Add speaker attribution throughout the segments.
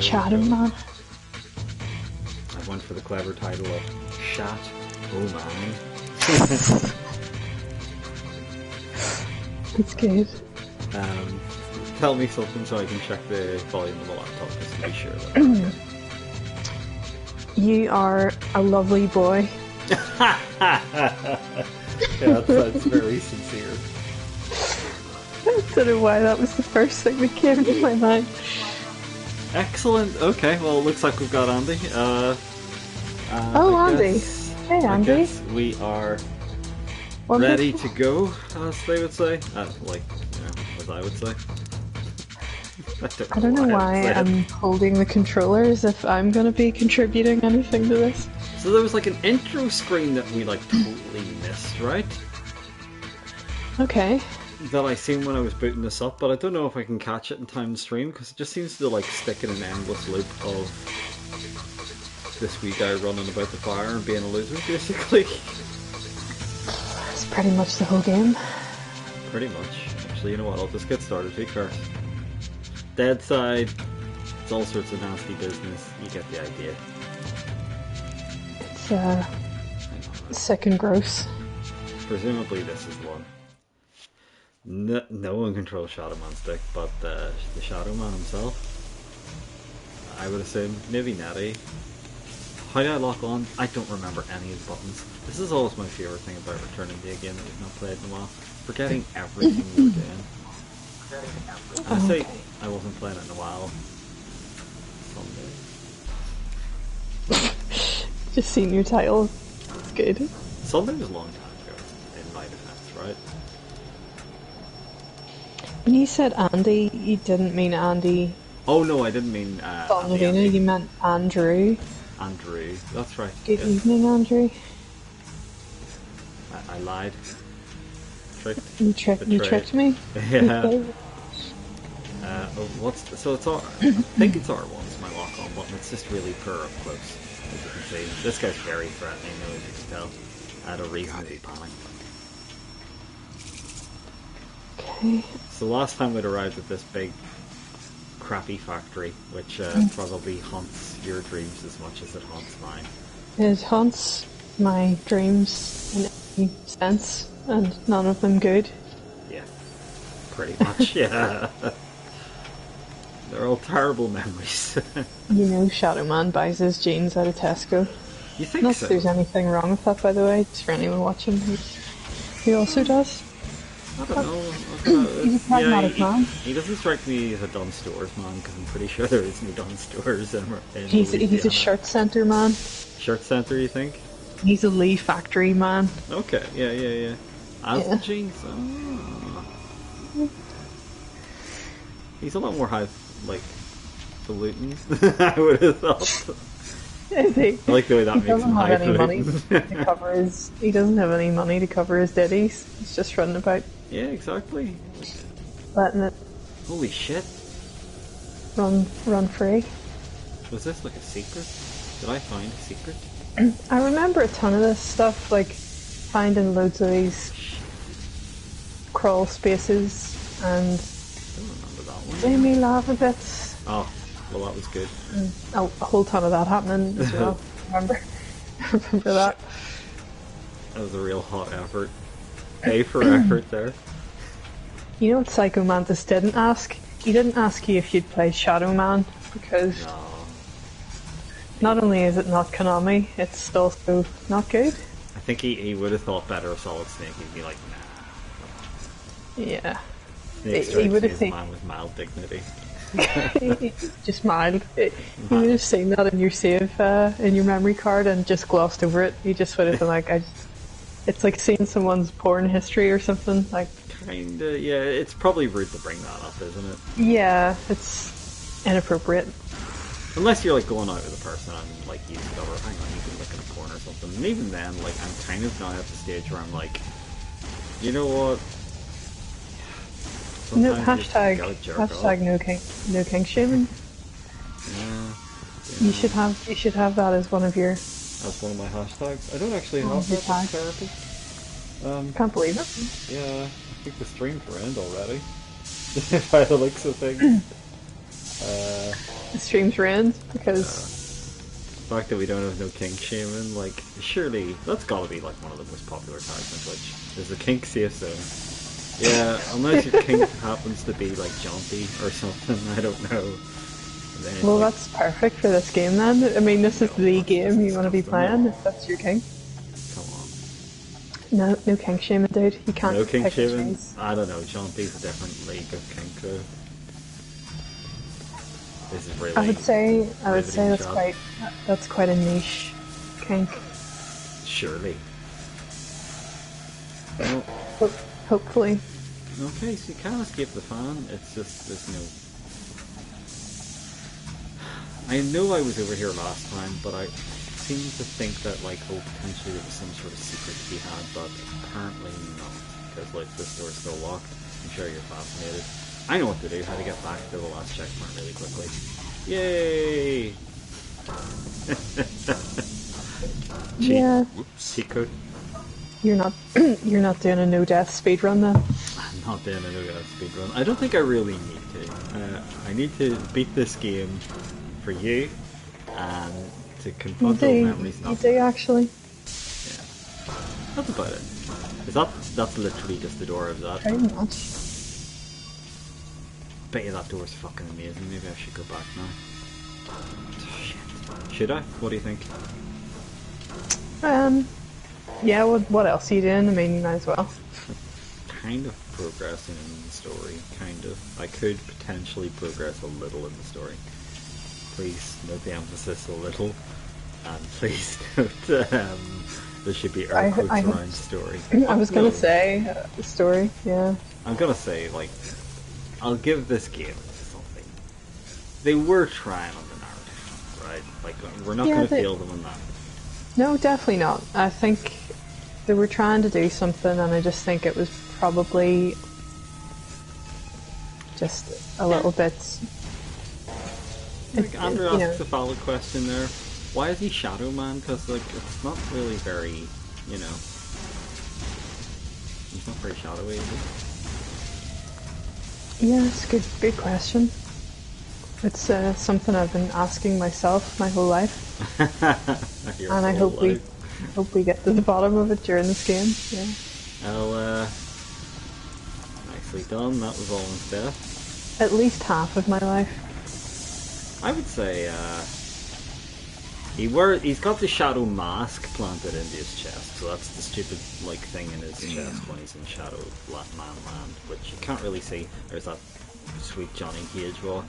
Speaker 1: Shadow Man.
Speaker 2: I went for the clever title of Shat. Oh my.
Speaker 1: That's good.
Speaker 2: Tell me something so I can check the volume of the laptop just to be sure that I'm okay.
Speaker 1: You are a lovely boy.
Speaker 2: Yeah, that's very sincere.
Speaker 1: I don't know why that was the first thing that came to my mind.
Speaker 2: Excellent. Okay, well, it looks like we've got Andy.
Speaker 1: Andy. Hey,
Speaker 2: I
Speaker 1: Andy.
Speaker 2: guess we are ready to go, as they would say. As I would say.
Speaker 1: I don't know why I'm holding the controller as if I'm going to be contributing anything to this.
Speaker 2: So there was like an intro screen that we like totally missed, right?
Speaker 1: Okay.
Speaker 2: That I seen when I was booting this up, but I don't know if I can catch it in time to stream because it just seems to like stick in an endless loop of this wee guy running about the fire and being a loser, basically.
Speaker 1: That's pretty much the whole game.
Speaker 2: Pretty much. Actually, you know what? I'll just get started. Who cares? Dead side. It's all sorts of nasty business. You get the idea.
Speaker 1: It's sick and gross.
Speaker 2: Presumably this is the one. No one controls Shadow Man's dick, but the Shadow Man himself. I would assume. Maybe Nettie. How do I lock on? I don't remember any of the buttons. This is always my favourite thing about returning to a game that we've not played in a while. Forgetting everything we were doing. And I say I wasn't playing it in a while. Someday.
Speaker 1: Just seen your title. It's good.
Speaker 2: Sunday was a long time ago, in my defense, right?
Speaker 1: When you said Andy, you didn't mean Andy.
Speaker 2: Oh no, I didn't mean
Speaker 1: Andy. You meant Andrew.
Speaker 2: Andrew, that's right.
Speaker 1: Good evening, Andrew.
Speaker 2: I lied. Tricked.
Speaker 1: You tricked me?
Speaker 2: Yeah. So it's R. I think it's R1 is my lock on button. It's just really poor up close, as you can see. This guy's very threatening, though, as you can tell. I had a reason to be panicked.
Speaker 1: Okay.
Speaker 2: So last time we'd arrived at this big, crappy factory, which probably haunts your dreams as much as it haunts mine.
Speaker 1: It haunts my dreams in any sense, and none of them good.
Speaker 2: Yeah, pretty much, yeah. They're all terrible memories.
Speaker 1: You know Shadow Man buys his jeans out of Tesco.
Speaker 2: You think
Speaker 1: Not
Speaker 2: so?
Speaker 1: that there's anything wrong with that, by the way, just for anyone watching who also does.
Speaker 2: I don't know.
Speaker 1: He's a pragmatic man.
Speaker 2: He doesn't strike me as a Dunn Stores man, because I'm pretty sure there is no Dunn Stores in
Speaker 1: He's a
Speaker 2: Louisiana.
Speaker 1: shirt centre man.
Speaker 2: Shirt centre, you think?
Speaker 1: He's a Lee factory man.
Speaker 2: Okay, yeah. As the jeans? Oh. He's a lot more highfalutin. I would have thought.
Speaker 1: Is he?
Speaker 2: I like the way that makes him
Speaker 1: doesn't have any money
Speaker 2: highfalutin.
Speaker 1: to cover his. He doesn't have any money to cover his ditties. He's just running about,
Speaker 2: Yeah, exactly.
Speaker 1: letting it
Speaker 2: Holy shit.
Speaker 1: run free.
Speaker 2: Was this like a secret? Did I find a secret?
Speaker 1: I remember a ton of this stuff, like finding loads of these crawl spaces, and
Speaker 2: I don't remember that one.
Speaker 1: made me laugh a bit.
Speaker 2: Oh, well that was good.
Speaker 1: A whole ton of that happening as well. Remember that?
Speaker 2: That was a real hot effort. A for effort there.
Speaker 1: You know what Psycho Mantis didn't ask? He didn't ask you if you'd play Shadow Man, because
Speaker 2: No.
Speaker 1: not only is it not Konami, it's also not good.
Speaker 2: I think he would have thought better of Solid Snake. He'd be like, nah.
Speaker 1: Yeah.
Speaker 2: Snake
Speaker 1: He
Speaker 2: strikes
Speaker 1: would
Speaker 2: me
Speaker 1: have
Speaker 2: as a
Speaker 1: seen.
Speaker 2: man with mild dignity.
Speaker 1: Just mild. You would have seen that in your save, in your memory card, and just glossed over it. You just would have been like, it's like seeing someone's porn history or something. Like,
Speaker 2: Kinda, yeah. It's probably rude to bring that up, isn't it?
Speaker 1: yeah, it's inappropriate.
Speaker 2: Unless you're like going out with a person and like you discover, hang on, you can look at a porn or something. And even then, like I'm kind of now at the stage where I'm like, you know what?
Speaker 1: No,
Speaker 2: Sometimes you gotta jerk off.
Speaker 1: hashtag no kink shaming.
Speaker 2: Yeah.
Speaker 1: You should have that as one of your.
Speaker 2: That's one of my hashtags. I don't actually
Speaker 1: Oh,
Speaker 2: have
Speaker 1: your
Speaker 2: that
Speaker 1: tag.
Speaker 2: therapy.
Speaker 1: Can't believe it.
Speaker 2: Yeah, I think the stream's will end already. By the looks of things.
Speaker 1: the stream's ruined because
Speaker 2: The fact that we don't have no kink shaming, like, surely that's gotta be like one of the most popular tags on Twitch. Is the kink safe zone? Yeah, unless your kink happens to be like jaunty or something, I don't know. Then,
Speaker 1: well,
Speaker 2: like,
Speaker 1: that's perfect for this game then. I mean, this is the
Speaker 2: that's
Speaker 1: game
Speaker 2: just
Speaker 1: you want to be
Speaker 2: disgusting.
Speaker 1: playing if that's your king.
Speaker 2: Come on.
Speaker 1: No kink shaming, dude. You can't
Speaker 2: No kink
Speaker 1: pick and
Speaker 2: shaving?
Speaker 1: choose.
Speaker 2: I don't know, jaunty's a different league of kink though. This is really
Speaker 1: I would say
Speaker 2: riveting
Speaker 1: that's quite a niche kink.
Speaker 2: Surely. Well,
Speaker 1: Hopefully.
Speaker 2: okay, so you can't escape the fan, it's just, there's no... I know I was over here last time, but I seem to think that, like, oh, potentially there was some sort of secret to be had, but apparently not. Because, like, this door's still locked. I'm sure you're fascinated. I know what to do, how to get back to the last checkpoint really quickly. Yay! Cheat.
Speaker 1: Yeah.
Speaker 2: Cheat code.
Speaker 1: You're not you're not doing a no death speedrun then.
Speaker 2: I'm not doing a no-go speedrun. I don't think I really need to. I need to beat this game for you and to confront old memories.
Speaker 1: You do actually.
Speaker 2: Yeah. That's about it. That's literally just the door of that.
Speaker 1: Pretty much.
Speaker 2: Bet you that door's fucking amazing. Maybe I should go back now. Shit. Should I? What do you think?
Speaker 1: Yeah, what else are you doing? I mean, you might as well.
Speaker 2: Kind of progressing in the story. Kind of. I could potentially progress a little in the story. Please note the emphasis a little. And please note there should be air quotes around story.
Speaker 1: I was gonna say story, yeah.
Speaker 2: I'm gonna say, like, I'll give this game something. They were trying on the narrative, right? Like, we're not gonna fail them on that.
Speaker 1: No, definitely not. I think they were trying to do something, and I just think it was probably just a little bit.
Speaker 2: I think Andrew asked a valid question there. Why is he Shadow Man? Because, like, it's not really very, you know. He's not very shadowy, is he?
Speaker 1: Yeah, it's a good question. It's something I've been asking myself my whole life. And I hope we get to the bottom of it during this game. Yeah.
Speaker 2: Well, nicely done. That was all in death.
Speaker 1: At least half of my life.
Speaker 2: I would say he's got the shadow mask planted into his chest, so that's the stupid like thing in his chest when he's in Shadow Man Land, which you can't really see. There's that sweet Johnny Cage walk.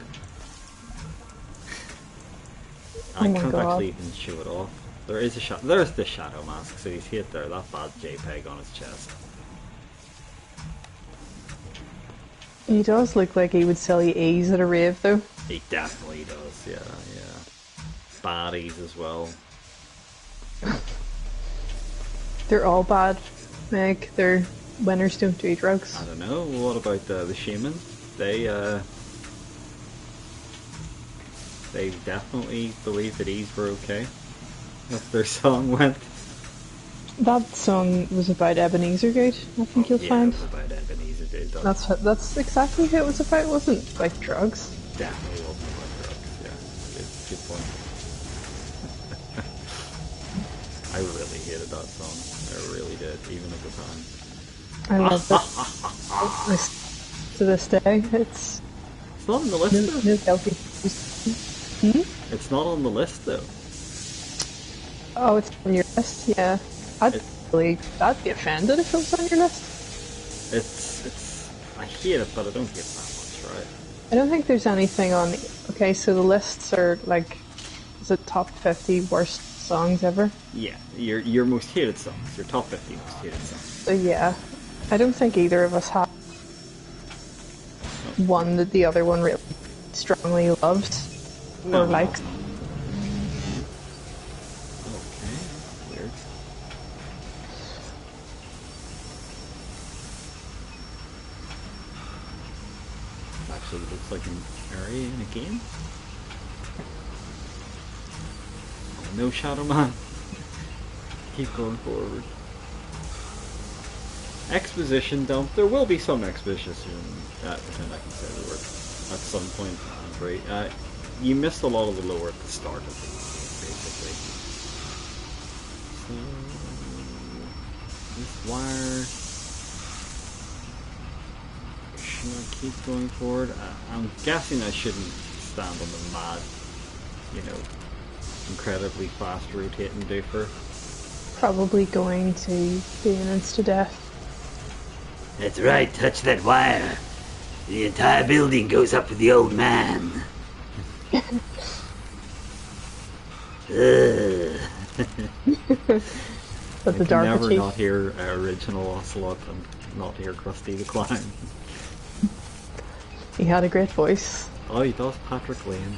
Speaker 2: I can't actually even show it off. There's the shadow mask, so he's hit there, that bad JPEG on his chest.
Speaker 1: He does look like he would sell you A's at a rave though.
Speaker 2: He definitely does, yeah. Baddies as well.
Speaker 1: They're all bad, Meg. They're winners don't do drugs.
Speaker 2: I don't know, what about the shaman? They definitely believe that E's were okay. That's their song went.
Speaker 1: That song was about Ebenezer Gate, I think you'll find.
Speaker 2: Yeah, it was about Ebenezer Gate.
Speaker 1: That's exactly who it was about. It wasn't like drugs.
Speaker 2: Definitely wasn't about drugs, yeah. Good point. I really hated that song. I really did, even at the time.
Speaker 1: I loved it. To this day, it's
Speaker 2: not on the list though.
Speaker 1: No guilty.
Speaker 2: It's not on the list though.
Speaker 1: Oh, it's on your list, yeah. I'd be offended if it was on your list.
Speaker 2: I hate it, but I don't hate it that much, right?
Speaker 1: I don't think there's anything on. Okay, so the lists are like, is it top 50 worst songs ever?
Speaker 2: Yeah, your most hated songs, your top 50 most hated songs.
Speaker 1: So yeah, I don't think either of us have one that the other one really strongly loves or likes.
Speaker 2: Okay, weird. Actually looks like an area in a game. Oh, no Shadow Man. Keep going forward. Exposition dump. There will be some exposition. Pretend I can say the word at some point. I'm afraid. you missed a lot of the lore at the start of it, basically. So this wire. Should I keep going forward? I'm guessing I shouldn't stand on the mad, incredibly fast rotating doofer.
Speaker 1: Probably going to be an insta-death.
Speaker 3: That's right, touch that wire. The entire building goes up with the old man.
Speaker 1: But the
Speaker 2: I
Speaker 1: dark
Speaker 2: can never
Speaker 1: chief.
Speaker 2: not hear original Ocelot and not hear Krusty the Clown.
Speaker 1: He had a great voice.
Speaker 2: Oh, he does, Patrick Lane,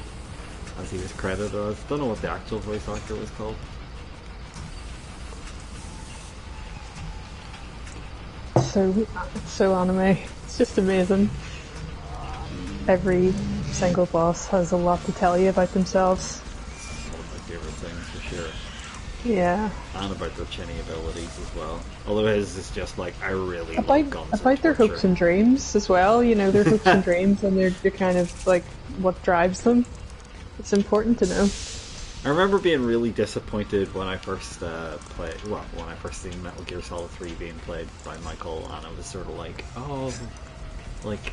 Speaker 2: as he was credited as. Don't know what the actual voice actor was called.
Speaker 1: So anime. It's just amazing. Every single boss has a lot to tell you about themselves.
Speaker 2: One of my favourite things, for sure.
Speaker 1: Yeah.
Speaker 2: And about their chinny abilities as well. Although his is just like, I really love guns
Speaker 1: About their
Speaker 2: torture.
Speaker 1: hopes and dreams as well. You know, their hopes and dreams, and they're kind of like what drives them. It's important to know.
Speaker 2: I remember being really disappointed when I first when I first seen Metal Gear Solid 3 being played by Michael, and I was sort of like, oh, like,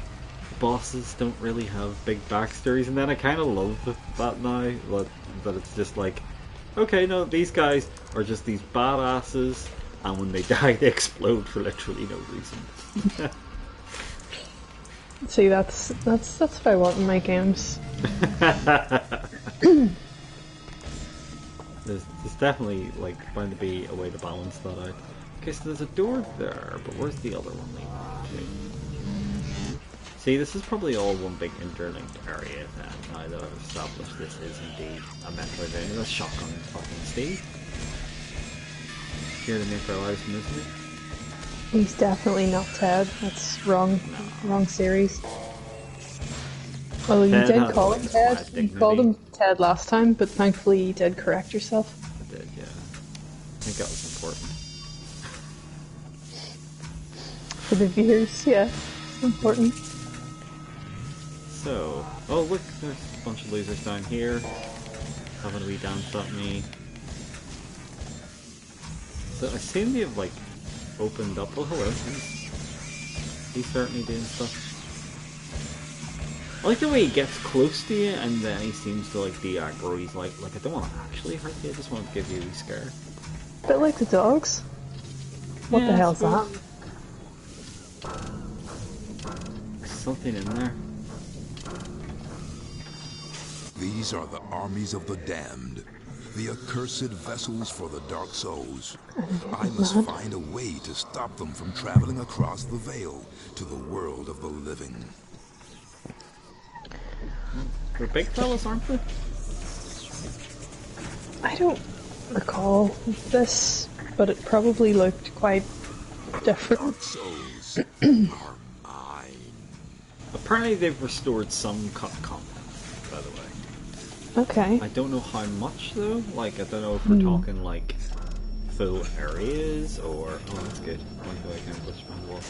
Speaker 2: bosses don't really have big backstories, and then I kind of love that now, that it's just like, okay, no, these guys are just these badasses, and when they die they explode for literally no reason.
Speaker 1: See, that's what I want in my games.
Speaker 2: There's definitely, like, bound to be a way to balance that out. Okay, so there's a door there, but where's the other one leading to? See, this is probably all one big interlinked area then, now that I've established this is indeed a Metroidvania. That's Shotgun fucking Steve. Here to make our lives miserable.
Speaker 1: He's definitely not Ted. That's wrong.
Speaker 2: No.
Speaker 1: Wrong series. Well, you
Speaker 2: Ted
Speaker 1: did
Speaker 2: had
Speaker 1: call
Speaker 2: like
Speaker 1: him
Speaker 2: a
Speaker 1: Ted.
Speaker 2: mad
Speaker 1: You
Speaker 2: dignity.
Speaker 1: called him Ted last time, but thankfully you did correct yourself.
Speaker 2: I did, yeah. I think that was important.
Speaker 1: For the viewers, yeah. Important.
Speaker 2: So, oh look, there's a bunch of losers down here. Having a wee dance at me. So I seem to have, like, opened up. Oh, hello. He's certainly doing stuff. I like the way he gets close to you and then he seems to, like, de-aggro. He's like, I don't want to actually hurt you, I just want to give you a wee scare.
Speaker 1: Bit like the dogs. What the hell's that?
Speaker 2: Something in there.
Speaker 4: These are the armies of the damned, the accursed vessels for the dark souls. I must find a way to stop them from traveling across the veil to the world of the living.
Speaker 2: They're big fellas, aren't they?
Speaker 1: I don't recall this, but it probably looked quite different.
Speaker 4: Dark souls are mine.
Speaker 2: Apparently they've restored some cut content, by the way.
Speaker 1: Okay.
Speaker 2: I don't know how much though. Like, I don't know if we're talking like full areas or oh, that's good. One way I can push my wall.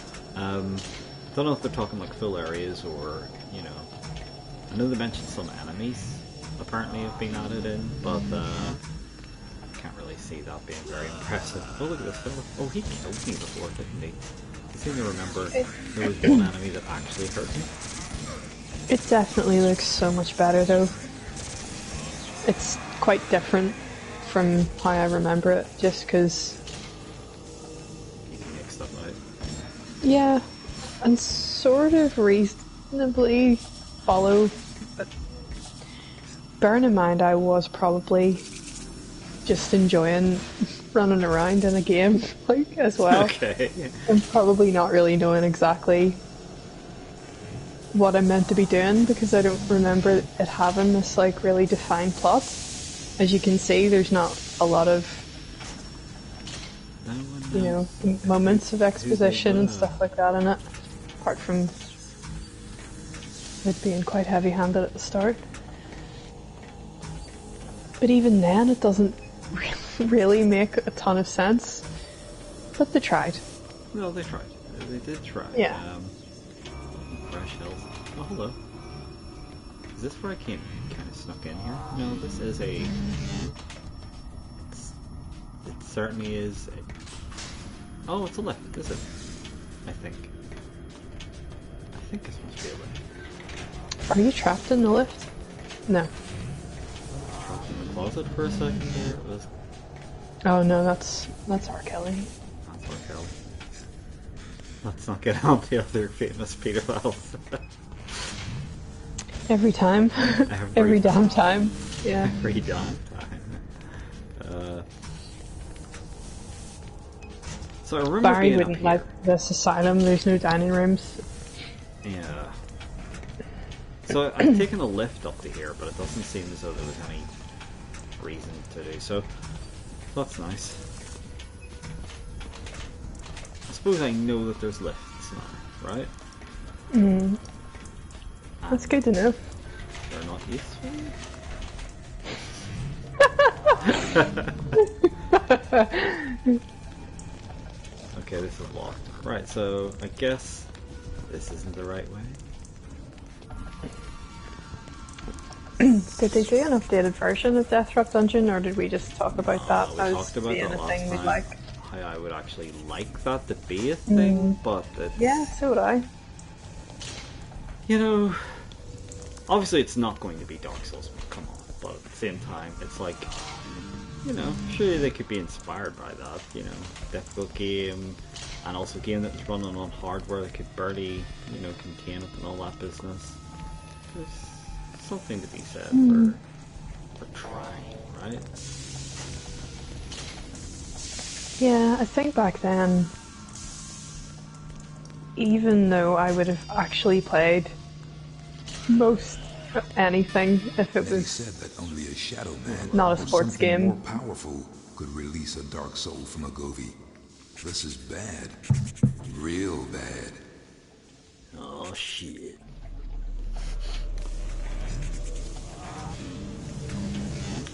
Speaker 2: Don't know if they're talking like full areas or I know they mentioned some enemies apparently have been added in, but can't really see that being very impressive. Oh, look at this fella. Oh, he killed me before, didn't he? I seem to remember there was one enemy that actually hurt me.
Speaker 1: It definitely looks so much better though. It's quite different from how I remember it, just because...
Speaker 2: You can make stuff out.
Speaker 1: Yeah, and sort of reasonably follow, but bearing in mind I was probably just enjoying running around in a game, like, as well.
Speaker 2: Okay.
Speaker 1: And probably not really knowing exactly what I'm meant to be doing, because I don't remember it having this, like, really defined plot. As you can see, there's not a lot of, moments of exposition and stuff like that in it, apart from it being quite heavy-handed at the start. But even then, it doesn't really make a ton of sense. But they tried.
Speaker 2: Well, they tried. They did try.
Speaker 1: Yeah.
Speaker 2: Fresh health. Oh, hello. Is this where I came kind of snuck in here? No, this is a... It certainly is a... Oh, it's a lift, is it? I think. I think this must be a lift.
Speaker 1: Are you trapped in the lift? No.
Speaker 2: Trapped in the closet for a second there. It was...
Speaker 1: Oh no, that's R. Kelly.
Speaker 2: That's R. Kelly. Let's not get on the other famous pedophiles.
Speaker 1: Every time. Every damn time. Yeah.
Speaker 2: Every damn time. So I remember
Speaker 1: Barry
Speaker 2: being
Speaker 1: wouldn't
Speaker 2: up
Speaker 1: like
Speaker 2: here.
Speaker 1: this asylum, there's no dining rooms.
Speaker 2: Yeah. So I've taken a lift up to here, but it doesn't seem as though there was any reason to do so. That's nice. I suppose I know that there's lifts now, right?
Speaker 1: That's good to know.
Speaker 2: They're not useful. Okay, this is locked. Right, so I guess this isn't the right way.
Speaker 1: Did they do an updated version of Death Trap Dungeon, or did we just talk about that
Speaker 2: We
Speaker 1: as
Speaker 2: talked about
Speaker 1: being
Speaker 2: that
Speaker 1: a
Speaker 2: last
Speaker 1: thing we'd
Speaker 2: time.
Speaker 1: like?
Speaker 2: How I would actually like that to be a thing, but it's...
Speaker 1: Yeah, so would I.
Speaker 2: You know, obviously it's not going to be Dark Souls, come on, but at the same time, it's like, you know, surely they could be inspired by that, you know, difficult game, and also a game that's running on hardware that could barely, you know, contain it and all that business. There's something to be said for trying, right?
Speaker 1: Yeah, I think back then, even though I would have actually played most anything if it
Speaker 4: Many
Speaker 1: was
Speaker 4: said that only a shadow man
Speaker 1: not a
Speaker 4: or
Speaker 1: sports
Speaker 4: something
Speaker 1: game.
Speaker 4: more powerful could release a dark soul from a Govi. This is bad. Real bad.
Speaker 3: Oh shit.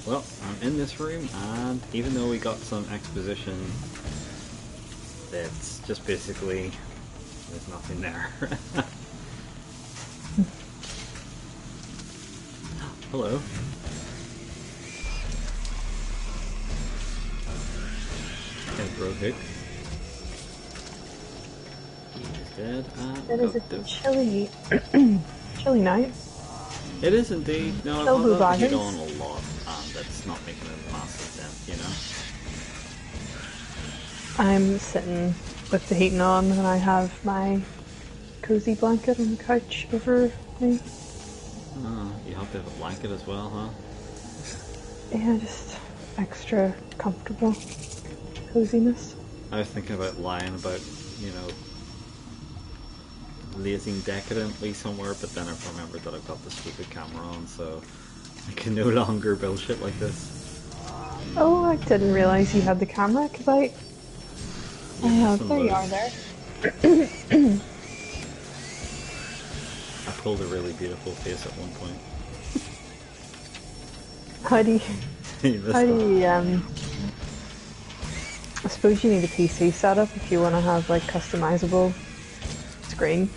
Speaker 2: Well, I'm in this room, and even though we got some exposition, it's just basically, there's nothing there. Hello. Bro Hook. He's dead, and
Speaker 1: It is a
Speaker 2: got this.
Speaker 1: chilly, chilly night.
Speaker 2: It is indeed. No,
Speaker 1: Kill
Speaker 2: I've had that heat
Speaker 1: Blue
Speaker 2: on a lot, and it's not making a massive sense, you know?
Speaker 1: I'm sitting with the heating on, and I have my cozy blanket on the couch over me.
Speaker 2: Oh, you have to have a blanket as well, huh?
Speaker 1: Yeah, just extra comfortable coziness.
Speaker 2: I was thinking about lying about, you know, lazing decadently somewhere, but then I've remembered that I've got the stupid camera on, so I can no longer bullshit like this.
Speaker 1: Oh, I didn't realise you had the camera, because I have.
Speaker 2: some
Speaker 1: There you
Speaker 2: loads.
Speaker 1: are there.
Speaker 2: I pulled a really beautiful face at one point.
Speaker 1: How do you,
Speaker 2: You missed
Speaker 1: how do
Speaker 2: that.
Speaker 1: you, I suppose you need a PC setup if you want to have, like, customizable screen.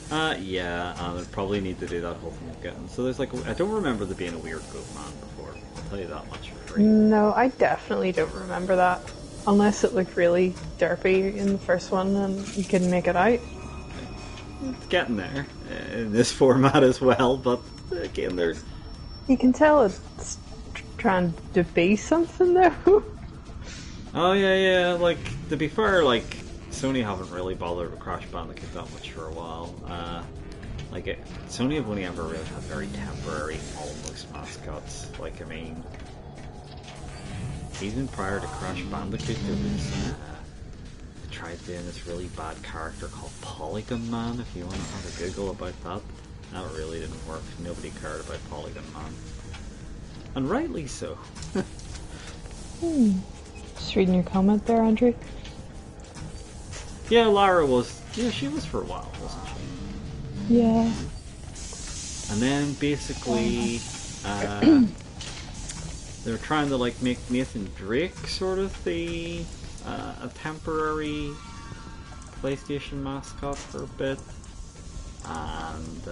Speaker 2: Yeah, and I'd probably need to do that whole thing again. So there's like, I don't remember there being a weird goat man before. I'll tell you that much for free.
Speaker 1: No, I definitely don't remember that. Unless it looked really derpy in the first one and you couldn't make it out.
Speaker 2: It's getting there in this format as well, but again, there's
Speaker 1: You can tell it's trying to be something though.
Speaker 2: oh yeah, like to be fair, like Sony haven't really bothered with Crash Bandicoot that much for a while. Sony have only ever really had very temporary, almost mascots. Like, I mean, even prior to Crash Bandicoot, there was they tried doing this really bad character called Polygon Man. If you want to have a Google about that, that really didn't work. Nobody cared about Polygon Man, and rightly so.
Speaker 1: Just reading your comment there, Andrew.
Speaker 2: Yeah, Lara was. Yeah, she was for a while, wasn't she?
Speaker 1: Yeah.
Speaker 2: And then basically, they were trying to like make Nathan Drake sort of the a temporary PlayStation mascot for a bit, and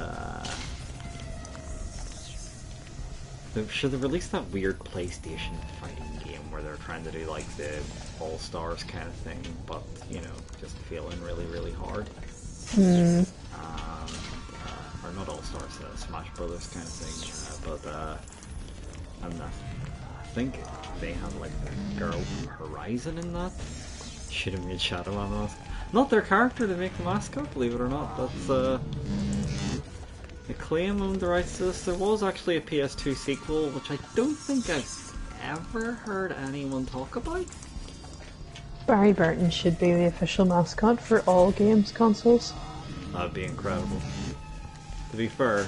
Speaker 2: Should they release that weird PlayStation fighting game where they're trying to do like the All Stars kind of thing, but you know, just feeling really, really hard. Or not All Stars, Smash Brothers kind of thing. And I think they had like the girl from Horizon in that. Should have made Shadow Man. Not their character to make the mascot, believe it or not. That's they claim owned the rights to this. There was actually a PS2 sequel, which I don't think I've ever heard anyone talk about.
Speaker 1: Barry Burton should be the official mascot for all games consoles.
Speaker 2: That'd be incredible. To be fair,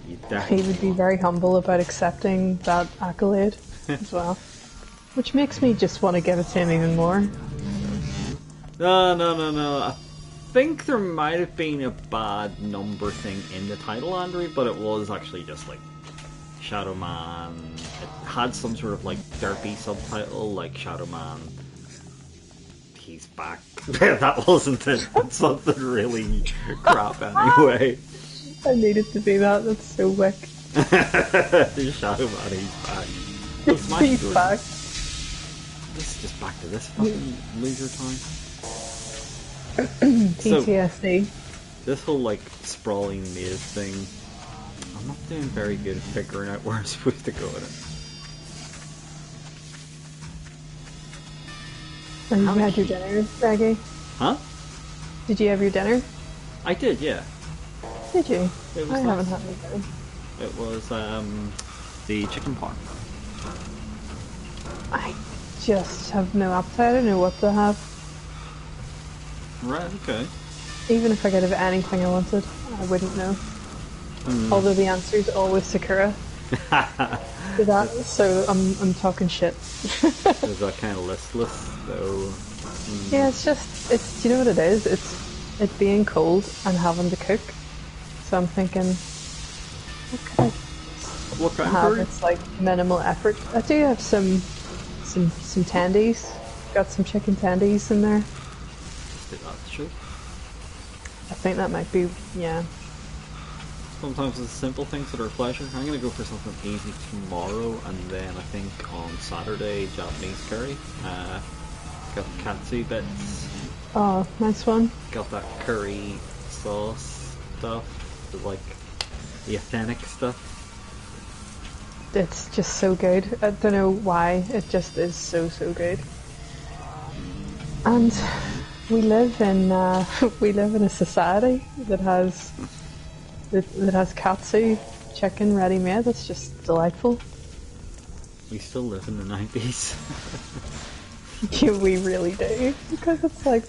Speaker 2: you
Speaker 1: He
Speaker 2: definitely
Speaker 1: would be very humble about accepting that accolade as well. Which makes me just want to give it to him even more.
Speaker 2: No. I think there might have been a bad number thing in the title, Andrew, but it was actually just like Shadow Man. It had some sort of like derpy subtitle, like Shadow Man, he's back. That wasn't it. It's something really crap anyway.
Speaker 1: I need it to be that. That's so wick.
Speaker 2: Shadow Man, he's back.
Speaker 1: He's back.
Speaker 2: This is just back to this fucking loser time.
Speaker 1: PTSD.
Speaker 2: So, this whole like sprawling maze thing, I'm not doing very good at figuring out where I'm supposed to go in it.
Speaker 1: Have you had your dinner, Reggie?
Speaker 2: Huh?
Speaker 1: Did you have your dinner?
Speaker 2: I did, yeah.
Speaker 1: Did you?
Speaker 2: It was
Speaker 1: I
Speaker 2: nice.
Speaker 1: haven't had my dinner.
Speaker 2: It was the chicken parm.
Speaker 1: I just have no appetite. I don't know what to have.
Speaker 2: Right, okay.
Speaker 1: Even if I could have anything I wanted, I wouldn't know. Although the answer is always Sakura. To that, so I'm talking shit.
Speaker 2: Is that kind of listless, though?
Speaker 1: Yeah, it's do you know what it is? It's being cold and having to cook. So I'm thinking, okay,
Speaker 2: What kind of
Speaker 1: have
Speaker 2: curry?
Speaker 1: it's like minimal effort. I do have some tendies. Got some chicken tendies in there.
Speaker 2: Did that show?
Speaker 1: I think that might be, yeah.
Speaker 2: Sometimes it's simple things that are a pleasure. I'm gonna go for something easy tomorrow, and then I think on Saturday, Japanese curry. Got the katsu bits.
Speaker 1: Oh, nice one.
Speaker 2: Got that curry sauce stuff, like the authentic stuff.
Speaker 1: It's just so good. I don't know why. It just is so good. And we live in a society that has katsu chicken ready made. That's just delightful.
Speaker 2: We still live in the 90s.
Speaker 1: Yeah, we really do, because it's like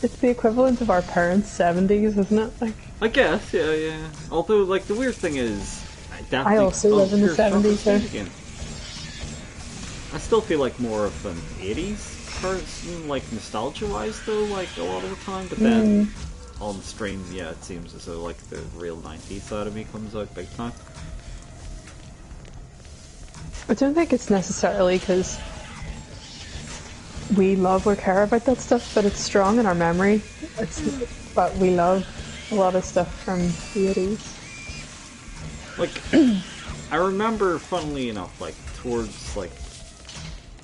Speaker 1: it's the equivalent of our parents' 70s, isn't it? Like,
Speaker 2: I guess, yeah. Although, like, the weird thing is,
Speaker 1: I also live in the
Speaker 2: here's chocolate
Speaker 1: 70s, so-
Speaker 2: stage again. I still feel like more of an 80s person, like nostalgia-wise, though, like a lot of the time. But then on stream, yeah, it seems as though like the real 90s side of me comes out big time.
Speaker 1: I don't think it's necessarily because we love or care about that stuff, but it's strong in our memory. But we love a lot of stuff from the 80s.
Speaker 2: Like, I remember, funnily enough, like towards like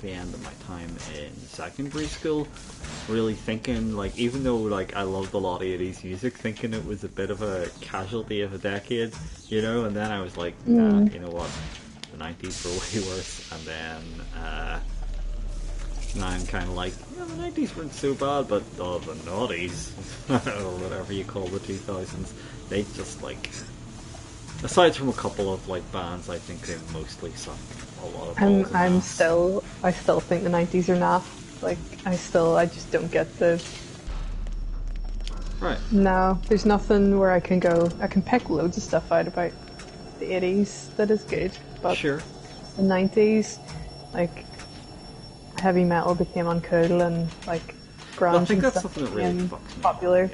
Speaker 2: the end of my time in secondary school, really thinking, like, even though like I loved a lot of 80s music, thinking it was a bit of a casualty of a decade, you know. And then I was like, nah, you know what? The 90s were way worse. And then now I'm kind of like, yeah, the 90s weren't so bad, but the noughties, or whatever you call the 2000s, they just like, aside from a couple of like bands, I think they mostly suck a lot of balls and ass.
Speaker 1: I still think the 90s are naff. Like, I just don't get the...
Speaker 2: Right.
Speaker 1: No, there's nothing where I can go. I can pick loads of stuff out about the 80s that is good, but
Speaker 2: Sure.
Speaker 1: the 90s, like, heavy metal became uncool and like grunge
Speaker 2: Well, I think
Speaker 1: and
Speaker 2: that's
Speaker 1: stuff
Speaker 2: something that really
Speaker 1: became
Speaker 2: fucks me.
Speaker 1: popular.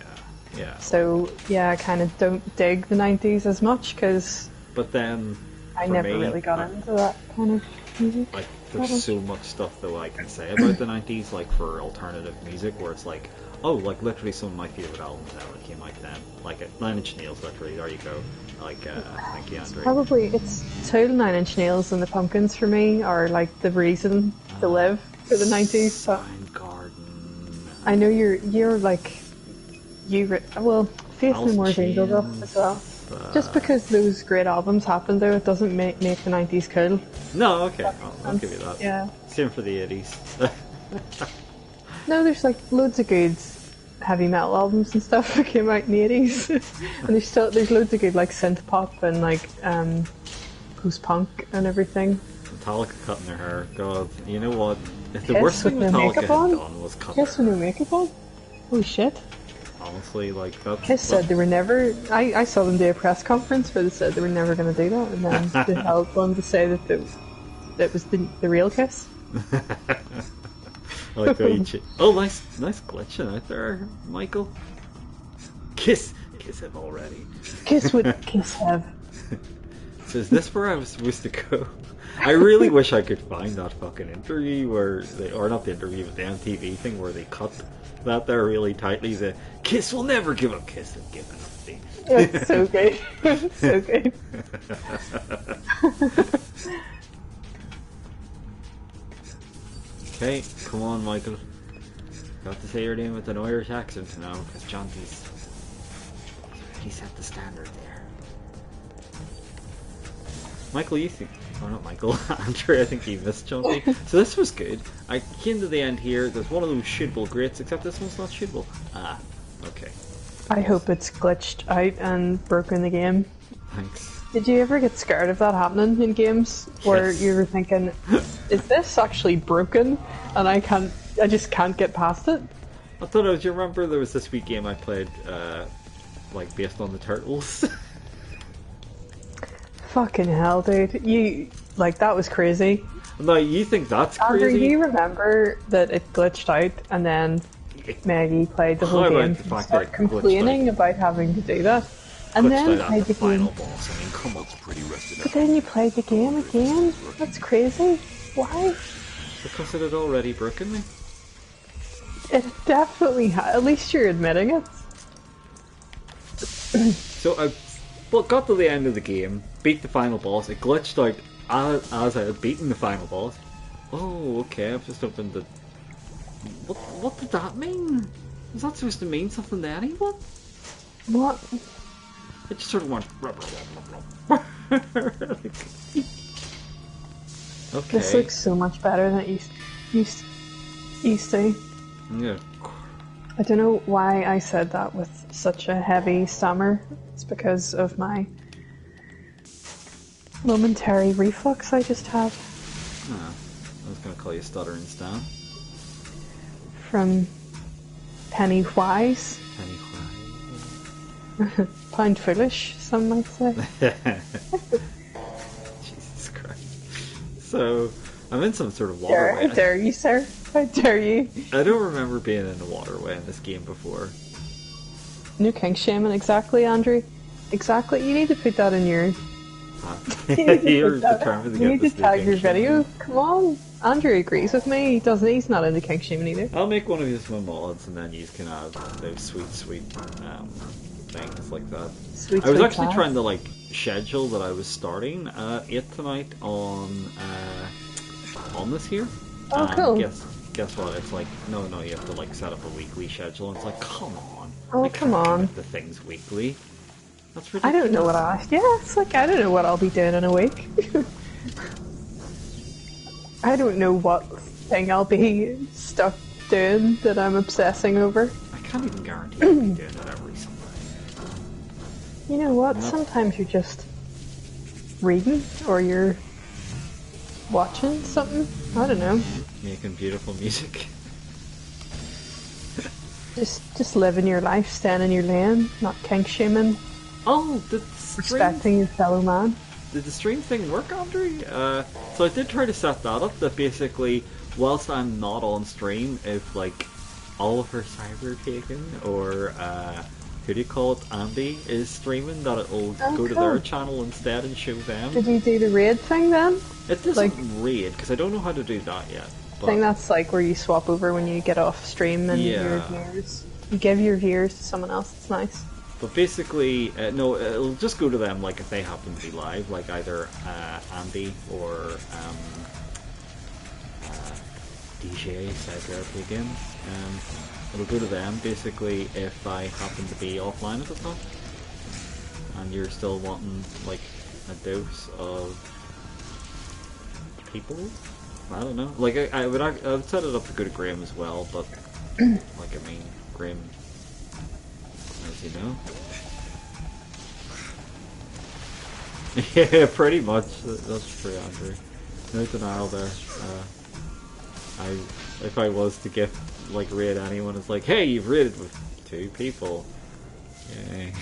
Speaker 2: Yeah.
Speaker 1: So yeah, I kind of don't dig the 90s as much because
Speaker 2: But then,
Speaker 1: I
Speaker 2: for
Speaker 1: never
Speaker 2: me,
Speaker 1: really got into that kind of music.
Speaker 2: like, there's so much stuff though I can say about the 90s, like for alternative music, where it's like, oh, like literally some of my favourite albums ever came out then. Like Nine Inch Nails, literally, there you go. Thank you, Andrew.
Speaker 1: Probably it's Total Nine Inch Nails and the Pumpkins for me are like the reason to live for the 90s. So
Speaker 2: Soundgarden.
Speaker 1: I know you're like well, Faith No
Speaker 2: Alice in
Speaker 1: More's Angel up
Speaker 2: Chains,
Speaker 1: as well. Just because those great albums happened though, it doesn't make the 90s cool.
Speaker 2: No, okay, I'll give you that.
Speaker 1: Yeah.
Speaker 2: Same for the 80s.
Speaker 1: No, there's like loads of good heavy metal albums and stuff that came out in the 80s. And there's loads of good like synth pop and like post punk and everything.
Speaker 2: Metallica cutting their hair. God, you know what? If the
Speaker 1: Kiss
Speaker 2: worst thing
Speaker 1: with no
Speaker 2: Metallica had
Speaker 1: makeup on?
Speaker 2: done was cut
Speaker 1: Kiss
Speaker 2: their
Speaker 1: with
Speaker 2: hair.
Speaker 1: no makeup on? Oh shit.
Speaker 2: Honestly, like that's.
Speaker 1: Kiss said they were never. I saw them do a press conference where they said they were never going to do that, and then they held one to say that that was the real Kiss.
Speaker 2: I like how you oh, nice glitching out there, Michael. Kiss him already.
Speaker 1: Kiss would Kiss have.
Speaker 2: So is this where I was supposed to go? I really wish I could find that fucking interview or not the interview, but the MTV thing where they cut that there really tightly. The Kiss will never give up. Kiss have given up.
Speaker 1: That's so great. So great.
Speaker 2: Okay, come on, Michael. Got to say your name with an Irish accent now, because Jonty's he set the standard there. Michael, you think? Oh, not Michael. Andrew, I think you missed Jonty. So this was good. I came to the end here. There's one of those shootable grates, except this one's not shootable. Ah, okay.
Speaker 1: I hope it's glitched out and broken the game.
Speaker 2: Thanks.
Speaker 1: Did you ever get scared of that happening in games where
Speaker 2: Yes.
Speaker 1: you were thinking, is this actually broken and I just can't get past it?
Speaker 2: I thought do you remember there was this wee game I played, like based on the Turtles?
Speaker 1: Fucking hell, dude. That was crazy.
Speaker 2: No, you think that's
Speaker 1: Andrew,
Speaker 2: crazy?
Speaker 1: do you remember that it glitched out and then Maggie played the whole
Speaker 2: How about
Speaker 1: game
Speaker 2: the
Speaker 1: and
Speaker 2: fact
Speaker 1: started
Speaker 2: that it glitched
Speaker 1: complaining about having to do that? And
Speaker 2: Glitched
Speaker 1: then
Speaker 2: out
Speaker 1: played
Speaker 2: at
Speaker 1: the
Speaker 2: the final
Speaker 1: game.
Speaker 2: boss. I mean, come on.
Speaker 4: Looks pretty rested
Speaker 1: But
Speaker 4: up.
Speaker 1: then you played the game again? That's crazy. Why?
Speaker 2: Because it had already broken me.
Speaker 1: It definitely at least you're admitting it.
Speaker 2: So I got to the end of the game, beat the final boss. It glitched out as I had beaten the final boss. Oh, okay. I've just opened the. What did that mean? Was that supposed to mean something to anyone?
Speaker 1: What?
Speaker 2: It just sort of went. Blah, blah, blah, blah, blah. Okay.
Speaker 1: This looks so much better than it used to.
Speaker 2: Yeah.
Speaker 1: I don't know why I said that with such a heavy stammer. It's because of my momentary reflux I just had
Speaker 2: I was going to call you Stuttering Stan.
Speaker 1: from Pennywise.
Speaker 2: Pennywise.
Speaker 1: Pound foolish, some might say.
Speaker 2: Jesus Christ. So, I'm in some sort of
Speaker 1: How
Speaker 2: waterway.
Speaker 1: dare you, sir? How dare you?
Speaker 2: I don't remember being in a waterway in this game before.
Speaker 1: No king shaming, exactly, Andrew. Exactly. You need to put that in your.
Speaker 2: You're determined to
Speaker 1: You
Speaker 2: get
Speaker 1: need
Speaker 2: this
Speaker 1: to tag your
Speaker 2: new
Speaker 1: video. Come on. Andrew agrees with me. He doesn't. He's not into king shaming either.
Speaker 2: I'll make one of these my mods, and then you can add those sweet things like that.
Speaker 1: Sweet,
Speaker 2: I was
Speaker 1: sweet
Speaker 2: actually
Speaker 1: class.
Speaker 2: trying to like schedule that I was starting at 8 tonight on this here.
Speaker 1: Oh,
Speaker 2: And
Speaker 1: cool.
Speaker 2: Guess what? It's like no, you have to like set up a weekly schedule. And it's like, come on.
Speaker 1: Oh,
Speaker 2: I
Speaker 1: come
Speaker 2: can't
Speaker 1: on.
Speaker 2: commit the things weekly. That's
Speaker 1: I
Speaker 2: ridiculous.
Speaker 1: don't know what it's like I don't know what I'll be doing in a week. I don't know what thing I'll be stuck doing that I'm obsessing over.
Speaker 2: I can't even guarantee I'll be doing it every Sunday.
Speaker 1: You know what?
Speaker 2: No.
Speaker 1: Sometimes you're just reading or you're watching something. I don't know.
Speaker 2: Making beautiful music.
Speaker 1: Just living your life, staying in your lane, not kink shaming,
Speaker 2: Oh, did the stream,
Speaker 1: respecting your fellow man.
Speaker 2: did the stream thing work, Andrew? So I did try to set that up, that basically, whilst I'm not on stream, if like Oliver Cybertaken or who do you call it, Andy, is streaming, that it'll go to their
Speaker 1: cool.
Speaker 2: channel instead and show them.
Speaker 1: Did you do the raid thing then?
Speaker 2: It doesn't
Speaker 1: like-
Speaker 2: raid, because I don't know how to do that yet.
Speaker 1: I think that's like where you swap over when you get off stream and
Speaker 2: Yeah.
Speaker 1: your viewers. You give your viewers to someone else. It's nice.
Speaker 2: But basically, no, it'll just go to them like if they happen to be live, like either Andy or DJ Psychotherapy Games. It'll go to them basically if I happen to be offline at the time, and you're still wanting like a dose of people. I don't know. Like I would set it up to go to Graham as well, but like I mean, Graham, as you know. Yeah, pretty much. That's true, Andrew. No denial there. If I was to get like raid anyone, it's like, hey, you've raided with 2 people. Yay.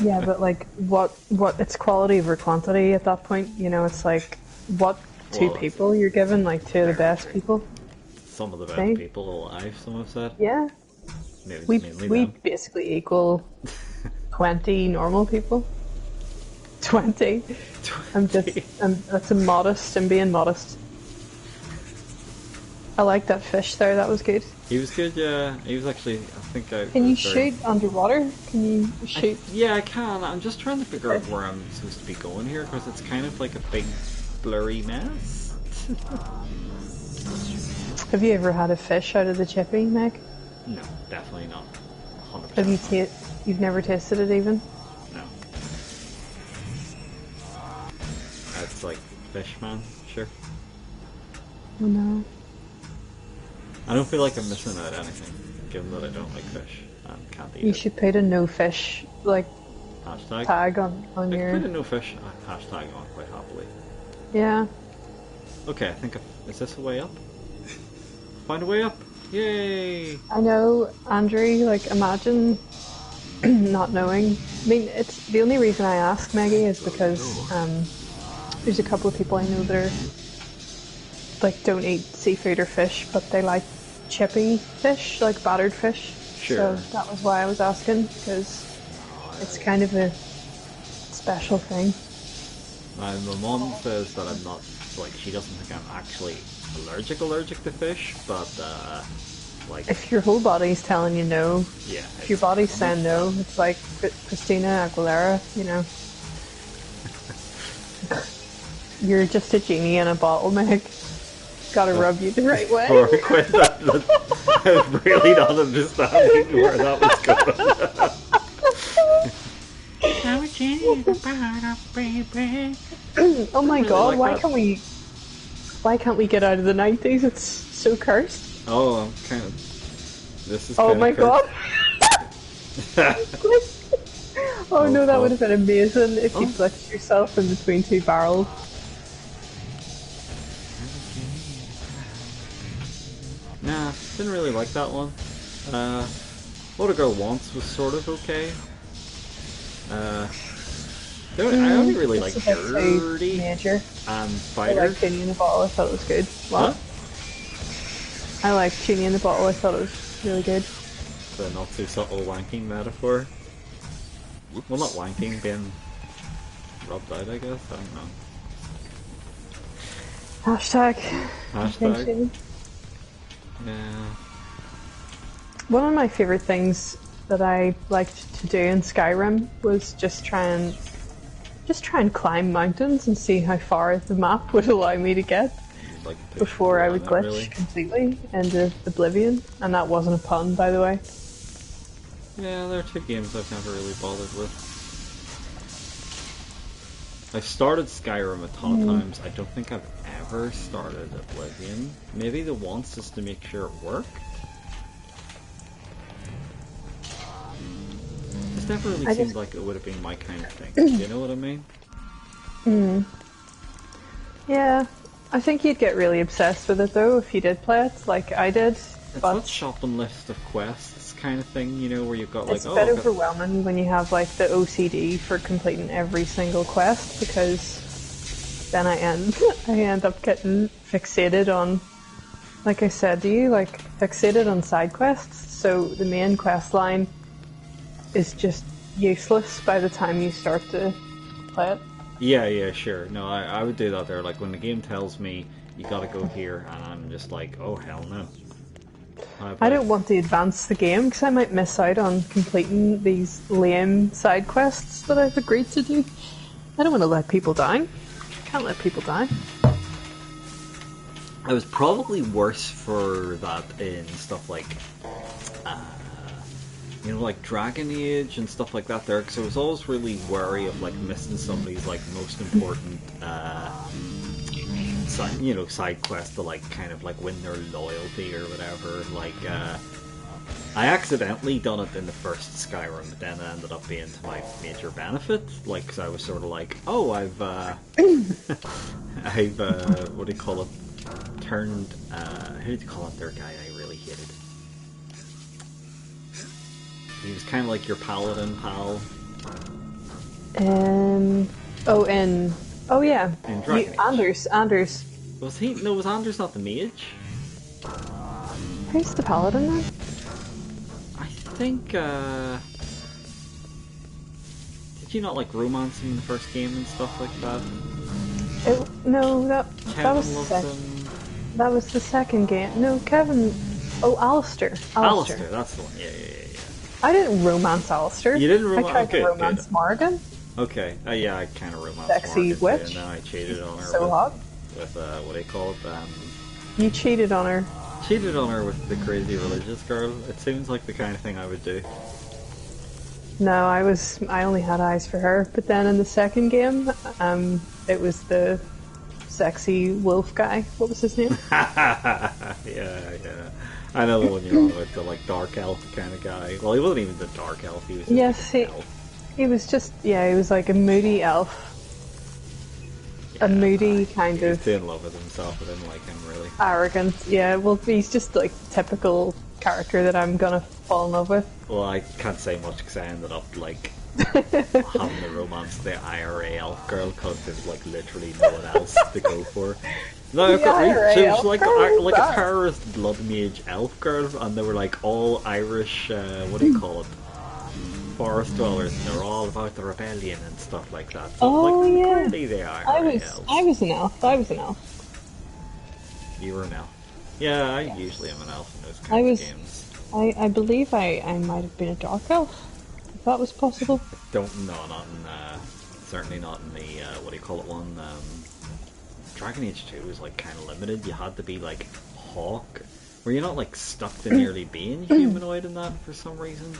Speaker 1: Yeah, but like, what? It's quality over quantity at that point. You know, it's like, what 2 people you're given? Like 2 of the best people.
Speaker 2: Some of the best
Speaker 1: See?
Speaker 2: people alive. Some have said.
Speaker 1: Yeah.
Speaker 2: Maybe
Speaker 1: We
Speaker 2: mainly
Speaker 1: we
Speaker 2: them.
Speaker 1: basically equal 20 normal people. 20. That's a modest. I'm being modest. I like that fish there. That was good.
Speaker 2: He was good, yeah. He was actually, I think I...
Speaker 1: Can you shoot underwater? Can you shoot?
Speaker 2: Yeah, I can. I'm just trying to figure out where I'm supposed to be going here, because it's kind of like a big blurry mess.
Speaker 1: Have you ever had a fish out of the chippy, Meg?
Speaker 2: No, definitely not. 100%.
Speaker 1: Have you you've never tasted it even?
Speaker 2: No. That's like fish, man. Sure.
Speaker 1: Oh no.
Speaker 2: I don't feel like I'm missing out anything, given that I don't like fish and can't eat
Speaker 1: You
Speaker 2: it.
Speaker 1: should put a no fish like
Speaker 2: Hashtag?
Speaker 1: tag on
Speaker 2: I
Speaker 1: your.
Speaker 2: could put a no fish hashtag on quite happily.
Speaker 1: Yeah.
Speaker 2: Okay, I think is this a way up? Find a way up! Yay!
Speaker 1: I know, Andrew. Like, imagine not knowing. I mean, it's the only reason I ask Maggie is because there's a couple of people I know that are like don't eat seafood or fish, but they like chippy fish, like battered fish.
Speaker 2: Sure.
Speaker 1: So that was why I was asking, because it's kind of a special thing.
Speaker 2: My mom says that I'm not, like, she doesn't think I'm actually allergic to fish, but like,
Speaker 1: If your whole body's telling you no,
Speaker 2: yeah,
Speaker 1: if your body's saying no, it's like Christina Aguilera, you know. You're just a genie in a bottle, Meg. Gotta rub you the right way.
Speaker 2: Or quit that. I'm really not understanding where that was going. I'm a genie in a bottle, baby.
Speaker 1: Oh my god,
Speaker 2: like that.
Speaker 1: why can't we get out of the 90s? It's so cursed.
Speaker 2: Oh, I'm kind of. This is.
Speaker 1: Oh
Speaker 2: kind
Speaker 1: my
Speaker 2: of
Speaker 1: god. Oh
Speaker 2: Oh,
Speaker 1: no, that
Speaker 2: fuck.
Speaker 1: would have been amazing if you
Speaker 2: Oh.
Speaker 1: glitched yourself in between 2 barrels.
Speaker 2: Nah, didn't really like that one. What a Girl Wants was sort of okay. I only really like
Speaker 1: It's a bit too
Speaker 2: Dirty
Speaker 1: major.
Speaker 2: and
Speaker 1: I
Speaker 2: Fighter.
Speaker 1: like Genie in the Bottle, I thought it was good.
Speaker 2: What?
Speaker 1: I like Genie in the Bottle, I thought it was really good.
Speaker 2: The not too subtle wanking metaphor. Well, not wanking, being rubbed out, I guess. I don't know.
Speaker 1: Hashtag.
Speaker 2: Hashtag. Yeah.
Speaker 1: One of my favourite things that I liked to do in Skyrim was just try and climb mountains and see how far the map would allow me to get
Speaker 2: Like push
Speaker 1: before I
Speaker 2: people
Speaker 1: would
Speaker 2: on it,
Speaker 1: glitch
Speaker 2: really.
Speaker 1: completely into oblivion. And that wasn't a pun, by the way.
Speaker 2: Yeah, there are 2 games I've never really bothered with. I've started Skyrim a ton of times. I don't think I've ever started Oblivion. Maybe the once just to make sure it worked. It's never really seemed like it would have been my kind of thing. You know what I mean?
Speaker 1: Yeah, I think you'd get really obsessed with it though if you did play it, like I did.
Speaker 2: It's
Speaker 1: But
Speaker 2: that shopping list of quests kind of thing, you know, where you've got like,
Speaker 1: it's a
Speaker 2: oh,
Speaker 1: bit
Speaker 2: I've got-
Speaker 1: overwhelming when you have like the OCD for completing every single quest, because then I end up getting fixated on, like I said to you, like fixated on side quests. So the main quest line is just useless by the time you start to play it.
Speaker 2: Yeah, sure. No, I would do that there. Like when the game tells me you gotta go here, and I'm just like, oh hell no.
Speaker 1: I don't want to advance the game because I might miss out on completing these lame side quests that I've agreed to do. I don't want to let people down. Can't let people down.
Speaker 2: I was probably worse for that in stuff like, like Dragon Age and stuff like that there, because I was always really wary of like missing somebody's like most important, side quest to like kind of like win their loyalty or whatever. Like, I accidentally done it in the first Skyrim, but then it ended up being to my major benefit. Like, cause I was sort of like, oh, I've what do you call it? Turned, who did you call it? Their guy I really hated. He was kind of like your paladin pal.
Speaker 1: Oh yeah.
Speaker 2: In Dragon Age.
Speaker 1: Anders.
Speaker 2: Was he? No, was Anders not the mage?
Speaker 1: Who's the paladin then?
Speaker 2: I think, did you not like romance him in the first game and stuff like that?
Speaker 1: That was the second game. No, Kevin. Oh, Alistair.
Speaker 2: Alistair, that's the one. Yeah.
Speaker 1: I didn't romance Alistair.
Speaker 2: You didn't romance?
Speaker 1: I tried to romance Morgan.
Speaker 2: Okay. Yeah, I kind of romanced
Speaker 1: Sexy
Speaker 2: Morgan
Speaker 1: witch.
Speaker 2: too, and then I cheated on her
Speaker 1: So hot.
Speaker 2: with what do you call it?
Speaker 1: You cheated on her.
Speaker 2: Cheated on her with the crazy religious girl. It seems like the kind of thing I would do.
Speaker 1: No, I only had eyes for her. But then in the second game, it was the sexy wolf guy. What was his name?
Speaker 2: yeah. I know the one you're on about, the like dark elf kind of guy. Well, he wasn't even the dark elf. He was just an elf.
Speaker 1: He was just he was like a moody elf.
Speaker 2: Yeah,
Speaker 1: a moody kind
Speaker 2: he was
Speaker 1: of
Speaker 2: too in love with himself. I didn't like him really.
Speaker 1: arrogant. Yeah, well, he's just like the typical character that I'm gonna fall in love with.
Speaker 2: Well, I can't say much because I ended up like having the romance the IRA elf girl because there's like literally no one else to go for. No, I've got she was like a terrorist blood mage elf girl, and they were like all Irish. What do you call it? Forest dwellers, and they're all about the rebellion and stuff like that. So
Speaker 1: yeah.
Speaker 2: They are.
Speaker 1: I was an elf.
Speaker 2: You were an elf. Yeah, I usually am an elf in those kinds of games.
Speaker 1: I believe I might have been a dark elf, if that was possible.
Speaker 2: Not in, certainly not in the, what do you call it one, Dragon Age 2 was like kind of limited. You had to be like Hawk. Were you not like stuck to nearly being humanoid in that for some reason?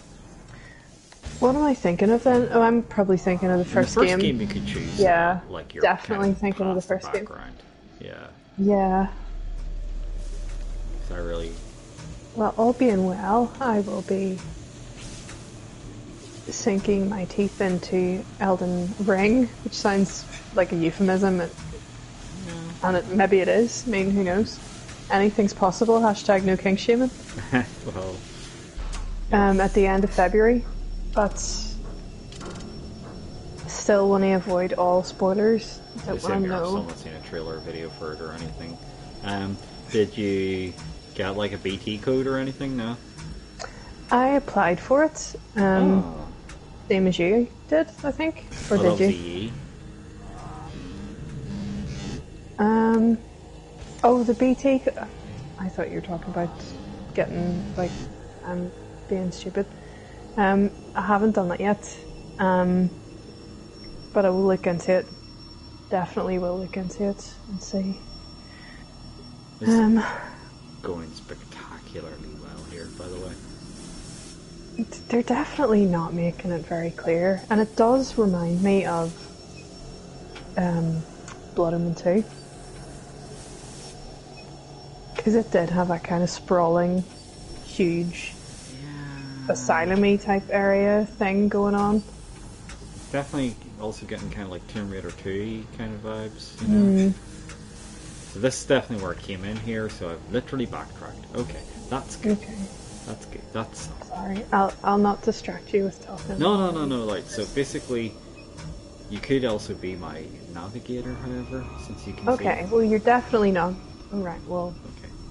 Speaker 1: What am I thinking of then? Oh, I'm probably thinking of the first game.
Speaker 2: In the first game you could choose, like your
Speaker 1: definitely
Speaker 2: kind of
Speaker 1: thinking of the first
Speaker 2: background.
Speaker 1: game.
Speaker 2: Yeah.
Speaker 1: Yeah.
Speaker 2: So I really.
Speaker 1: Well, all being well, I will be sinking my teeth into Elden Ring, which sounds like a euphemism, and maybe it is. I mean, who knows? Anything's possible. # no king shaming.
Speaker 2: Well.
Speaker 1: At the end of February, but still want to avoid all spoilers. Don't want to know.
Speaker 2: I've still not seen a trailer or video for it or anything. Did you get like a BT code or anything? No.
Speaker 1: I applied for it. Same as you did, I think. Or did you?
Speaker 2: VE.
Speaker 1: The BT. I thought you were talking about getting like being stupid. I haven't done that yet. But I will look into it. Definitely will look into it and see.
Speaker 2: Going spectacularly well here, by the way.
Speaker 1: They're definitely not making it very clear, and it does remind me of Blood Omen 2, because it did have that kind of sprawling, huge, asylum-y type area thing going on.
Speaker 2: Definitely also getting kind of like Tomb Raider 2 kind of vibes, you know? So this is definitely where it came in here, so I've literally backtracked. Okay, that's good.
Speaker 1: Okay.
Speaker 2: That's good. That's...
Speaker 1: Sorry, I'll not distract you with talking.
Speaker 2: No, like, so basically, you could also be my navigator, however, since you can see...
Speaker 1: Okay, well you're definitely not. Alright, well,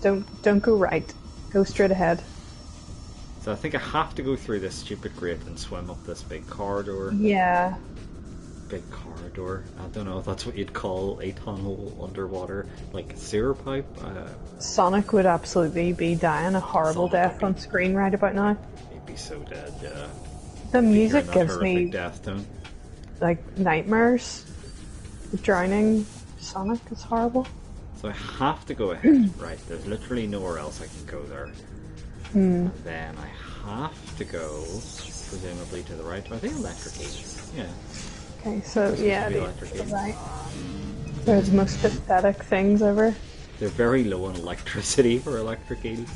Speaker 2: okay.
Speaker 1: Don't go right. Go straight ahead.
Speaker 2: So I think I have to go through this stupid grate and swim up this big corridor.
Speaker 1: Yeah.
Speaker 2: big corridor. I don't know if that's what you'd call a tunnel underwater, like a sewer pipe.
Speaker 1: Sonic would absolutely be dying a horrible
Speaker 2: Sonic would
Speaker 1: death on screen right about now.
Speaker 2: He'd be so dead, yeah.
Speaker 1: The
Speaker 2: Be
Speaker 1: music
Speaker 2: hearing that
Speaker 1: gives
Speaker 2: horrific
Speaker 1: me
Speaker 2: death tone.
Speaker 1: like nightmares. Drowning Sonic is horrible.
Speaker 2: So I have to go ahead, right? There's literally nowhere else I can go there. And then I have to go, presumably to the right. I think electric eel. Yeah.
Speaker 1: Okay, so yeah,
Speaker 2: be
Speaker 1: the
Speaker 2: electric eel.
Speaker 1: right. They're the most pathetic things ever.
Speaker 2: They're very low on electricity for electric eels.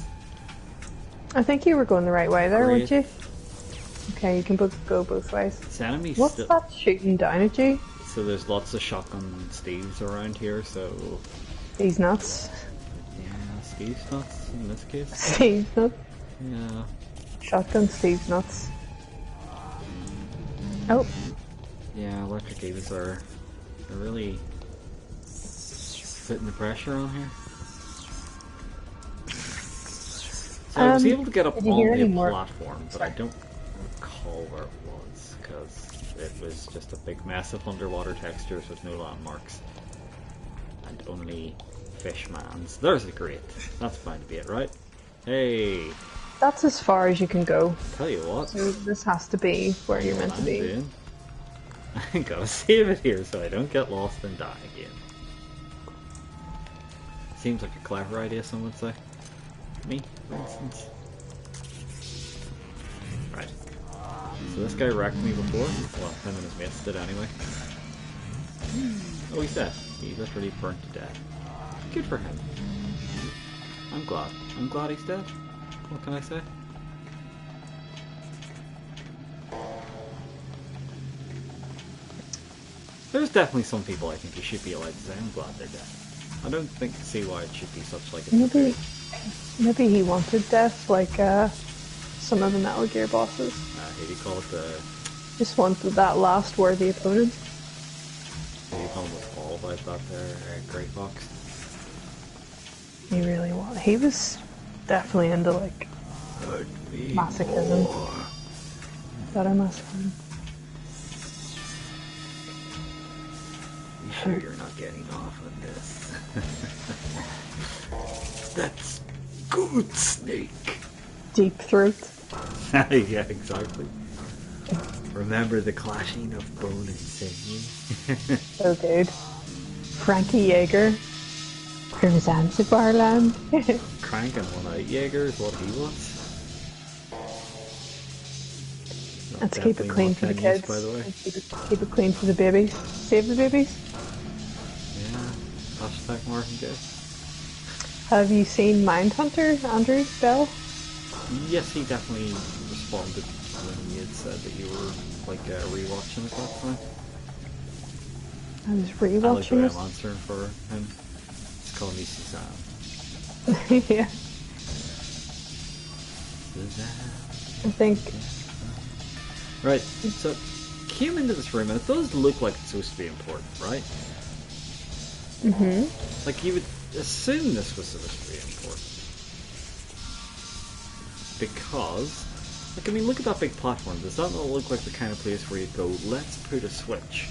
Speaker 1: I think you were going the right way there,
Speaker 2: Great.
Speaker 1: weren't you? Okay, you can go both ways.
Speaker 2: This enemy's
Speaker 1: What's
Speaker 2: still...
Speaker 1: that shooting down at you?
Speaker 2: So there's lots of shotgun Steves around here, so...
Speaker 1: These nuts.
Speaker 2: Yeah, Steve's nuts in this case.
Speaker 1: Steve's nuts.
Speaker 2: Yeah.
Speaker 1: Shotgun Steve's nuts. Oh,
Speaker 2: Yeah, electric eels are really putting the pressure on here. So I was able to get up
Speaker 1: did you hear
Speaker 2: on
Speaker 1: any
Speaker 2: the
Speaker 1: more?
Speaker 2: platform, but I don't recall where it was, because it was just a big mess of underwater textures with no landmarks. And only fish mans. There's a grate. That's bound to be it, right? Hey,
Speaker 1: that's as far as you can go.
Speaker 2: tell you what.
Speaker 1: So this has to be where you're meant to be.
Speaker 2: Doing. I gotta save it here so I don't get lost and die again. Seems like a clever idea, some would say. Me, for instance. Right. So this guy wrecked me before. Well, him and his mates did anyway. Oh, he's dead. He literally burnt to death. Good for him. I'm glad. I'm glad he's dead. What can I say? There's definitely some people I think you should be allowed to say, I'm glad they're dead. I don't see why it should be such like a
Speaker 1: Maybe he wanted death, like some of the Metal Gear bosses.
Speaker 2: How do you call it?
Speaker 1: Just wanted that last worthy opponent.
Speaker 2: How do you call him with all about that there, Great Fox?
Speaker 1: He really was. He was definitely into like masochism. Better masochism.
Speaker 2: You sure you're not getting off on this? That's good, Snake.
Speaker 1: Deep throat.
Speaker 2: Yeah, exactly. Remember the clashing of bone and sinew?
Speaker 1: So good. Frankie Jaeger. From Zanzibar land.
Speaker 2: Cranking one out Jaeger is what he wants.
Speaker 1: Let's keep it clean for the kids.
Speaker 2: By the way.
Speaker 1: Keep it clean for the babies. Save the babies.
Speaker 2: Yeah. Hashtag Martin Good.
Speaker 1: Have you seen Mindhunter, Andrew Bell?
Speaker 2: Yes, he definitely responded when you had said that you were like rewatching it that time.
Speaker 1: I was
Speaker 2: I like
Speaker 1: rewatching
Speaker 2: the way
Speaker 1: it.
Speaker 2: I'm answering for him. He's calling me Suzanne.
Speaker 1: Yeah.
Speaker 2: Suzanne.
Speaker 1: I think
Speaker 2: Right, so came into this room and it does look like it's supposed to be important, right? Like you would assume this was supposed to be important. Because, like, I mean, look at that big platform. Does that not look like the kind of place where you go, let's put a switch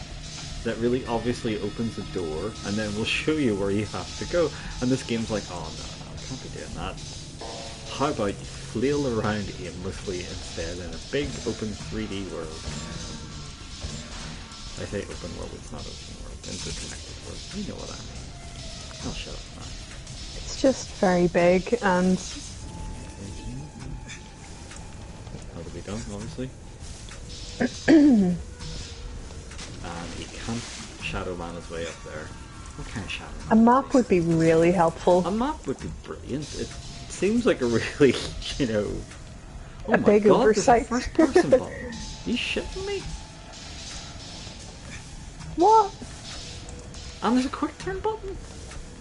Speaker 2: that really obviously opens a door and then we'll show you where you have to go? And this game's like, oh no, I can't be doing that. How about you flail around aimlessly instead in a big open 3D world? I say open world, it's not open world, interconnected world. You know what I mean. I'll shut up now.
Speaker 1: it's just very big and
Speaker 2: That'll be done, obviously. And he can't Shadow Man his way up there. What kind of Shadow Man?
Speaker 1: a map would be really helpful.
Speaker 2: A map would be brilliant. It seems like a really, you know... Oh
Speaker 1: A
Speaker 2: my
Speaker 1: big
Speaker 2: god,
Speaker 1: oversight.
Speaker 2: there's a first person button. Are you shitting me?
Speaker 1: What?
Speaker 2: And there's a quick turn button?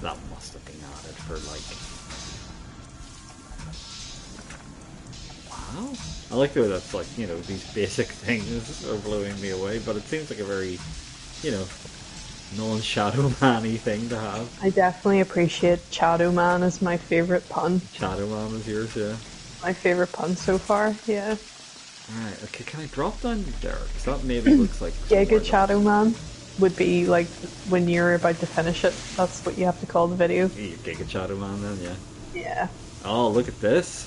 Speaker 2: That must have been added for like... Wow. I like the way that's like, you know, these basic things are blowing me away, but it seems like a very, you know, non-Shadow Man-y thing to have.
Speaker 1: I definitely appreciate Shadow Man as my favourite pun.
Speaker 2: Shadow Man is yours, yeah.
Speaker 1: My favourite pun so far, yeah.
Speaker 2: Alright, okay, can I drop down there? Because that maybe looks like somewhere
Speaker 1: Giga
Speaker 2: that-
Speaker 1: Shadow Man would be like when you're about to finish it. That's what you have to call the video.
Speaker 2: You Giga Shadow Man then, yeah.
Speaker 1: Yeah.
Speaker 2: Oh, look at this.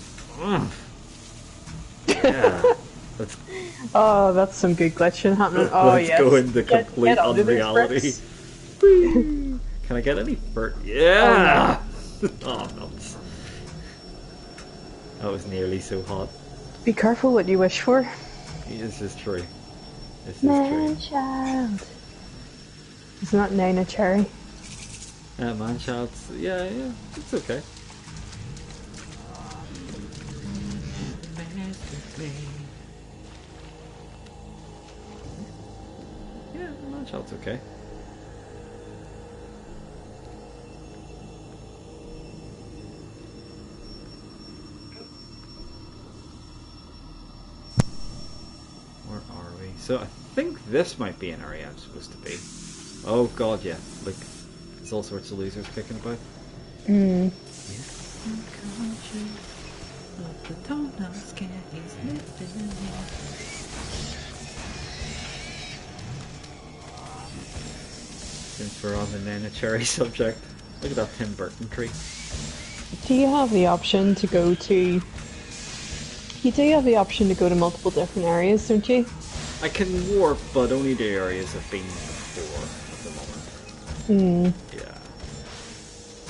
Speaker 2: Yeah. Let's,
Speaker 1: Oh, that's some good glitching happening. Oh,
Speaker 2: let's
Speaker 1: yes.
Speaker 2: go into complete
Speaker 1: get out of this,
Speaker 2: unreality.
Speaker 1: Fritz.
Speaker 2: Can I get any fur? Yeah! Oh, nuts. That was nearly so hot.
Speaker 1: Be careful what you wish for.
Speaker 2: This is true. This is
Speaker 1: Man
Speaker 2: true.
Speaker 1: child. Isn't that Nina Cherry?
Speaker 2: Man Child, yeah, it's okay. Yeah, Man Child's okay. Where are we? So I think this might be an area I'm supposed to be. Oh god, yeah. Look, there's all sorts of losers kicking about.
Speaker 1: Mm.
Speaker 2: Since we're on the Nana Cherry subject, look at that Tim Burton tree.
Speaker 1: Do you have the option to go to... You do have the option to go to multiple different areas, don't you?
Speaker 2: I can warp, but only the areas I've been before at the moment. Yeah.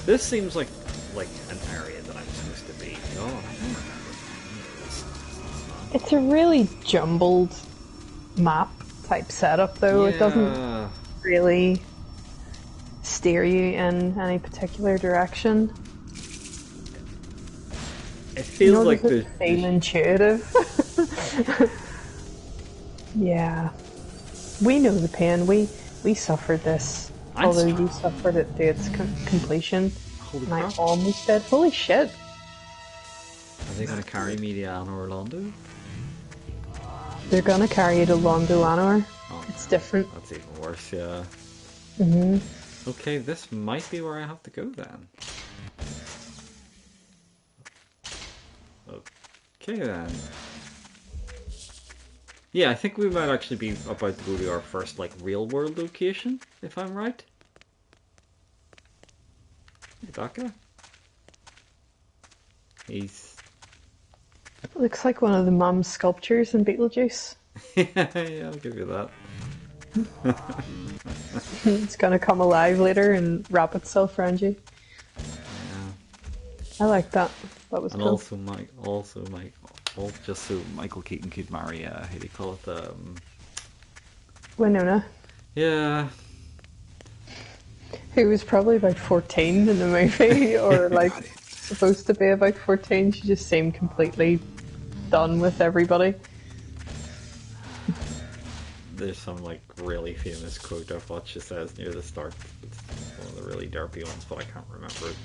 Speaker 2: This seems like an area that I'm supposed to be. Oh, I don't remember any of this.
Speaker 1: It's a really jumbled map type setup though. It doesn't really steer you in any particular direction.
Speaker 2: It feels like
Speaker 1: the feel intuitive. Yeah. We know the pain. We suffered this. Although you suffered it to its completion.
Speaker 2: Holy
Speaker 1: and
Speaker 2: crap.
Speaker 1: I almost did. Holy shit.
Speaker 2: Are they going to carry me to Anna Orlando?
Speaker 1: They're gonna carry you to Londo Anor.
Speaker 2: Oh,
Speaker 1: It's different.
Speaker 2: that's even worse, yeah.
Speaker 1: Mm-hmm.
Speaker 2: Okay, this might be where I have to go then. Okay then. Yeah, I think we might actually be about to go to our first, like, real-world location, if I'm right. Hey, that guy. He's...
Speaker 1: Looks like one of the mum's sculptures in Beetlejuice.
Speaker 2: Yeah, I'll give you that.
Speaker 1: It's gonna come alive later and wrap itself around you.
Speaker 2: Yeah.
Speaker 1: I like that. That was
Speaker 2: And
Speaker 1: cool.
Speaker 2: just so Michael Keaton could marry, how do you call it,
Speaker 1: Winona,
Speaker 2: yeah,
Speaker 1: who was probably about 14 in the movie, or like supposed to be about 14. She just seemed completely done with everybody.
Speaker 2: there's some, like, really famous quote of what she says near the start. It's one of the really derpy ones, but I can't remember it.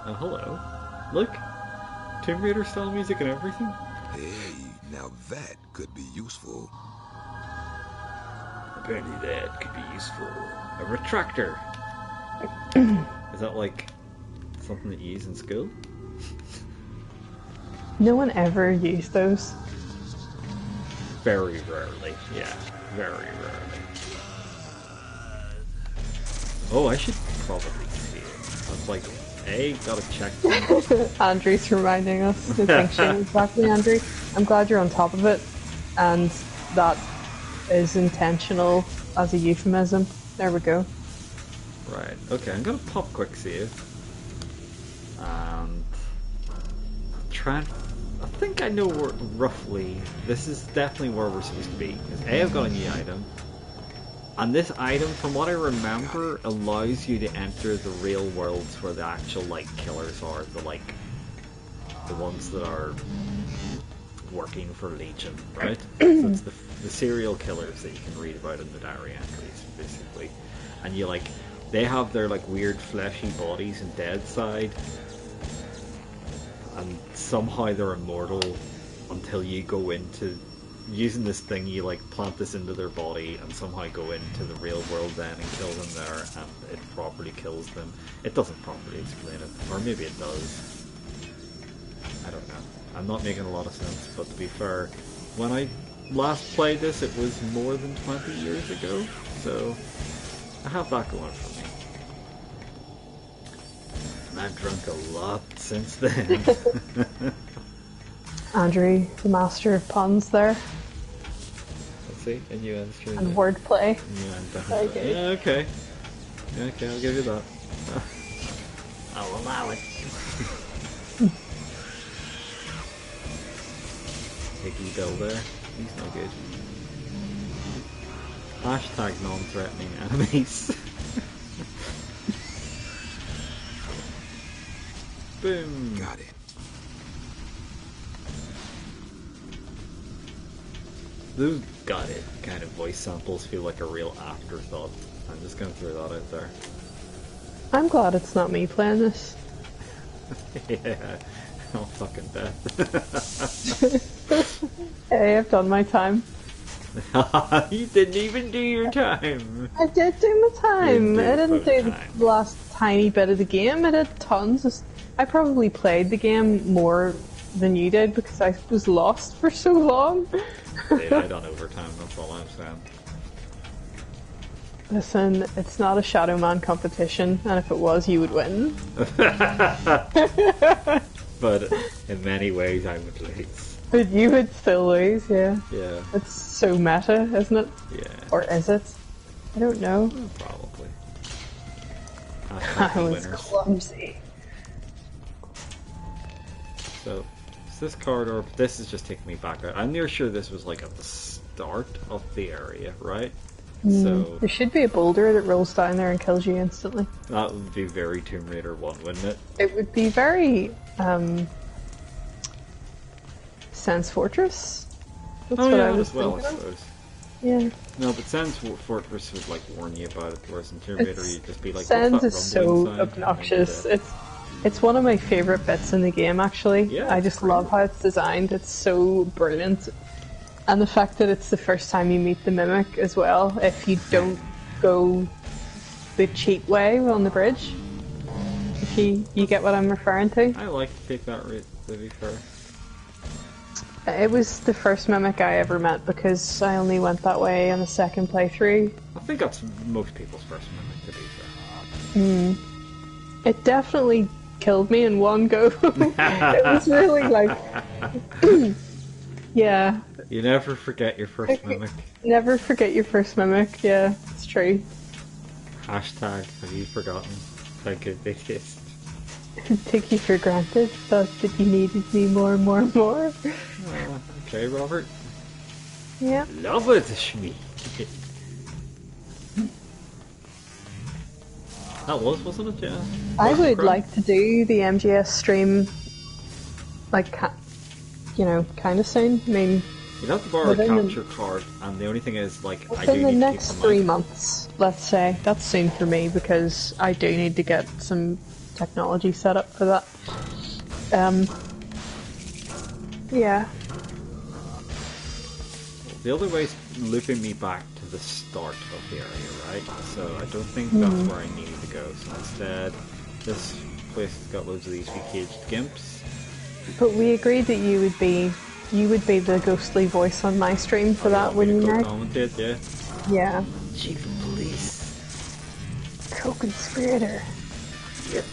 Speaker 2: Oh, hello. Look! Tomb Raider style music and everything.
Speaker 4: Hey, now that could be useful.
Speaker 2: Apparently that could be useful. A retractor! Is that, like, something that you use in school?
Speaker 1: No one ever used those.
Speaker 2: Very rarely. Yeah, very rarely. Oh, I should probably see it. I was like, hey, gotta check.
Speaker 1: Andrew's reminding us to think shit. Exactly, Andrew. I'm glad you're on top of it, and that is intentional as a euphemism. There we go.
Speaker 2: Right, okay, I'm gonna pop quick save. And try and... I think I know where, roughly, this is definitely where we're supposed to be. Because A, I've got a new item. And this item, from what I remember, allows you to enter the real worlds where the actual, like, killers are. The ones that are working for Legion, right? So it's the serial killers that you can read about in the diary entries, basically. And you, like, they have their, like, weird fleshy bodies and dead side. And somehow they're immortal until you go into... Using this thing, you like plant this into their body and somehow go into the real world then and kill them there, and it properly kills them. It doesn't properly explain it, or maybe it does. I don't know. I'm not making a lot of sense, but to be fair, when I last played this, it was more than 20 years ago, so I have that going for me. And I've drunk a lot since then.
Speaker 1: Andrew, the master of puns there.
Speaker 2: Let's see, innuendo.
Speaker 1: And wordplay.
Speaker 2: Innuendo.
Speaker 1: Very good.
Speaker 2: Yeah, okay. Okay, I'll give you that.
Speaker 3: I'll allow it.
Speaker 2: Piggy Bill there. He's no good. Hashtag non-threatening enemies. Boom.
Speaker 4: Got it.
Speaker 2: Those got it kind of voice samples feel like a real afterthought. I'm just gonna throw that out there.
Speaker 1: I'm glad it's not me playing this.
Speaker 2: Yeah, I'll fucking bet.
Speaker 1: Hey, I've done my time.
Speaker 2: You didn't even do your time.
Speaker 1: I did do my time.
Speaker 2: You did
Speaker 1: I didn't
Speaker 2: put
Speaker 1: do
Speaker 2: time.
Speaker 1: the last tiny bit of the game. I did tons. I probably played the game more than you did because I was lost for so long.
Speaker 2: Dude, I done overtime, that's all I'm saying.
Speaker 1: Listen, it's not a Shadow Man competition, and if it was, you would win.
Speaker 2: But in many ways, I would lose.
Speaker 1: But you would still lose, yeah.
Speaker 2: Yeah,
Speaker 1: It's so meta, isn't it?
Speaker 2: yeah,
Speaker 1: Or is it? I don't know.
Speaker 2: probably.
Speaker 1: I was
Speaker 2: Winners.
Speaker 1: clumsy.
Speaker 2: So, is this corridor? This is just taking me back. I'm near sure this was like at the start of the area, right? So
Speaker 1: There should be a boulder that rolls down there and kills you instantly.
Speaker 2: that would be very Tomb Raider 1, wouldn't it?
Speaker 1: It would be very, Sense Fortress? That's
Speaker 2: Oh
Speaker 1: what
Speaker 2: yeah,
Speaker 1: I was
Speaker 2: as well, I
Speaker 1: thinking of.
Speaker 2: suppose.
Speaker 1: Yeah.
Speaker 2: No, but Sans Fortress would like warn you about it, whereas in Tomb Raider you'd just be like,
Speaker 1: Sans
Speaker 2: "What's that
Speaker 1: is so
Speaker 2: rumbling sound?"
Speaker 1: obnoxious.
Speaker 2: And
Speaker 1: It's one of my favorite bits in the game, actually.
Speaker 2: Yeah,
Speaker 1: I
Speaker 2: it's
Speaker 1: just
Speaker 2: great.
Speaker 1: love how it's designed. It's so brilliant. And the fact that it's the first time you meet the Mimic as well, if you don't go the cheap way on the bridge. If you get what I'm referring to.
Speaker 2: I like to take that route, to be fair.
Speaker 1: It was the first Mimic I ever met because I only went that way on the second playthrough.
Speaker 2: I think that's most people's first mimic, to be fair.
Speaker 1: It definitely killed me in one go. It was really like... yeah.
Speaker 2: You never forget your first mimic.
Speaker 1: Never forget your first Mimic, yeah, it's true.
Speaker 2: Hashtag, have you forgotten how good they taste?
Speaker 1: Take you for granted, thought that you needed me more and more and more.
Speaker 2: Oh, okay, Robert.
Speaker 1: Yeah.
Speaker 2: Love it, Shmi. That wasn't it, yeah?
Speaker 1: I
Speaker 2: Wasn't
Speaker 1: would
Speaker 2: crap?
Speaker 1: like to do the MGS stream, like, kind of soon. I mean,
Speaker 2: You'd have to borrow a
Speaker 1: within the-
Speaker 2: capture card, and the only thing is, like, I do
Speaker 1: within the
Speaker 2: need
Speaker 1: next
Speaker 2: to keep
Speaker 1: 3
Speaker 2: the mic.
Speaker 1: months, let's say. That's soon for me because I do need to get some technology set up for that. Yeah.
Speaker 2: The other way is looping me back to the start of the area, right? So I don't think that's where I needed to go. So instead, this place has got loads of these wee caged gimps.
Speaker 1: But we agreed that you would be the ghostly voice on my stream for that,
Speaker 2: Want me to
Speaker 1: wouldn't you,
Speaker 2: go
Speaker 1: Meg?
Speaker 2: commentate, yeah.
Speaker 1: Yeah.
Speaker 3: Chief of Police.
Speaker 1: Co-conspirator.
Speaker 3: Yep.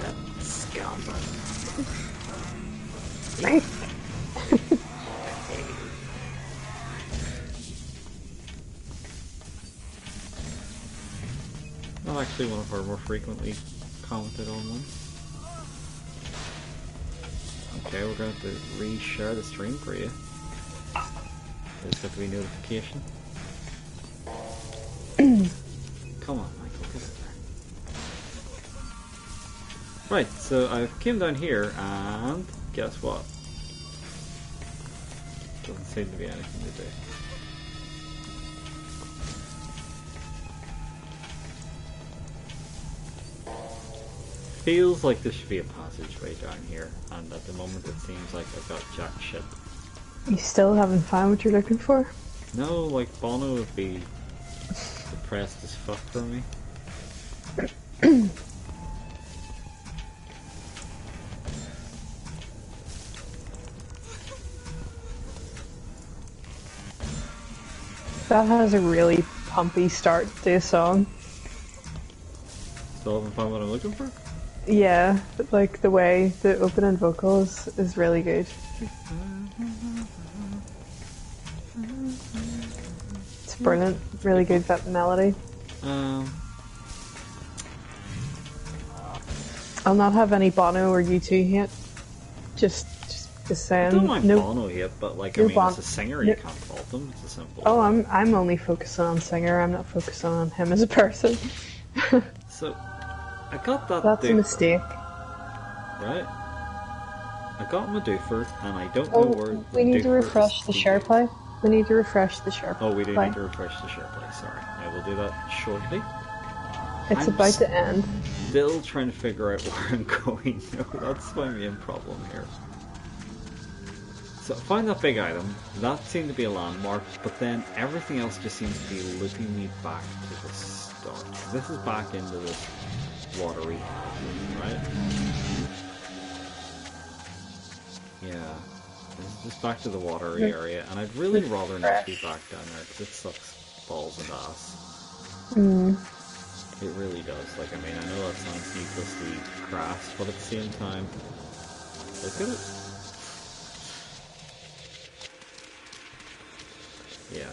Speaker 3: That scum.
Speaker 2: Not actually one of our more frequently commented on ones. Okay, we're going to have to re-share the stream for you. There's got to be notification. Come on, Michael, get it there. Right, so I came down here and guess what? Doesn't seem to be anything to do. Feels like there should be a passageway down here, and at the moment it seems like I've got jack shit.
Speaker 1: You still haven't found what you're looking for?
Speaker 2: No, like Bono would be depressed as fuck for me.
Speaker 1: that has a really pumpy start to a song.
Speaker 2: Still haven't found what I'm looking for?
Speaker 1: Yeah, like the way the opening vocals is really good. It's brilliant, really good that melody. I'll not have any Bono or U2 hate. Just saying.
Speaker 2: I don't mind
Speaker 1: no,
Speaker 2: Bono hate, but like,
Speaker 1: no
Speaker 2: I mean,
Speaker 1: Bon-
Speaker 2: as a singer,
Speaker 1: no-
Speaker 2: you can't fault them. It's a simple.
Speaker 1: Oh, I'm only focusing on singer. I'm not focusing on him as a person.
Speaker 2: So, I got that.
Speaker 1: That's a
Speaker 2: Doofer,
Speaker 1: mistake.
Speaker 2: right? I got my doofer, and I don't know
Speaker 1: Oh,
Speaker 2: where.
Speaker 1: we need to
Speaker 2: doofer
Speaker 1: refresh
Speaker 2: is
Speaker 1: the
Speaker 2: DJed.
Speaker 1: share play. We need to refresh the share play.
Speaker 2: Oh, we do need to refresh the share play. Sorry, I will do that shortly.
Speaker 1: It's
Speaker 2: I'm
Speaker 1: about to end.
Speaker 2: Still trying to figure out where I'm going. No, that's my main problem here. So, find that big item. That seemed to be a landmark, but then everything else just seems to be looping me back to the start. This is back into this watery room, right? Yeah. This is just back to the watery area, and I'd really rather not be back down there, because it sucks balls and ass. It really does. Like, I mean, I know that sounds needlessly crass, but at the same time, look at it. Yeah.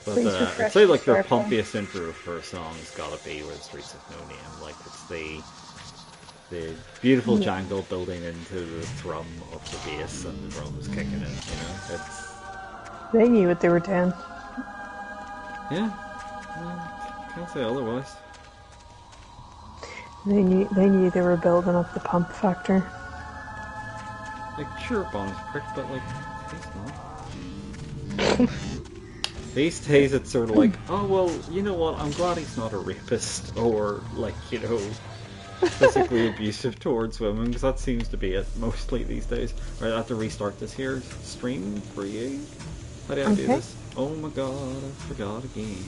Speaker 2: But I'd say like their pumpiest intro for a song has gotta be with Streets of No Name. Like, it's the beautiful jangle building into the thrum of the bass and the drums kicking in, you know? It's...
Speaker 1: They knew what they were doing.
Speaker 2: Yeah. Can't say otherwise.
Speaker 1: They knew they were building up the pump factor.
Speaker 2: Like, sure, Bonnie's a prick, but like, he's not. These days it's sort of like, oh well, you know what, I'm glad he's not a rapist, or like, you know, physically abusive towards women, because that seems to be it mostly these days. Right, I have to restart this here stream for you. How do I do this? Oh my god, I forgot again.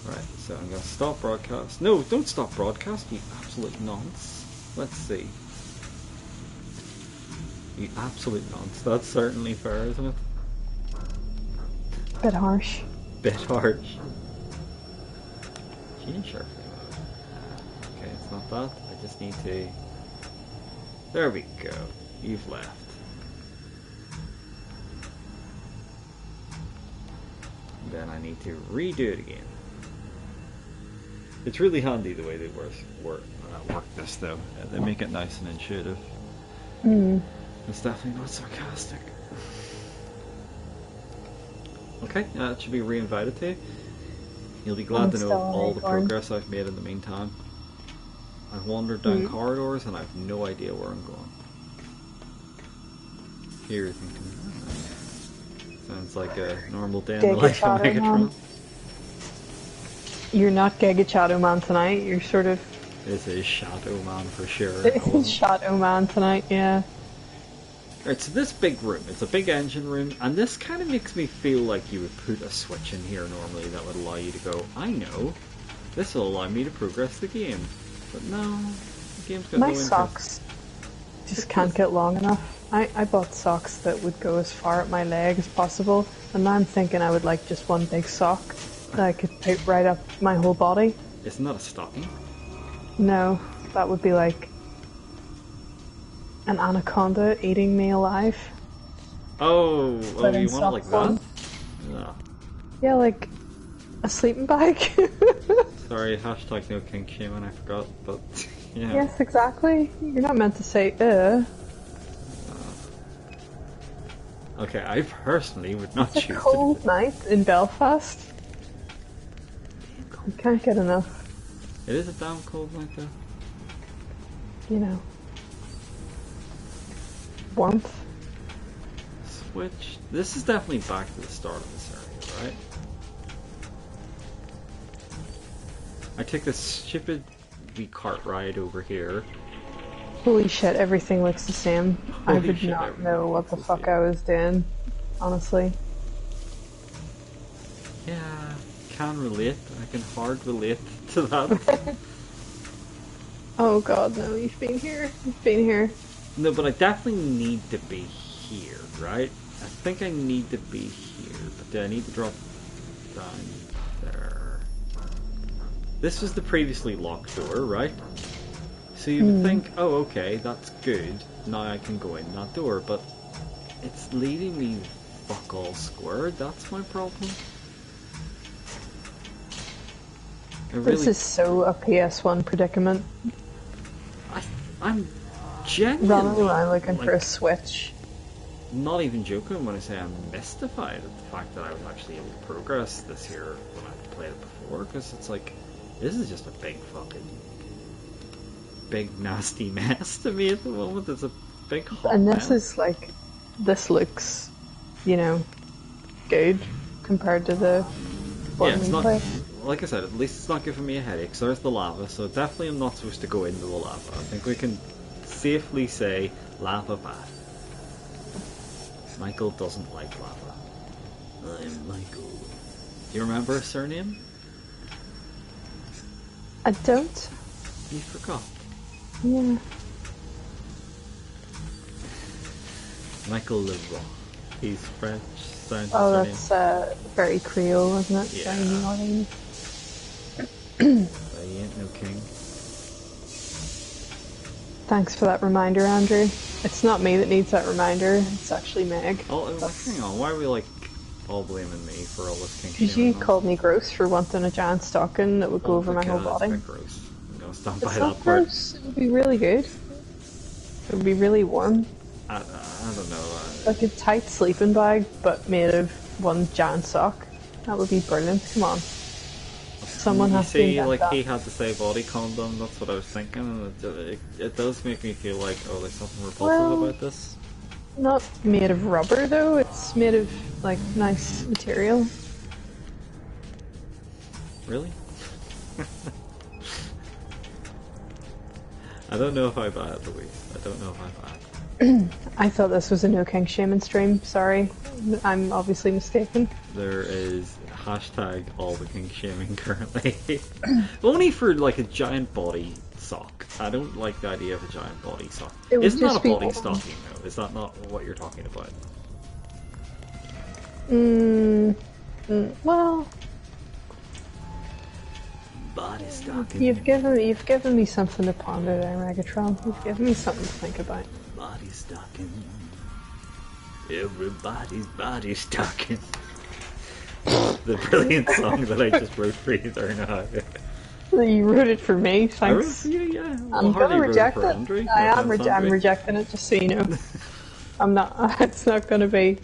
Speaker 2: Right, so I'm gonna stop broadcast. No, don't stop broadcast, you absolute nonce. Let's see. You absolute nonce. That's certainly fair, isn't it?
Speaker 1: Bit harsh.
Speaker 2: Bit harsh. Gene Shark. Okay, it's not that. I just need to... There we go. You've left. Then I need to redo it again. It's really handy the way they work this though. They make it nice and intuitive. It's definitely not sarcastic. Okay, it should be re-invited to you. You'll be glad to know all the progress I've made in the meantime. I've wandered down corridors and I've no idea where I'm going. Here you're thinking, sounds like a normal day in the life of Megatron.
Speaker 1: You're not Giga Shadow Man tonight, you're sort of...
Speaker 2: This is Shadow Man for sure.
Speaker 1: It's Shadow Man tonight, yeah.
Speaker 2: Right, so this big room, it's a big engine room, and this kind of makes me feel like you would put a switch in here normally that would allow you to go, I know, this will allow me to progress the game. But no, the game's got no interest.
Speaker 1: My socks just can't get long enough. I bought socks that would go as far up my leg as possible, and now I'm thinking I would like just one big sock that I could put right up my whole body.
Speaker 2: Isn't that a stocking?
Speaker 1: No, that would be like an anaconda eating me alive.
Speaker 2: Oh, you want it like that? No.
Speaker 1: Yeah, like a sleeping bag.
Speaker 2: Sorry, hashtag no kink shaming, I forgot, but yeah.
Speaker 1: Yes, exactly. You're not meant to say,
Speaker 2: Okay, I personally would not choose
Speaker 1: It's a cold night in Belfast. You can't get enough.
Speaker 2: It is a damn cold night though.
Speaker 1: You know. Warmth.
Speaker 2: Switch. This is definitely back to the start of this area, right? I took this stupid wee cart ride over here.
Speaker 1: Holy shit, everything looks the same. I
Speaker 2: Holy
Speaker 1: would
Speaker 2: shit,
Speaker 1: not
Speaker 2: everything
Speaker 1: know what
Speaker 2: looks
Speaker 1: the
Speaker 2: the
Speaker 1: fuck
Speaker 2: same.
Speaker 1: I was doing, honestly.
Speaker 2: Yeah, can relate. I can hard relate to that.
Speaker 1: Oh god, no, you've been here. You've been here.
Speaker 2: No, but I definitely need to be here, right? I think I need to be here, but do I need to drop down there? This was the previously locked door, right? So you would think, oh, okay, that's good. Now I can go in that door, but it's leading me fuck all squared. That's my problem.
Speaker 1: This is so a PS1 predicament.
Speaker 2: I'm genuinely
Speaker 1: running around looking for a switch.
Speaker 2: Not even joking when I say I'm mystified at the fact that I was actually able to progress this here when I played it before, because it's like, this is just a big nasty mess to me at the moment. It's a big hot
Speaker 1: And this
Speaker 2: mess.
Speaker 1: is like, this looks, you know, good compared to the one
Speaker 2: it's
Speaker 1: we
Speaker 2: not,
Speaker 1: played.
Speaker 2: like I said, at least it's not giving me a headache. So there's the lava, so definitely I'm not supposed to go into the lava. I think we can safely say lava bath. Michael doesn't like lava. I'm Michael. Do you remember his surname?
Speaker 1: I don't.
Speaker 2: You forgot.
Speaker 1: Yeah.
Speaker 2: Michael Leroy. He's French. Sounds
Speaker 1: Oh,
Speaker 2: his
Speaker 1: that's very Creole, isn't it?
Speaker 2: Yeah.
Speaker 1: Very New Orleans.
Speaker 2: surname. But he ain't no king.
Speaker 1: Thanks for that reminder, Andrew. It's not me that needs that reminder, it's actually Meg.
Speaker 2: Oh, hang on. Why are we like all blaming me for all this king
Speaker 1: Because
Speaker 2: shaming
Speaker 1: you called me gross for wanting a giant stocking that would go over my whole
Speaker 2: That's a
Speaker 1: body.
Speaker 2: bit gross. I'm gonna stand by
Speaker 1: It's
Speaker 2: that
Speaker 1: not
Speaker 2: part.
Speaker 1: gross. It would be really good. It would be really warm.
Speaker 2: I don't know.
Speaker 1: Like a tight sleeping bag, but made of one giant sock. That would be brilliant. Come on. Someone
Speaker 2: you
Speaker 1: has to
Speaker 2: see,
Speaker 1: invent
Speaker 2: like
Speaker 1: that.
Speaker 2: he had to say body condom. That's what I was thinking, and it does make me feel like, oh, there's something repulsive
Speaker 1: Well-
Speaker 2: about this.
Speaker 1: Not made of rubber though, it's made of like nice material.
Speaker 2: Really? I don't know if I buy it, Louise. I don't know if I buy it.
Speaker 1: I thought this was a no king shaming stream, sorry. I'm obviously mistaken.
Speaker 2: There is hashtag all the kink shaming currently. Only for like a giant body sock. I don't like the idea of a giant body sock.
Speaker 1: It would
Speaker 2: Isn't that a
Speaker 1: just be
Speaker 2: body
Speaker 1: warm.
Speaker 2: stocking though? Is that not what you're talking about?
Speaker 1: Well,
Speaker 3: Body stocking.
Speaker 1: you've given me something to ponder there, Megatron. You've given me something to think about.
Speaker 3: Body stocking. Everybody's body stocking.
Speaker 2: The brilliant song that I just wrote for you there now.
Speaker 1: You wrote it for me,
Speaker 2: I wrote
Speaker 1: thanks.
Speaker 2: for you, yeah.
Speaker 1: I'm gonna reject it.
Speaker 2: Andre.
Speaker 1: I'm rejecting it, just so you know. I'm not. It's not gonna be.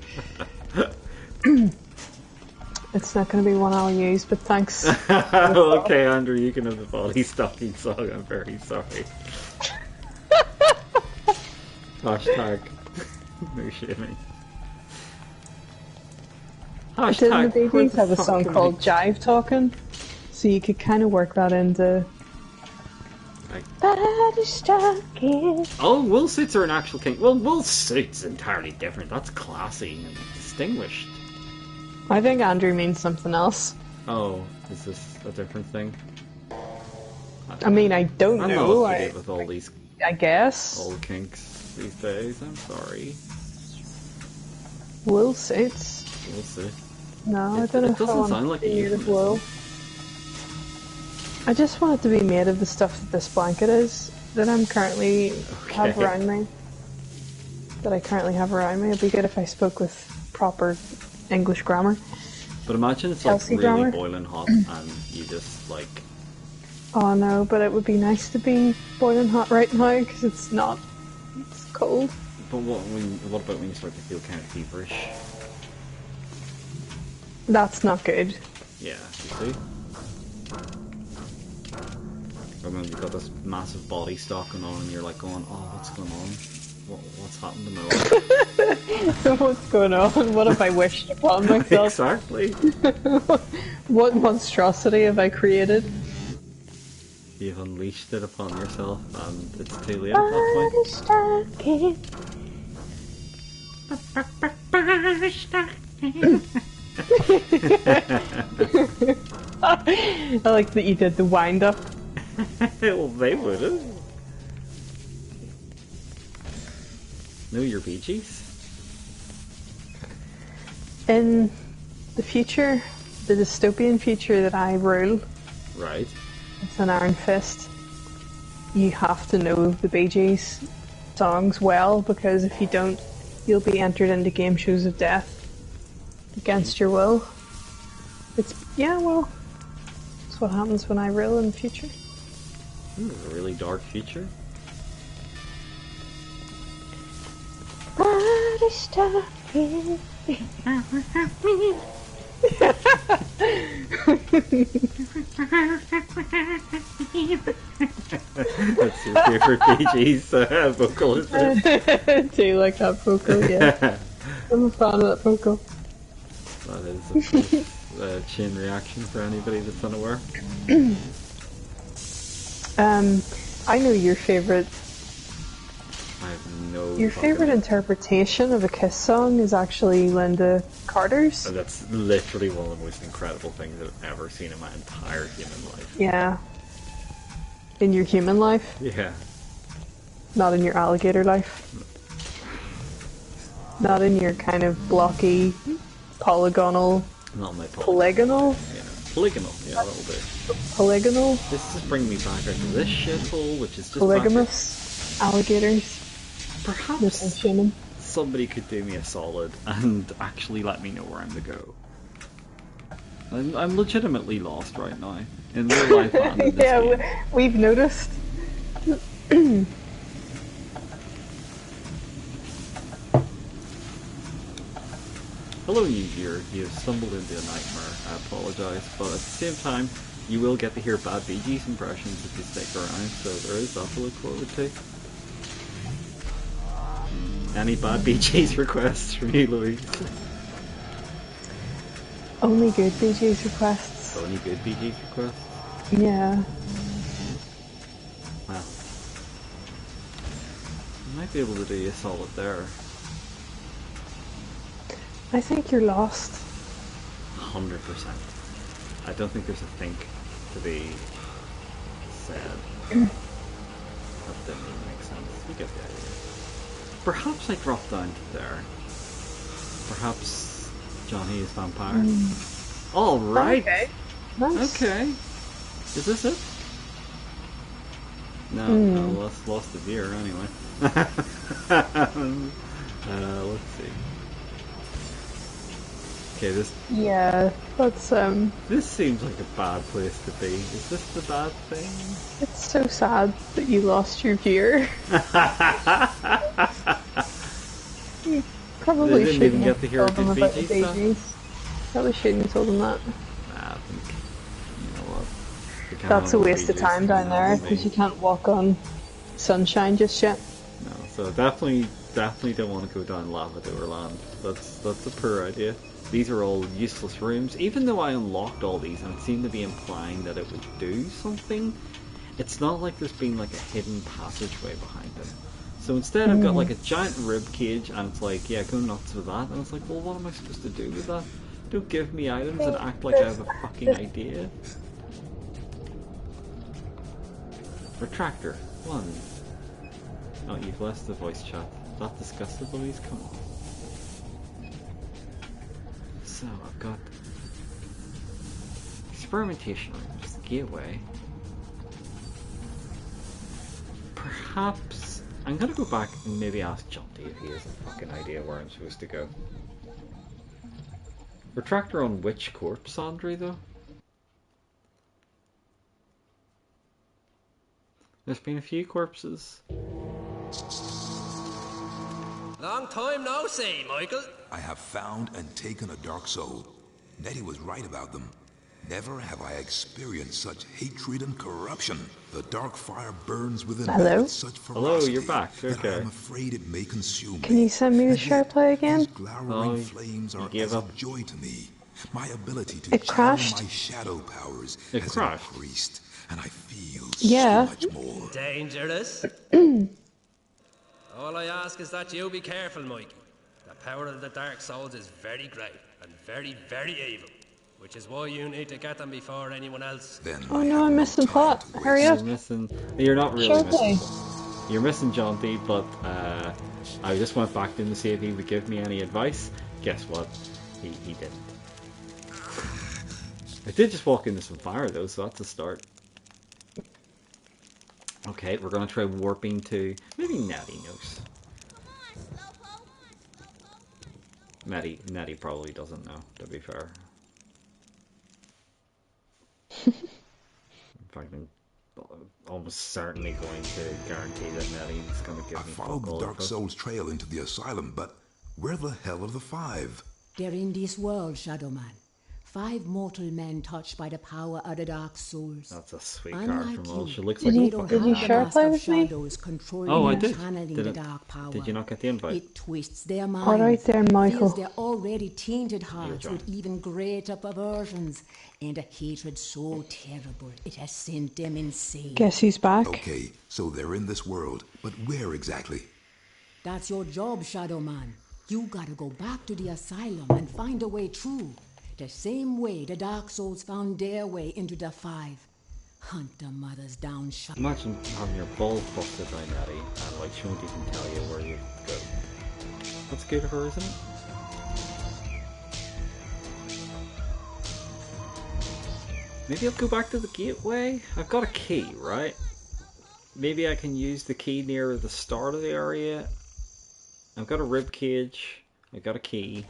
Speaker 1: It's not gonna be one I'll use. But thanks.
Speaker 2: Okay, Andrew, you can have the body stocking song. I'm very sorry. Hashtag no shaming.
Speaker 1: Didn't the
Speaker 2: where
Speaker 1: babies have a
Speaker 2: fuck
Speaker 1: song
Speaker 2: am
Speaker 1: called
Speaker 2: I-
Speaker 1: Jive Talking? So you could kind of work that into.
Speaker 2: Like-
Speaker 1: Body stocking.
Speaker 2: Oh, wool suits are an actual king. Well, wool suits entirely different. That's classy and distinguished.
Speaker 1: I think Andrew means something else.
Speaker 2: Oh, is this a different thing?
Speaker 1: I mean, I don't
Speaker 2: I'm
Speaker 1: know.
Speaker 2: not up to date with all these
Speaker 1: I guess.
Speaker 2: old kinks these days. I'm sorry.
Speaker 1: Wool suits.
Speaker 2: Wool suit.
Speaker 1: No, I
Speaker 2: It-
Speaker 1: don't know
Speaker 2: it
Speaker 1: if I
Speaker 2: doesn't
Speaker 1: want
Speaker 2: sound
Speaker 1: it
Speaker 2: like
Speaker 1: to
Speaker 2: a
Speaker 1: be made of
Speaker 2: euphemism.
Speaker 1: wool. I just want it to be made of the stuff that this blanket is that I'm currently have
Speaker 2: Okay.
Speaker 1: around me. That I currently have around me. It'd be good if I spoke with proper English grammar.
Speaker 2: But imagine it's
Speaker 1: Chelsea
Speaker 2: like really
Speaker 1: grammar.
Speaker 2: boiling hot and you just like.
Speaker 1: Oh no, but it would be nice to be boiling hot right now because it's not. It's cold.
Speaker 2: But what about when you start to feel kind of feverish?
Speaker 1: That's not good.
Speaker 2: Yeah, you see? Or when you've got this massive body stock going on and you're like going, oh, what's going on? What's happened to my life?
Speaker 1: What's going on? What have I wished upon myself?
Speaker 2: Exactly.
Speaker 1: What monstrosity have I created?
Speaker 2: You've unleashed it upon yourself and it's too late at that point.
Speaker 1: I like that you did the wind up.
Speaker 2: Well, they wouldn't. Know your Bee Gees?
Speaker 1: In the future, the dystopian future that I rule,
Speaker 2: Right.
Speaker 1: it's an Iron Fist. You have to know the Bee Gees songs well, because if you don't, you'll be entered into game shows of death against your will. It's it's what happens when I rule in the future.
Speaker 2: A really dark future.
Speaker 1: What is talking?
Speaker 2: That's your favorite Bee Gees vocal, is it?
Speaker 1: Do you like that vocal? Yeah. I'm a fan of that vocal.
Speaker 2: That is a chain reaction for anybody that's unaware.
Speaker 1: I know your favorite.
Speaker 2: I have no.
Speaker 1: Your favorite interpretation of a Kiss song is actually Linda Carter's.
Speaker 2: That's literally one of the most incredible things I've ever seen in my entire human life.
Speaker 1: Yeah. In your human life,
Speaker 2: Yeah.
Speaker 1: not in your alligator life. Not in your kind of blocky, polygonal.
Speaker 2: Not my
Speaker 1: Polygonal?
Speaker 2: Yeah. Polygonal, yeah, that'll do.
Speaker 1: Polygonal?
Speaker 2: This is bringing me back into this shithole, which is just
Speaker 1: Polygamous alligators.
Speaker 2: Perhaps
Speaker 1: Human.
Speaker 2: somebody could do me a solid and actually let me know where I'm to go. I'm legitimately lost right now. In real life and in this game.
Speaker 1: We've noticed.
Speaker 2: Hello, you viewer. You've stumbled into a nightmare. I apologise, but at the same time, you will get to hear bad Bee Gees impressions if you stick around, so there is that to look forward to. Any bad Bee Gees requests from you, Louise?
Speaker 1: Only good Bee Gees requests.
Speaker 2: Only good Bee Gees requests?
Speaker 1: Yeah.
Speaker 2: Well, I might be able to do you a solid there.
Speaker 1: I think you're lost.
Speaker 2: 100%. I don't think there's a think to be said. That didn't even make sense. You get the idea. Perhaps I drop down to there. Perhaps Johnny is vampire. Alright!
Speaker 1: Okay. Nice.
Speaker 2: Okay. Is this it? No, that's lost the viewer anyway. Let's see. Okay,
Speaker 1: Yeah, that's
Speaker 2: this seems like a bad place to be. Is this the bad thing?
Speaker 1: it's so sad that you lost your viewer. You probably
Speaker 2: They didn't
Speaker 1: shouldn't
Speaker 2: even
Speaker 1: have
Speaker 2: get to hear
Speaker 1: told them
Speaker 2: good
Speaker 1: about the
Speaker 2: Bee Gees
Speaker 1: Bee Gees. Probably shouldn't have told them that.
Speaker 2: Nah, I think, you know what? They can't
Speaker 1: That's a
Speaker 2: handle
Speaker 1: waste
Speaker 2: Bee
Speaker 1: of
Speaker 2: Gees,
Speaker 1: time
Speaker 2: they
Speaker 1: down
Speaker 2: can't
Speaker 1: there
Speaker 2: handle
Speaker 1: because
Speaker 2: me.
Speaker 1: you can't walk on sunshine just yet.
Speaker 2: No, so definitely don't want to go down Lavador Land. That's a poor idea. These are all useless rooms. Even though I unlocked all these and it seemed to be implying that it would do something, it's not like there's been like a hidden passageway behind them. So instead I've got like a giant rib cage and it's like, yeah, go nuts with that. And it's like, well, what am I supposed to do with that? Don't give me items and act like I have a fucking idea. Retractor. 1. Oh, you've left the voice chat. That disgusted, Louise? Come on. So, I've got experimentation rooms, gateway. Perhaps I'm gonna go back and maybe ask Jonty if he has a fucking idea where I'm supposed to go. Retractor on which corpse, Andre, though? There's been a few corpses.
Speaker 5: Long time no see, Michael.
Speaker 4: I have found and taken a dark soul. Nettie was right about them. Never have I experienced such hatred and corruption. The dark fire burns within me
Speaker 1: Hello?
Speaker 4: with such ferocity
Speaker 2: Hello, you're back.
Speaker 4: that
Speaker 2: Okay.
Speaker 4: I am afraid it may consume
Speaker 1: Can
Speaker 4: me.
Speaker 1: you send me the
Speaker 4: And
Speaker 1: share
Speaker 4: yet,
Speaker 1: play again?
Speaker 4: These glowering
Speaker 2: Oh,
Speaker 4: flames
Speaker 2: you
Speaker 4: are
Speaker 2: gave
Speaker 4: as a
Speaker 2: up.
Speaker 4: joy to me. My ability to
Speaker 1: It
Speaker 4: channel
Speaker 1: crashed.
Speaker 4: my shadow powers
Speaker 2: It
Speaker 4: has
Speaker 2: crashed.
Speaker 4: increased, and I feel
Speaker 1: Yeah.
Speaker 4: so much more.
Speaker 5: Dangerous. All I ask is that you be careful, Mikey. The power of the Dark Souls is very great and very, very evil. Which is why you need to get them before anyone else.
Speaker 4: Then
Speaker 1: Oh
Speaker 4: I
Speaker 1: no,
Speaker 4: have
Speaker 1: I'm
Speaker 4: no
Speaker 1: missing
Speaker 4: time
Speaker 1: plot.
Speaker 4: to
Speaker 1: Hurry
Speaker 4: waste.
Speaker 1: up.
Speaker 2: You're missing. You're not really
Speaker 1: Share
Speaker 2: missing.
Speaker 1: play.
Speaker 2: You're missing Jonty, but I just went back to him to see if he would give me any advice. Guess what? He didn't. I did just walk into some fire though, so that's a start. Okay, we're gonna try warping to... Maybe Natty knows. Natty probably doesn't know, to be fair. In fact, I'm almost certainly going to guarantee that Natty is going to give
Speaker 4: I
Speaker 2: me
Speaker 4: followed the
Speaker 2: all
Speaker 4: Dark
Speaker 2: info.
Speaker 4: Souls trail into the asylum, but where the hell are the 5?
Speaker 6: They're in this world, Shadow Man. 5 mortal men touched by the power of the Dark Souls.
Speaker 2: That's a sweet card
Speaker 6: Unlike
Speaker 2: from
Speaker 6: you,
Speaker 2: Will. She looks
Speaker 1: Did
Speaker 2: like
Speaker 1: you-
Speaker 2: a
Speaker 6: don't
Speaker 2: fucking
Speaker 1: did you
Speaker 6: have the
Speaker 1: share
Speaker 2: man.
Speaker 6: Master
Speaker 1: play
Speaker 6: of
Speaker 1: with me?
Speaker 6: Shadows controlling
Speaker 2: Oh, I
Speaker 6: and
Speaker 2: did.
Speaker 6: channeling
Speaker 2: Did
Speaker 6: the
Speaker 2: it-
Speaker 6: dark power.
Speaker 2: Did you not get the invite?
Speaker 6: It twists their minds.
Speaker 1: All right there, Michael.
Speaker 6: Fills their already tainted hearts
Speaker 2: John.
Speaker 6: with even greater perversions and a hatred so terrible it has sent them insane.
Speaker 1: Guess who's back?
Speaker 4: Okay, so they're in this world, but where exactly?
Speaker 6: That's your job, Shadow Man. You gotta go back to the asylum and find a way through. The same way the Dark Souls found their way into the 5. Hunt the mothers down, Shadow.
Speaker 2: Imagine having your balls busted by Natty and like she won't even tell you where you go. That's good of her, isn't it? Maybe I'll go back to the gateway? I've got a key, right? Maybe I can use the key near the start of the area. I've got a rib cage. I've got a key.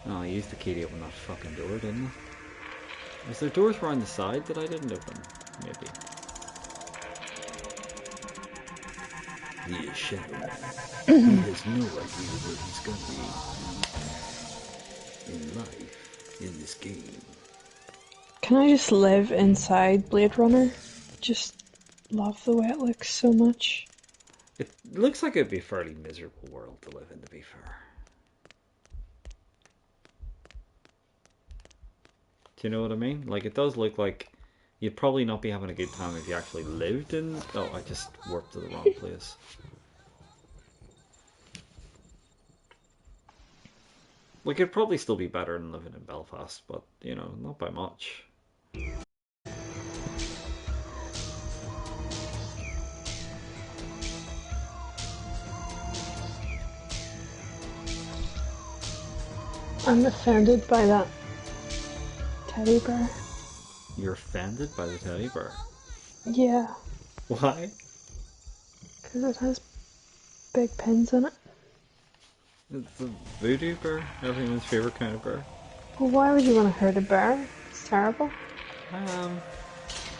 Speaker 2: Oh, I used the key to open that fucking door, didn't I? Was there doors around the side that I didn't open? Maybe.
Speaker 3: He is Shadow Man. He has no idea where he's going to be in life, in this game.
Speaker 1: Can I just live inside Blade Runner? Just love the way it looks so much.
Speaker 2: It looks like it'd be a fairly miserable world to live in, to be fair. Do you know what I mean? Like, it does look like you'd probably not be having a good time if you actually lived in... Oh, I just warped to the wrong place. Like, it'd probably still be better than living in Belfast, but, you know, not by much.
Speaker 1: I'm offended by that teddy bear.
Speaker 2: You're offended by the teddy bear.
Speaker 1: Yeah,
Speaker 2: Why?
Speaker 1: because it has big pins in it.
Speaker 2: It's a voodoo bear, everyone's favourite kind of bear.
Speaker 1: Well, why would you want to hurt a bear? It's terrible.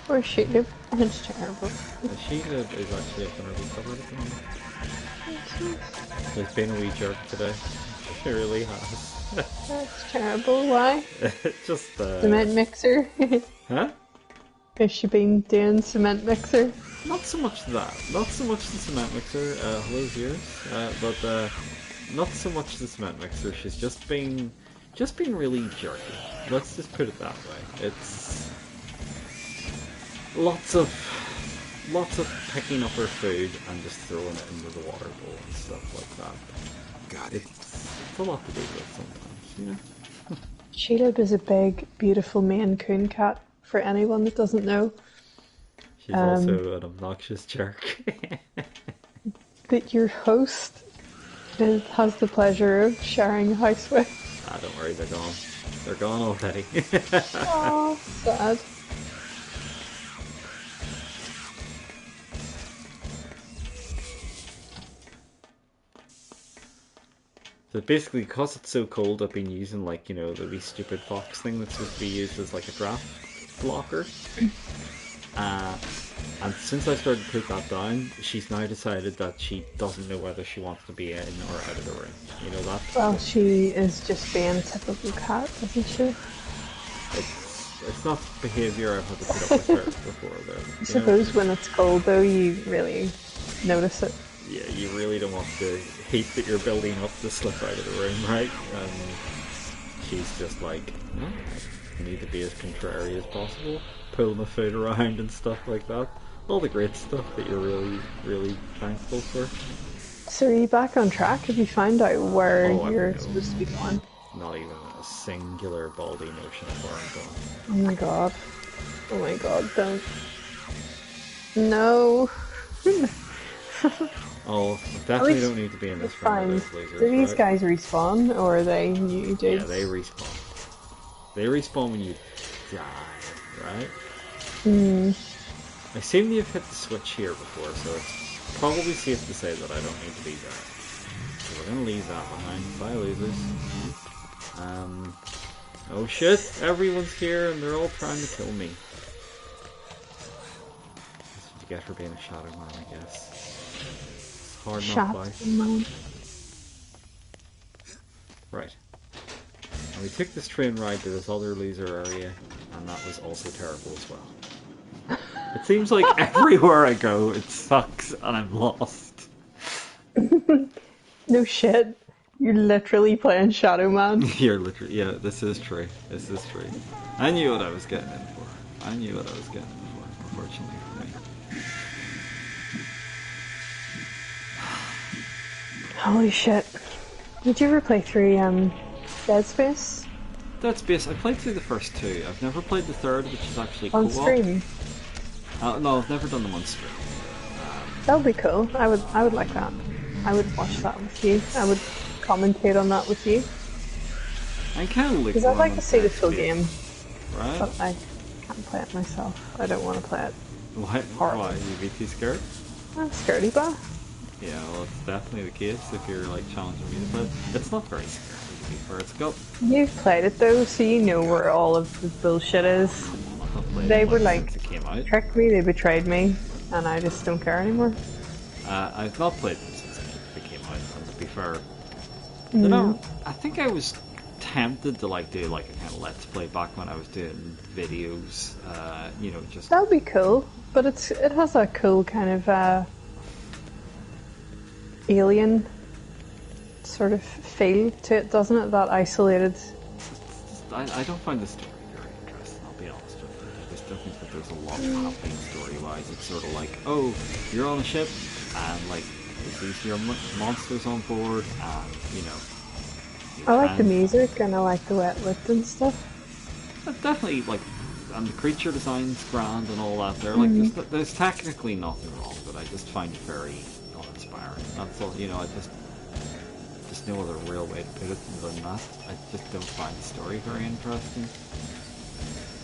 Speaker 1: Or shoot it. It's terrible.
Speaker 2: The sheet is actually up in our recovered at the moment. There's been a wee jerk today. It really has.
Speaker 1: That's terrible. Why?
Speaker 2: Just
Speaker 1: Cement mixer.
Speaker 2: Huh?
Speaker 1: Has she been doing cement mixer?
Speaker 2: Not so much that. Not so much the cement mixer. Hello viewers. But not so much the cement mixer. She's just been really jerky. Let's just put it that way. It's lots of picking up her food and just throwing it into the water bowl and stuff like that.
Speaker 4: Got it.
Speaker 2: It's a lot to do with sometimes, you know.
Speaker 1: Sheila is a big, beautiful Maine Coon cat. For anyone that doesn't know,
Speaker 2: She's also an obnoxious jerk.
Speaker 1: that your host has the pleasure of sharing a house with.
Speaker 2: Ah, don't worry, they're gone. They're gone already.
Speaker 1: Oh, sad.
Speaker 2: So basically, because it's so cold, I've been using, like, you know, the wee stupid fox thing that's supposed to be used as like a draft blocker. And since I started to put that down, she's now decided that she doesn't know whether she wants to be in or out of the room. You know that?
Speaker 1: Well, she is just being a typical cat, isn't she?
Speaker 2: It's not behaviour I've had to put up with her before, though.
Speaker 1: I suppose when it's cold, though, you really notice it.
Speaker 2: Yeah, you really don't want the heat that you're building up to slip out of the room, right? And she's just like, no, I need to be as contrary as possible, pull my foot around and stuff like that. All the great stuff that you're really, really thankful for.
Speaker 1: So are you back on track? Have you found out where
Speaker 2: Oh, I
Speaker 1: you're
Speaker 2: know.
Speaker 1: supposed to be going?
Speaker 2: Not even a singular baldy notion of where I'm going.
Speaker 1: Oh my god. Oh my god, don't. No.
Speaker 2: Oh, definitely
Speaker 1: least
Speaker 2: don't need to be in this
Speaker 1: it's
Speaker 2: room
Speaker 1: fine.
Speaker 2: with those losers,
Speaker 1: Do these
Speaker 2: right?
Speaker 1: guys respawn, or are they new
Speaker 2: Yeah,
Speaker 1: dudes?
Speaker 2: they respawn. They respawn when you die, right? I seem to have hit the switch here before, so it's probably safe to say that I don't need to be there. So we're gonna leave that behind. Bye, losers. Oh shit! Everyone's here and they're all trying to kill me. That's what you get for being a shadow man, I guess. It's hard not by.
Speaker 1: Man.
Speaker 2: Right. And we took this train ride to this other loser area, and that was also terrible as well. It seems like everywhere I go, it sucks and I'm lost.
Speaker 1: No shit. You're literally playing Shadow Man.
Speaker 2: You're literally, yeah, this is true. This is true. I knew what I was getting in for. I knew what I was getting in for, unfortunately for me.
Speaker 1: Holy shit. Did you ever play through Dead Space?
Speaker 2: Dead Space, I played through the first two. I've never played the third, which is actually
Speaker 1: On
Speaker 2: co-op.
Speaker 1: stream?
Speaker 2: No, I've never done them on stream.
Speaker 1: That would be cool. I would like that. I would watch that with you. I would commentate on that with you.
Speaker 2: I kind of look
Speaker 1: Because I'd like to see the full game,
Speaker 2: right?
Speaker 1: but I can't play it myself. I don't want to play it.
Speaker 2: Why?
Speaker 1: Horrible.
Speaker 2: Why? You be too scared?
Speaker 1: I'm scaredy bah.
Speaker 2: Yeah, well, it's definitely the case if you're like challenging me to play it. It's not very scary to be fair. It's got.
Speaker 1: You've played it though, so you know where all of the bullshit is.
Speaker 2: I've played
Speaker 1: They
Speaker 2: it,
Speaker 1: were
Speaker 2: like
Speaker 1: like,
Speaker 2: since it came out.
Speaker 1: tricked me, they betrayed me, and I just don't care anymore.
Speaker 2: I've not played them since it came out. And to be fair, you know, I think I was tempted to like do like a kind of let's play back when I was doing videos. You know, just
Speaker 1: That would be cool, but it has a cool kind of alien sort of feel to it, doesn't it? That isolated.
Speaker 2: I don't find the story very interesting, I'll be honest with you. I just don't think that there's a lot happening story-wise. It's sort of like, oh, you're on a ship, and like, these are your monsters on board, and, you know...
Speaker 1: I like the music, and I like the wet lip and stuff.
Speaker 2: Definitely, like, and the creature design's grand and all that there. Like, there's technically nothing wrong, but I just find it very uninspiring. That's all, you know, there's no other real way to put it than that. I just don't find the story very interesting.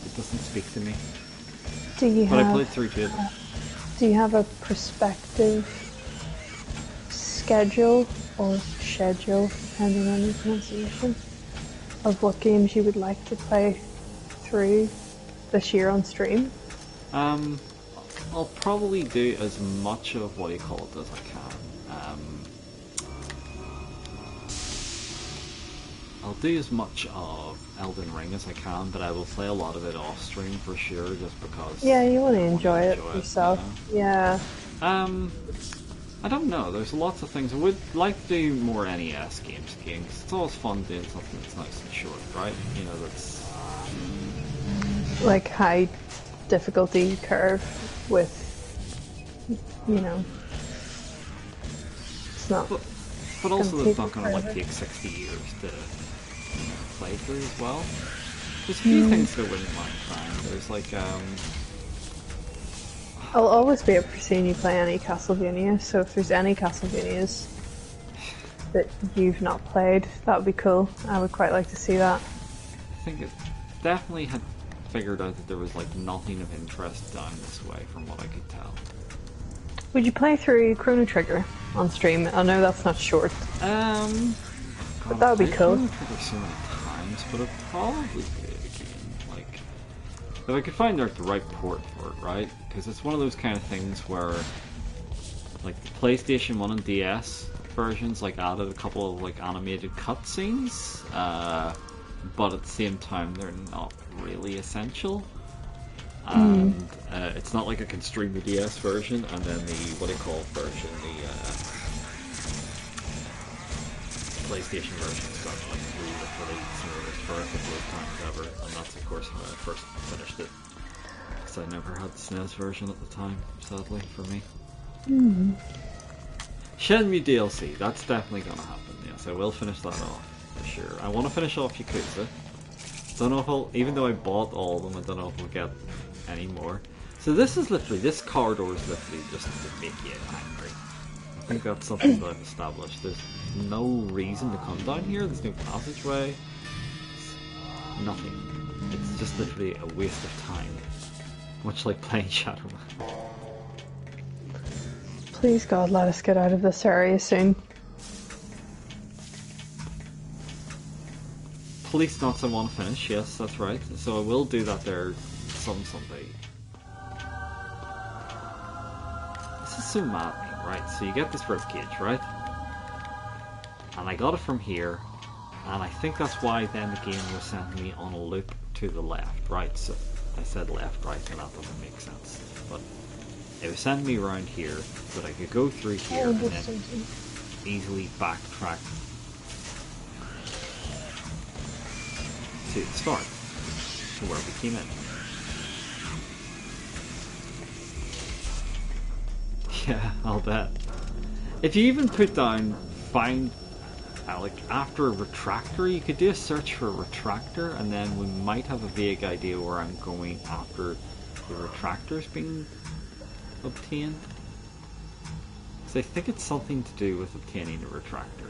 Speaker 2: It doesn't speak to me. But I played through it.
Speaker 1: Do you have a prospective schedule or schedule, depending on your pronunciation, of what games you would like to play through this year on stream?
Speaker 2: I'll probably do as much of what you call it as I can. I'll do as much of Elden Ring as I can, but I will play a lot of it off stream for sure, just because.
Speaker 1: Yeah, you want to enjoy it yourself.
Speaker 2: You know?
Speaker 1: Yeah.
Speaker 2: I don't know. There's lots of things I would like to do more NES games again, because it's always fun doing something that's nice and short, right? You know, that's
Speaker 1: like high difficulty curve with, you know, it's not.
Speaker 2: But also
Speaker 1: gonna
Speaker 2: it's
Speaker 1: take
Speaker 2: not going to like
Speaker 1: forever.
Speaker 2: take 60 years to play through as well. There's a few things that I wouldn't mind trying. There's like
Speaker 1: I'll always be up for seeing you play any Castlevania, so if there's any Castlevanias that you've not played, that would be cool. I would quite like to see that.
Speaker 2: I think it definitely had figured out that there was like nothing of interest down this way from what I could tell.
Speaker 1: Would you play through Chrono Trigger on stream? I know that's not short. But that would be cool.
Speaker 2: I've played it so many times, but I'd probably do it again. Like, if I could find out the right port for it, right? Because it's one of those kind of things where, like, the PlayStation 1 and DS versions, like, added a couple of, like, animated cutscenes, but at the same time, they're not really essential. And it's not like I can stream the DS version and then the version, the PlayStation version's got like re-release for a couple of times ever, and that's of course when I first finished it, because I never had the SNES version at the time, sadly for me. Shenmue DLC, that's definitely gonna happen. Yes, I will finish that off for sure. I want to finish off Yakuza. Don't know if I'll, even though I bought all of them, I don't know if I'll get any more. So this corridor is literally just to make you angry. think that's something that I've established. There's no reason to come down here. There's no passageway. It's nothing. It's just literally a waste of time. Much like playing Shadow Man.
Speaker 1: Please God, let us get out of this area soon.
Speaker 2: Police knots I want to finish, yes, that's right. So I will do that there someday. This is so mad, right? So you get this rib cage, right? And I got it from here, and I think that's why then the game was sending me on a loop to the left, right? So I said left, right, and that doesn't make sense. But it was sending me around here so that I could go through here and then easily backtrack to the start, to where we came in. Yeah, I'll bet. If you even put down find like after a retractor, you could do a search for a retractor, and then we might have a vague idea where I'm going after the retractor's being obtained. So I think it's something to do with obtaining a retractor.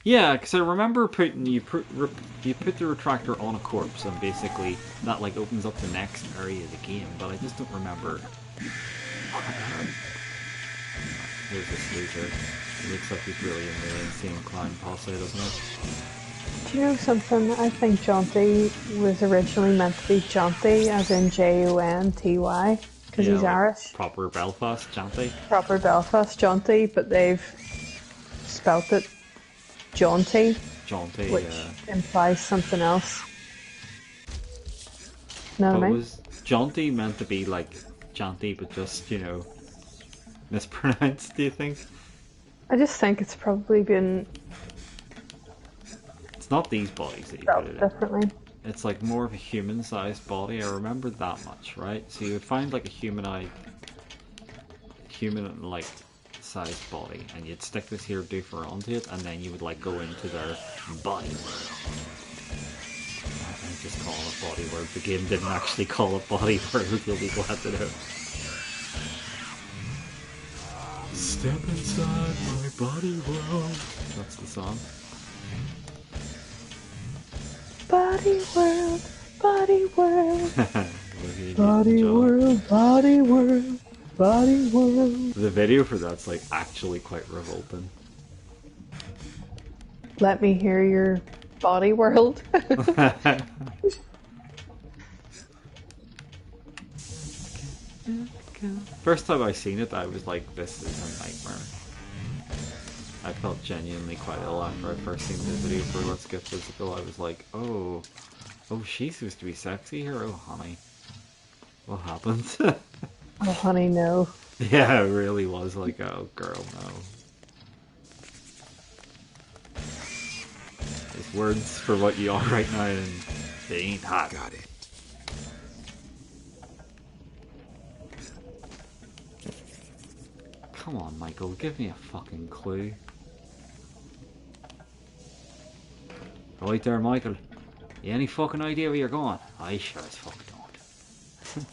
Speaker 2: Yeah, because I remember putting you put the retractor on a corpse, and basically that like opens up the next area of the game. But I just don't remember. Here's this loser. He looks like he's really in the insane clown posse, doesn't he?
Speaker 1: Do you know something? I think Jaunty was originally meant to be Jaunty, as in Jonty, because he's
Speaker 2: like
Speaker 1: Irish.
Speaker 2: Proper Belfast Jaunty.
Speaker 1: Proper Belfast Jaunty, but they've spelt it Jaunty, which implies something else. Know what I mean?
Speaker 2: Was Jaunty meant to be like Jaunty, but just, you know, mispronounced, do you think?
Speaker 1: I just think it's probably been
Speaker 2: It's not these bodies that you
Speaker 1: spelled
Speaker 2: put it in.
Speaker 1: differently.
Speaker 2: It's like more of a human-sized body. I remember that much, right? So you would find like a human like sized body, and you'd stick this here doofer onto it, and then you would like go into their body world. I'm just calling it body world. The game didn't actually call it body world. You'll be glad to know. Step inside my body world. That's the song.
Speaker 1: Body world, body world,
Speaker 2: Body
Speaker 1: world, body world, body world.
Speaker 2: The video for that's like actually quite revolting.
Speaker 1: Let me hear your body world.
Speaker 2: First time I seen it, I was like, this is a nightmare. I felt genuinely quite ill after I first seen the video for Let's Get Physical. I was like, oh, she's supposed to be sexy here? Oh, honey. What happened?
Speaker 1: Oh, honey, no.
Speaker 2: Yeah, it really was like, oh, girl, no. There's words for what you are right now, and they ain't hot.
Speaker 4: Got it.
Speaker 2: Come on, Michael, give me a fucking clue. Right there, Michael. You any fucking idea where you're going? I sure as fuck don't.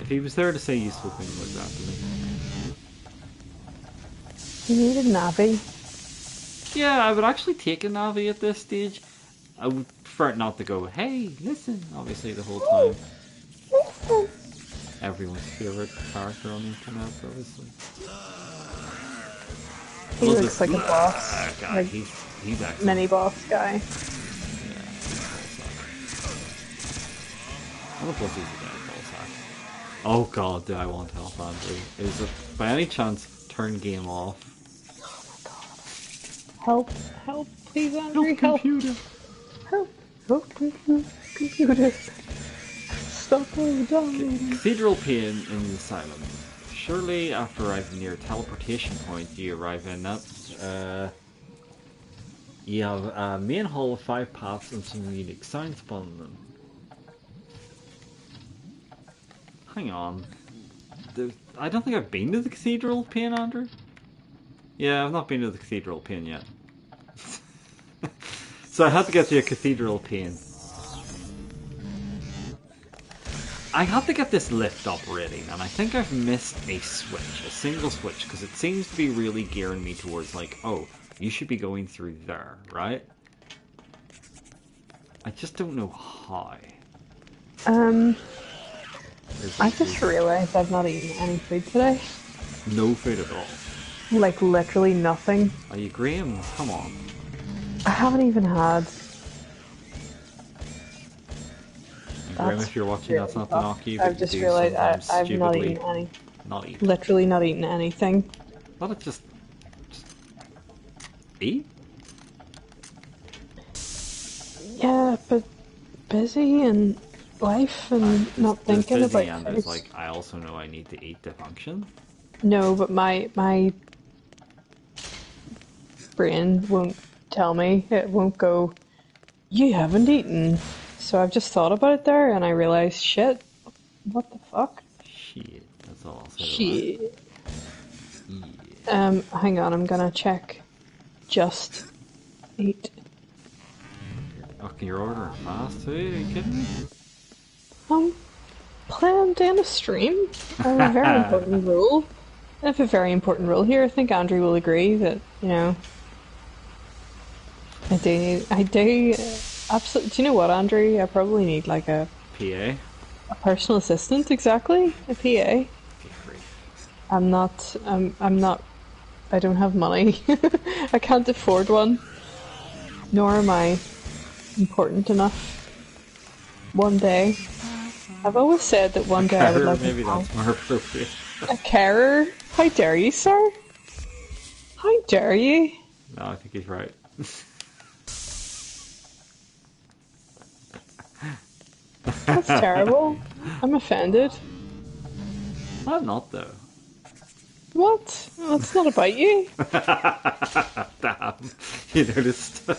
Speaker 2: If he was there to say useful things like that to me.
Speaker 1: You need a Navi.
Speaker 2: Yeah, I would actually take a Navi at this stage. I would prefer it not to go, hey, listen, obviously the whole time.
Speaker 1: Listen.
Speaker 2: Everyone's favourite character on the internet, obviously.
Speaker 1: He looks like a boss.
Speaker 2: God,
Speaker 1: Like
Speaker 2: he's excellent.
Speaker 1: mini boss guy.
Speaker 2: Yeah, I don't know if he's a ball sack. Oh god, do I want help, Andrew? Is it by any chance turn game off?
Speaker 1: Help, help, please, Andrew, help.
Speaker 2: Computer.
Speaker 1: Help, computer. Stop all down.
Speaker 2: Cathedral Pain in the Asylum. Surely after arriving near a teleportation point you arrive in that, you have a main hall with 5 paths and some unique sounds upon them. Hang on. I don't think I've been to the Cathedral Pain, Andrew. Yeah, I've not been to the Cathedral Pain yet. So I had to get to a Cathedral Pain. I have to get this lift up rating, and I think I've missed a switch, a single switch, because it seems to be really gearing me towards like, oh, you should be going through there, right? I just don't know how.
Speaker 1: I just realised I've not eaten any food today.
Speaker 2: No food at all.
Speaker 1: Like, literally nothing.
Speaker 2: Are you Graham? Come on.
Speaker 1: I haven't even had...
Speaker 2: And Graham, if you're watching, that's not to knock you, but
Speaker 1: I've just realised I've not eaten any.
Speaker 2: Not eaten.
Speaker 1: Literally not eaten anything.
Speaker 2: Let it just eat?
Speaker 1: Yeah, but busy and life and not thinking
Speaker 2: There's busy
Speaker 1: about
Speaker 2: and
Speaker 1: food.
Speaker 2: there's like, I also know I need to eat to function.
Speaker 1: No, but my brain won't tell me. It won't go, you haven't eaten. So I've just thought about it there and I realised, shit, what the fuck?
Speaker 2: Shit, that's all I'll say.
Speaker 1: Shit.
Speaker 2: Yeah.
Speaker 1: Hang on, I'm gonna check. Just eat.
Speaker 2: Okay, you're ordering fast too? Are you kidding me?
Speaker 1: Planned in a stream. I have a very important role. I have a very important role here. I think Andrew will agree that, you know, I do, absolutely. Do you know what, Andrew? I probably need like a
Speaker 2: PA?
Speaker 1: personal assistant, exactly. A PA. I'm not, I don't have money. I can't afford one. Nor am I important enough. One day. I've always said that one day I would like
Speaker 2: maybe that's more appropriate.
Speaker 1: a carer. How dare you, sir? How dare you?
Speaker 2: No, I think he's right.
Speaker 1: That's terrible. I'm offended.
Speaker 2: I'm not though.
Speaker 1: What? Well, it's not about you.
Speaker 2: Damn, you noticed.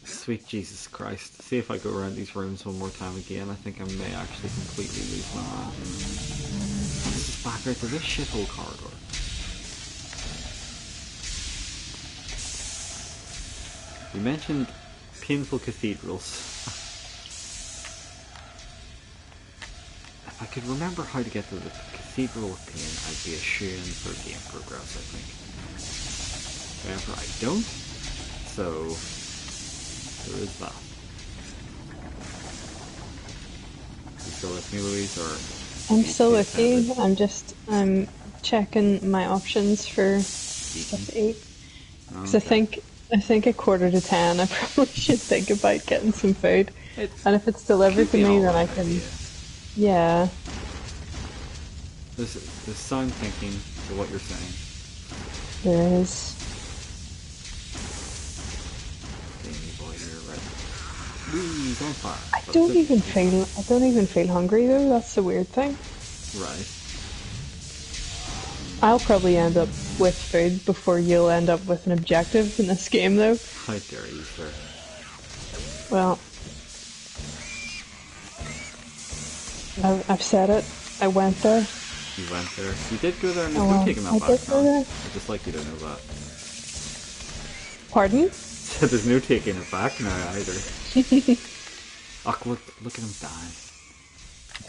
Speaker 2: Sweet Jesus Christ. See if I go around these rooms one more time again, I think I may actually completely lose my mind. This is back out to this shithole corridor. You mentioned painful cathedrals. If I could remember how to get to the Cathedral of Pain, I'd be ashamed for game progress, I think. However, I don't, so there is that. You still with me, Louise, or?
Speaker 1: I'm still with you. I'm checking my options for stuff to eat. Because
Speaker 2: Okay.
Speaker 1: I think at 9:45 I probably should think about getting some food. And if it's delivered to me, then I can... Yeah.
Speaker 2: There's sound thinking to what you're saying.
Speaker 1: There is.
Speaker 2: Jamie boy, you're right. Whee, on fire.
Speaker 1: I don't even feel hungry though. That's the weird thing.
Speaker 2: Right.
Speaker 1: I'll probably end up with food before you'll end up with an objective in this game though.
Speaker 2: How dare you, sir?
Speaker 1: Well, I've said it. I went there.
Speaker 2: You went there. You did go there, and there's
Speaker 1: Oh,
Speaker 2: no taking that
Speaker 1: I
Speaker 2: back.
Speaker 1: did go there.
Speaker 2: I'd just like you to know that.
Speaker 1: Pardon?
Speaker 2: So there's no taking it back now either. Ugh, look at him die.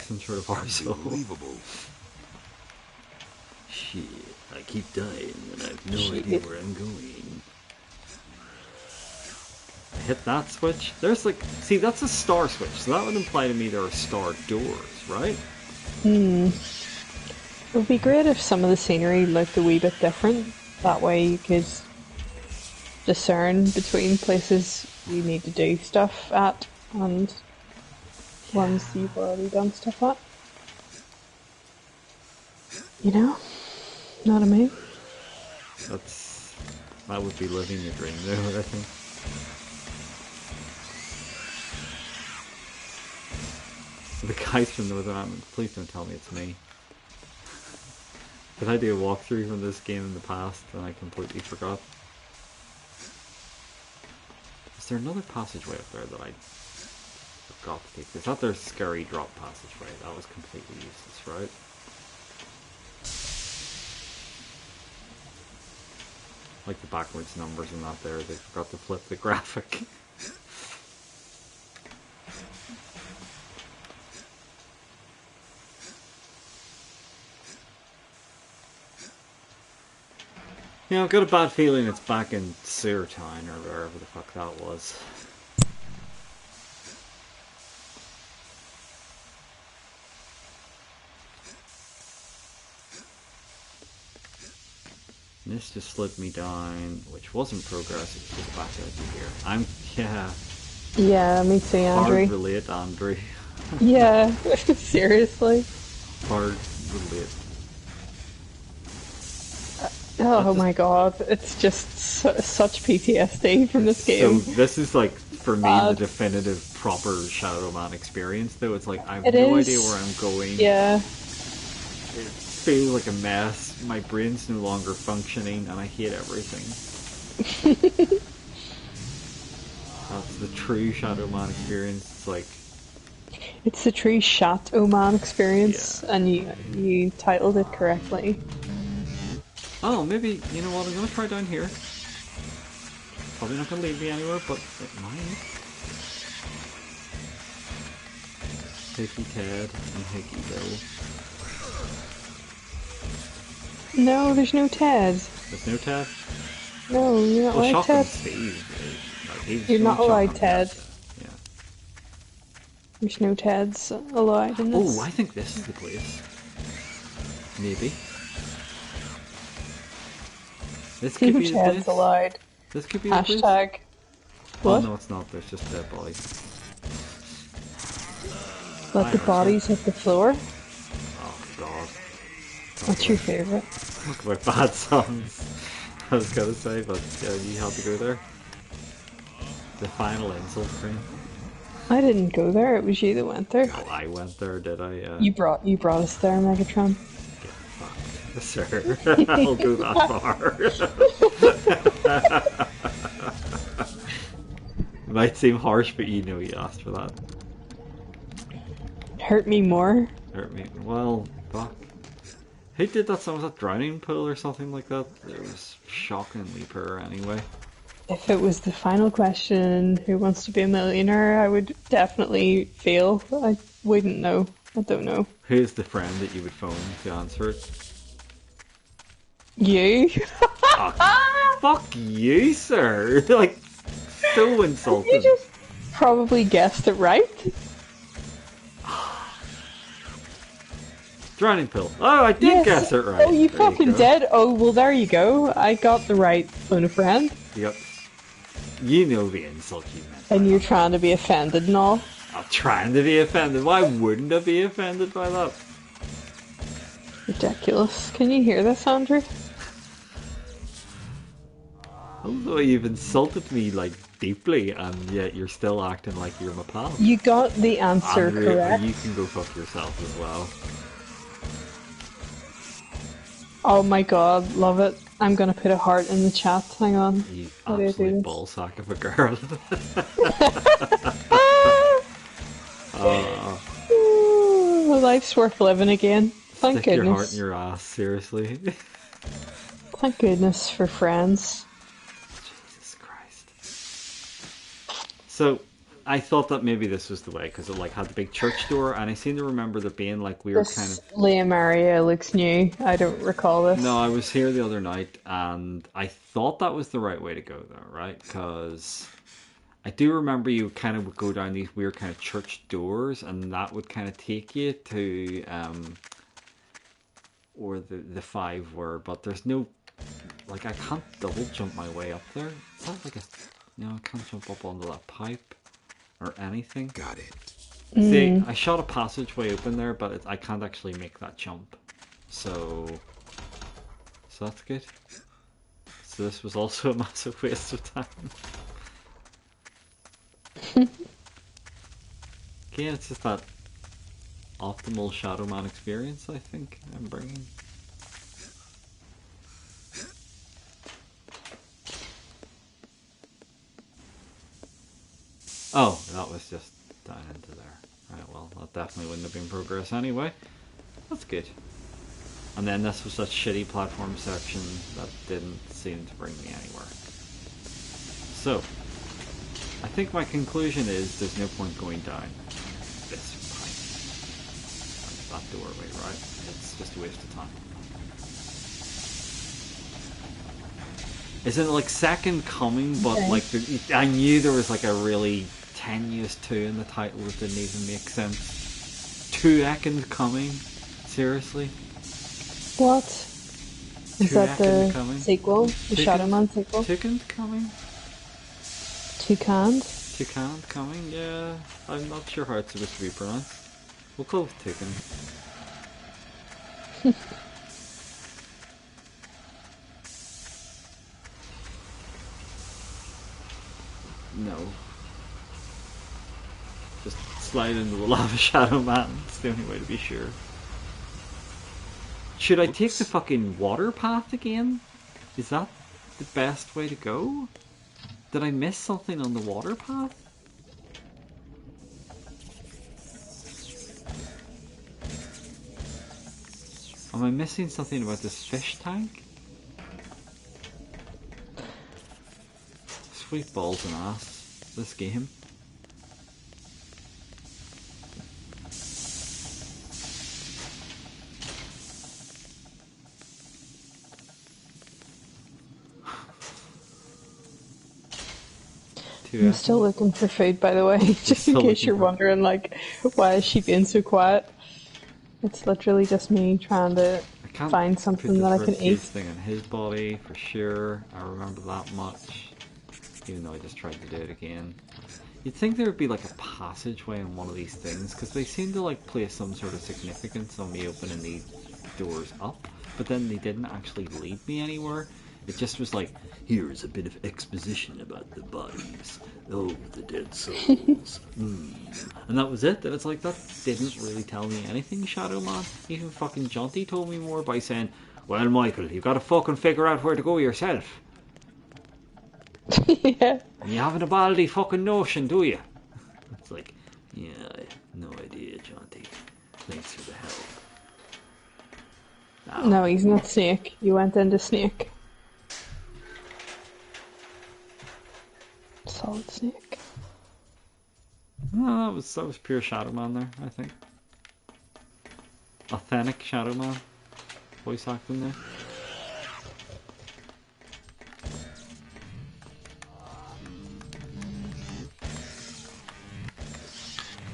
Speaker 2: Some sort of arsehole.
Speaker 4: Unbelievable.
Speaker 3: Shit, I keep dying and I have no idea where I'm going.
Speaker 2: Hit that switch. There's like, see, that's a star switch, so that would imply to me there are star doors, right?
Speaker 1: It would be great if some of the scenery looked a wee bit different. That way you could discern between places you need to do stuff at and ones you've already done stuff at. You know? Know what I mean?
Speaker 2: That would be living your dream though, I think. The guys from Northern Ireland, please don't tell me it's me. Did I do a walkthrough from this game in the past and I completely forgot? Is there another passageway up there that I forgot to take? Is that their scary drop passageway? That was completely useless, right? Like the backwards numbers and that there, they forgot to flip the graphic. You know, I've got a bad feeling it's back in Sewer Town or wherever the fuck that was. And this just slid me down, which wasn't progress, it was just back out to here.
Speaker 1: Yeah, me too, Andrew.
Speaker 2: Hard relate, Andrew.
Speaker 1: Yeah, seriously.
Speaker 2: Hard relate.
Speaker 1: Oh my god, it's just such PTSD from this game.
Speaker 2: So this is like, for me, the definitive proper Shadow Man experience, though. It's like, I have
Speaker 1: It
Speaker 2: no
Speaker 1: is.
Speaker 2: idea where I'm going.
Speaker 1: Yeah.
Speaker 2: It feels like a mess. My brain's no longer functioning, and I hate everything. That's the true Shadow Man experience. It's like...
Speaker 1: It's the true Shat Man experience,
Speaker 2: Yeah.
Speaker 1: and you titled it correctly.
Speaker 2: Oh, maybe, you know what, I'm gonna try down here. Probably not gonna lead me anywhere, but it might. Hickey Ted and Hickey Bill.
Speaker 1: No, there's no Ted.
Speaker 2: There's no Ted?
Speaker 1: No, you're not
Speaker 2: Well,
Speaker 1: allowed
Speaker 2: Shotgun
Speaker 1: Ted.
Speaker 2: Steve. He's
Speaker 1: You're not
Speaker 2: Shotgun
Speaker 1: allowed Ted.
Speaker 2: Yeah.
Speaker 1: There's no Teds allowed in this.
Speaker 2: Oh, I think this is the place. Maybe. This could
Speaker 1: No
Speaker 2: be the
Speaker 1: Teds
Speaker 2: place.
Speaker 1: allowed.
Speaker 2: This could be the place.
Speaker 1: Hashtag.
Speaker 2: Oh,
Speaker 1: What?
Speaker 2: no, it's not. There's just dead bodies.
Speaker 1: Let the bodies hit the floor.
Speaker 2: Oh, God.
Speaker 1: What's your favourite?
Speaker 2: Talk about bad songs. I was gonna say, but yeah, you had to go there. The final insult screen.
Speaker 1: I didn't go there. It was you that went there.
Speaker 2: Oh, I went there, did I?
Speaker 1: You brought us there, Megatron.
Speaker 2: Get fucked. Sir, I'll go that far. It might seem harsh, but you know you asked for that.
Speaker 1: Hurt me more.
Speaker 2: Hurt me. Well, fuck. Who did that song? Was that Drowning Pool or something like that? It was shockingly poor anyway.
Speaker 1: If it was the final question, who wants to be a millionaire, I would definitely fail. I wouldn't know. I don't know.
Speaker 2: Who's the friend that you would phone to answer it?
Speaker 1: You?
Speaker 2: Oh, fuck you, sir! Like, so insulting.
Speaker 1: You just probably guessed it right.
Speaker 2: Drowning Pool. Oh, I did guess it right.
Speaker 1: Oh, you
Speaker 2: There
Speaker 1: fucking
Speaker 2: go.
Speaker 1: did? Oh, well, there you go. I got the right phone a friend.
Speaker 2: Yep. You know the insult you meant.
Speaker 1: And you're trying to be offended and all.
Speaker 2: I'm trying to be offended. Why wouldn't I be offended by that?
Speaker 1: Ridiculous. Can you hear this, Andrew?
Speaker 2: Although you've insulted me, like, deeply, and yet you're still acting like you're my pal.
Speaker 1: You got the answer
Speaker 2: Andrea,
Speaker 1: correct.
Speaker 2: you can go fuck yourself as well.
Speaker 1: Oh my god, love it. I'm gonna put a heart in the chat. Hang on.
Speaker 2: You
Speaker 1: How do I do
Speaker 2: absolute
Speaker 1: this?
Speaker 2: ballsack of a girl.
Speaker 1: Ooh, life's worth living again. Thank
Speaker 2: Stick your heart
Speaker 1: goodness.
Speaker 2: in your ass, seriously.
Speaker 1: Thank goodness for friends.
Speaker 2: Jesus Christ. So, I thought that maybe this was the way, because it like had the big church door, and I seem to remember there being like weird kind
Speaker 1: This
Speaker 2: of...
Speaker 1: Leah Maria looks new. I don't recall this.
Speaker 2: No, I was here the other night, and I thought that was the right way to go, though, right? Because I do remember you kind of would go down these weird kind of church doors, and that would kind of take you to, or the five were, but there's no, like, I can't double jump my way up there. Is that like a, no, I can't jump up onto that pipe or anything.
Speaker 4: Got it.
Speaker 2: See, I shot a passageway open there, but I can't actually make that jump. So that's good. So this was also a massive waste of time. Again, it's just that optimal Shadow Man experience, I think, I'm bringing. Oh, that was just down into there. Right, well, that definitely wouldn't have been progress anyway. That's good. And then this was that shitty platform section that didn't seem to bring me anywhere. So, I think my conclusion is there's no point going down this pipe. That doorway, right? It's just a waste of time. Isn't it like Second Coming, but
Speaker 1: Okay.
Speaker 2: like I knew there was like a really tenuous 2 in the title that didn't even make sense. 2 Second Coming? Seriously?
Speaker 1: What? Is that the
Speaker 2: Coming?
Speaker 1: sequel? The Shadow Man sequel?
Speaker 2: Second Coming?
Speaker 1: Toucan?
Speaker 2: Toucan Coming? Yeah, I'm not sure how it's supposed to be pronounced. We'll go with Toucan. No. Just slide into the lava Shadow Man. It's the only way to be sure. Should I take the fucking water path again? Is that the best way to go? Did I miss something on the water path? Am I missing something about this fish tank? Sweet balls and ass. This game.
Speaker 1: I'm still looking for food, by the way, just in case you're wondering, like, why is she being so quiet? It's literally just me trying to find something that I can eat.
Speaker 2: Thing in his body for sure. I remember that much, even though I just tried to do it again. You'd think there would be like a passageway in one of these things, because they seem to like place some sort of significance on me opening these doors up, but then they didn't actually lead me anywhere. It just was like, here's a bit of exposition about the bodies. Oh, the dead souls. And that was it. And it's like, that didn't really tell me anything, Shadow Man. Even fucking Jaunty told me more by saying, well, Michael, you've got to fucking figure out where to go yourself.
Speaker 1: Yeah.
Speaker 2: And you haven't a baldy fucking notion, do you? It's like, yeah, I have no idea, Jaunty. Thanks for the help.
Speaker 1: No, he's not Snake. You went into Snake. Solid Snake.
Speaker 2: No, that was pure Shadow Man there, I think. Authentic Shadow Man. Voice acting there.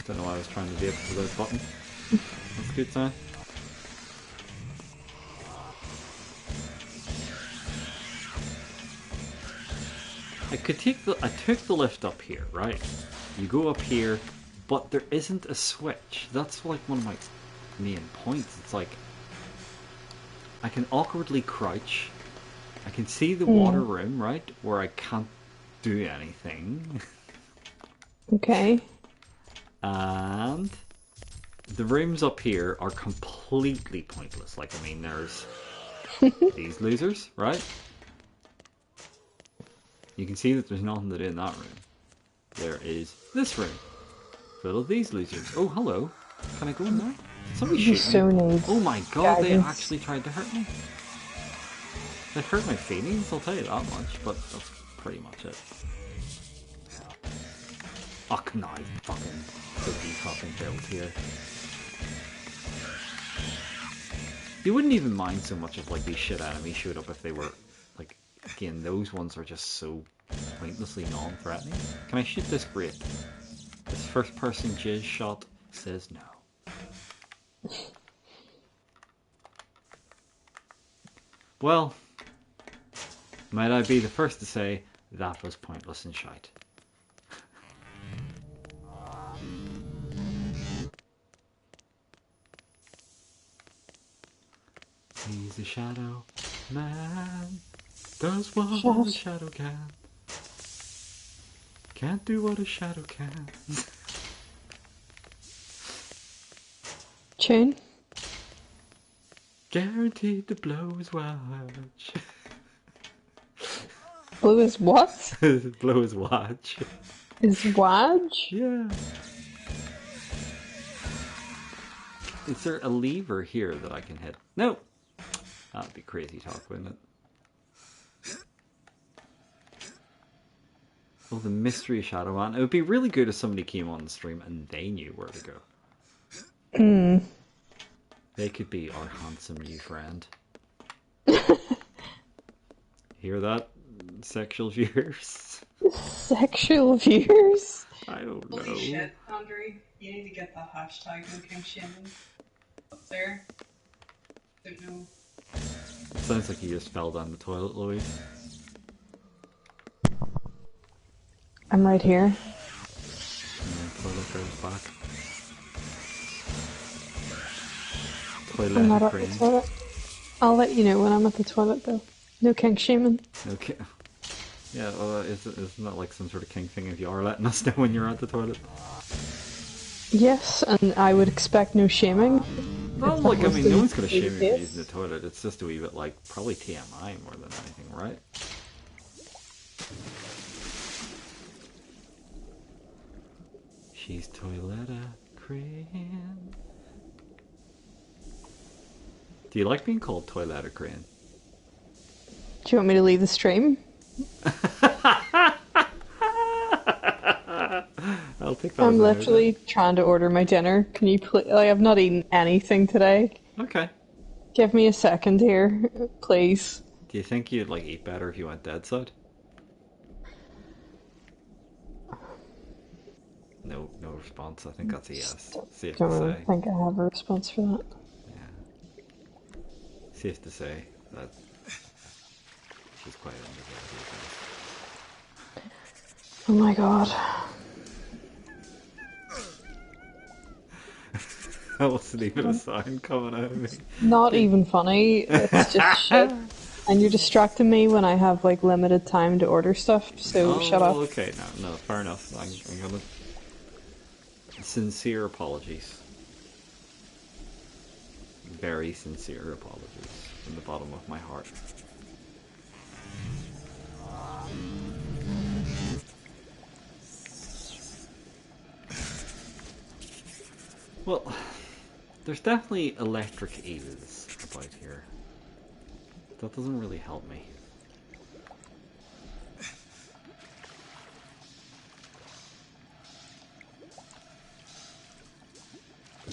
Speaker 2: Don't know why I was trying to do it for the button. That's a good sign. I took the lift up here, right? You go up here, but there isn't a switch. That's like one of my main points. It's like I can awkwardly crouch. I can see the water room, right? Where I can't do anything.
Speaker 1: Okay.
Speaker 2: And the rooms up here are completely pointless. Like, I mean, there's these losers, right? You can see that there's nothing to do in that room. There is this room, full of these losers. Oh, hello. Can I go in there? Somebody shoot me. Oh my god, they actually tried to hurt me. They hurt my feelings, I'll tell you that much, but that's pretty much it. Oh, no, I fucking built here. You wouldn't even mind so much if like these shit enemies showed up if they were like, again, those ones are just so pointlessly non-threatening. Can I shoot this grape? This first person jizz shot says no. Well, might I be the first to say that was pointless and shite. He's a shadow man, does what a shadow can. Can't do what a shadow can.
Speaker 1: Tune.
Speaker 2: Guaranteed to blow his watch.
Speaker 1: Blue is what?
Speaker 2: Blow his watch.
Speaker 1: Is Wadge?
Speaker 2: Yeah. Is there a lever here that I can hit? No. That'd be crazy talk, wouldn't it? Oh, the mystery Shadow Man. It would be really good if somebody came on the stream and they knew where to go. They could be our handsome new friend. Hear that, sexual viewers.
Speaker 1: Sexual viewers?
Speaker 2: I don't know.
Speaker 1: Holy shit, Andre. You need to get that hashtag no king shaming up there. Don't know.
Speaker 2: Sounds like you just fell down the toilet, Louise.
Speaker 1: I'm right here.
Speaker 2: Yeah, toilet goes back.
Speaker 1: I'm not
Speaker 2: Toilet
Speaker 1: at the
Speaker 2: cream.
Speaker 1: toilet. I'll let you know when I'm at the toilet, though. No king shaming.
Speaker 2: Okay. Yeah, well, isn't that like some sort of king thing if you are letting us know when you're at the toilet?
Speaker 1: Yes, and I would expect no shaming.
Speaker 2: Well,
Speaker 1: If
Speaker 2: like,
Speaker 1: that
Speaker 2: I
Speaker 1: was
Speaker 2: mean, no
Speaker 1: the
Speaker 2: one's going to shame you for
Speaker 1: case.
Speaker 2: using the toilet. It's just a wee bit like, probably TMI more than anything, right? She's Toiletta Crane. Do you like being called Toiletta Crane?
Speaker 1: Do you want me to leave the stream?
Speaker 2: I'll take that.
Speaker 1: I'm
Speaker 2: as a no
Speaker 1: literally trying to order my dinner. Can you please? Like, I've not eaten anything today.
Speaker 2: then. Okay.
Speaker 1: Give me a second here, please.
Speaker 2: Do you think you'd like eat better if you went dead side? No response. I think that's a yes. Safe
Speaker 1: Don't
Speaker 2: to
Speaker 1: really
Speaker 2: say.
Speaker 1: think I have a response for that.
Speaker 2: Yeah. Safe to say that she's quite under
Speaker 1: Oh my god.
Speaker 2: I wasn't even a sign coming out of me.
Speaker 1: Not even funny. It's just shit. And you're distracting me when I have like limited time to order stuff, so shut up.
Speaker 2: Okay, no, fair enough. I'm gonna... Sincere apologies. Very sincere apologies from the bottom of my heart. Well, there's definitely electric eels about here. That doesn't really help me.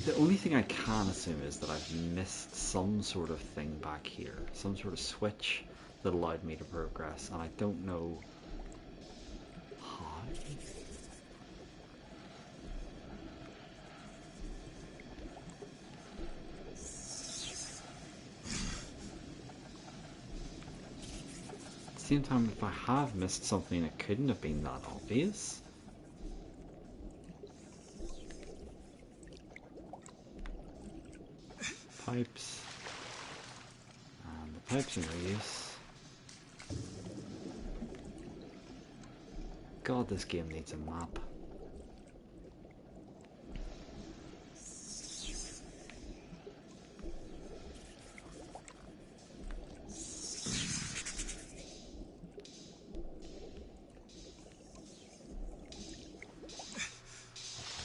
Speaker 2: The only thing I can assume is that I've missed some sort of thing back here. Some sort of switch that allowed me to progress, and I don't know how. At the same time, if I have missed something, it couldn't have been that obvious. Pipes. And the pipes in no use. God, this game needs a map.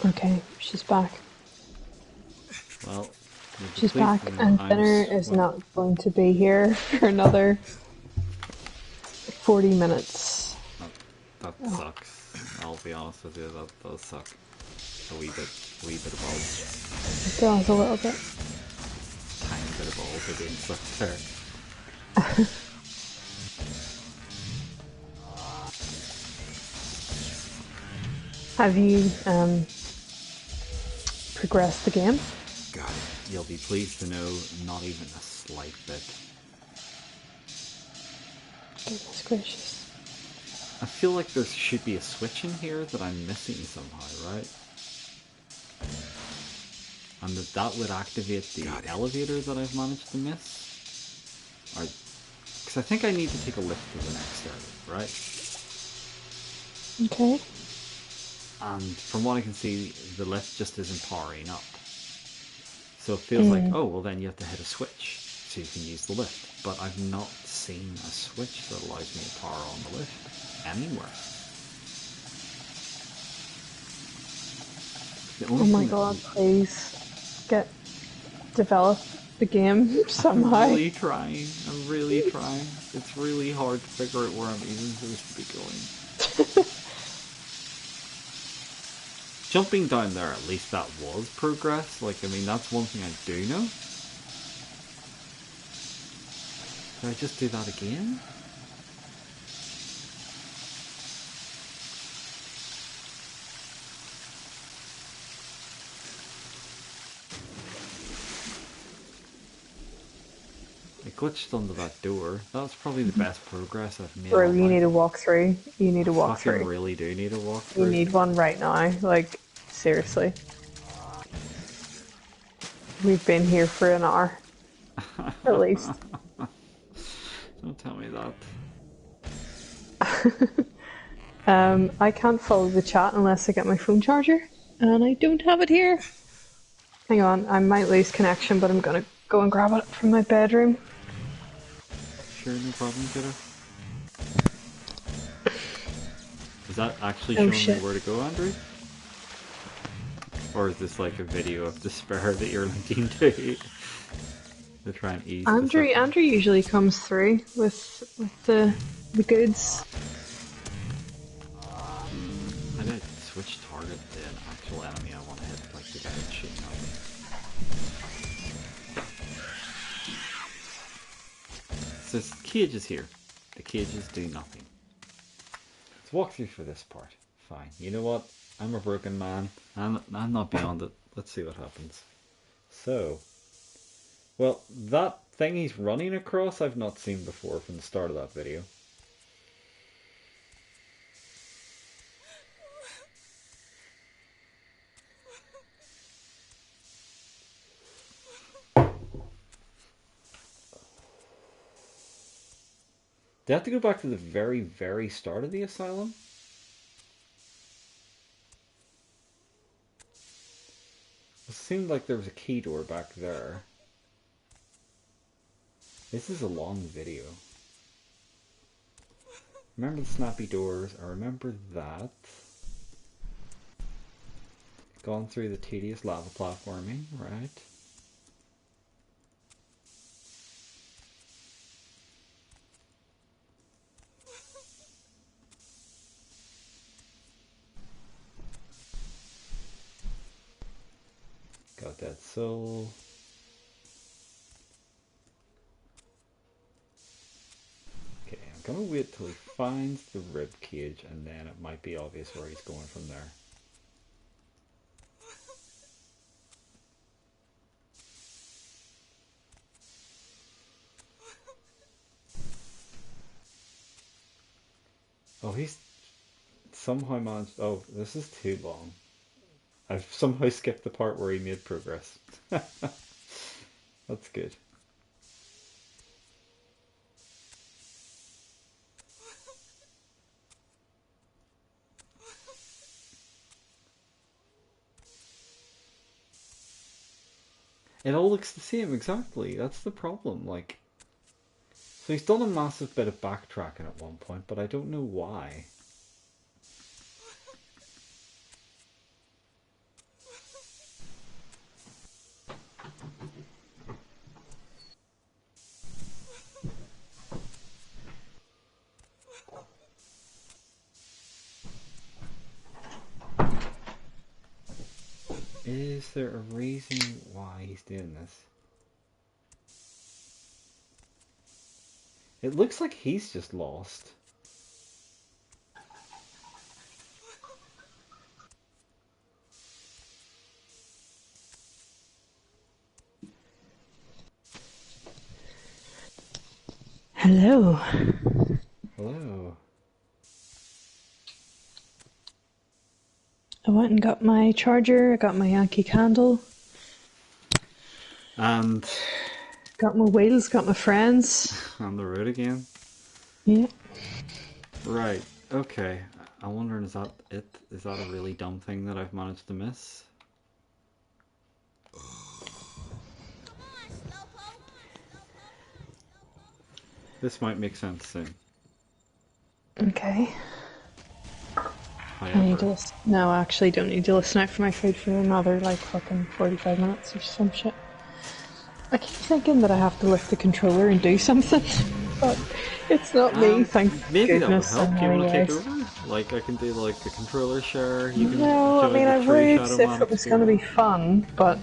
Speaker 1: Okay, she's back.
Speaker 2: Well,
Speaker 1: She's back, and dinner is not going to be here for another 40 minutes.
Speaker 2: That sucks. I'll be honest with you, that does suck. A wee bit of balls.
Speaker 1: It does a little bit.
Speaker 2: Tiny bit of balls are being sucked there.
Speaker 1: Have you progressed the game?
Speaker 2: God, you'll be pleased to know, not even a slight bit.
Speaker 1: Goodness gracious.
Speaker 2: I feel like there should be a switch in here that I'm missing somehow, right? And that would activate the elevator that I've managed to miss. Because I think I need to take a lift to the next area, right?
Speaker 1: Okay.
Speaker 2: And from what I can see, the lift just isn't powering up. So it feels like, oh, well then you have to hit a switch so you can use the lift. But I've not seen a switch that allows me to power on the lift anywhere.
Speaker 1: Oh my god, please develop the game somehow.
Speaker 2: I'm really trying. It's really hard to figure out where I'm even supposed to be going. Jumping down there, at least that was progress. Like, I mean, that's one thing I do know. Did I just do that again? glitched under that door. That was probably the best progress I've made.
Speaker 1: Bro,
Speaker 2: all
Speaker 1: you
Speaker 2: night.
Speaker 1: need to walk through. You need to walk
Speaker 2: Fucking
Speaker 1: through.
Speaker 2: really do need a
Speaker 1: You
Speaker 2: walkthrough.
Speaker 1: need one right now. Like, seriously. We've been here for an hour. At least.
Speaker 2: Don't tell me that.
Speaker 1: I can't follow the chat unless I get my phone charger. And I don't have it here. Hang on, I might lose connection, but I'm gonna go and grab it from my bedroom.
Speaker 2: Sure, no problem, kiddo. Is that actually
Speaker 1: Oh,
Speaker 2: showing
Speaker 1: shit.
Speaker 2: me where to go, Andrew? Or is this like a video of despair that you're linking to try and ease the suffering?
Speaker 1: Andrew usually comes through with the goods.
Speaker 2: I did switch target to an actual enemy I want to hit, like the guy that's shooting at me. So cages here. The cages do nothing. Let's walk through for this part. Fine. You know what? I'm a broken man. I'm not beyond it. Let's see what happens. So, well, that thing he's running across I've not seen before from the start of that video. Do I have to go back to the very, very start of the asylum? It seemed like there was a key door back there. This is a long video. Remember the snappy doors? I remember that. Gone through the tedious lava platforming, right? Got that soul. Okay, I'm gonna wait till he finds the rib cage and then it might be obvious where he's going from there. Oh, he's somehow managed. Oh, this is too long. I've somehow skipped the part where he made progress. That's good. It all looks the same, exactly. That's the problem. Like, so he's done a massive bit of backtracking at one point, but I don't know why. Is there a reason why he's doing this? It looks like he's just lost.
Speaker 1: Hello.
Speaker 2: Hello.
Speaker 1: I went and got my charger, I got my Yankee candle,
Speaker 2: And
Speaker 1: got my wheels, got my friends.
Speaker 2: on the road again.
Speaker 1: Yeah.
Speaker 2: Right. Okay. I'm wondering, is that it? Is that a really dumb thing that I've managed to miss? This might make sense soon.
Speaker 1: Okay. I need to
Speaker 2: However,
Speaker 1: listen. No, I actually don't need to listen out for my food for another, like, fucking 45 minutes or some shit. I keep thinking that I have to lift the controller and do something, but it's not me, thank
Speaker 2: maybe
Speaker 1: goodness.
Speaker 2: that would help. Do you want to take
Speaker 1: anyways.
Speaker 2: over? Like, I can do like a controller share. You can
Speaker 1: No, I
Speaker 2: enjoy
Speaker 1: mean,
Speaker 2: the
Speaker 1: I
Speaker 2: true
Speaker 1: would
Speaker 2: Shadow
Speaker 1: if
Speaker 2: Man
Speaker 1: it was going to be
Speaker 2: experience.
Speaker 1: fun, but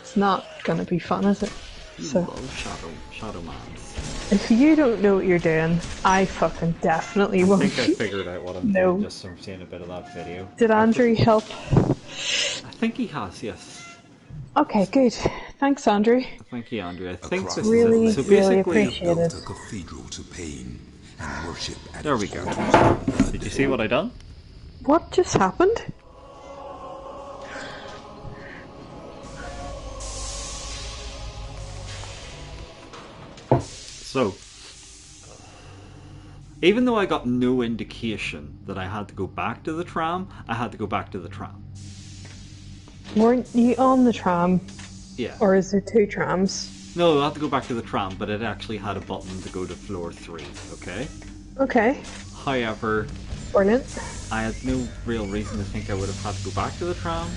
Speaker 1: it's not going to be fun, is it?
Speaker 2: You
Speaker 1: So,
Speaker 2: love Shadow Mans.
Speaker 1: if you don't know what you're doing, I fucking definitely
Speaker 2: I
Speaker 1: won't.
Speaker 2: think I figured out what I'm
Speaker 1: No.
Speaker 2: doing just from seeing a bit of that video.
Speaker 1: Did Andrew help?
Speaker 2: I think he has, yes.
Speaker 1: Okay, good. Thanks, Andrew.
Speaker 2: Thank you, Andrew. I think
Speaker 4: Across
Speaker 2: this
Speaker 1: Really,
Speaker 2: is it. So
Speaker 1: really
Speaker 2: basically,
Speaker 1: appreciate
Speaker 4: built
Speaker 1: it.
Speaker 4: a cathedral to pain and worship at
Speaker 2: there we
Speaker 4: its
Speaker 2: go.
Speaker 4: altars.
Speaker 2: Did you see what I done?
Speaker 1: What just happened?
Speaker 2: So, even though I got no indication that I had to go back to the tram, I had to go back to the tram.
Speaker 1: Weren't you on the tram?
Speaker 2: Yeah.
Speaker 1: Or is there two trams?
Speaker 2: No, I had to go back to the tram, but it actually had a button to go to floor 3, okay?
Speaker 1: Okay.
Speaker 2: However,
Speaker 1: Brilliant.
Speaker 2: I had no real reason to think I would have had to go back to the tram.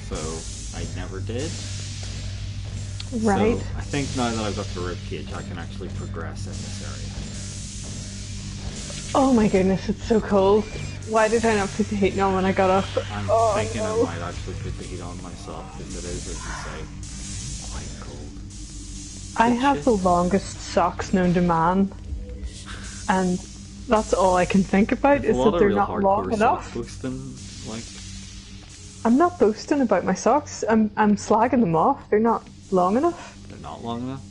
Speaker 2: So, I never did.
Speaker 1: Right.
Speaker 2: So, I think now that I've got the ribcage, I can actually progress in this area.
Speaker 1: Oh my goodness, it's so cold. Why did I not put the heating on when I got up?
Speaker 2: I'm thinking
Speaker 1: no.
Speaker 2: I might actually put the heat on myself, because it is, as you say, quite cold.
Speaker 1: I have the longest socks known to man, and that's all I can think about is that they're not long enough.
Speaker 2: Boosting, like,
Speaker 1: I'm not boasting about my socks. I'm slagging them off. They're not long enough.
Speaker 2: they're not long enough.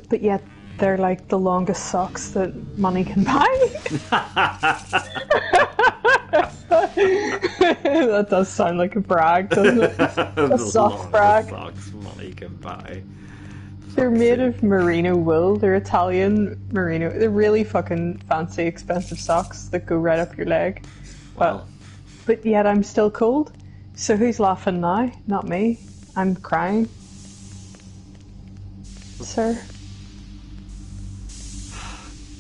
Speaker 1: But yet they're like the longest socks that money can buy. That does sound like a brag, doesn't it? A sock brag.
Speaker 2: Socks money can buy.
Speaker 1: They're made of merino wool. They're Italian merino. They're really fucking fancy, expensive socks that go right up your leg.
Speaker 2: Well,
Speaker 1: But yet I'm still cold. So who's laughing now? Not me. I'm crying. Sir?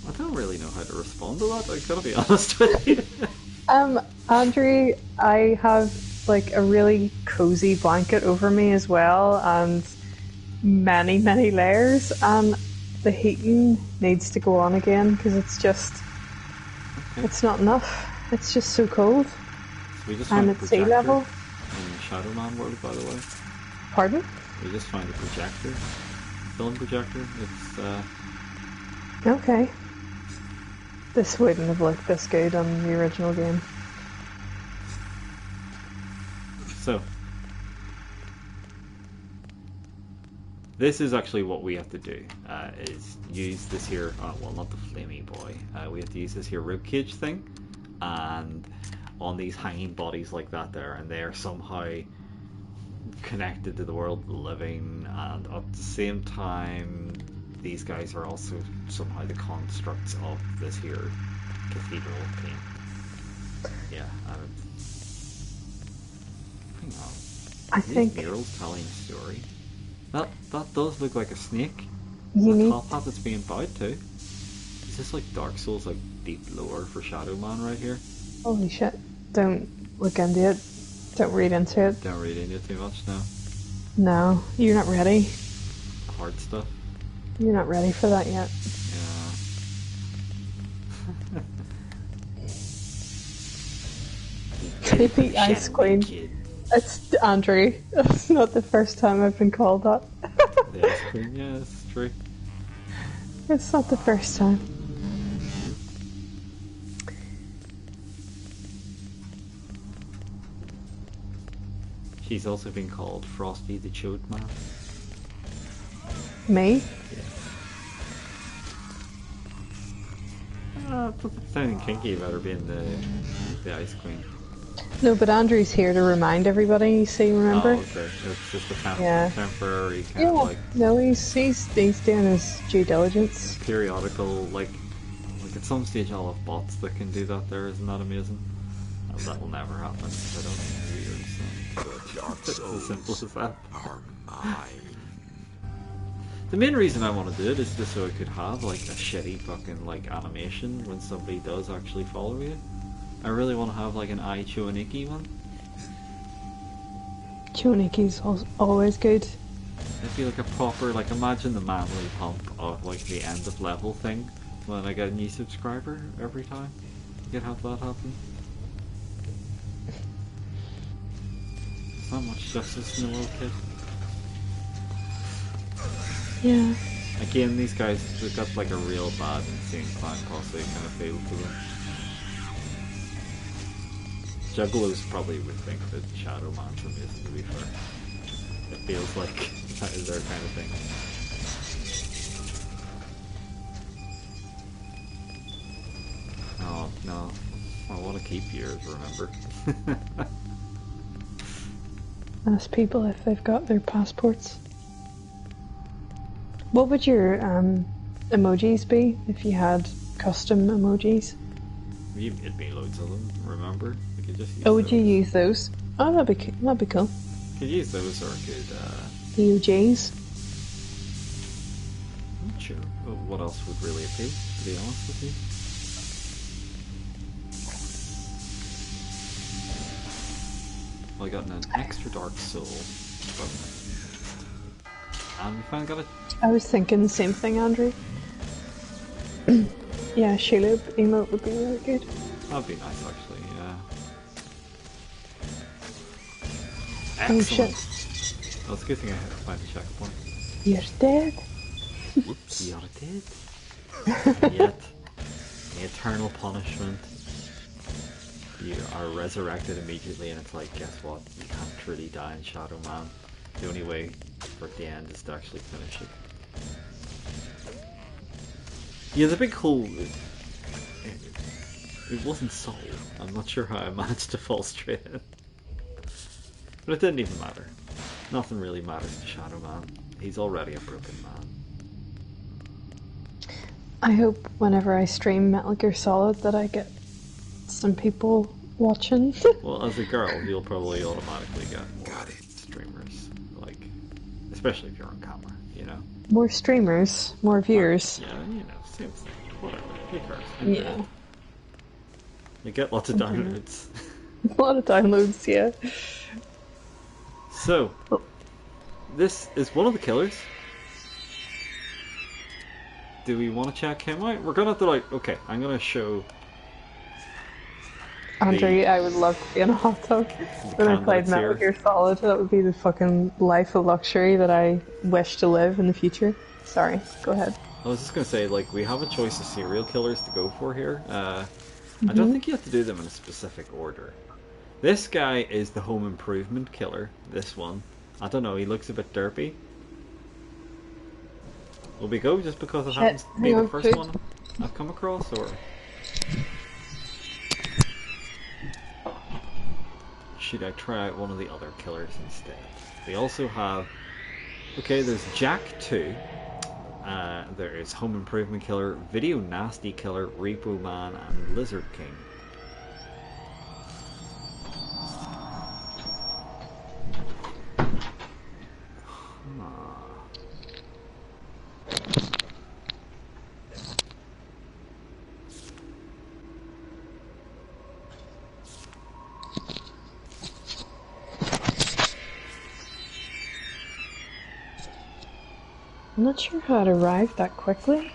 Speaker 2: I don't really know how to respond to that. I gotta be honest with you.
Speaker 1: Andrew, I have like a really cozy blanket over me as well, and many, many layers, and the heating needs to go on again because it's just, it's not enough. It's just so cold.
Speaker 2: So we just
Speaker 1: I'm
Speaker 2: found
Speaker 1: at
Speaker 2: a
Speaker 1: sea
Speaker 2: projector
Speaker 1: level.
Speaker 2: in Shadow Man world, by the way.
Speaker 1: Pardon?
Speaker 2: We just found a projector, film projector. It's
Speaker 1: Okay. This wouldn't have looked this good on the original game.
Speaker 2: so. This is actually what we have to do, is use this here, well not the flamey boy, we have to use this here ribcage thing, and on these hanging bodies like that there, and they are somehow connected to the world of the living, and at the same time these guys are also somehow the constructs of this here cathedral theme. Yeah, hang on.
Speaker 1: I think
Speaker 2: These murals telling a story. That does look like a snake.
Speaker 1: you
Speaker 2: The
Speaker 1: need.
Speaker 2: top hat that's being bowed to. Is this like Dark Souls, like deep lore for Shadow Man right here?
Speaker 1: Holy shit! Don't look into it. Don't read into it.
Speaker 2: Don't read into it too much now.
Speaker 1: No, you're not ready.
Speaker 2: Hard stuff.
Speaker 1: You're not ready for that yet.
Speaker 2: Yeah.
Speaker 1: The Ice Queen.
Speaker 3: Kid.
Speaker 1: It's Andrew. It's not the first time I've been called that.
Speaker 2: The Ice Queen, yeah, that's true.
Speaker 1: It's not the first time.
Speaker 2: She's also been called Frosty the Chode Man.
Speaker 1: Me?
Speaker 2: Sounding kinky about her being the Ice Queen.
Speaker 1: No, but Andrew's here to remind everybody, you see, remember?
Speaker 2: Oh, okay. It's just a
Speaker 1: Yeah.
Speaker 2: temporary kind
Speaker 1: Yeah,
Speaker 2: of like
Speaker 1: no, he's doing his due diligence.
Speaker 2: periodical, like at some stage I'll have bots that can do that there, isn't that amazing? And that will never happen because I don't know yours. So
Speaker 4: Dark
Speaker 2: it's as simple
Speaker 4: souls
Speaker 2: as that.
Speaker 4: are mine.
Speaker 2: The main reason I want to do it is just so I could have like a shitty fucking like animation when somebody does actually follow you. I really want to have like an Ai Chuaniki one.
Speaker 1: Choniki's always good.
Speaker 2: It'd be like a proper, like imagine the manly pump of like the end of level thing when I get a new subscriber every time. You could have that happen. There's not much justice in the world, kid.
Speaker 1: Yeah.
Speaker 2: Again, these guys, they've got like a real bad insane clan posse kind of feel to them. Juggalos probably would think that Shadow Man's amazing, to be fair. It feels like that is their kind of thing. Oh, no. I want to keep yours, remember?
Speaker 1: Ask people if they've got their passports. What would your emojis be if you had custom emojis?
Speaker 2: You made me loads of them, remember? We could just use
Speaker 1: Oh, would
Speaker 2: those.
Speaker 1: you use those? Oh, that'd be cool.
Speaker 2: Could use those, or could,
Speaker 1: EOJs.
Speaker 2: I'm not sure what else would really appeal, to be honest with you. Well, I got an extra Dark Soul, and we finally got it.
Speaker 1: I was thinking the same thing, Andrew. Yeah, Shelob emote would be really good.
Speaker 2: That'd be nice, actually, yeah.
Speaker 1: Oh
Speaker 2: Excellent.
Speaker 1: shit.
Speaker 2: Well, it's a good thing I had to find the checkpoint.
Speaker 1: You're dead.
Speaker 2: Whoops. You're dead. Yet, the eternal punishment. You are resurrected immediately, and it's like, guess what? You can't truly die in Shadow Man. The only way for the end is to actually finish it. Yeah, the big hole. It wasn't solid. I'm not sure how I managed to fall straight in. But it didn't even matter. Nothing really matters to Shadow Man. He's already a broken man.
Speaker 1: I hope whenever I stream Metal Gear Solid that I get some people watching.
Speaker 2: Well, as a girl, you'll probably automatically get more streamers. Like, especially if you're on camera, you know?
Speaker 1: More streamers, more viewers.
Speaker 2: Yeah, you know, same thing. Whatever. Who cares?
Speaker 1: Yeah.
Speaker 2: You get lots of downloads.
Speaker 1: A lot of downloads, yeah.
Speaker 2: So, this is one of the killers. Do we want to check him out? We're gonna have to, like, okay, I'm gonna show
Speaker 1: Andrew, I would love to be in a hot tub when I played Metal Gear Solid. That would be the fucking life of luxury that I wish to live in the future. Sorry, go ahead.
Speaker 2: I was just gonna say, like, we have a choice of serial killers to go for here. I don't think you have to do them in a specific order. This guy is the home improvement killer, this one. I don't know, he looks a bit derpy. Will we go just because it happens to be the first one I've come across, or...? Should I try out one of the other killers instead? We also have... Okay, there's Jack 2. There is Home Improvement Killer, Video Nasty Killer, Repo Man, and Lizard King.
Speaker 1: I'm not sure how it arrived that quickly.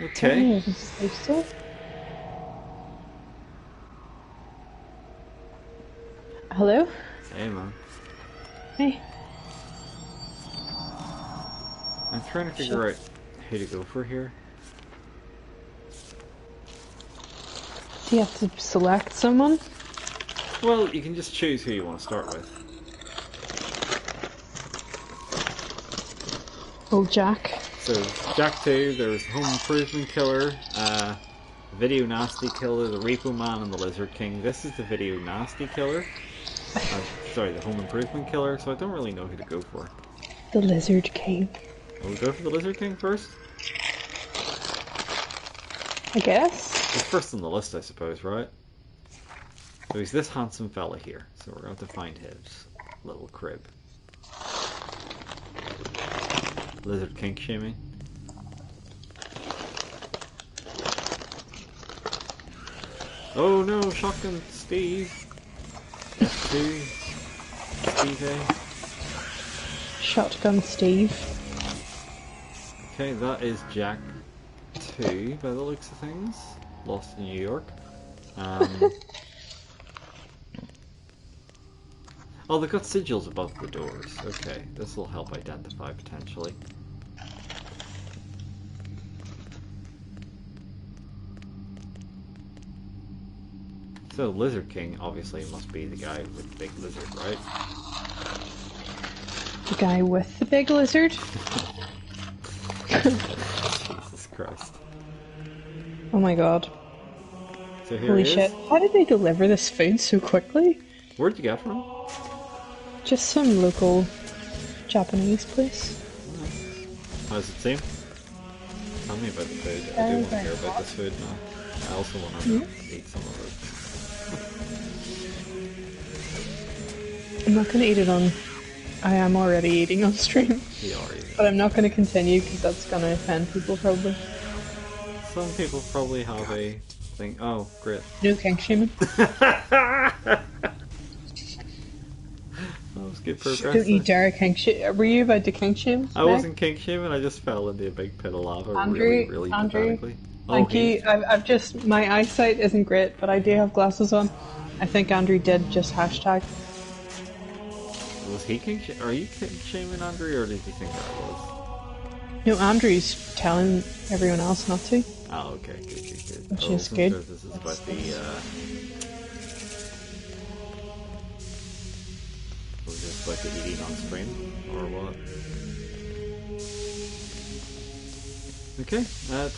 Speaker 2: Okay.
Speaker 1: I was supposed to. Hello?
Speaker 2: Hey, man.
Speaker 1: Hey.
Speaker 2: I'm trying to figure out who to go for here.
Speaker 1: Do you have to select someone?
Speaker 2: Well, you can just choose who you want to start with.
Speaker 1: Oh, Jack.
Speaker 2: So, Jack 2, there's Home Improvement Killer, Video Nasty Killer, the Repo Man, and the Lizard King. This is the Video Nasty Killer. Sorry, the Home Improvement Killer, so I don't really know who to go for.
Speaker 1: The Lizard King.
Speaker 2: Will we go for the Lizard King first?
Speaker 1: I guess.
Speaker 2: He's first on the list, I suppose, right? So he's this handsome fella here, so we're going to find his little crib. Lizard King shimmy. Oh no, Shotgun Steve. F2. Steve A.
Speaker 1: Shotgun Steve.
Speaker 2: Okay, that is Jack 2 by the looks of things. Lost in New York. Oh, they've got sigils above the doors. Okay, this will help identify potentially. So, Lizard King obviously must be the guy with the big lizard, right?
Speaker 1: The guy with the big lizard.
Speaker 2: Jesus Christ.
Speaker 1: Oh my god.
Speaker 2: So here
Speaker 1: Holy
Speaker 2: he is.
Speaker 1: shit. How did they deliver this food so quickly?
Speaker 2: Where'd you get from?
Speaker 1: Just some local Japanese place.
Speaker 2: How does it seem? Tell me about the food. I do want to hear about this food now. I also want to eat some of it.
Speaker 1: I'm not going to eat it on... I am already eating on stream.
Speaker 2: You are eating.
Speaker 1: But I'm not going to continue because that's going to offend people probably.
Speaker 2: Some people probably have a thing. Oh, great.
Speaker 1: No kink shaming.
Speaker 2: That was good progress.
Speaker 1: Don't you dare kink shame. Were you about to kink shame?
Speaker 2: I wasn't kink shaming, I just fell into a big pit of lava
Speaker 1: Andrew,
Speaker 2: really
Speaker 1: Andrew,
Speaker 2: pathetically.
Speaker 1: thank you. I've just... My eyesight isn't great, but I do have glasses on. I think Andrew did just hashtag.
Speaker 2: Was he kink shaming? Are you kink shaming, Andrew, or did you think I was?
Speaker 1: No, Andrew's telling everyone else not to.
Speaker 2: Oh, okay, good.
Speaker 1: Which
Speaker 2: I
Speaker 1: is
Speaker 2: wasn't
Speaker 1: good.
Speaker 2: sure if this is about the, was this about the eating on stream, or what? Okay,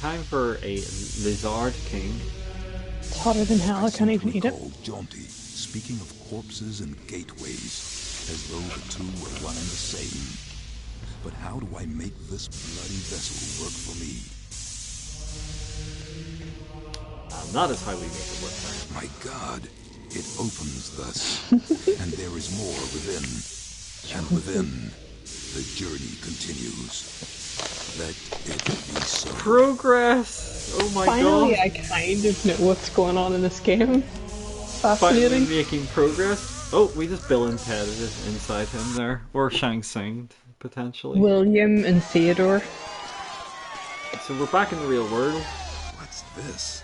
Speaker 2: time for a Lizard King.
Speaker 1: It's hotter than hell, I can't even eat it.
Speaker 4: Jaunty, speaking of corpses and gateways, as though the two were one and the same. But how do I make this bloody vessel work for me?
Speaker 2: Not as highly make it work for him.
Speaker 4: My God, it opens thus, and there is more within. And within, the journey continues. Let it be so.
Speaker 2: Progress! Oh my
Speaker 1: Finally,
Speaker 2: god!
Speaker 1: I kind of know what's going on in this game.
Speaker 2: Finally
Speaker 1: Fascinating.
Speaker 2: making progress. Oh, we just Bill and Ted it inside him there. Or Shang Tsung, potentially.
Speaker 1: William and Theodore.
Speaker 2: So we're back in the real world.
Speaker 4: What's this?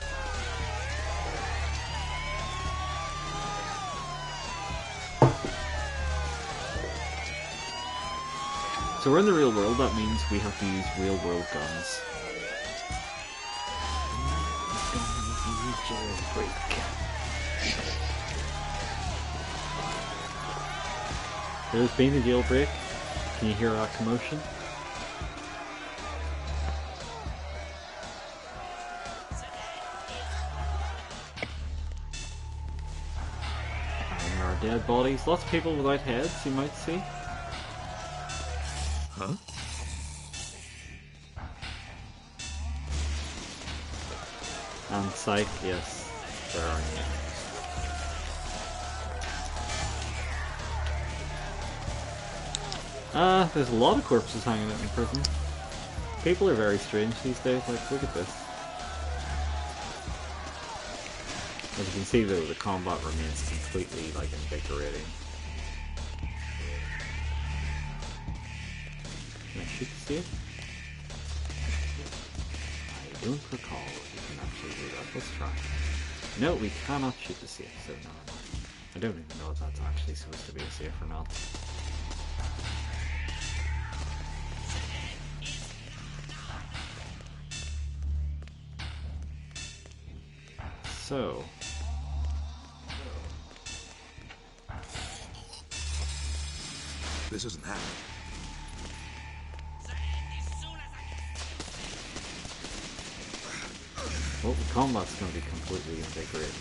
Speaker 2: So we're in the real world, that means we have to use real world guns. There's been a jailbreak. Can you hear that commotion? And there are dead bodies. Lots of people without heads, you might see.
Speaker 4: Huh?
Speaker 2: And Psych, yes, there are names. There's a lot of corpses hanging out in prison. People are very strange these days, like, look at this. As you can see though, the combat remains completely, like, invigorating. Can I shoot the safe? I don't recall if you can actually do that. Let's try. No, we cannot shoot the safe, so no. I don't even know if that's actually supposed to be a safe or not. So...
Speaker 4: This isn't happening.
Speaker 2: well, the combat's going to be completely invigorating,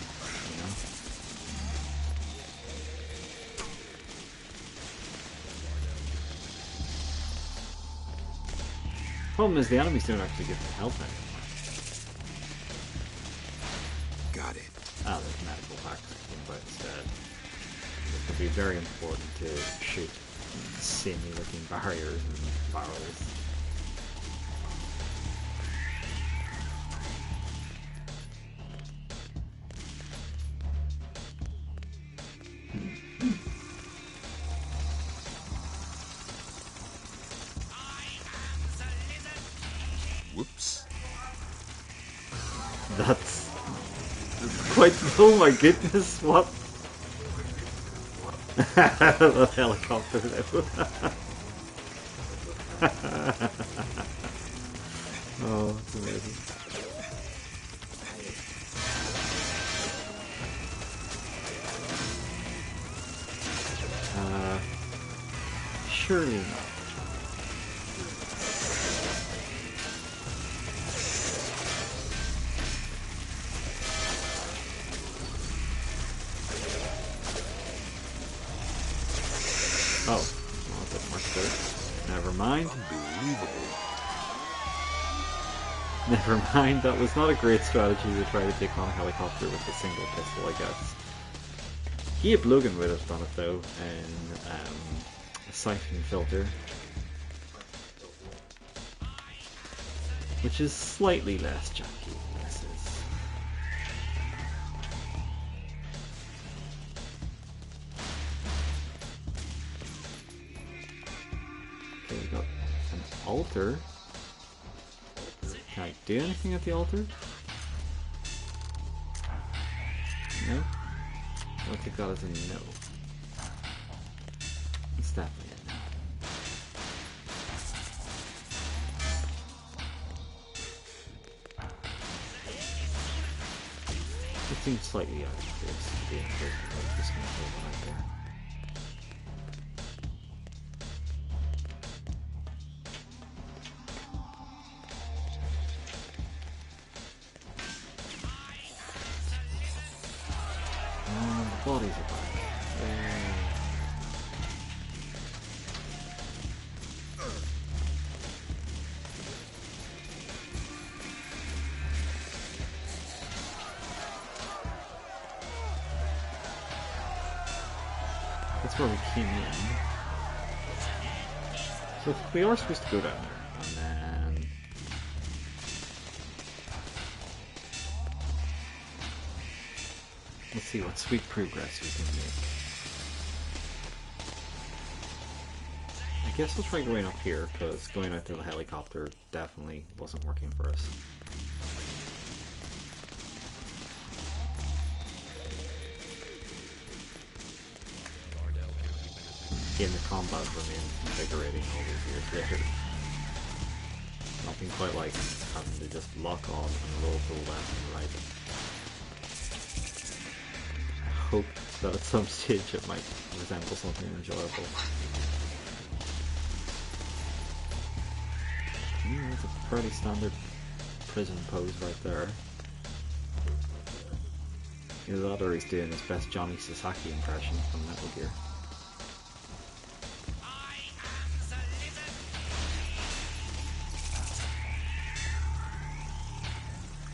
Speaker 2: you know? Problem is, the enemies don't actually give me health anymore.
Speaker 4: Got it.
Speaker 2: Ah, there's medical packs but instead. It could be very important to shoot samey looking barriers and barrels.
Speaker 4: Whoops.
Speaker 2: That's quite. Oh my goodness! What? The helicopter though. Oh, it's amazing. Surely not. Oh, well, that didn't work good. Never mind.
Speaker 4: Unbelievable.
Speaker 2: Never mind, that was not a great strategy to try to take on a helicopter with a single pistol, I guess. Gabe Logan would have done it though, in a siphon filter. Which is slightly less janky than this is. Okay, we got an altar. Can I do anything at the altar? No? I'll take that as a no. It's definitely a no. It seems slightly out of place to be in prison, but I'm just gonna hold it right there. The bodies are back. Yay. That's where we came in. So we are supposed to go down there, and then let's see what sweet progress we can make. I guess we'll try going up here, because going out to the helicopter definitely wasn't working for us. Again, the combat remains invigorating all these years later. Nothing quite like having to just lock on and roll to the left and right. I hope that at some stage it might resemble something enjoyable. That's a pretty standard prison pose right there. Either that or he's doing his best Johnny Sasaki impression from Metal Gear.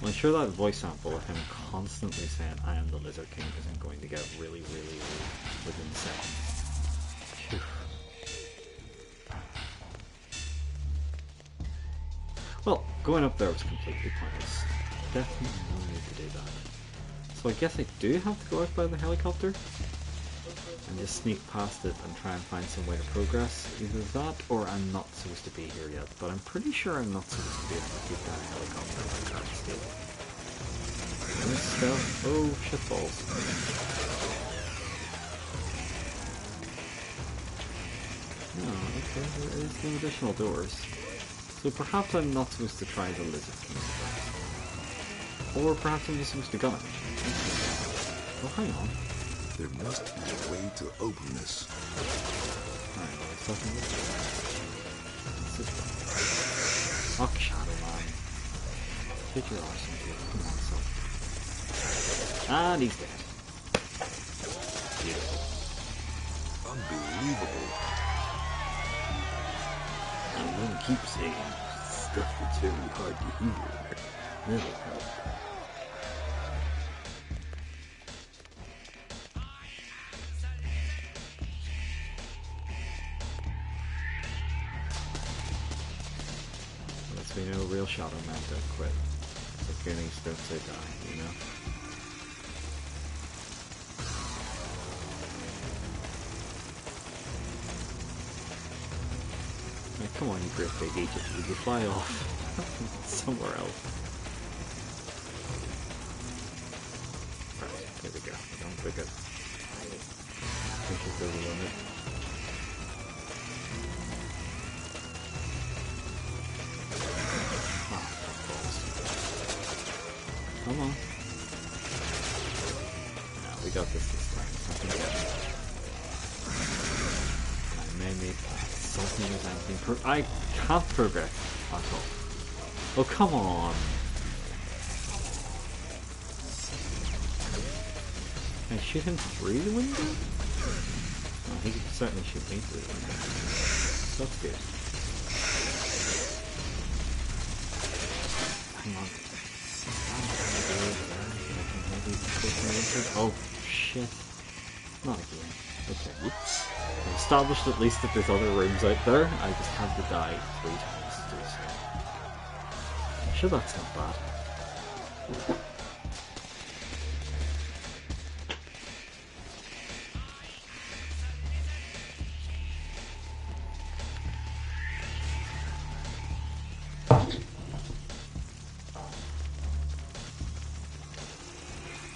Speaker 2: Well, I'm sure that voice sample of him constantly saying, "I am the Lizard King," isn't going to get really, really old within seconds. Phew. Well, going up there was completely pointless. Definitely no need to do that. So I guess I do have to go out by the helicopter and just sneak past it and try and find some way to progress. Either that or I'm not supposed to be here yet, but I'm pretty sure I'm not supposed to be able to keep that helicopter like that still. Oh, shitballs. Oh, okay, there is no additional doors. So perhaps I'm not supposed to try the Lizard King first. Or perhaps I'm just supposed to gun it. Oh, hang on.
Speaker 4: There must be a way to open this.
Speaker 2: Alright, well, it's nothing this way. What's this one? Fuck, Shadow Man. Take your arse into it. Come on, son. And he's dead. Beautiful.
Speaker 4: Unbelievable.
Speaker 3: I'm gonna keep saying stuff that's very hard to hear. That'll help.
Speaker 2: We know real Shadow Man don't quit. So feelings don't say die, you know? Like, come on, you great big Egypt, you could fly off somewhere else. Right, there we go. Don't pick it. Push it to the limit. Come on. No, we got this time. I may make paths. something is anything. I can't progress at all. Oh, come on. Can I shoot him through the window? Oh, he can certainly shoot me through the window. That's good. Hang on. Oh, shit. Not again. Okay. Whoops. I've established at least that there's other rooms out there. I just had to die 3 times to do so. Sure, that's not bad.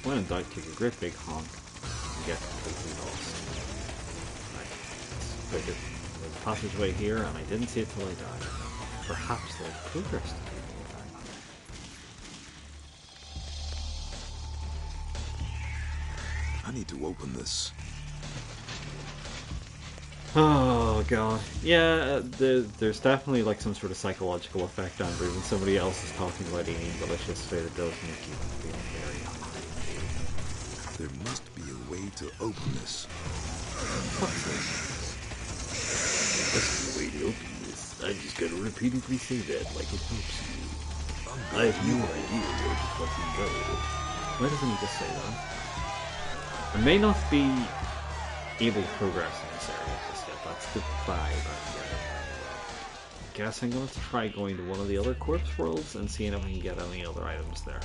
Speaker 2: When in doubt, take a great big honk and get completely lost. Right. There's a passageway here, and I didn't see it till I died. Perhaps there's progress to do.
Speaker 4: I need to open this.
Speaker 2: Oh god. Yeah, there's definitely like some sort of psychological effect, Andrew, when somebody else is talking about eating delicious food. It does make you feel very hungry.
Speaker 4: There must be a way to open this.
Speaker 2: What's this? That's the way to open this. I just gotta repeatedly say that like it helps you. I have no idea where to fucking go. Why doesn't he just say that? I may not be able to progress in this area just yet. That's the vibe I'm getting. I guess I'm going to try going to one of the other corpse worlds and seeing if I can get any other items there.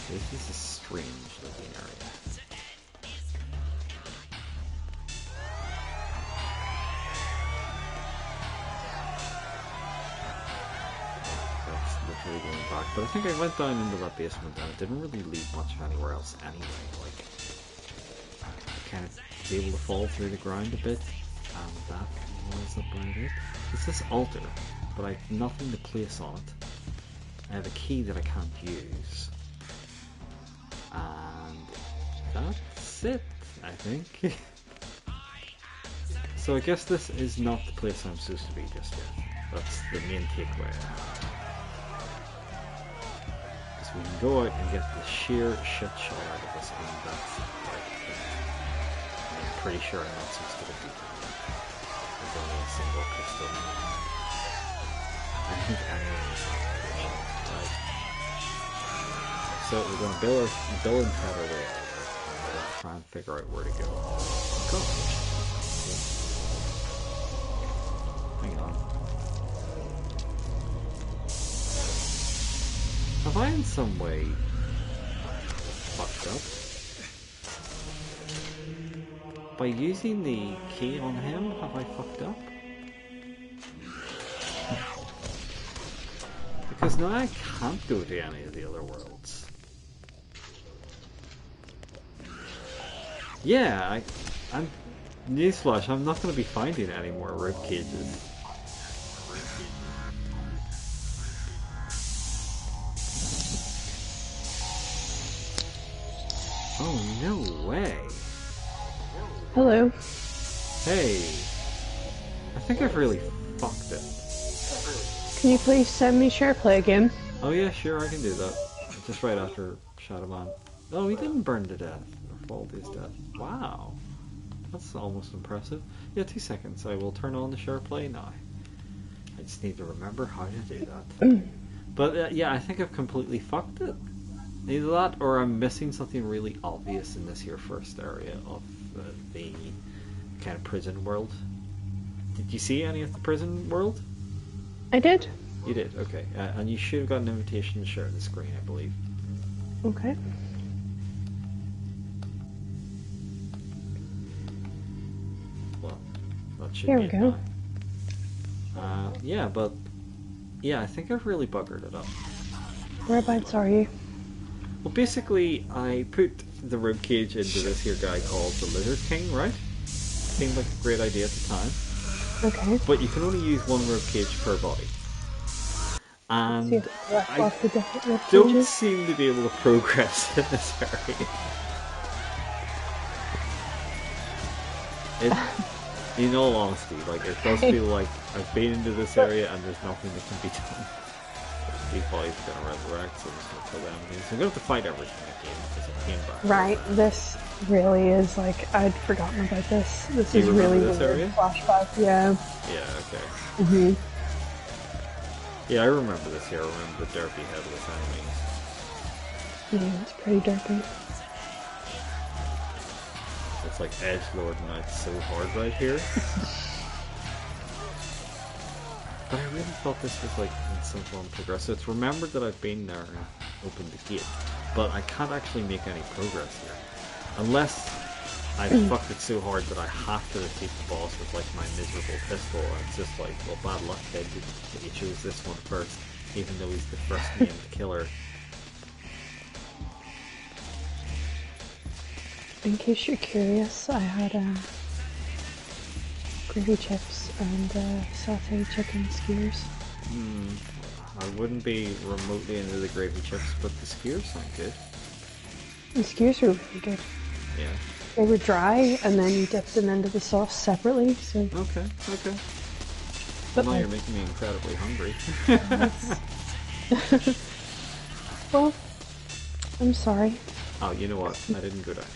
Speaker 2: This is a strange looking area. Going back, but I think I went down into that basement and it didn't really lead much anywhere else anyway. Like, I kind of was able to fall through the ground a bit, and that was about it. It's this altar, but I have nothing to place on it. I have a key that I can't use, and that's it, I think. So I guess this is not the place I'm supposed to be just yet. That's the main takeaway. We can go out and get the sheer shit show out of this, and that's like, I'm pretty sure I'm not supposed to defeat him. There's only a single pistol. I think anyone is not pretty sure, right? So we're going to Bill and Ted our way out of it, and we're going to try and figure out where to go. Go! Hang on. Have I in some way fucked up? By using the key on him, have I fucked up? Because now I can't go to any of the other worlds. Yeah, I'm... Newsflash, I'm not going to be finding any more rib cages. Oh, no way.
Speaker 1: Hello.
Speaker 2: Hey. I think I've really fucked it.
Speaker 1: Can you please send me SharePlay again?
Speaker 2: Oh yeah, sure, I can do that. Just right after Shadowman. Oh, he didn't burn to death. Or fall to his death. Wow. That's almost impressive. Yeah, 2 seconds. I will turn on the SharePlay now. I just need to remember how to do that. But yeah, I think I've completely fucked it. Either that, or I'm missing something really obvious in this here first area of the kind of prison world. Did you see any of the prison world?
Speaker 1: I did.
Speaker 2: You did, okay. And you should have got an invitation to share the screen, I believe.
Speaker 1: Okay.
Speaker 2: Well, that should
Speaker 1: Here
Speaker 2: be
Speaker 1: we
Speaker 2: it
Speaker 1: go.
Speaker 2: now. Yeah, but yeah, I think I've really buggered it up.
Speaker 1: Whereabouts are you?
Speaker 2: Well, basically, I put the ribcage into this here guy called the Lizard King, right? Seemed like a great idea at the time.
Speaker 1: Okay.
Speaker 2: But you can only use one ribcage per body. And I
Speaker 1: Off the different
Speaker 2: don't
Speaker 1: pages.
Speaker 2: seem to be able to progress in this area. In all honesty, like, it does feel like I've been into this area and there's nothing that can be done. D5 is gonna resurrect, so I'm just gonna kill the enemies. I'm gonna have to fight everything again because I came back.
Speaker 1: Right, this really is like, I'd forgotten about this. This
Speaker 2: Do you
Speaker 1: is really
Speaker 2: remember this
Speaker 1: weird
Speaker 2: area?
Speaker 1: flashback, yeah.
Speaker 2: Yeah, okay.
Speaker 1: Mm-hmm.
Speaker 2: Yeah, I remember this here. I remember the derpy headless enemies.
Speaker 1: Yeah, it's pretty derpy.
Speaker 2: It's like edgelord and it's so hard right here. But I really thought this was like simple and progressive. It's remembered that I've been there and opened the gate, but I can't actually make any progress here. Unless I fucked it so hard that I have to defeat the boss with like my miserable pistol, and it's just like, well, bad luck kid that you chose this one first, even though he's the first named killer.
Speaker 1: In case you're curious, I had gravy chips and sauteed chicken skewers.
Speaker 2: I wouldn't be remotely into the gravy chips, but the skewers sound good.
Speaker 1: The skewers were really good.
Speaker 2: Yeah.
Speaker 1: They were dry, and then you dipped them into the sauce separately, so...
Speaker 2: Okay.
Speaker 1: But
Speaker 2: Well, now
Speaker 1: like,
Speaker 2: you're making me incredibly hungry.
Speaker 1: well, I'm sorry.
Speaker 2: Oh, you know what? I didn't go down here.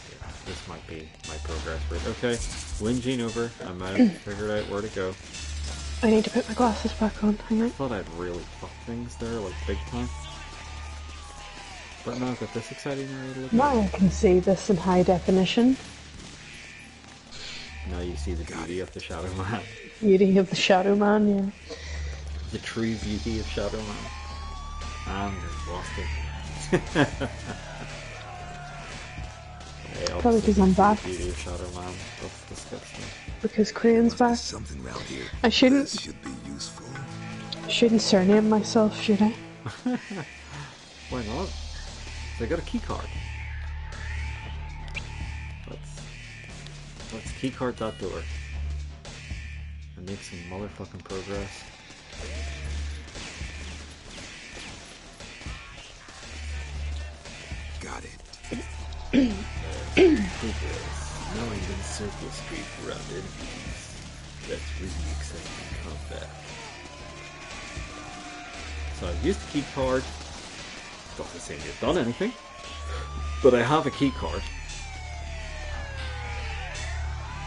Speaker 2: This might be my progress rate. Okay, whinging over. I'm out. Figured out where to go.
Speaker 1: I need to put my glasses back on, hang
Speaker 2: I
Speaker 1: on.
Speaker 2: thought I'd really fuck things there, like big time. But now I've got this exciting area to look
Speaker 1: Now I
Speaker 2: at.
Speaker 1: can see this in high definition.
Speaker 2: Now you see the beauty of the Shadow Man.
Speaker 1: Beauty of the Shadow Man, yeah.
Speaker 2: The true beauty of Shadow Man. And I've lost it.
Speaker 1: Probably because I'm back.
Speaker 2: Beauty of Shadow Man. That's disgusting.
Speaker 1: Because Crane's back.
Speaker 4: There's something round here.
Speaker 1: I
Speaker 4: This should be useful.
Speaker 1: shouldn't surname myself, should I?
Speaker 2: Why not? They got a key card. Let's keycard that door and make some motherfucking progress.
Speaker 4: Got it.
Speaker 2: Knowing the circle street around enemies. That's really exciting combat. So I've used the key card. Doesn't seem to have done anything. But I have a key card.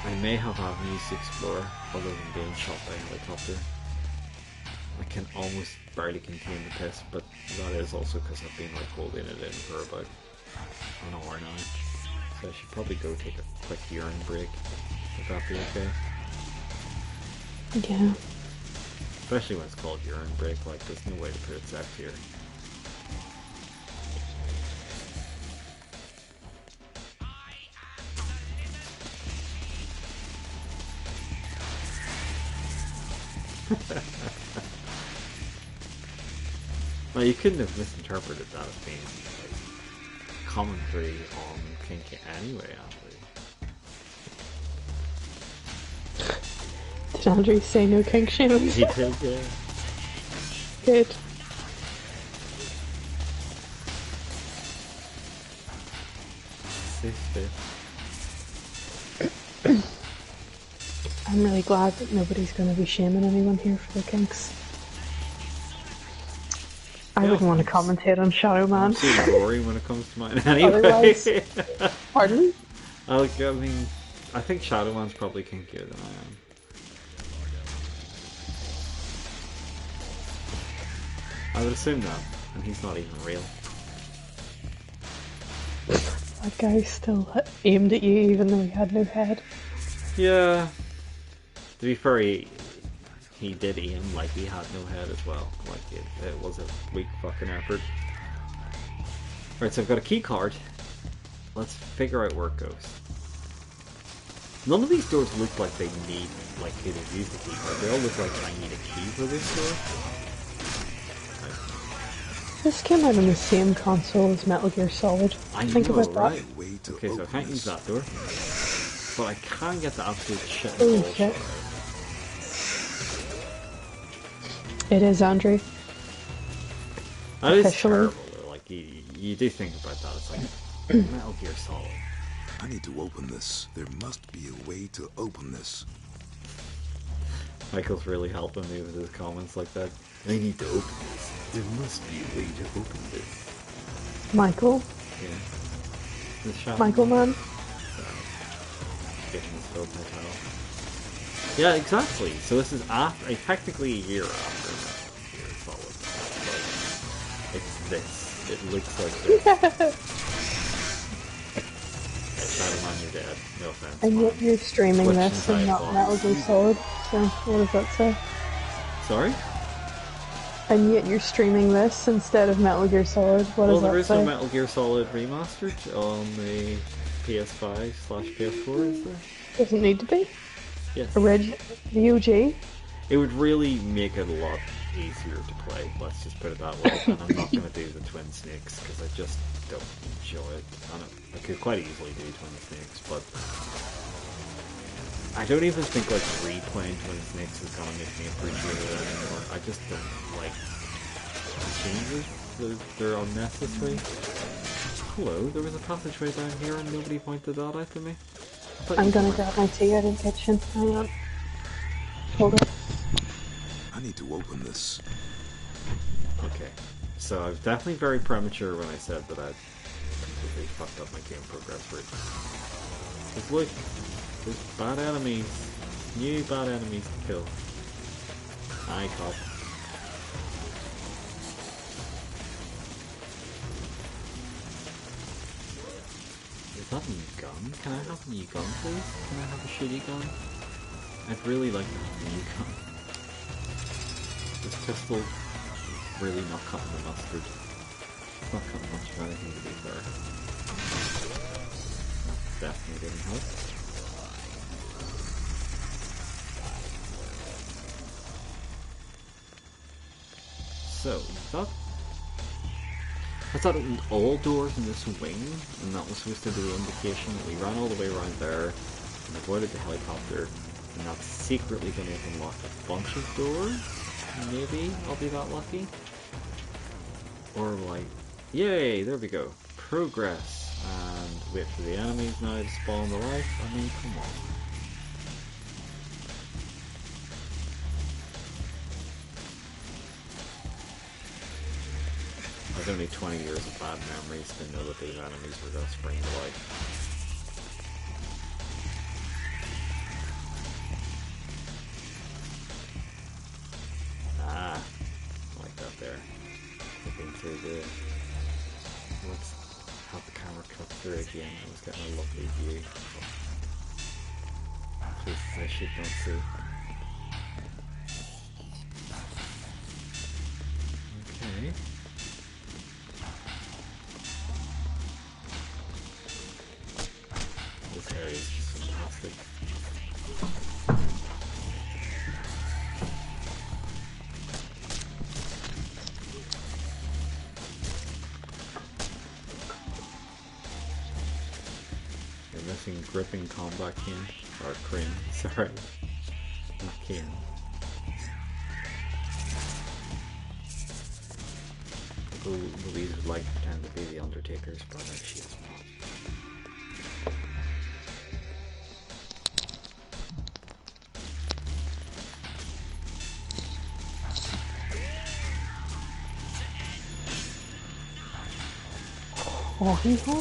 Speaker 2: I may have avenues to explore other than being shot by a helicopter. I can almost barely contain the piss, but that is also because I've been like holding it in for about an hour now. So I should probably go take a quick urine break. Would that be okay?
Speaker 1: Yeah.
Speaker 2: Especially when it's called urine break, like there's no way to put it out here. Well, you couldn't have misinterpreted that as being like commentary on kinky anyway, Andrew.
Speaker 1: Did Andrew say no kink shaming?
Speaker 2: He did, yeah.
Speaker 1: Good.
Speaker 2: Safe space.
Speaker 1: I'm really glad that nobody's going to be shaming anyone here for their kinks. I wouldn't want to commentate on Shadow Man.
Speaker 2: I'm too gory when it comes to mine anyway.
Speaker 1: Otherwise- Pardon?
Speaker 2: I mean, I think Shadow Man's probably kinkier than I am. I would assume that, and he's not even real.
Speaker 1: That guy still aimed at you even though he had no head.
Speaker 2: Yeah. To be fair, he did aim like he had no head as well. Like it was a weak fucking effort. Alright, so I've got a key card. Let's figure out where it goes. None of these doors look like they need, like, to use the key card. They all look like I need a key for this door.
Speaker 1: This came out on the same console as Metal Gear Solid.
Speaker 2: I
Speaker 1: Think
Speaker 2: know,
Speaker 1: about
Speaker 2: right?
Speaker 4: Way to
Speaker 2: Okay, so I
Speaker 4: open
Speaker 2: can't use
Speaker 4: this.
Speaker 2: that door. But I can get the absolute shit and
Speaker 1: Holy
Speaker 2: balls
Speaker 1: shit.
Speaker 2: shot out.
Speaker 1: It is Andrew.
Speaker 2: That is
Speaker 1: Officially.
Speaker 2: terrible though. Like you do think about that. It's like Metal Gear Solid.
Speaker 4: I need to open this. There must be a way to open this.
Speaker 2: Michael's really helping me with his comments like that. I need to open this. There must be a way to open this.
Speaker 1: Michael?
Speaker 2: Yeah. This shot.
Speaker 1: Michael man?
Speaker 2: Getting this filled by title. Yeah, exactly. So this is after, technically a year after Metal Gear Solid. Like, it's this. It looks like this. Shadow Man, you're dead. No offense.
Speaker 1: And yet you're streaming
Speaker 2: Which
Speaker 1: this and
Speaker 2: entire
Speaker 1: not Metal Gear Solid. So what does that say?
Speaker 2: Sorry?
Speaker 1: And yet you're streaming this instead of Metal Gear Solid. What
Speaker 2: Well,
Speaker 1: does
Speaker 2: there
Speaker 1: that
Speaker 2: is
Speaker 1: say?
Speaker 2: no Metal Gear Solid Remastered on the PS5/PS4, is there?
Speaker 1: Doesn't need to be.
Speaker 2: Yes.
Speaker 1: The OG.
Speaker 2: It would really make it a lot easier to play, let's just put it that way. And I'm not going to do the Twin Snakes because I just don't enjoy it. I could quite easily do Twin Snakes, but I don't even think like replaying Twin Snakes is going to make me appreciate it anymore. I just don't like changes. They're unnecessary. Hello, there was a passageway down here and nobody pointed that out to me.
Speaker 1: I'm gonna grab my tea out of the kitchen. Hang on. Hold it.
Speaker 4: I need to open this.
Speaker 2: Okay, so I was definitely very premature when I said that I'd completely fucked up my game progress rate. Because look, there's bad enemies, new bad enemies to kill. Aye, cop. Is that a new gun? Can I have a new gun, please? Can I have a shitty gun? I'd really like to have a new gun. This pistol is really not cutting the mustard. It's not cutting much of anything to be fair. That definitely didn't help. So, I thought it opened all doors in this wing, and that was supposed to be the indication that we ran all the way around there and avoided the helicopter, and that's secretly going to unlock a bunch of doors. Maybe I'll be that lucky. Or like, yay, there we go. Progress. And wait for the enemies now to spawn the life. I mean, come on. I've only 20 years of bad memories to know that these enemies were going to spring to life. Ah, I like that there. Looking through the... Let's have the camera cut through again. I was getting a lovely view. Places I should not see. Okay. This area is just fantastic. You're missing gripping combat Kane. Or Crane, sorry. Not Kane. Louise would like to pretend to be the Undertaker's brother, she is not.
Speaker 1: Oh, hee ho.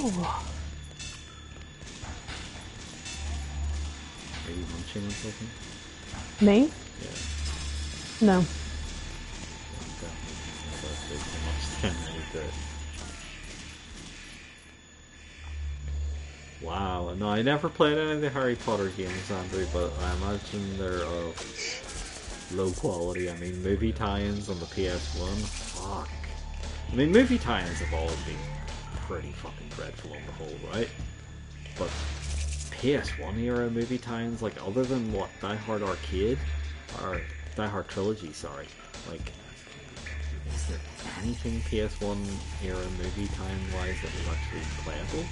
Speaker 2: Are you munching on something?
Speaker 1: Me?
Speaker 2: Yeah.
Speaker 1: No.
Speaker 2: I'm definitely thinking about it so much then I need to... Wow, no, I never played any of the Harry Potter games, Andrew, but I imagine they're of low quality. I mean, movie tie-ins on the PS1, fuck. I mean, movie tie-ins have always been pretty fucking dreadful on the whole, right? But PS1 era movie tie-ins, like, other than what, Die Hard Arcade, or Die Hard Trilogy, sorry, like, is there anything PS1 era movie tie-in wise that was actually playable?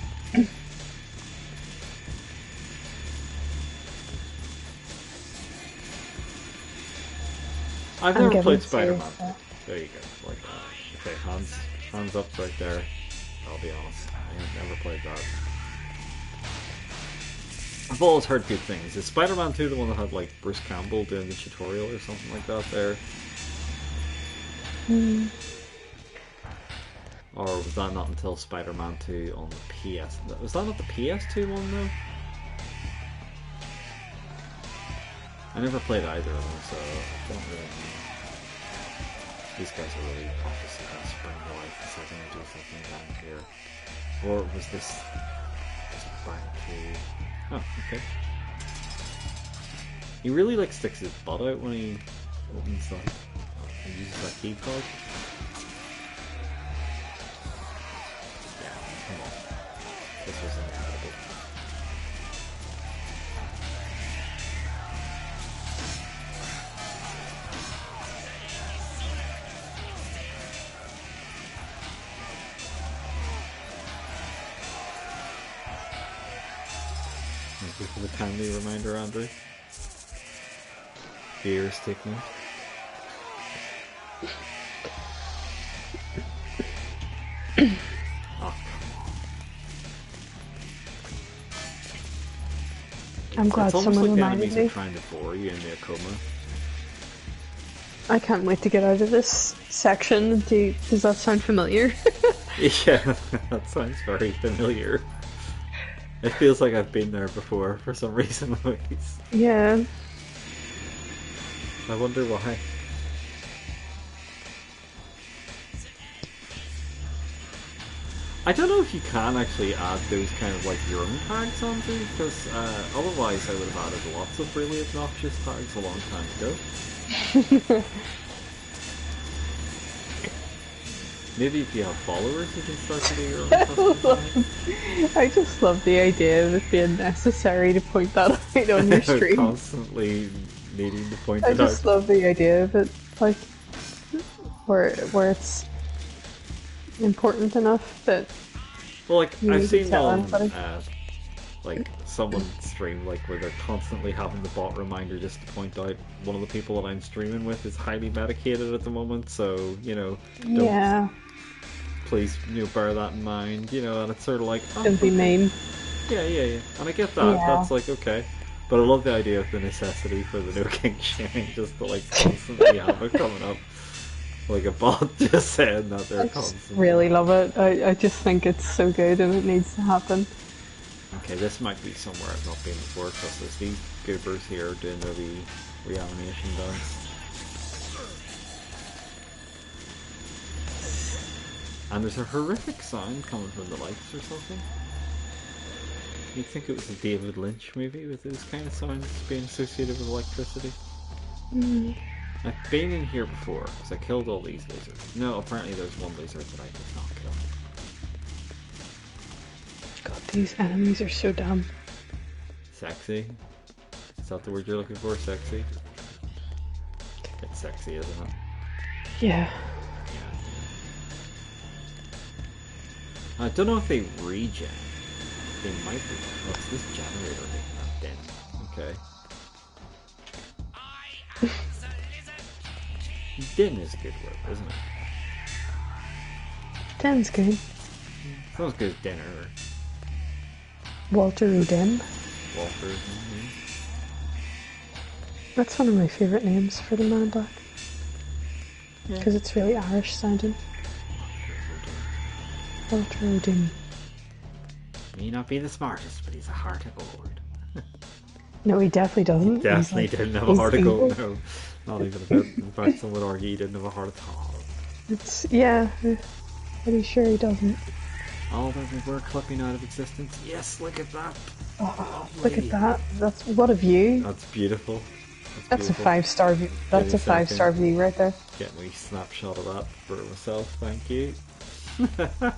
Speaker 2: I've never played Spider-Man. There you go, like that. Okay, hands up right there. I'll be honest, I ain't never played that. I've always heard good things. Is Spider-Man 2 the one that had like Bruce Campbell doing the tutorial or something like that there? Or was that not until Spider-Man 2 on the PS? Was that not the PS2 one though? I never played either of them, so I don't really know. These guys are really obviously going to spring to life and say they're going to do something down here. Or was this back to... Oh, okay. He really like sticks his butt out when he opens that and uses that key card. Yeah, come on. This was inevitable. Thank you for the timely reminder, Andrew. Beers taking it. Oh,
Speaker 1: I'm glad
Speaker 2: it's almost
Speaker 1: someone
Speaker 2: like the
Speaker 1: reminded
Speaker 2: enemies
Speaker 1: me.
Speaker 2: are trying to bore you into a coma.
Speaker 1: I can't wait to get out of this section. Does that sound familiar?
Speaker 2: Yeah, that sounds very familiar. It feels like I've been there before for some reason, Louise.
Speaker 1: Yeah.
Speaker 2: I wonder why. I don't know if you can actually add those kind of like your own tags onto, because otherwise I would have added lots of really obnoxious tags a long time ago. Maybe if you have followers you can start to do your own custom tags.
Speaker 1: I just love the idea of it being necessary to point that out on your stream.
Speaker 2: Constantly needing to point
Speaker 1: I
Speaker 2: it out.
Speaker 1: just love the idea of it, like, where it's important enough that
Speaker 2: Well, like
Speaker 1: you
Speaker 2: I've
Speaker 1: need to
Speaker 2: seen
Speaker 1: tell
Speaker 2: on
Speaker 1: anybody.
Speaker 2: like someone stream like where they're constantly having the bot reminder just to point out one of the people that I'm streaming with is highly medicated at the moment, so don't
Speaker 1: Yeah,
Speaker 2: please bear that in mind, and it's sort of like
Speaker 1: don't be mean.
Speaker 2: yeah, and I get that.
Speaker 1: Yeah.
Speaker 2: That's like okay. But I love the idea of the necessity for the no kink shaming, just to like constantly have it coming up. Like a bot just saying that they're
Speaker 1: I just
Speaker 2: constantly.
Speaker 1: really love it. I just think it's so good and it needs to happen.
Speaker 2: Okay, this might be somewhere I've not been before, because there's these goobers here doing the reanimation dance. And there's a horrific sound coming from the lights or something. You'd think it was a David Lynch movie with those kind of sounds being associated with electricity. I've been in here before, because I killed all these lizards. No, apparently there's one lizard that I did not kill.
Speaker 1: God, these enemies are so dumb.
Speaker 2: Sexy? Is that the word you're looking for? Sexy? It's sexy, isn't it?
Speaker 1: Yeah.
Speaker 2: I don't know if they regen. They might be. What's this generator making that din? Okay. Din is a good word, isn't it?
Speaker 1: Den's good.
Speaker 2: Sounds good as dinner.
Speaker 1: Walter Udin.
Speaker 2: Walter.
Speaker 1: That's one of my favourite names for the Man in Black. Because it's really Irish sounding. Walter Udin.
Speaker 2: May not be the smartest, but he's a heart of gold.
Speaker 1: No, he definitely doesn't.
Speaker 2: He definitely didn't have a
Speaker 1: he's
Speaker 2: heart of gold,
Speaker 1: evil.
Speaker 2: no. Not even a bit. In fact, some would argue he didn't have a heart at all.
Speaker 1: It's, yeah, pretty sure he doesn't.
Speaker 2: All that we were clipping out of existence. Yes, look at that.
Speaker 1: Oh, look at that. That's what a view.
Speaker 2: That's beautiful.
Speaker 1: That's a
Speaker 2: beautiful.
Speaker 1: 5-star view. That's a 5-star view right there.
Speaker 2: Get me a snapshot of that for myself, thank you. I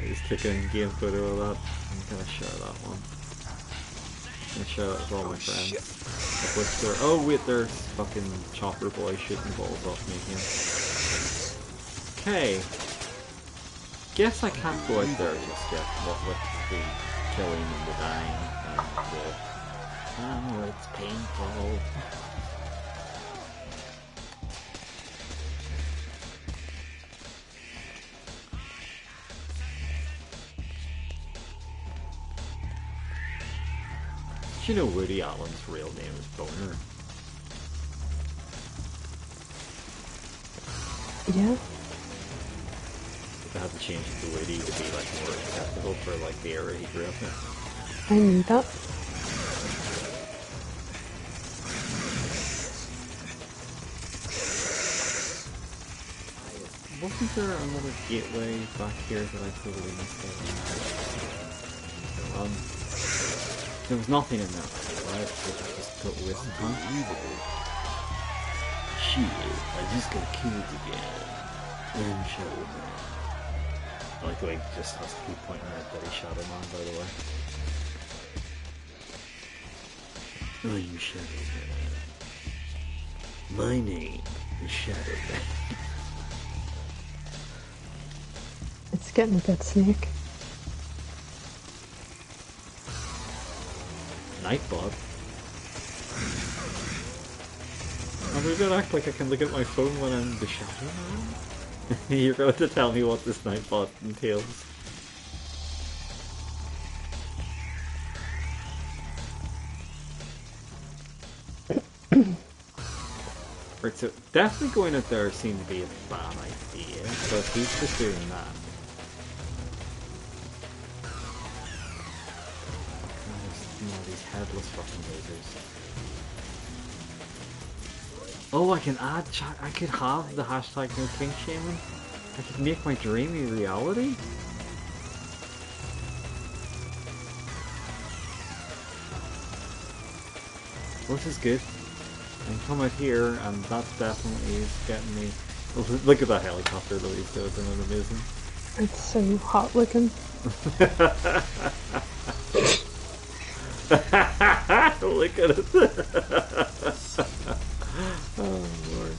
Speaker 2: just took an in-game photo of that. I'm gonna share that one. I'm gonna share that with all my friends. Of which there. Oh wait, there's fucking Chopper Boy shooting balls off me again. Okay. Guess I can't go out there just yet. What with the killing and the dying and the. Oh, it's painful. you know Woody Allen's real name is Boner?
Speaker 1: Yeah.
Speaker 2: They had to change it to Woody to be like more acceptable for like the era he grew up in.
Speaker 1: I knew that.
Speaker 2: Wasn't there another gateway back here that I totally missed out on? There was nothing in that, right? Which was just total waste of time. Shit, I just got killed again. Shadow Man. I like the way he just has to keep pointing out that he's Shadow Man, by the way. I'm Shadow Man. My name is Shadow Man.
Speaker 1: It's getting a bit snake.
Speaker 2: Nightbot. I'm gonna act like I can look at my phone when I'm the Shadow Man. You're going to tell me what this Nightbot entails. Right, so definitely going out there seemed to be a bad idea, but he's just doing that. These headless fucking lasers. Oh, I can add I could have the hashtag No King Shaman. I could make my dream a reality. Well, this is good. I can come out here, and that definitely is getting me. Look at that helicopter that he's doing, isn't it amazing?
Speaker 1: It's so hot looking.
Speaker 2: Look at it. Oh Lord.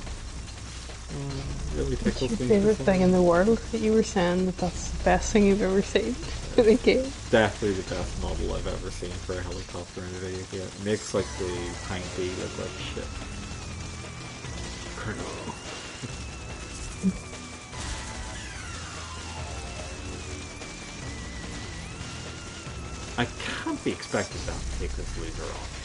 Speaker 2: Really
Speaker 1: What's
Speaker 2: tickles
Speaker 1: your
Speaker 2: me.
Speaker 1: favourite thing in the world that you were saying that's the best thing you've ever seen in a game?
Speaker 2: Definitely the best model I've ever seen for a helicopter in a video game. It makes like the Tank B look like shit. Colonel. I can't be expected to take this loser off.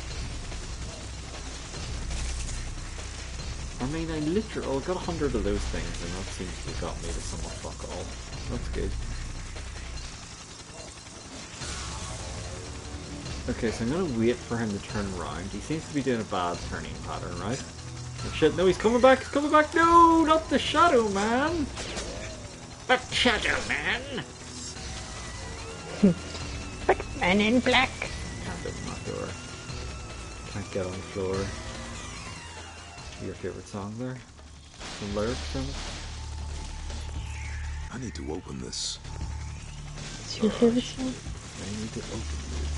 Speaker 2: I mean, I got 100 of those things, and that seems to have got me to somewhat fuck all. That's good. Okay, so I'm gonna wait for him to turn around. He seems to be doing a bad turning pattern, right? Oh shit, no, he's coming back, No, not the Shadow Man!
Speaker 3: But Shadow Man!
Speaker 1: Man in black.
Speaker 2: Can't open that door. Can't get on the floor. Your favorite song there? Some lyrics from it?
Speaker 4: I need to open this.
Speaker 1: What's your favourite song?
Speaker 2: I need to open this.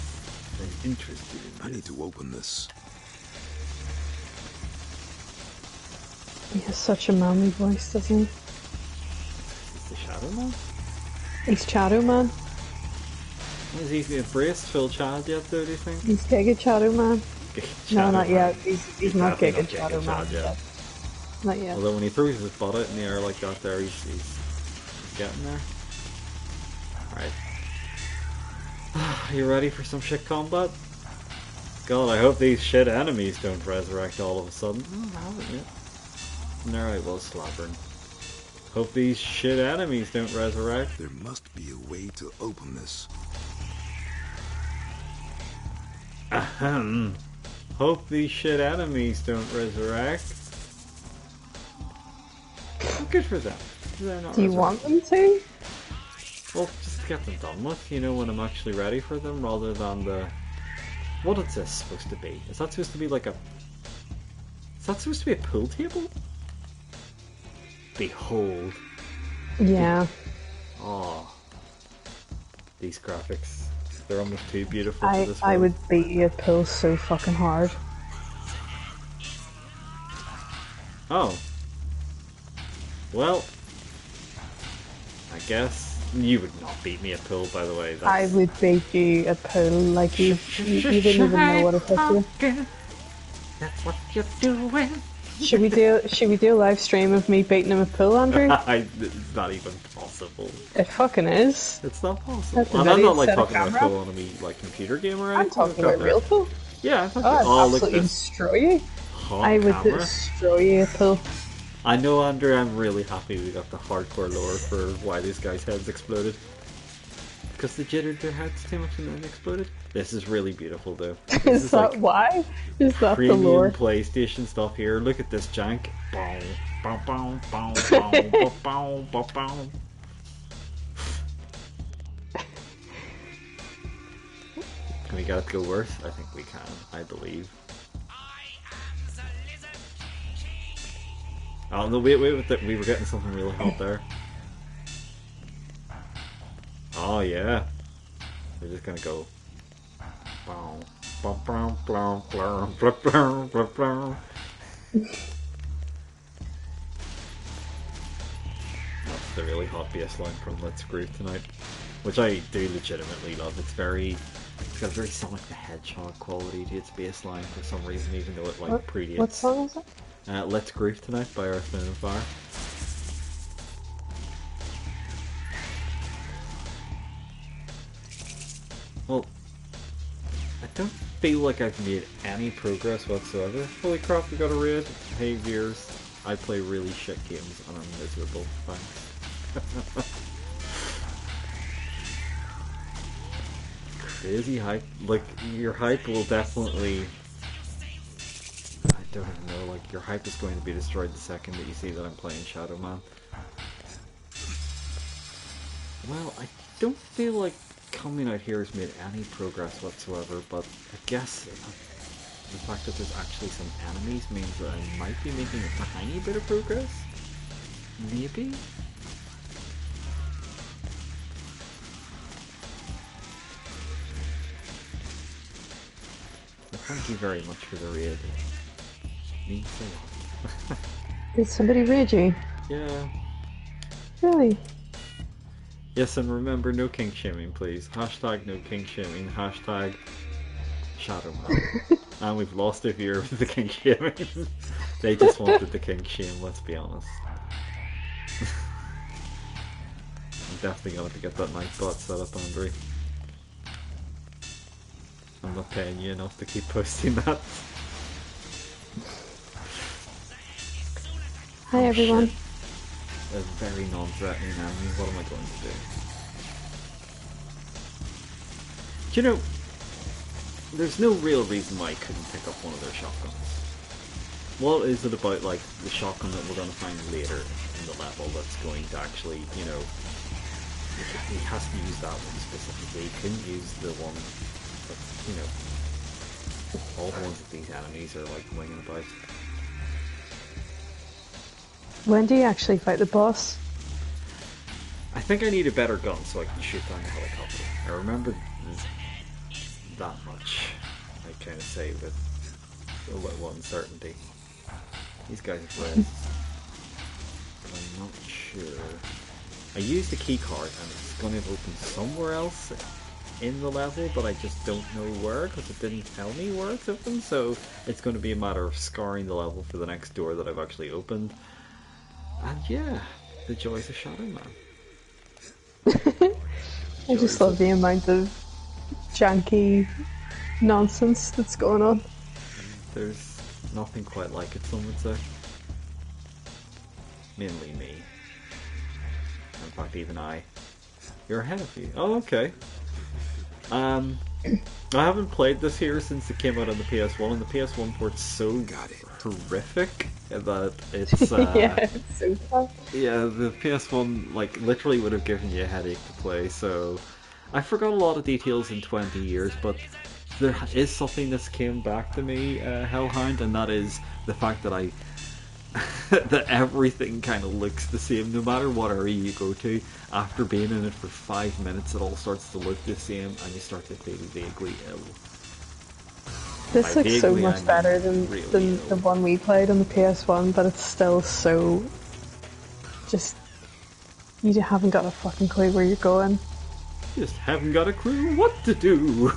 Speaker 2: I'm interested in this.
Speaker 4: I need to open this.
Speaker 1: He has such a manly voice, doesn't he?
Speaker 2: Is the Shadow Man?
Speaker 1: He's Shadow Man.
Speaker 2: Is he embraced full child yet, though, do you think?
Speaker 1: He's Giga Shadow Man. No, not yet. He's not
Speaker 2: definitely
Speaker 1: Giga Shadow Man
Speaker 2: Chad
Speaker 1: yet. Not yet.
Speaker 2: Although when he throws his butt out in the air like that there, he's getting there. Alright. You ready for some shit combat? God, I hope these shit enemies don't resurrect all of a sudden. Oh, haven't yet. And there I was slobbering. Hope these shit enemies don't resurrect.
Speaker 4: There must be a way to open this.
Speaker 2: Ahem. Hope these shit enemies don't resurrect. Well, good for them. They're not
Speaker 1: Do you want them to?
Speaker 2: Well, just get them done with, you know, when I'm actually ready for them, rather than the... What is this supposed to be? Is that supposed to be like a... Is that supposed to be a pool table? Behold.
Speaker 1: Yeah.
Speaker 2: Oh. These graphics. They're almost too beautiful for this
Speaker 1: I
Speaker 2: world.
Speaker 1: would beat you at pool so fucking hard.
Speaker 2: Oh. Well. I guess you would not beat me at pool, by the way. That's...
Speaker 1: I would beat you at pool like you didn't even know what it took you.
Speaker 3: That's what you're doing.
Speaker 1: Should we do a live stream of me beating him at pool, Andrew?
Speaker 2: It's not even possible.
Speaker 1: It fucking is.
Speaker 2: It's not possible.
Speaker 1: That's a
Speaker 2: And I'm
Speaker 1: video
Speaker 2: not like
Speaker 1: set of
Speaker 2: talking about
Speaker 1: camera.
Speaker 2: pool on a me like computer game or
Speaker 1: I'm
Speaker 2: anything.
Speaker 1: talking about real pool.
Speaker 2: Yeah, I thought
Speaker 1: Oh, I'd
Speaker 2: oh, look at
Speaker 1: absolutely
Speaker 2: this
Speaker 1: destroy you.
Speaker 2: hot
Speaker 1: I would
Speaker 2: camera.
Speaker 1: destroy you, Paul.
Speaker 2: I know, Andrew, I'm really happy we got the hardcore lore for why these guys' heads exploded. Because they jittered their heads too much and then exploded. This is really beautiful, though. This
Speaker 1: Is that why? Is that the
Speaker 2: premium
Speaker 1: lore?
Speaker 2: PlayStation stuff here. Look at this jank. Bow, bow, bow, bow, bow, bow, bow, bow, bow. Can we get it to go worse? I think we can, I believe. Oh no, wait, we were getting something really hot there. Oh yeah. We're just gonna go. Bow, bow, bow, bow, bow, bow, bow, bow, bow. That's the really hot bass line from Let's Groove Tonight, which I do legitimately love. It's got a very Sonic the Hedgehog quality to its bass line for some reason, even though it like predates.
Speaker 1: What song is it?
Speaker 2: Let's Groove Tonight by Earth, Wind and Fire. Well, I don't feel like I've made any progress whatsoever. Holy crap, we got a raid. Hey viewers, I play really shit games and I'm miserable. Thanks. Crazy hype. Like, your hype will definitely... I don't even know, like, your hype is going to be destroyed the second that you see that I'm playing Shadow Man. Well, I don't feel like coming out here has made any progress whatsoever, but I guess the fact that there's actually some enemies means that I might be making a tiny bit of progress? Maybe? Well, thank you very much for the raid. It means a lot.
Speaker 1: Did somebody raid you?
Speaker 2: Yeah.
Speaker 1: Really?
Speaker 2: Yes, and remember, no kink shaming, please. Hashtag no kink shaming. Hashtag Shadow Man. And we've lost a viewer with the kink shaming. They just wanted the kink shame, let's be honest. I'm definitely going to have to get that Nightbot set up, Andre. I'm not paying you enough to keep posting that.
Speaker 1: Hi everyone.
Speaker 2: Shit. A very non-threatening enemy. What am I going to do? Do you know, there's no real reason why I couldn't pick up one of their shotguns. What is it about, like, the shotgun that we're going to find later in the level that's going to actually, you know, he has to use that one specifically. He couldn't use the one that, you know, all the ones that these enemies are, like, winging about.
Speaker 1: When do you actually fight the boss?
Speaker 2: I think I need a better gun so I can shoot down the helicopter. I remember that much, I kind of say with a little uncertainty. These guys are red, but I'm not sure. I used the key card and it's going to open somewhere else in the level, but I just don't know where because it didn't tell me where it's open, so it's going to be a matter of scouring the level for the next door that I've actually opened. And yeah, the joys of Shadow Man.
Speaker 1: I just love the amount of janky nonsense that's going on.
Speaker 2: There's nothing quite like it, some would say. Mainly me. In fact, even I. You're ahead of me. Oh, okay. I haven't played this here since it came out on the PS1, and the PS1 port's so horrific that it's
Speaker 1: Yeah, it's so bad.
Speaker 2: yeah, the PS1 like literally would have given you a headache to play. So I forgot a lot of details in 20 years, but there is something that's came back to me, Hellhound, and that is the fact that I that everything kind of looks the same no matter what area you go to. After being in it for 5 minutes, it all starts to look the same, and you start to feel vaguely ill.
Speaker 1: This
Speaker 2: By
Speaker 1: looks so
Speaker 2: vaguely,
Speaker 1: much
Speaker 2: I mean
Speaker 1: better than
Speaker 2: really
Speaker 1: the
Speaker 2: ill.
Speaker 1: one we played on the PS1, but it's still so... just... you haven't got a fucking clue where you're going.
Speaker 2: Just haven't got a clue what to do.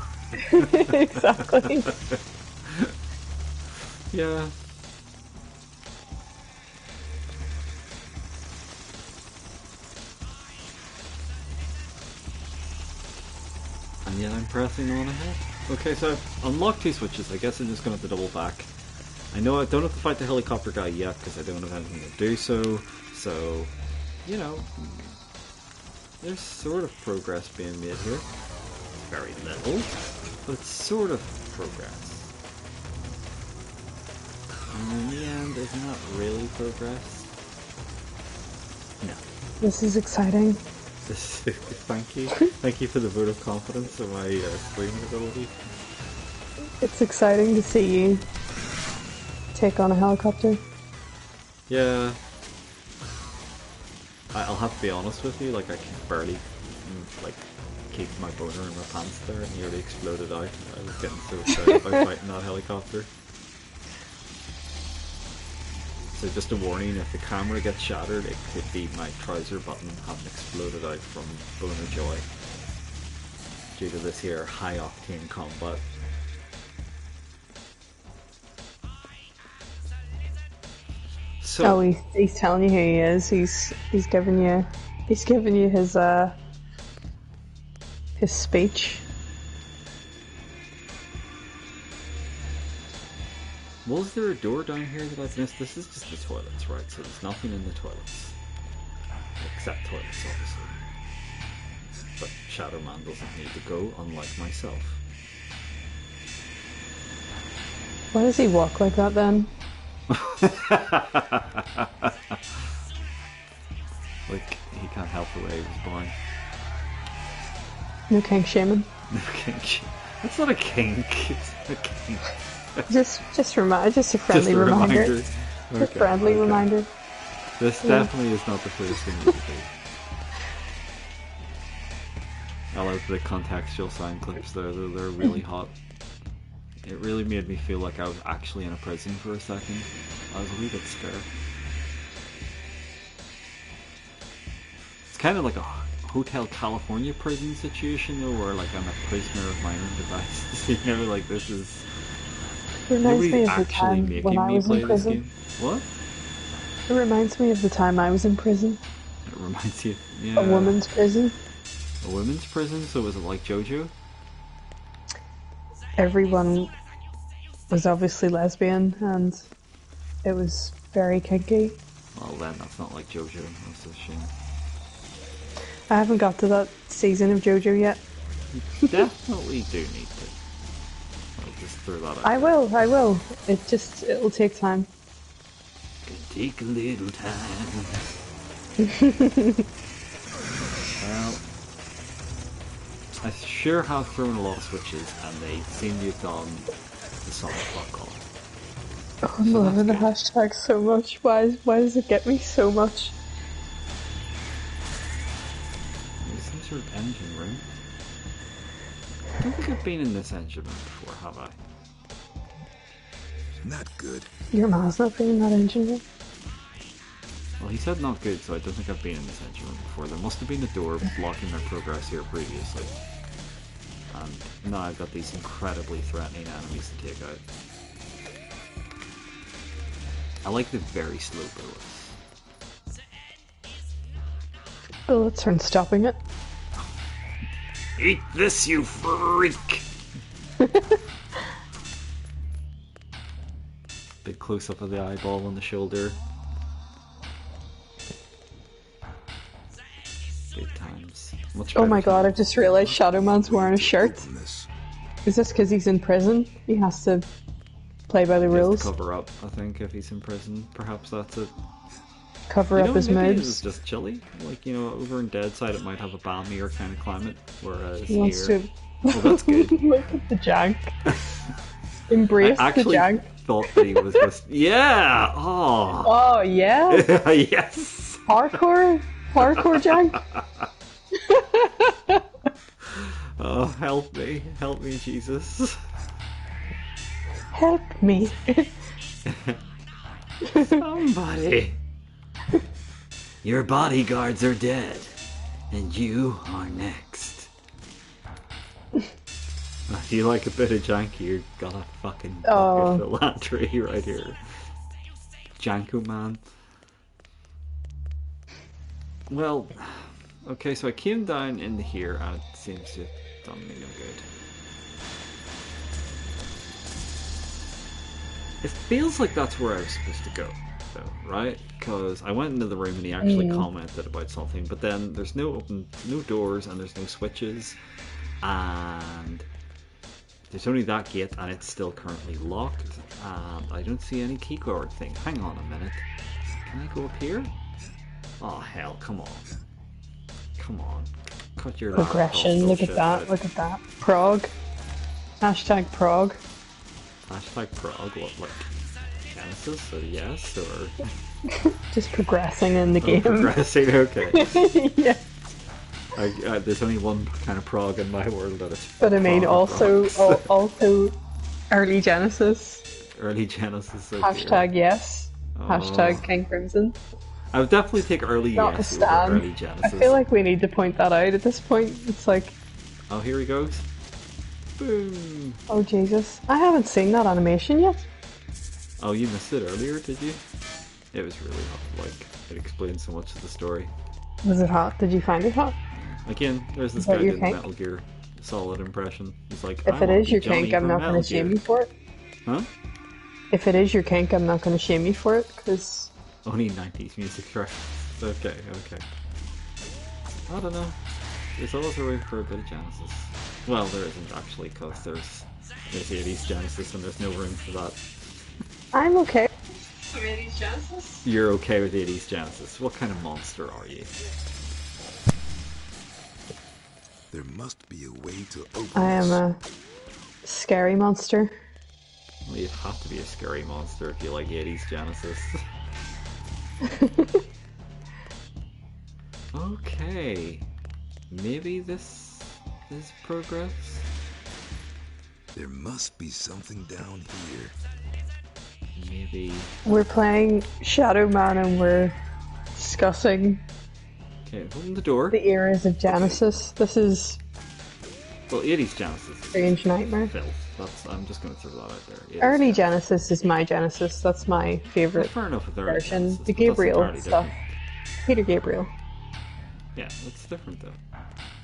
Speaker 1: Exactly.
Speaker 2: Yeah. And yet I'm pressing on ahead. Okay, so I've unlocked 2 switches. I guess I'm just going to have to double back. I know I don't have to fight the helicopter guy yet because I don't have anything to do so. So, you know, there's sort of progress being made here. Very little, but it's sort of progress. And in the end, isn't that really progress? No.
Speaker 1: This is exciting.
Speaker 2: Thank you. Thank you for the vote of confidence in my streaming ability.
Speaker 1: It's exciting to see you take on a helicopter.
Speaker 2: Yeah. I'll have to be honest with you, like I can barely like keep my boner in my pants there. It nearly exploded out. I was getting so excited about fighting that helicopter. So just a warning, if the camera gets shattered, it could be my trouser button having exploded out from boner joy due to this here high octane combat. So,
Speaker 1: Oh, he's telling you who he is. He's giving you his speech.
Speaker 2: was there a door down here that I've missed? This is just the toilets, right? So there's nothing in the toilets. Except toilets, obviously. But Shadow Man doesn't need to go, unlike myself.
Speaker 1: Why does he walk like that then?
Speaker 2: Like, he can't help the way he was born.
Speaker 1: No kink shaming.
Speaker 2: No kink. That's not a kink. It's a kink.
Speaker 1: Just a friendly
Speaker 2: Just a
Speaker 1: reminder.
Speaker 2: reminder.
Speaker 1: A friendly reminder.
Speaker 2: This definitely is not the first thing you should do. I like the contextual sound clips there, they're really hot. It really made me feel like I was actually in a prison for a second. I was a wee bit scared. It's kind of like a Hotel California prison situation though, where like I'm a prisoner of my own devices. You know, like this is...
Speaker 1: It reminds me
Speaker 2: Nobody's
Speaker 1: of the
Speaker 2: actually
Speaker 1: time
Speaker 2: making
Speaker 1: when I
Speaker 2: me
Speaker 1: was
Speaker 2: play
Speaker 1: in
Speaker 2: this
Speaker 1: prison.
Speaker 2: game. What?
Speaker 1: It reminds me of the time I was in prison.
Speaker 2: It reminds you... Yeah.
Speaker 1: A woman's prison.
Speaker 2: A women's prison? So was it like JoJo?
Speaker 1: Everyone was obviously lesbian and it was very kinky.
Speaker 2: Well then, that's not like JoJo. That's a shame.
Speaker 1: I haven't got to that season of JoJo yet.
Speaker 2: Definitely do need to. I'll just throw that out.
Speaker 1: I will. It'll take time.
Speaker 3: Could take a little time.
Speaker 2: Well, I sure have thrown a lot of switches and they seem to have gone the solid fuck off.
Speaker 1: Oh, I'm loving the hashtag so much. Why does it get me so much?
Speaker 2: There's some sort of engine room. I don't think I've been in this engine room before, have I?
Speaker 4: Not good.
Speaker 1: Your mom's not being in that engine room?
Speaker 2: Well, he said not good, so I don't think I've been in this engine room before. There must have been a door blocking my progress here previously. And now I've got these incredibly threatening enemies to take out. I like the very slow bullets.
Speaker 1: Bullets aren't stopping it.
Speaker 3: Eat this, you freak!
Speaker 2: Big close up of the eyeball on the shoulder. Good times. Much
Speaker 1: Oh my
Speaker 2: better
Speaker 1: god, I
Speaker 2: times.
Speaker 1: just realised Shadow Man's wearing a shirt.
Speaker 4: Openness.
Speaker 1: Is this because he's in prison? He has to play by the
Speaker 2: He has to
Speaker 1: rules,
Speaker 2: cover up, I think, if he's in prison. Perhaps that's it.
Speaker 1: cover
Speaker 2: You
Speaker 1: up
Speaker 2: know,
Speaker 1: his
Speaker 2: maybe
Speaker 1: moves.
Speaker 2: it was just chilly. Like, you know, over in Deadside it might have a balmier kind of climate, whereas
Speaker 1: He wants
Speaker 2: here...
Speaker 1: to
Speaker 2: Well, that's good.
Speaker 1: look at the jank. Embrace
Speaker 2: I
Speaker 1: the
Speaker 2: actually
Speaker 1: jank.
Speaker 2: thought that he was just... Yeah! Oh!
Speaker 1: Oh yeah,
Speaker 2: Yes!
Speaker 1: hardcore jank.
Speaker 2: Oh, help me, Jesus.
Speaker 1: Help me.
Speaker 2: Somebody.
Speaker 3: Your bodyguards are dead, and you are next.
Speaker 2: If you like a bit of janky, you got a fucking
Speaker 1: Oh.
Speaker 2: bucket of Landry right here. Janko man. Well, okay, so I came down into here and it seems to have done me no good. It feels like that's where I was supposed to go, though, right? Because I went into the room and he actually commented about something, but then there's no doors and there's no switches, and there's only that gate and it's still currently locked, and I don't see any keycard thing. Hang on a minute. Can I go up here? Oh hell, come on. Come on. Cut your
Speaker 1: Progression, look at that, look at that. Prog. Hashtag prog.
Speaker 2: Hashtag prog, what, like Genesis, or yes, or...
Speaker 1: Just progressing in the game.
Speaker 2: Progressing, okay.
Speaker 1: Yeah.
Speaker 2: There's only one kind of prog in my world that it's...
Speaker 1: But I mean, also early Genesis.
Speaker 2: Early Genesis. Okay.
Speaker 1: Hashtag yes. Hashtag King Crimson.
Speaker 2: I would definitely take early
Speaker 1: Not
Speaker 2: yes
Speaker 1: to
Speaker 2: over
Speaker 1: stand.
Speaker 2: early Genesis.
Speaker 1: I feel like we need to point that out at this point. It's like...
Speaker 2: Oh, here he goes. Boom.
Speaker 1: Oh, Jesus. I haven't seen that animation yet.
Speaker 2: Oh, you missed it earlier, did you? It was really hot. Like, it explains so much of the story.
Speaker 1: Was it hot? Did you find it hot?
Speaker 2: Again, there's this
Speaker 1: Is that
Speaker 2: guy
Speaker 1: your
Speaker 2: doing
Speaker 1: kink?
Speaker 2: Metal Gear Solid impression. He's like,
Speaker 1: If it is your kink, I'm not going to shame you for it.
Speaker 2: Huh?
Speaker 1: If it is your kink, I'm not going to shame you for it, because...
Speaker 2: Only 90s music, right? Okay, okay. I don't know. There's always a room for a bit of Genesis. Well, there isn't actually, because there's 80s Genesis and there's no room for that.
Speaker 1: I'm okay with 80s Genesis.
Speaker 2: You're okay with 80s Genesis. What kind of monster are you?
Speaker 4: There must be a way to open
Speaker 1: I am
Speaker 4: this.
Speaker 1: a scary monster.
Speaker 2: Well, you'd have to be a scary monster if you like 80s Genesis. Okay. Maybe this is progress?
Speaker 4: There must be something down here.
Speaker 2: Maybe...
Speaker 1: We're playing Shadow Man and we're discussing
Speaker 2: Okay, open the door.
Speaker 1: the eras of Genesis. This is
Speaker 2: Well, 80s Genesis is
Speaker 1: Strange Nightmare.
Speaker 2: filth. I'm just going to throw that out there. 80s
Speaker 1: Early Genesis is my Genesis. That's my
Speaker 2: Well,
Speaker 1: favourite
Speaker 2: fair enough with early
Speaker 1: version.
Speaker 2: Genesis,
Speaker 1: The
Speaker 2: but that's
Speaker 1: Gabriel
Speaker 2: entirely
Speaker 1: stuff.
Speaker 2: different.
Speaker 1: Peter Gabriel.
Speaker 2: Yeah, that's different though.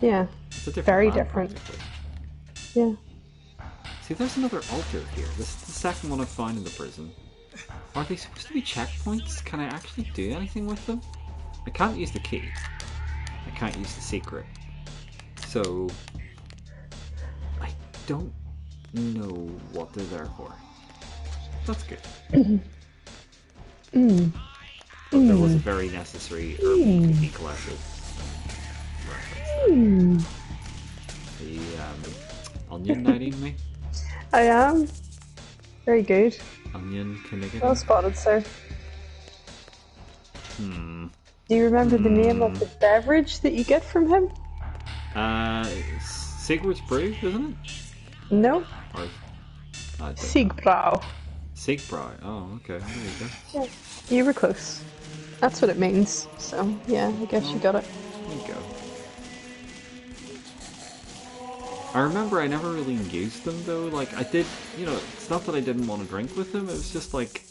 Speaker 1: Yeah.
Speaker 2: It's a different
Speaker 1: Very
Speaker 2: man,
Speaker 1: different.
Speaker 2: practically.
Speaker 1: Yeah.
Speaker 2: See, there's another altar here. This is the second one I've found in the prison. Are they supposed to be checkpoints? Can I actually do anything with them? I can't use the key. I can't use the secret. So... I don't know what they're there for. That's good. But there was a very necessary herb to be collected. Reference there. The onion knighting me?
Speaker 1: I am. Very good.
Speaker 2: Onion Kinnigan?
Speaker 1: Well spotted, sir. Do you remember the name of the beverage that you get from him?
Speaker 2: Sigurd's Brew, isn't it?
Speaker 1: No.
Speaker 2: Or, I don't know.
Speaker 1: Siegbrau.
Speaker 2: Siegbräu. Oh, okay. There you go.
Speaker 1: Yeah. You were close. That's what it means. So, yeah, I guess you got it.
Speaker 2: There you go. I remember I never really used them though. Like, I did, it's not that I didn't want to drink with them, it was just like,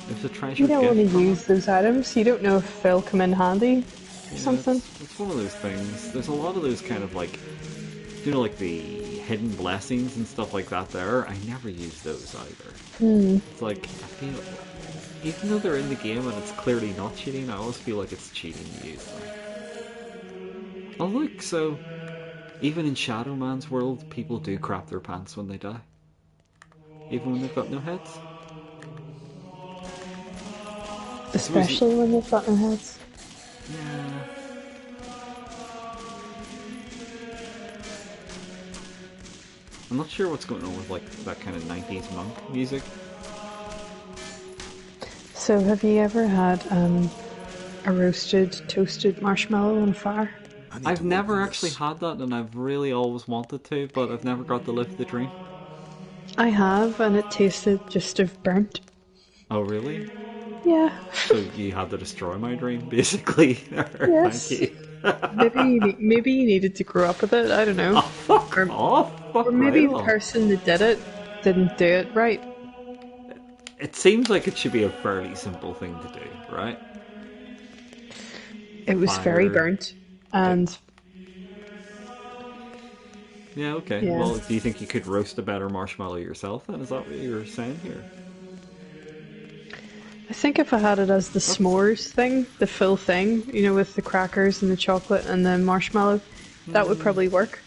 Speaker 2: it was a treasure
Speaker 1: You don't want to
Speaker 2: gift from
Speaker 1: use those items. You don't know if they'll come in handy or something.
Speaker 2: It's one of those things. There's a lot of those kind of like, like the hidden blessings and stuff like that there. I never use those either. It's like, I feel, even though they're in the game and it's clearly not cheating, I always feel like it's cheating to use them. Oh look, so even in Shadow Man's world, people do crap their pants when they die. Even when they've got no heads.
Speaker 1: Especially when they've got no heads.
Speaker 2: Yeah. I'm not sure what's going on with like that kind of 90s monk music.
Speaker 1: So, have you ever had a roasted, toasted marshmallow on fire?
Speaker 2: I've never actually had that, and I've really always wanted to, but I've never got to live the dream.
Speaker 1: I have, and it tasted just of burnt.
Speaker 2: Oh, really?
Speaker 1: Yeah.
Speaker 2: So you had to destroy my dream, basically?
Speaker 1: Yes.
Speaker 2: Thank you.
Speaker 1: maybe you needed to grow up with it. I don't know.
Speaker 2: Oh, fuck off! Fuck
Speaker 1: Or maybe
Speaker 2: right
Speaker 1: the
Speaker 2: off.
Speaker 1: person that did it didn't do it right.
Speaker 2: It seems like it should be a fairly simple thing to do, right?
Speaker 1: It was very
Speaker 2: Fire.
Speaker 1: burnt, and
Speaker 2: Yeah, okay.
Speaker 1: Yeah.
Speaker 2: Well, do you think you could roast a better marshmallow yourself then? Is that what you're saying here?
Speaker 1: I think if I had it as the s'mores thing, the full thing, you know, with the crackers and the chocolate and the marshmallow, that would probably work.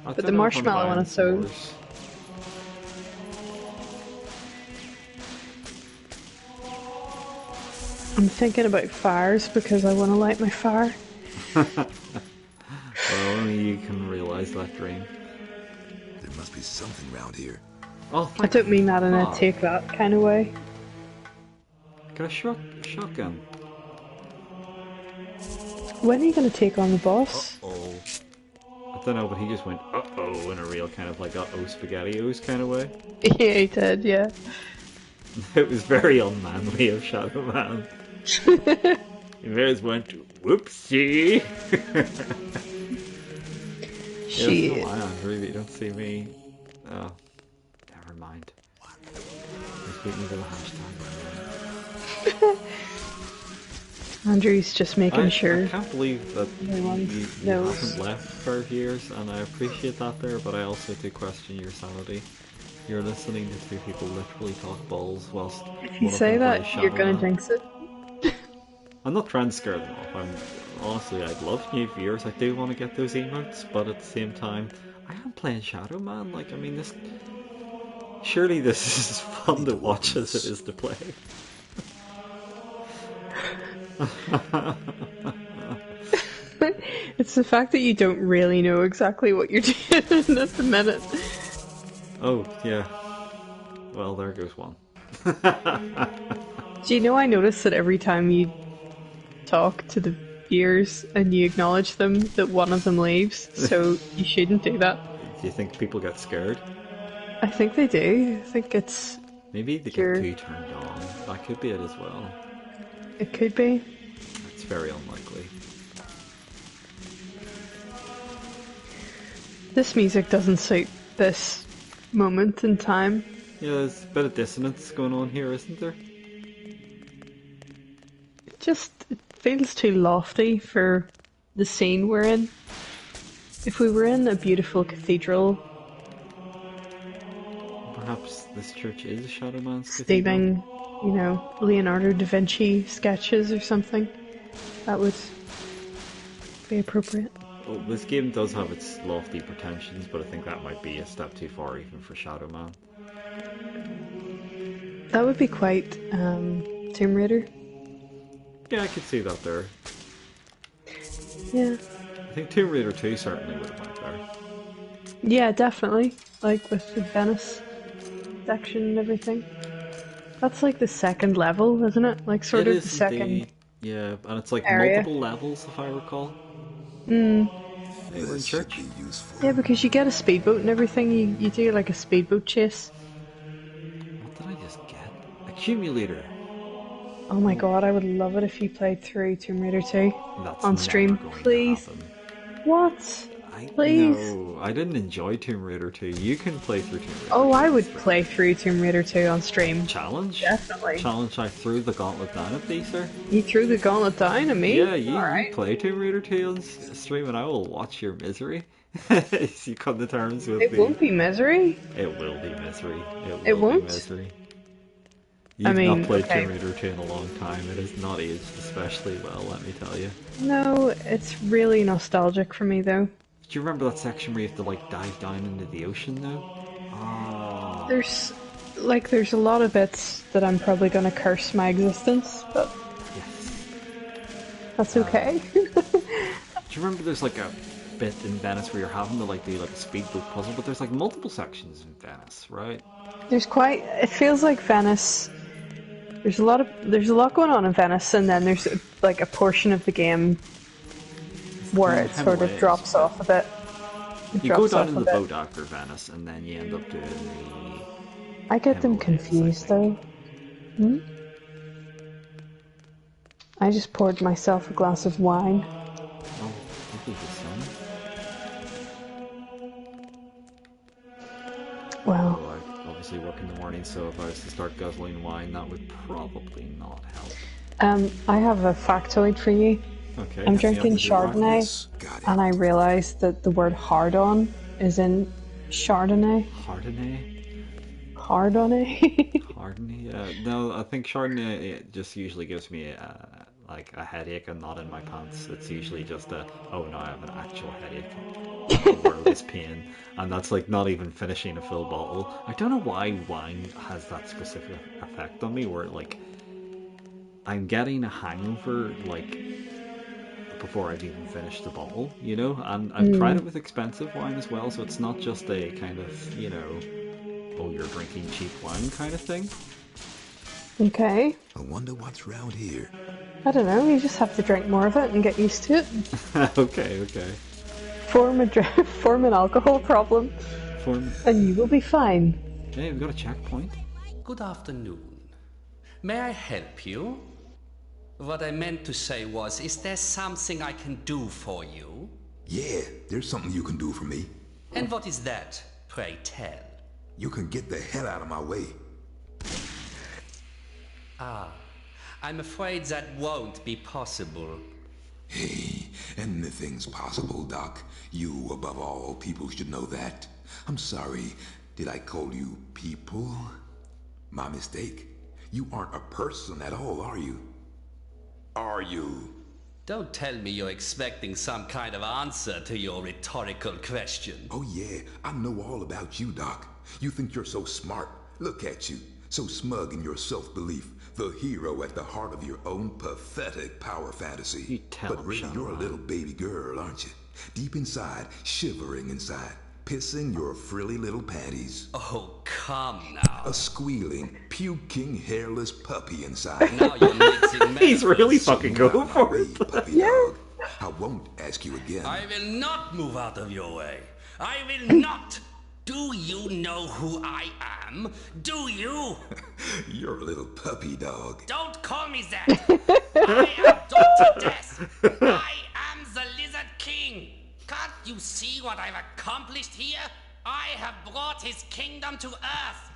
Speaker 2: I
Speaker 1: But the
Speaker 2: don't know if I'm
Speaker 1: marshmallow one
Speaker 2: buying
Speaker 1: is so...
Speaker 2: s'mores.
Speaker 1: I'm thinking about fires because I want to light my fire.
Speaker 2: Well, only you can realise that dream.
Speaker 4: There must be something around here.
Speaker 2: Oh,
Speaker 1: I don't mean that in a
Speaker 2: God.
Speaker 1: take that kind of way.
Speaker 2: Got a shotgun.
Speaker 1: When are you going to take on the boss?
Speaker 2: Oh. I don't know, but he just went uh-oh in a real kind of like uh-oh spaghettios kind of way.
Speaker 1: Yeah, he did, yeah.
Speaker 2: It was very unmanly of Shadow Man. He just went, whoopsie!
Speaker 1: Shit.
Speaker 2: Yeah, that's the really, you don't see me. Oh, never mind. Just beat me to the hashtag.
Speaker 1: Andrew's just making sure.
Speaker 2: I can't believe that
Speaker 1: everyone
Speaker 2: you
Speaker 1: knows.
Speaker 2: haven't left for years, and I appreciate that there, but I also do question your sanity. You're listening to two people literally talk balls whilst
Speaker 1: If you say that, you're gonna jinx it.
Speaker 2: I'm not trying to scare them off. Honestly, I'd love new viewers. I do want to get those emotes, but at the same time, I am playing Shadow Man. Like, I mean, surely this is as fun to watch as it is to play.
Speaker 1: It's the fact that you don't really know exactly what you're doing at the minute.
Speaker 2: Oh, yeah. Well, there goes one.
Speaker 1: Do you know I notice that every time you talk to the viewers and you acknowledge them, that one of them leaves, so you shouldn't do that.
Speaker 2: Do you think people get scared?
Speaker 1: I think they do. I think it's...
Speaker 2: Maybe they get too turned on. That could be it as well.
Speaker 1: It could be.
Speaker 2: It's very unlikely.
Speaker 1: This music doesn't suit this moment in time.
Speaker 2: Yeah, there's a bit of dissonance going on here, isn't there?
Speaker 1: It feels too lofty for the scene we're in. If we were in a beautiful cathedral,
Speaker 2: perhaps this church is Shadow Man's
Speaker 1: stealing, you know, Leonardo da Vinci sketches or something, that would be appropriate.
Speaker 2: Well, this game does have its lofty pretensions, but I think that might be a step too far even for Shadow Man.
Speaker 1: That would be quite Tomb Raider.
Speaker 2: Yeah, I could see that there.
Speaker 1: Yeah.
Speaker 2: I think Tomb Raider 2 certainly would have went there.
Speaker 1: Yeah, definitely. Like with the Venice section and everything. That's like the second level, isn't it? Like sort of the second.
Speaker 2: Indeed. Yeah, and it's like
Speaker 1: area.
Speaker 2: multiple levels, if I recall.
Speaker 1: Hmm.
Speaker 2: Hey, we're in church.
Speaker 1: Yeah, because you get a speedboat and everything. You do like a speedboat chase.
Speaker 2: What did I just get? Accumulator.
Speaker 1: Oh my god, I would love it if you played through Tomb Raider 2
Speaker 2: That's
Speaker 1: on stream,
Speaker 2: never going
Speaker 1: please.
Speaker 2: to happen.
Speaker 1: What? Please?
Speaker 2: No, I didn't enjoy Tomb Raider 2. You can play through Tomb Raider 2.
Speaker 1: Oh, I would play through Tomb Raider 2 on stream.
Speaker 2: Challenge?
Speaker 1: Definitely.
Speaker 2: Challenge, I threw the gauntlet down at thee, sir.
Speaker 1: You threw the gauntlet down at me?
Speaker 2: Yeah, you
Speaker 1: Alright.
Speaker 2: play Tomb Raider 2 on stream and I will watch your misery. As you come to terms with
Speaker 1: It won't be misery.
Speaker 2: It will be misery.
Speaker 1: It won't?
Speaker 2: Be misery. You've
Speaker 1: mean,
Speaker 2: not played
Speaker 1: okay.
Speaker 2: Tomb Raider 2 in a long time. It has not aged especially well, let me tell you.
Speaker 1: No, it's really nostalgic for me though.
Speaker 2: Do you remember that section where you have to like dive down into the ocean though? Ah.
Speaker 1: There's a lot of bits that I'm probably gonna curse my existence, but
Speaker 2: Yes.
Speaker 1: that's okay.
Speaker 2: Do you remember there's like a bit in Venice where you're having to like do like a speedboat puzzle, but there's like multiple sections in Venice, right?
Speaker 1: It feels like Venice. There's a lot going on in Venice, and then there's like a portion of the game where it sort of drops off a bit.
Speaker 2: You go down in the boat after Venice, and then you end up doing the...
Speaker 1: I get them confused though. Hmm? I just poured myself a glass of wine.
Speaker 2: Oh, maybe the sun.
Speaker 1: Well,
Speaker 2: Oh, I obviously work in the morning, so if I was to start guzzling wine, that would probably not help.
Speaker 1: I have a factoid for you.
Speaker 2: Okay.
Speaker 1: I'm drinking Chardonnay, and I realised that the word hard-on is in Chardonnay.
Speaker 2: Chardonnay?
Speaker 1: Hardonnay?
Speaker 2: Chardonnay. No, I think Chardonnay it just usually gives me like a headache and not in my pants. It's usually just oh no, I have an actual headache, or this pain, and that's like not even finishing a full bottle. I don't know why wine has that specific effect on me, where like I'm getting a hangover like before I've even finished the bottle, you know. And I've tried it with expensive wine as well, so it's not just a kind of oh, you're drinking cheap wine kind of thing.
Speaker 1: Okay.
Speaker 4: I wonder what's round here.
Speaker 1: I don't know, you just have to drink more of it and get used to it.
Speaker 2: Okay.
Speaker 1: Form an alcohol problem, and you will be fine.
Speaker 2: Hey, we've got a checkpoint.
Speaker 7: Good afternoon. May I help you? What I meant to say was, is there something I can do for you?
Speaker 4: Yeah, there's something you can do for me.
Speaker 7: And what is that, pray tell?
Speaker 4: You can get the hell out of my way.
Speaker 7: I'm afraid that won't be possible.
Speaker 4: Hey, anything's possible, Doc. You, above all people, should know that. I'm sorry. Did I call you people? My mistake. You aren't a person at all, are you? Are you?
Speaker 7: Don't tell me you're expecting some kind of answer to your rhetorical question.
Speaker 4: Oh yeah, I know all about you, Doc. You think you're so smart. Look at you. So smug in your self-belief. The hero at the heart of your own pathetic power fantasy. But really, you're a little baby girl, aren't you? Deep inside, shivering inside, pissing your frilly little panties.
Speaker 7: Oh, come now.
Speaker 4: A squealing, puking, hairless puppy inside.
Speaker 7: Now you're mixing
Speaker 2: He's really fucking going for it.
Speaker 4: Puppy dog. I won't ask you again.
Speaker 7: I will not move out of your way. I will not. Do you know who I am? Do you?
Speaker 4: You're a little puppy dog.
Speaker 7: Don't call me that. I am Dr. Death. I am the Lizard King. Can't you see what I've accomplished here? I have brought his kingdom to Earth.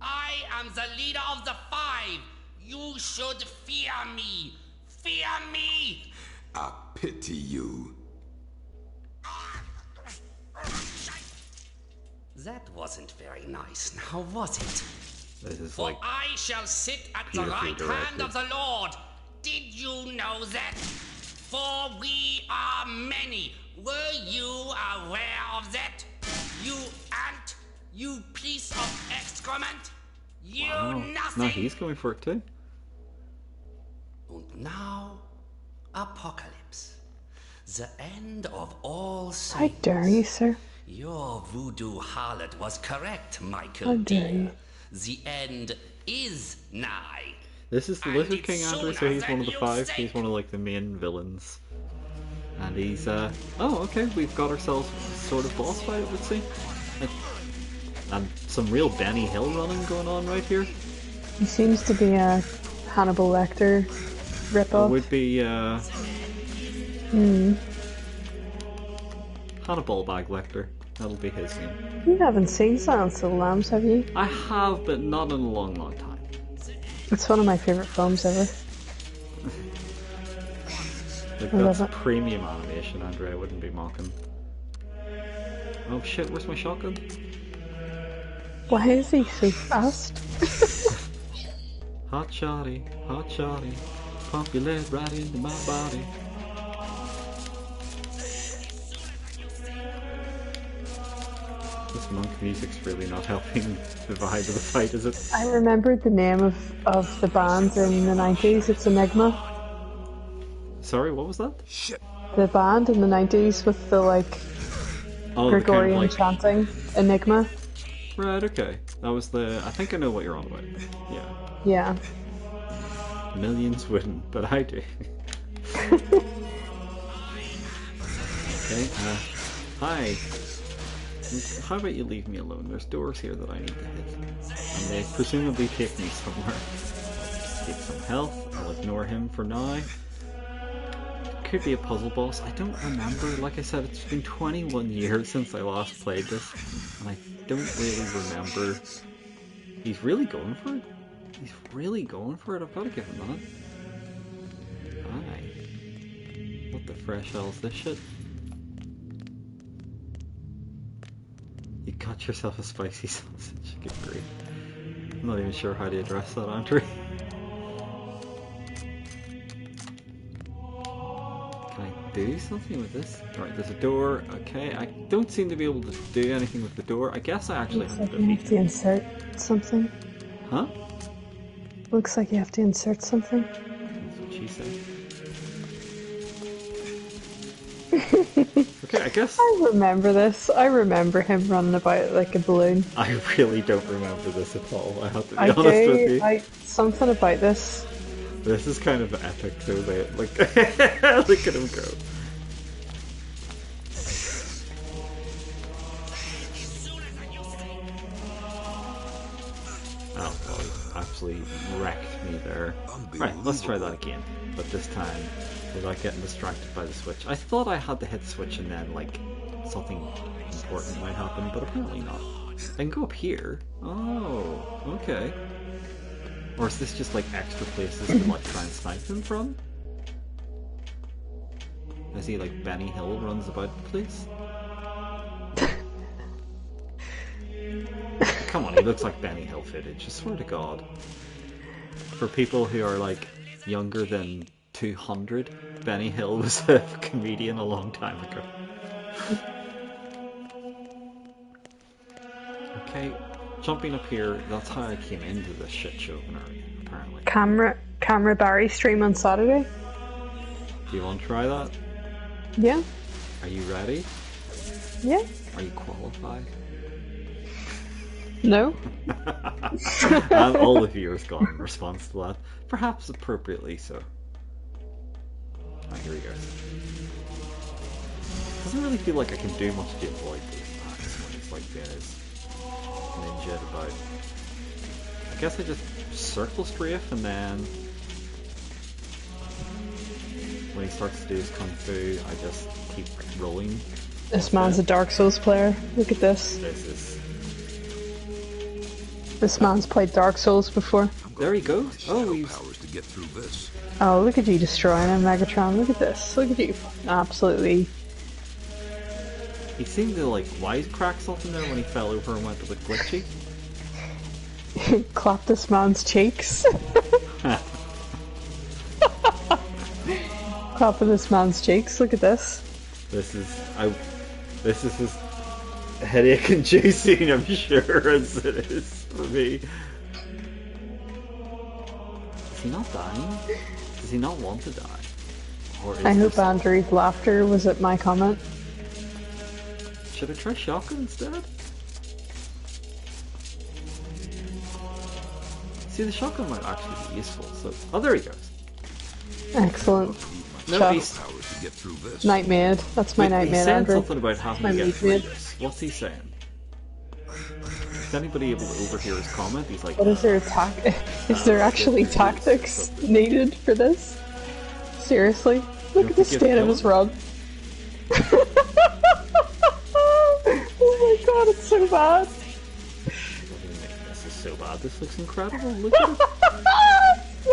Speaker 7: I am the leader of the Five. You should fear me. Fear me.
Speaker 4: I pity you.
Speaker 7: That wasn't very nice, now was it?
Speaker 2: This is
Speaker 7: For
Speaker 2: like
Speaker 7: I shall sit at the
Speaker 2: beautifully
Speaker 7: right hand
Speaker 2: directed.
Speaker 7: of the Lord. Did you know that? For we are many. Were you aware of that? You ant, you piece of excrement, you nothing.
Speaker 2: No, he's going for it too.
Speaker 7: And now, apocalypse. The end of all
Speaker 1: How
Speaker 7: things.
Speaker 1: dare you, sir?
Speaker 7: Your voodoo harlot was correct, Michael
Speaker 1: How dare
Speaker 7: dear.
Speaker 1: you.
Speaker 7: The end is nigh.
Speaker 2: This is the
Speaker 7: And
Speaker 2: Lizard
Speaker 7: it's
Speaker 2: King, Andrew, so
Speaker 7: sooner
Speaker 2: he's one of the
Speaker 7: than you
Speaker 2: five.
Speaker 7: think.
Speaker 2: He's one of like the main villains. And he's oh, okay, we've got ourselves sort of boss fight, I would say. And some real Benny Hill running going on right here.
Speaker 1: He seems to be a Hannibal Lecter
Speaker 2: It
Speaker 1: ripoff.
Speaker 2: would be Hannibal Bag Lecter. That'll be his name.
Speaker 1: You haven't seen Silence of the Lambs, have you?
Speaker 2: I have, but not in a long, long time.
Speaker 1: It's one of my favourite films ever.
Speaker 2: Like,
Speaker 1: I love
Speaker 2: that's
Speaker 1: it.
Speaker 2: premium animation, Andrew. I wouldn't be mocking. Oh shit, where's my shotgun?
Speaker 1: Why is he so fast?
Speaker 2: Hot shotty, pump your lead right into my body. This monk music's really not helping the vibe of the fight, is it?
Speaker 1: I remembered the name of the band in the 90s. It's Enigma.
Speaker 2: Sorry, what was that?
Speaker 4: Shit.
Speaker 1: The band in the 90s with the, like,
Speaker 2: Oh,
Speaker 1: Gregorian
Speaker 2: the kind of, like,
Speaker 1: chanting. Enigma.
Speaker 2: right, okay. That was the... I think I know what you're on about. Yeah.
Speaker 1: Yeah.
Speaker 2: Millions wouldn't, but I do. Okay, hi. How about you leave me alone? There's doors here that I need to hit. And they presumably take me somewhere. Take some health. I'll ignore him for now. Could be a puzzle boss. I don't remember. Like I said, it's been 21 years since I last played this. And I don't really remember. He's really going for it. He's really going for it. I've got to give him that. Hi. What the fresh hell's this shit? You got yourself a spicy sausage. Good grief. I'm not even sure how to address that, Andrew. Can I do something with this? Alright, there's a door. Okay, I don't seem to be able to do anything with the door. I guess I actually
Speaker 1: Looks
Speaker 2: have to
Speaker 1: like you
Speaker 2: defeat
Speaker 1: have to insert something.
Speaker 2: Huh?
Speaker 1: Looks like you have to insert something.
Speaker 2: That's what she said. Okay, I guess
Speaker 1: I remember this. I remember him running about like a balloon.
Speaker 2: I really don't remember this at all. I have to be
Speaker 1: I
Speaker 2: honest with
Speaker 1: do.
Speaker 2: you.
Speaker 1: Something about this.
Speaker 2: This is kind of epic, so they like look at him go. Oh, well, he absolutely wrecked me there. Right, let's try that again. But this time, without getting distracted by the switch. I thought I had to hit the switch and then, like, something important might happen, but apparently not. I can go up here. Oh, okay. Or is this just, like, extra places to, like, try and snipe him from? I see, like, Benny Hill runs about the place. Come on, he looks like Benny Hill footage, I swear to God. For people who are, like, younger than 200, Benny Hill was a comedian a long time ago. Okay, jumping up here, that's how I came into this shit show apparently.
Speaker 1: Camera Barry stream on Saturday.
Speaker 2: Do you want to try that?
Speaker 1: Yeah.
Speaker 2: Are you ready?
Speaker 1: Yeah.
Speaker 2: Are you qualified?
Speaker 1: No.
Speaker 2: And all the viewers got in response to that. Perhaps appropriately so. Ah, here he goes. Doesn't really feel like I can do much to avoid these attacks when he's like doing his ninja about. I guess I just circle strafe and then when he starts to do his kung fu, I just keep rolling.
Speaker 1: This man's a Dark Souls player. Look at this. This man's played Dark Souls before.
Speaker 2: There he goes. Oh, he's...
Speaker 4: powers to get through this.
Speaker 1: Oh, look at you destroying him, Megatron. Look at this. Look at you. Absolutely.
Speaker 2: He seemed to like wisecrack something there when he fell over and went a bit glitchy.
Speaker 1: Clap this man's cheeks. Clapping this man's cheeks. Look at this.
Speaker 2: This is his headache inducing, I'm sure, as it is for me. Is he not dying? Does he not want to die? Or is
Speaker 1: I hope
Speaker 2: there
Speaker 1: Andrew's laughter was at my comment.
Speaker 2: Should I try shotgun instead? See, the shotgun might actually be useful. So, oh, there he goes.
Speaker 1: Excellent.
Speaker 2: No,
Speaker 1: Shot.
Speaker 2: he's
Speaker 4: Powers to get through this.
Speaker 1: Nightmare. That's my nightmare,
Speaker 2: He's saying
Speaker 1: Andrew.
Speaker 2: something about having
Speaker 1: My
Speaker 2: to get
Speaker 1: meat
Speaker 2: through
Speaker 1: made.
Speaker 2: this. What's he saying? Is anybody able to overhear his comment? He's like,
Speaker 1: What is there is there actually tactics needed for this? Seriously? Look at the
Speaker 2: think you have
Speaker 1: state
Speaker 2: to
Speaker 1: of
Speaker 2: kill
Speaker 1: his run. Oh my god, it's so bad.
Speaker 2: this is so bad. This looks incredible. Look at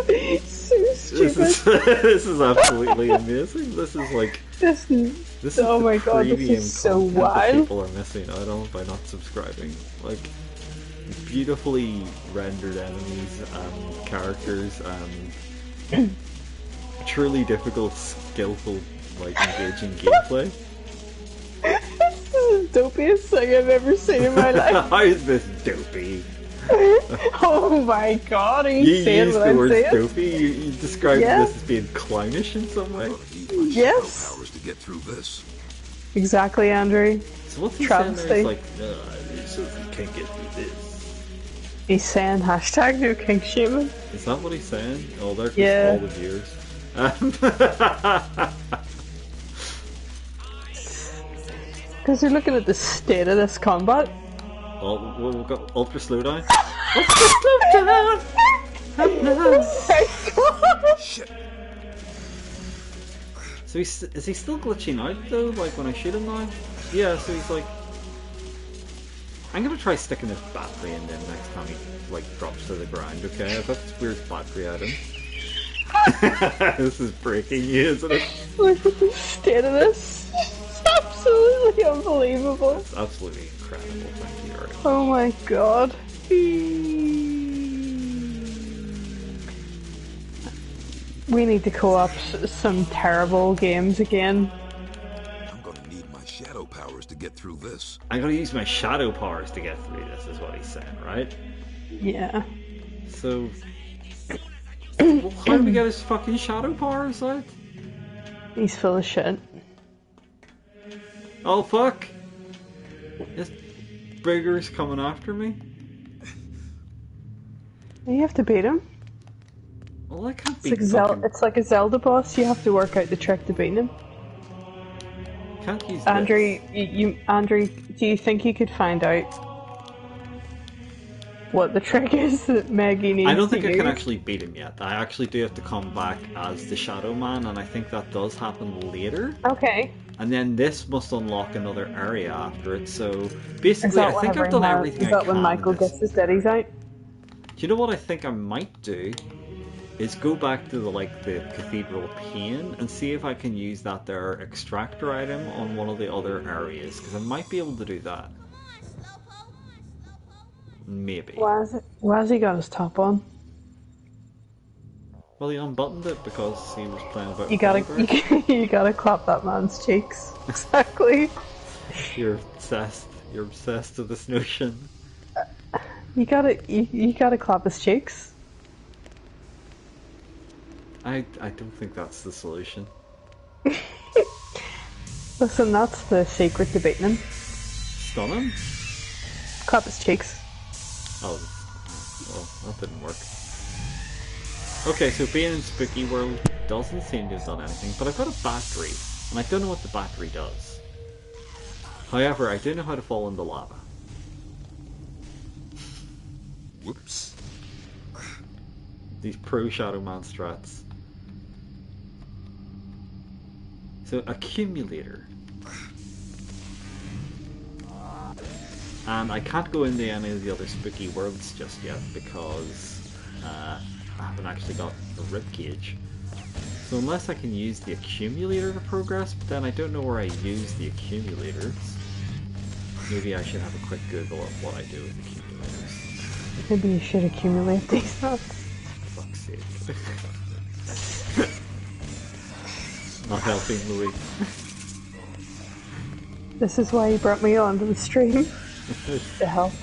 Speaker 2: it.
Speaker 1: So stupid.
Speaker 2: This is absolutely amazing. This is like
Speaker 1: This is oh
Speaker 2: the
Speaker 1: my god, this
Speaker 2: premium
Speaker 1: is so
Speaker 2: content that
Speaker 1: wild.
Speaker 2: people are missing out on by not subscribing. Like beautifully rendered enemies, characters, truly difficult, skillful, like engaging gameplay.
Speaker 1: This is the dopiest thing I've ever seen in my life.
Speaker 2: How is this dopey?
Speaker 1: Oh my god, are you
Speaker 2: You
Speaker 1: saying
Speaker 2: used
Speaker 1: what
Speaker 2: the
Speaker 1: I'm
Speaker 2: word
Speaker 1: saying?
Speaker 2: dopey. You described
Speaker 1: Yeah.
Speaker 2: this as being clownish in some way.
Speaker 1: Yes.
Speaker 4: Powers to get through this.
Speaker 1: Exactly, Andrew.
Speaker 2: So what's he saying there?
Speaker 1: Travesty.
Speaker 2: He's like, so you can't get through this.
Speaker 1: He's saying hashtag no kink shaming.
Speaker 2: Is that what he's saying? Oh, there goes
Speaker 1: Yeah.
Speaker 2: all the viewers.
Speaker 1: Because you're looking at the state of this combat.
Speaker 2: Oh, we've got ultra slowdown. Ultra slowdown!
Speaker 4: Shit.
Speaker 2: So is he still glitching out though? Like when I shoot him now? Yeah. So he's like, I'm gonna try sticking this battery in then next time he like drops to the ground. Okay, I've got this weird battery at him. This is breaking news, isn't it?
Speaker 1: Look at the state of this. It's absolutely unbelievable.
Speaker 2: It's absolutely incredible. Thank you. Eric.
Speaker 1: Oh my god. We need to co-op some terrible games again.
Speaker 4: I'm gonna need my shadow powers to get through this.
Speaker 2: I'm gonna use my shadow powers to get through this, is what he's saying, right?
Speaker 1: Yeah.
Speaker 2: So, well, how do we get his fucking shadow powers out?
Speaker 1: He's full of shit.
Speaker 2: Oh fuck! This Bigger's coming after me?
Speaker 1: You have to beat him.
Speaker 2: Well, I can't
Speaker 1: It's
Speaker 2: beat
Speaker 1: like, it's like a Zelda boss. You have to work out the trick to beat him.
Speaker 2: Can't use
Speaker 1: Andrew,
Speaker 2: this.
Speaker 1: Andrew, do you think you could find out what the trick is that Maggie needs to use?
Speaker 2: I don't think I can actually beat him yet. I actually do have to come back as the Shadow Man, and I think that does happen later.
Speaker 1: Okay.
Speaker 2: And then this must unlock another area after it. So basically, I think I've done everything I can.
Speaker 1: Is that when Michael gets his daddies out?
Speaker 2: Do you know what I think I might do? Is go back to the Cathedral of Pain and see if I can use that there extractor item on one of the other areas, because I might be able to do that. Maybe.
Speaker 1: Why has he got his top on?
Speaker 2: Well, he unbuttoned it because he was playing about.
Speaker 1: You gotta clap that man's cheeks. Exactly.
Speaker 2: You're obsessed. You're obsessed with this notion.
Speaker 1: You gotta clap his cheeks.
Speaker 2: I don't think that's the solution.
Speaker 1: Listen, that's the secret to beating him.
Speaker 2: Stun him?
Speaker 1: Clap his cheeks.
Speaker 2: Oh, well, that didn't work. Okay, so being in Spooky World doesn't seem to have done anything, but I've got a battery, and I don't know what the battery does. However, I do know how to fall in the lava.
Speaker 4: Whoops.
Speaker 2: These pro Shadow Man strats. So, accumulator. And I can't go into any of the other spooky worlds just yet because I haven't actually got a ribcage. So unless I can use the accumulator to progress, but then I don't know where I use the accumulators. Maybe I should have a quick Google of what I do with accumulators.
Speaker 1: Maybe you should accumulate these nuts.
Speaker 2: For fuck's sake. Not helping Louis.
Speaker 1: This is why you brought me onto the stream. To help.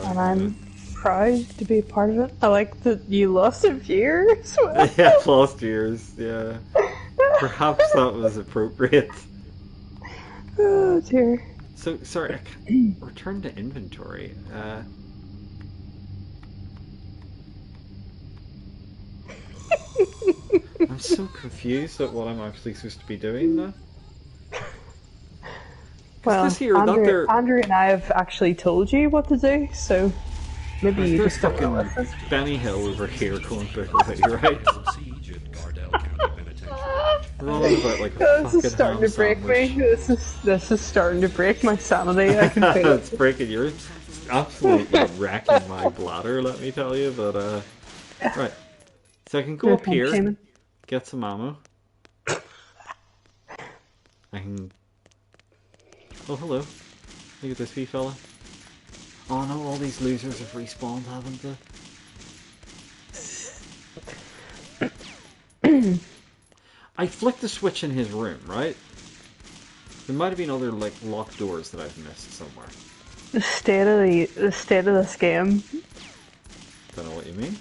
Speaker 1: And I'm proud to be a part of it. I like that you lost a viewer as well.
Speaker 2: Yeah, lost viewers, yeah. Perhaps that was appropriate.
Speaker 1: Oh dear.
Speaker 2: So, sorry, I can't return to inventory. I'm so confused at what I'm actually supposed to be doing now.
Speaker 1: Well, Andrew and I have actually told you what to do, so maybe you just don't listen.
Speaker 2: Benny Hill over here going book away, right? We're all about like a
Speaker 1: this is starting to break me. This is starting to break my sanity. I can feel it.
Speaker 2: It's breaking yours. It's absolutely wrecking my bladder, let me tell you. But right, so I can go up here, get some ammo. I can. Oh, hello. Look at this wee fella. Oh no, all these losers have respawned, haven't they? I flicked the switch in his room, right? There might have been other, like, locked doors that I've missed somewhere.
Speaker 1: The state of this game.
Speaker 2: Don't know what you mean.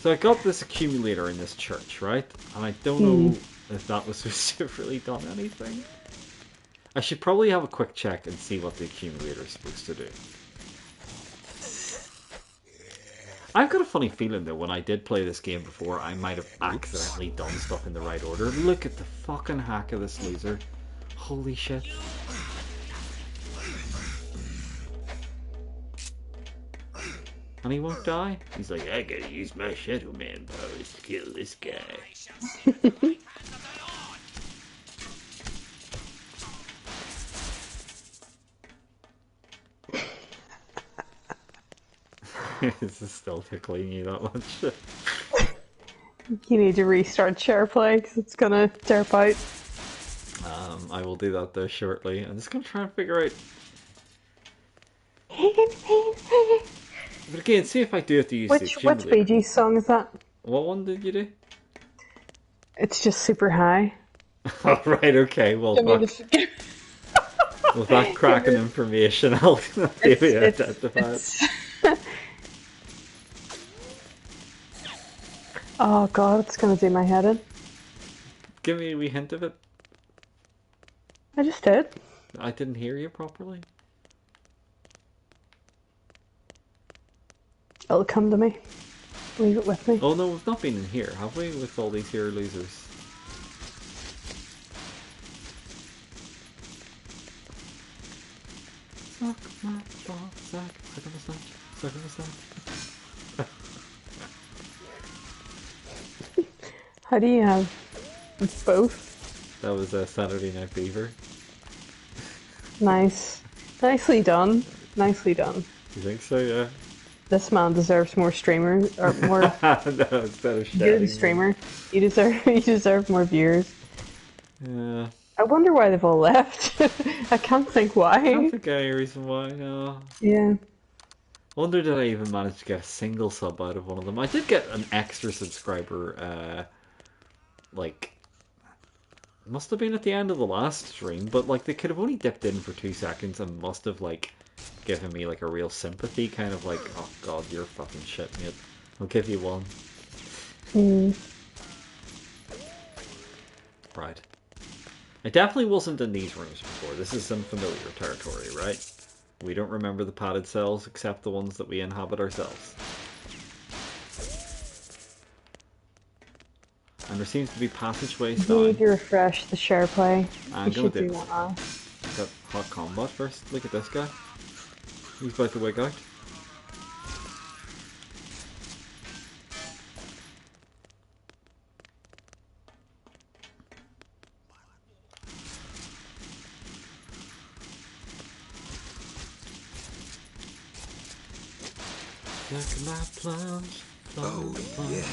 Speaker 2: So I got this accumulator in this church, right? And I don't know if that was supposed to have really done anything. I should probably have a quick check and see what the accumulator is supposed to do. I've got a funny feeling that when I did play this game before, I might have accidentally done stuff in the right order. Look at the fucking hack of this loser. Holy shit. And he won't die? He's like, I gotta use my Shadow Man powers to kill this guy. This is still tickling you that much.
Speaker 1: You need to restart SharePlay because it's gonna derp out.
Speaker 2: I will do that though shortly. I'm just gonna try and figure out. But again, see if I do have to use the
Speaker 1: Which
Speaker 2: accumulator.
Speaker 1: Bee Gees song is that?
Speaker 2: What one did you do?
Speaker 1: It's just super high.
Speaker 2: Oh, right, okay. Well,
Speaker 1: Give me
Speaker 2: fuck.
Speaker 1: the-
Speaker 2: With that cracking information, I'll maybe identify it.
Speaker 1: it's... Oh god, it's gonna do my head in.
Speaker 2: Give me a wee hint of it.
Speaker 1: I just did.
Speaker 2: I didn't hear you properly.
Speaker 1: It'll come to me. Leave it with me.
Speaker 2: Oh no, we've not been in here, have we? With all these here losers. Suck my ball, suck on the snatch, suck on the snatch.
Speaker 1: How do you have both?
Speaker 2: That was a Saturday Night Fever.
Speaker 1: Nice. Nicely done. Nicely done.
Speaker 2: You think so? Yeah.
Speaker 1: This man deserves more streamers, or more
Speaker 2: No, instead of
Speaker 1: good
Speaker 2: shouting.
Speaker 1: streamer. You deserve more viewers.
Speaker 2: Yeah.
Speaker 1: I wonder why they've all left. I can't think
Speaker 2: I don't
Speaker 1: why.
Speaker 2: think any reason why, no.
Speaker 1: Yeah.
Speaker 2: Wonder did I even manage to get a single sub out of one of them. I did get an extra subscriber, like, must have been at the end of the last stream, but like they could have only dipped in for 2 seconds and must have like given me like a real sympathy, kind of like, oh god, you're fucking shit, mate. I'll give you one. Right. I definitely wasn't in these rooms before. This is some familiar territory, right? We don't remember the padded cells except the ones that we inhabit ourselves. And there seems to be passageways
Speaker 1: You
Speaker 2: down.
Speaker 1: need to refresh the share play.
Speaker 2: I'm
Speaker 1: You
Speaker 2: gonna
Speaker 1: should do
Speaker 2: do
Speaker 1: that now.
Speaker 2: Got hot combat first. Look at this guy. He's about to wig out. Look at my plums.
Speaker 4: Oh, yeah.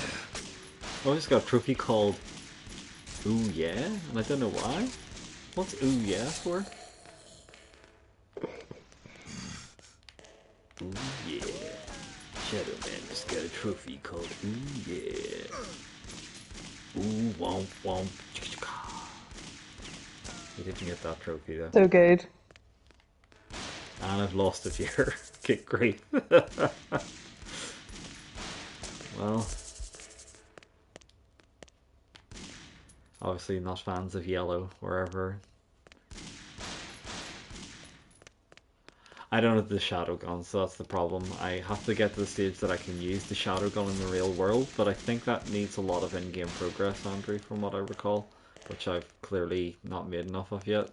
Speaker 2: Oh, I just got a trophy called Ooh Yeah, and I don't know why. What's Ooh Yeah for? Ooh Yeah. Shadow Man just got a trophy called Ooh Yeah. Ooh womp womp. He didn't get that trophy though.
Speaker 1: So good.
Speaker 2: And I've lost a viewer. Good grief. Well, obviously not fans of yellow wherever. I don't have the shadow gun, so that's the problem. I have to get to the stage that I can use the shadow gun in the real world, but I think that needs a lot of in-game progress, Andrew, from what I recall, which I've clearly not made enough of yet.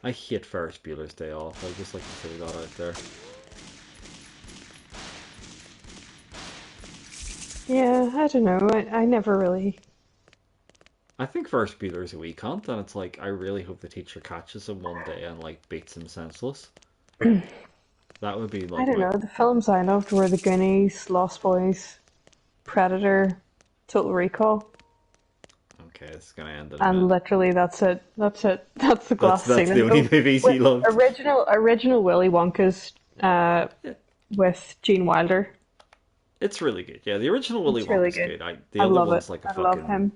Speaker 2: I hate Ferris Bueller's Day Off. I'd just like to say that out there.
Speaker 1: Yeah, I don't know. I never really.
Speaker 2: I think Ferris Bueller's a wee cunt, and it's like, I really hope the teacher catches him one day and like beats him senseless. That would be like
Speaker 1: I don't know. The films I loved were The Goonies, Lost Boys, Predator, Total Recall.
Speaker 2: Okay, it's gonna end in a
Speaker 1: And
Speaker 2: minute.
Speaker 1: literally, that's it. That's it. That's the glass
Speaker 2: That's
Speaker 1: ceiling.
Speaker 2: the only
Speaker 1: Oh,
Speaker 2: movies he loved.
Speaker 1: Original Willy Wonka's with Gene Wilder.
Speaker 2: It's really good. Yeah, the original Willy
Speaker 1: It's really
Speaker 2: Wonka's
Speaker 1: good.
Speaker 2: good. The
Speaker 1: I
Speaker 2: other
Speaker 1: love
Speaker 2: one's
Speaker 1: it.
Speaker 2: like a
Speaker 1: I
Speaker 2: fucking.
Speaker 1: love him.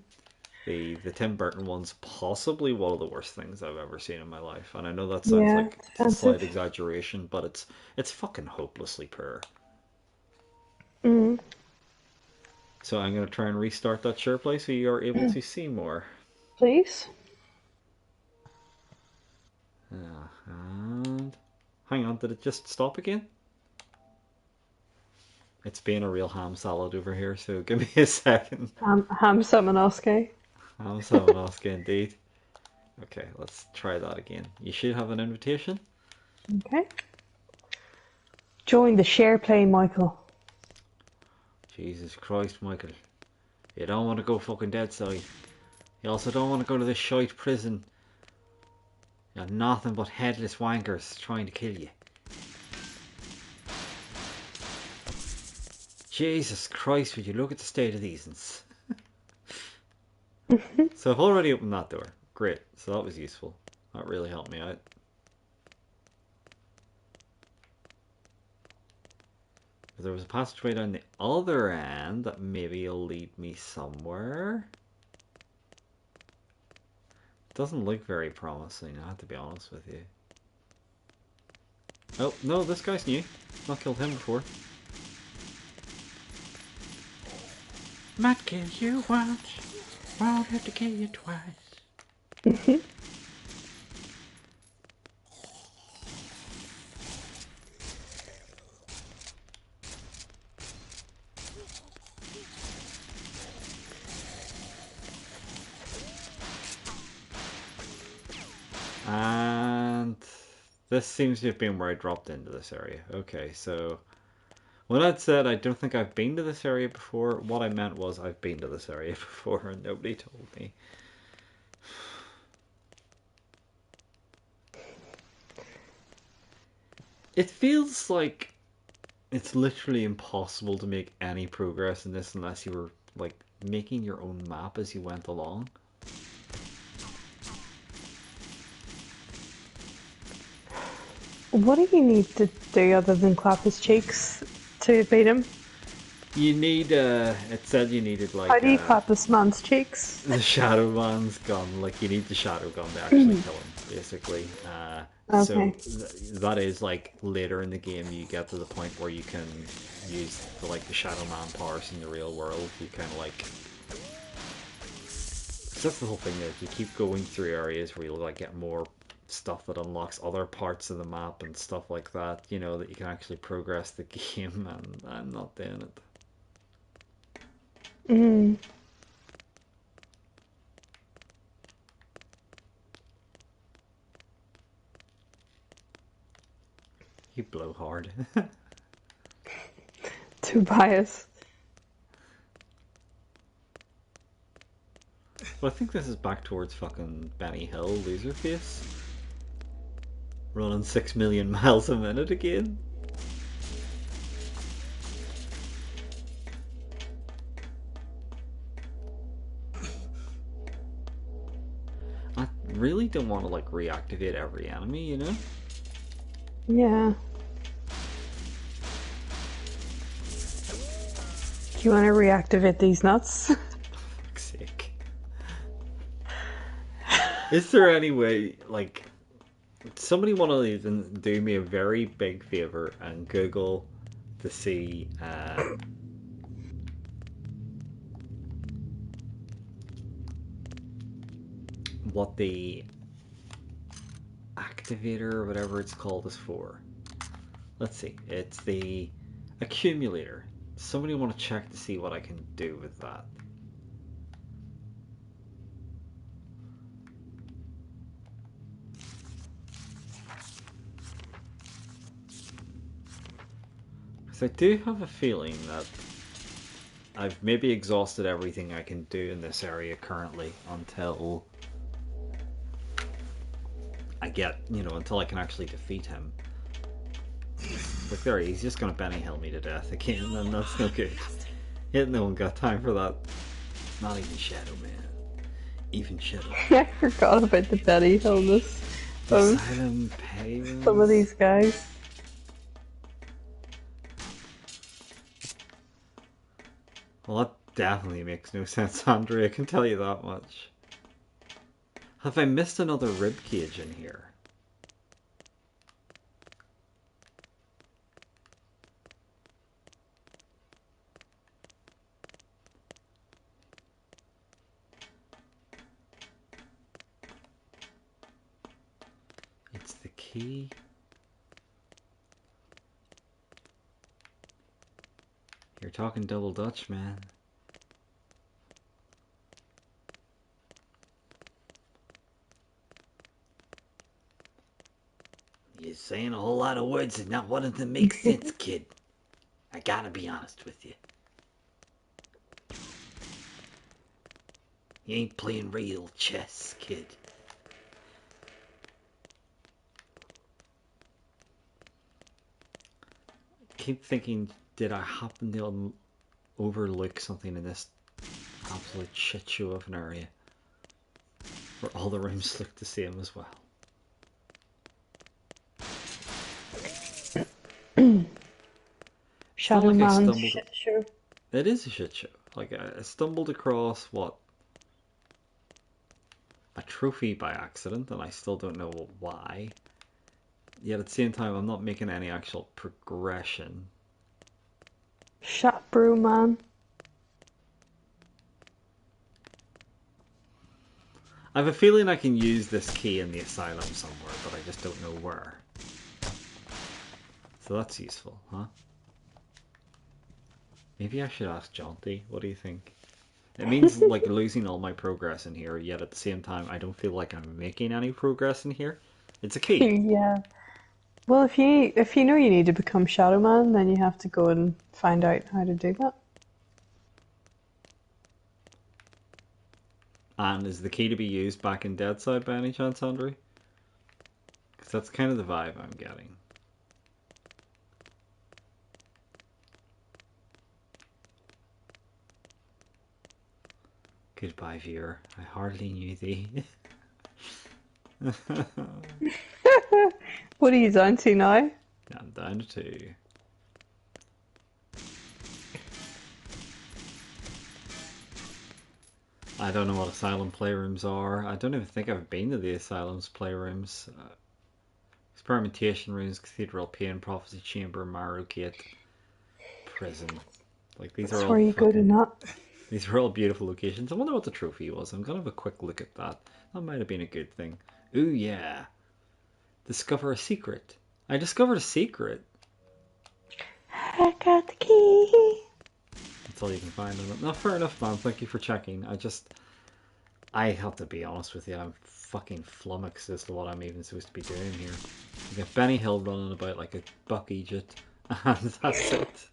Speaker 2: The Tim Burton one's possibly one of the worst things I've ever seen in my life, and I know that sounds
Speaker 1: Yeah,
Speaker 2: like
Speaker 1: it's
Speaker 2: a slight
Speaker 1: offensive.
Speaker 2: exaggeration, but it's fucking hopelessly poor.
Speaker 1: Mm.
Speaker 2: So I'm gonna try and restart that share play so you are able to see more.
Speaker 1: Please.
Speaker 2: And hang on, did it just stop again? It's being a real ham salad over here, so give me a second.
Speaker 1: Ham Samanoski.
Speaker 2: Ham Samanoski indeed. Okay, let's try that again. You should have an invitation.
Speaker 1: Okay. Join the share play, Michael.
Speaker 2: Jesus Christ, Michael. You don't want to go fucking dead side. You also don't want to go to this shite prison. You're nothing but headless wankers trying to kill you. Jesus Christ, would you look at the state of these ones? So I've already opened that door. Great. So that was useful. That really helped me out. If there was a passageway down the other end that maybe will lead me somewhere. Doesn't look very promising, I have to be honest with you. Oh, no, this guy's new. Not killed him before. Might kill you once, won't have to kill you twice. And this seems to have been where I dropped into this area. Okay, so when I'd said I don't think I've been to this area before, what I meant was I've been to this area before and nobody told me. It feels like it's literally impossible to make any progress in this unless you were like making your own map as you went along.
Speaker 1: What do you need to do other than clap his cheeks to beat him?
Speaker 2: You need, it said you needed like...
Speaker 1: How do you clap this man's cheeks?
Speaker 2: The Shadow Man's gun, like you need the Shadow Gun to actually kill him, basically.
Speaker 1: Okay.
Speaker 2: So that is like later in the game you get to the point where you can use the Shadow Man powers in the real world. You kind of like... So that's the whole thing is you keep going through areas where you'll like get more stuff that unlocks other parts of the map and stuff like that, you know, that you can actually progress the game, and I'm not doing it. You blow hard.
Speaker 1: Too biased.
Speaker 2: Well, I think this is back towards fucking Benny Hill, Loserface. Running 6 million miles a minute again. I really don't want to like reactivate every enemy, you know?
Speaker 1: Yeah. Do you want to reactivate these nuts?
Speaker 2: For fuck's sake. Is there any way, like, somebody want to even do me a very big favor and Google to see what the activator or whatever it's called is for. Let's see, it's the accumulator. Somebody want to check to see what I can do with that. Because I do have a feeling that I've maybe exhausted everything I can do in this area currently until I get, you know, until I can actually defeat him. Look there, he's just gonna Benny Hill me to death again, and that's no good. Yet no one got time for that. Not even Shadow Man. Even Shadow Man.
Speaker 1: I forgot about the Benny illness of
Speaker 2: Asylum Payments.
Speaker 1: some of these guys.
Speaker 2: Well, that definitely makes no sense, Andre, I can tell you that much. Have I missed another ribcage in here? It's the key. You're talking double Dutch, man.
Speaker 3: You're saying a whole lot of words and not one of them makes sense, kid. I gotta be honest with you. You ain't playing real chess, kid.
Speaker 2: Keep thinking, did I happen to overlook something in this absolute shit show of an area? Where all the rooms look the same as well.
Speaker 1: Shadow
Speaker 2: like
Speaker 1: Man shit show.
Speaker 2: It is a shit show. Like I stumbled across what, a trophy by accident, and I still don't know why. Yet at the same time, I'm not making any actual progression.
Speaker 1: Shat Man.
Speaker 2: I have a feeling I can use this key in the asylum somewhere, but I just don't know where. So that's useful, huh? Maybe I should ask Jaunty. What do you think? It means like losing all my progress in here, yet at the same time I don't feel like I'm making any progress in here. It's a key.
Speaker 1: Yeah. Well, if you know you need to become Shadow Man, then you have to go and find out how to do that.
Speaker 2: And is the key to be used back in Deadside by any chance, Andre? Because that's kind of the vibe I'm getting. Goodbye, viewer. I hardly knew thee.
Speaker 1: What are you down to now?
Speaker 2: I'm down to 2. I don't know what Asylum playrooms are. I don't even think I've been to the Asylum's playrooms. Experimentation rooms, Cathedral, Pain, Prophecy Chamber, Marrow Gate, Prison. Like these
Speaker 1: That's
Speaker 2: are all
Speaker 1: where you go to nut.
Speaker 2: These are all beautiful locations. I wonder what the trophy was. I'm gonna have a quick look at that. That might have been a good thing. Ooh yeah. Discover a secret. I discovered a secret.
Speaker 1: I got the key.
Speaker 2: That's all you can find on it. No, fair enough, man. Thank you for checking. I have to be honest with you. I'm fucking flummoxed as to what I'm even supposed to be doing here. You got Benny Hill running about like a buck Egypt, and that's it.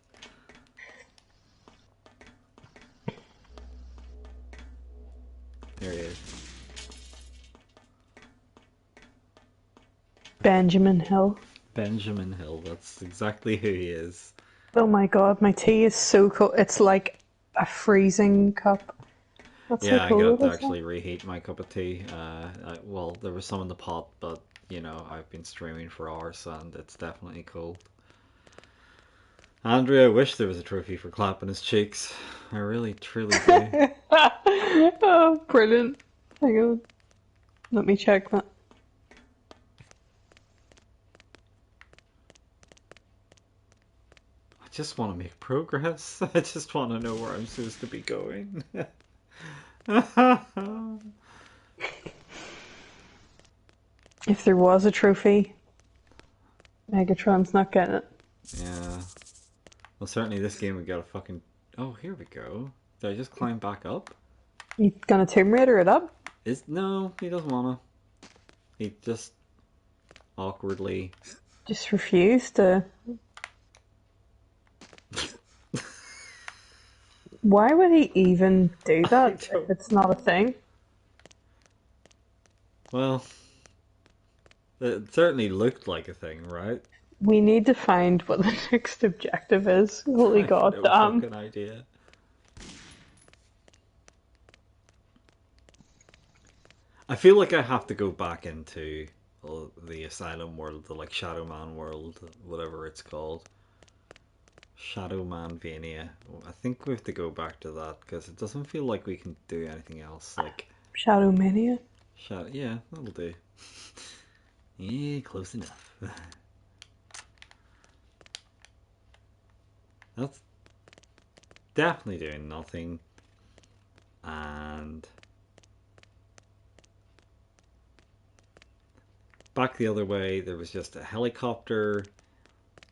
Speaker 2: There he is.
Speaker 1: Benjamin Hill.
Speaker 2: Benjamin Hill. That's exactly who he is.
Speaker 1: Oh my god, my tea is so cold. It's like a freezing cup. That's
Speaker 2: Yeah,
Speaker 1: how
Speaker 2: I
Speaker 1: cold
Speaker 2: got
Speaker 1: it
Speaker 2: to
Speaker 1: is.
Speaker 2: actually reheat my cup of tea. Well, there was some in the pot, but you know, I've been streaming for hours and it's definitely cold. Andrea, I wish there was a trophy for clapping his cheeks. I really, truly do.
Speaker 1: Oh, brilliant. Hang on. Let me check that.
Speaker 2: I just want to make progress. I just want to know where I'm supposed to be going.
Speaker 1: If there was a trophy, Megatron's not getting it.
Speaker 2: Yeah. Well, certainly this game we got a fucking... Oh, here we go. Did I just climb back up?
Speaker 1: You gonna Tomb Raider it up?
Speaker 2: No, he doesn't wanna. He just awkwardly...
Speaker 1: Just refuse to. Why would he even do that if it's not a thing?
Speaker 2: Well, it certainly looked like a thing, right?
Speaker 1: We need to find what the next objective is. Holy
Speaker 2: I
Speaker 1: god
Speaker 2: have no
Speaker 1: damn.
Speaker 2: fucking idea. I feel like I have to go back into the Asylum world, the like Shadow Man world, whatever it's called. Shadow Man Vania. I think we have to go back to that because it doesn't feel like we can do anything else. Like
Speaker 1: Shadow Mania?
Speaker 2: yeah, that'll do. Yeah, close enough. That's definitely doing nothing. And back the other way, there was just a helicopter,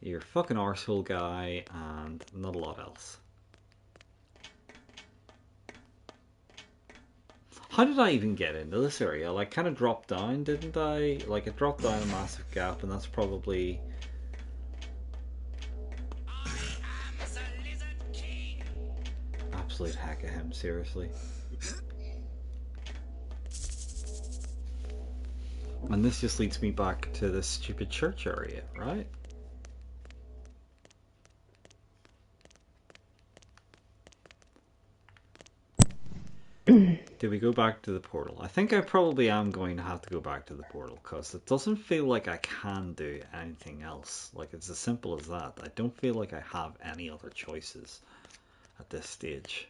Speaker 2: your fucking arsehole guy, and not a lot else. How did I even get into this area? Like, kind of dropped down, didn't I? Like, it dropped down a massive gap, and that's probably... Absolute heck of him, seriously. And this just leads me back to this stupid church area, right? Do we go back to the portal? I think I probably am going to have to go back to the portal because it doesn't feel like I can do anything else. Like, it's as simple as that. I don't feel like I have any other choices at this stage.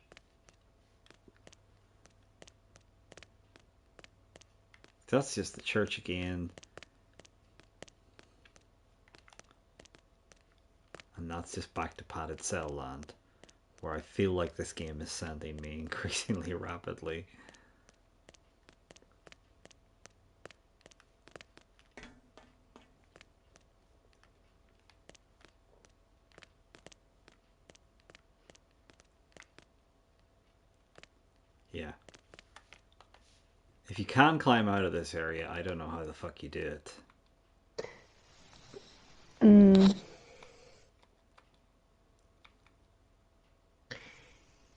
Speaker 2: That's just the church again. And that's just back to padded cell land, where I feel like this game is sending me increasingly rapidly. Yeah. If you can climb out of this area, I don't know how the fuck you do it.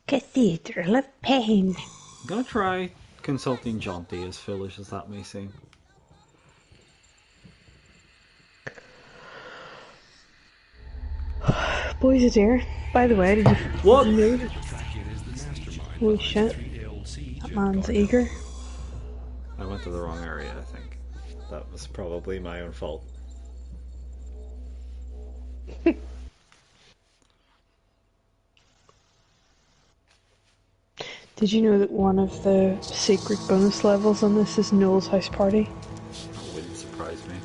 Speaker 1: Cathedral of Pain.
Speaker 2: I'm gonna try consulting Jaunty, as foolish as that may seem.
Speaker 1: Boys are dear. By the way, did you
Speaker 2: What?
Speaker 1: know? Holy shit. That man's eager.
Speaker 2: I went to the wrong area, I think. That was probably my own fault.
Speaker 1: Did you know that one of the secret bonus levels on this is Noel's house party?
Speaker 2: That wouldn't surprise me.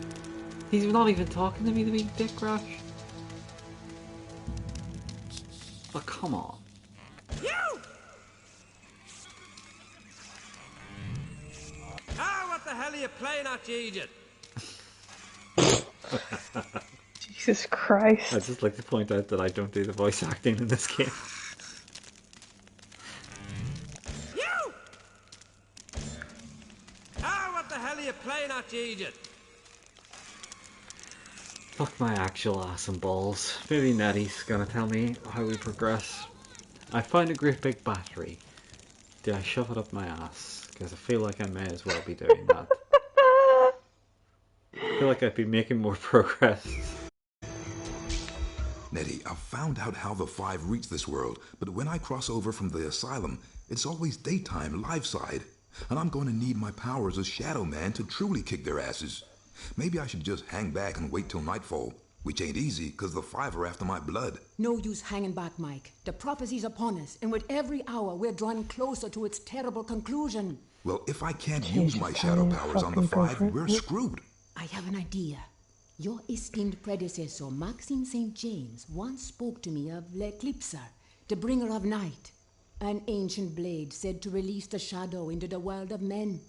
Speaker 2: He's not even talking to me, the big dick rush. Oh, come on.
Speaker 5: You! Ah, what the hell are you playing at, you idiot?
Speaker 1: Jesus Christ.
Speaker 2: I'd just like to point out that I don't do the voice acting in this game.
Speaker 5: You! Ah, what the hell are you playing at, you idiot?
Speaker 2: Fuck my actual ass and balls. Maybe Nettie's gonna tell me how we progress. I found a great big battery. Do I shove it up my ass? Because I feel like I may as well be doing that. I feel like I'd be making more progress.
Speaker 4: Nettie, I've found out how the Five reach this world, but when I cross over from the asylum, it's always daytime, live side. And I'm going to need my powers as Shadow Man to truly kick their asses. Maybe I should just hang back and wait till nightfall, which ain't easy, because the Five are after my blood.
Speaker 6: No use hanging back, Mike. The prophecy's upon us, and with every hour we're drawing closer to its terrible conclusion.
Speaker 4: Well, if I can't use my shadow powers on the Five, we're screwed.
Speaker 6: I have an idea. Your esteemed predecessor, Maxine St. James, once spoke to me of L'Eclipser, the bringer of night, an ancient blade said to release the shadow into the world of men.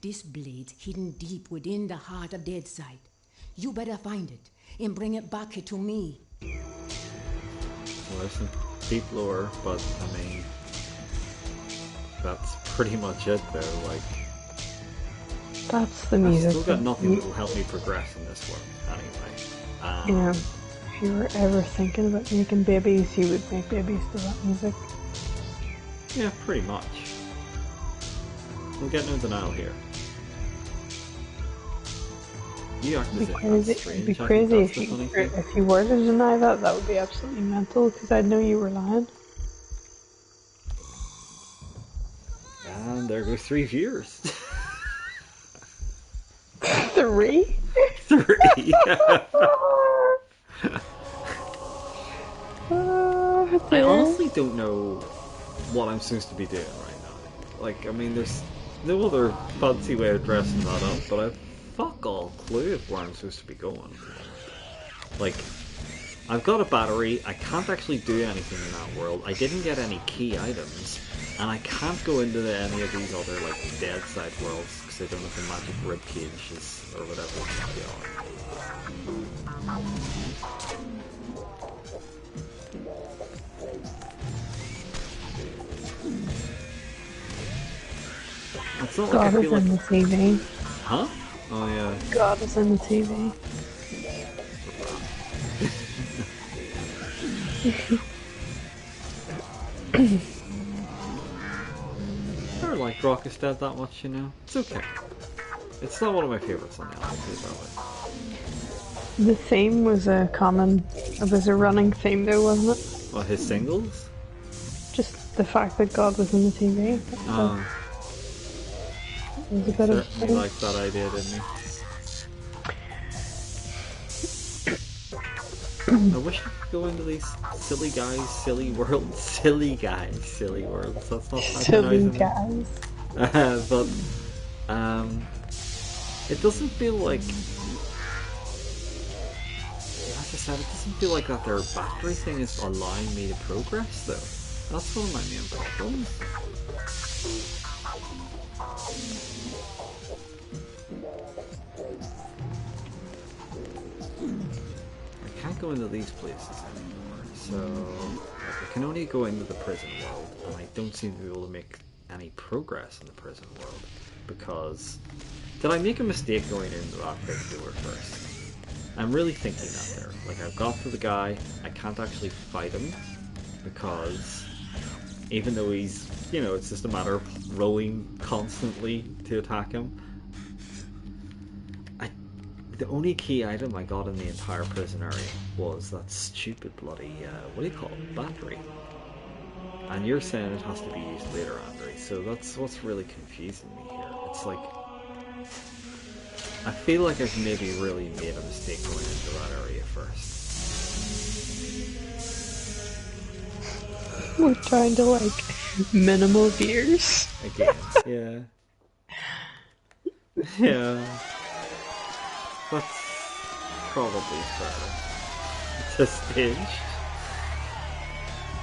Speaker 6: This blade's hidden deep within the heart of Deadside. You better find it and bring it back here to me.
Speaker 2: Well, there's some deep lore, but I mean, that's pretty much it though. Like,
Speaker 1: That's the music.
Speaker 2: I've still got nothing that will help me progress in this world, anyway.
Speaker 1: You know, if you were ever thinking about making babies, you would make babies to that music.
Speaker 2: Yeah, pretty much. We'll get no denial here. You act as if that's strange.
Speaker 1: It'd be
Speaker 2: I think
Speaker 1: crazy
Speaker 2: that's
Speaker 1: if
Speaker 2: the funny thing.
Speaker 1: if you were to deny that. That would be absolutely mental, because I'd know you were lying.
Speaker 2: And there goes 3 viewers.
Speaker 1: 3?
Speaker 2: 3. I honestly don't know what I'm supposed to be doing right now. Like, I mean, there's no other fancy way of dressing that up, but I've fuck all clue of where I'm supposed to be going. Like, I've got a battery, I can't actually do anything in that world, I didn't get any key items, and I can't go into any of these other, like, dead side worlds, because I don't have the magic rib cages, or whatever they are. It's not like
Speaker 1: God
Speaker 2: I
Speaker 1: is
Speaker 2: feel
Speaker 1: in the
Speaker 2: like...
Speaker 1: TV.
Speaker 2: Huh? Oh yeah.
Speaker 1: God is in the TV.
Speaker 2: I never liked Rockstead that much, you know. It's okay. It's not one of my favorites on the album, put it that way.
Speaker 1: The theme was a running theme though, wasn't it?
Speaker 2: What, his singles?
Speaker 1: Just the fact that God was in the TV. It was a bit of
Speaker 2: Certainly liked that idea, didn't he? I wish I could go into these silly guys, silly worlds, silly guys, silly worlds. That's not
Speaker 1: silly
Speaker 2: patronizing.
Speaker 1: guys.
Speaker 2: But it doesn't feel like, like I said, it doesn't feel like that their battery thing is allowing me to progress though. That's one of my main problems. I can't go into these places anymore, so like, I can only go into the prison world, and I don't seem to be able to make any progress in the prison world because did I make a mistake going into that big door first? I'm really thinking that there. Like, I've got to the guy, I can't actually fight him because even though he's, you know, it's just a matter of rolling constantly to attack him. The only key item I got in the entire prison area was that stupid bloody, what do you call it, battery. And you're saying it has to be used later, Andre, so that's what's really confusing me here. It's like, I feel like I've maybe really made a mistake going into that area first.
Speaker 1: We're trying to, like, minimal gears.
Speaker 2: Again, yeah. Yeah. That's probably fair. At this stage.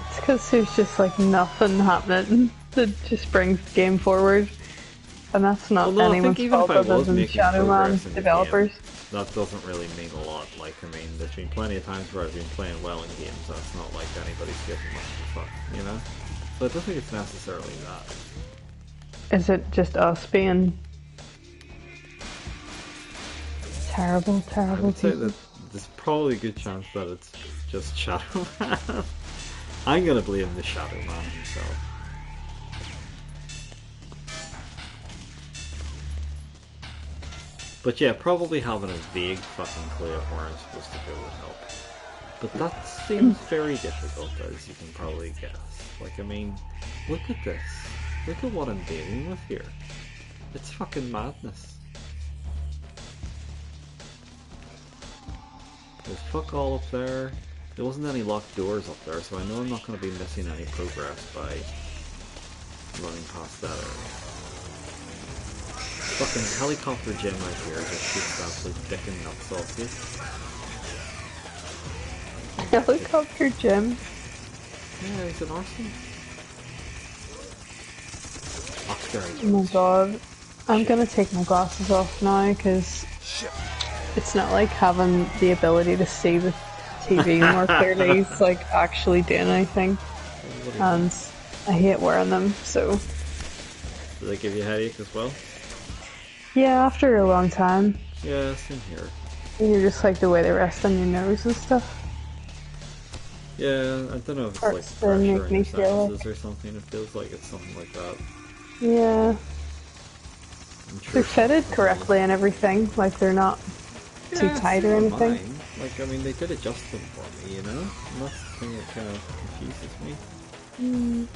Speaker 1: It's because there's just, like, nothing happening that just brings the game forward. And that's not
Speaker 2: Well, no,
Speaker 1: anyone's fault other than Shadow Man developers.
Speaker 2: That doesn't really mean a lot. Like, I mean, there's been plenty of times where I've been playing well in games, so it's not like anybody's giving much of a fuck, you know? So I don't think it's necessarily that.
Speaker 1: Is it just us being terrible,
Speaker 2: I
Speaker 1: terrible
Speaker 2: would say
Speaker 1: people?
Speaker 2: that there's probably a good chance that it's just Shadow Man. I'm gonna blame the Shadow Man himself. But yeah, probably having a vague fucking clue of where I'm supposed to go would help. But that seems very difficult, as you can probably guess. Like, I mean, look at this. Look at what I'm dealing with here. It's fucking madness. There's fuck all up there. There wasn't any locked doors up there, so I know I'm not going to be missing any progress by running past that area. Fucking helicopter gym right here just shoots the absolute dick and nuts off you.
Speaker 1: Helicopter gym?
Speaker 2: Yeah, he's an arson.
Speaker 1: Oh my god. I'm gonna take my glasses off now because it's not like having the ability to see the TV more clearly is like actually doing anything. And I hate wearing them, so.
Speaker 2: Do they give you a headache as well?
Speaker 1: Yeah, after a long time.
Speaker 2: Yeah, same here.
Speaker 1: You're just like the way they rest on your nose and stuff.
Speaker 2: Yeah, I don't know if it's
Speaker 1: Starts
Speaker 2: like
Speaker 1: to
Speaker 2: pressure
Speaker 1: make
Speaker 2: in
Speaker 1: me
Speaker 2: your
Speaker 1: feel
Speaker 2: senses or something. It feels like it's something like that.
Speaker 1: Yeah.
Speaker 2: I'm sure
Speaker 1: They're fitted correctly and everything, like they're not too tight or anything.
Speaker 2: Mine. Like, I mean, they did adjust them for me, you know? And that's the thing that kind of confuses me.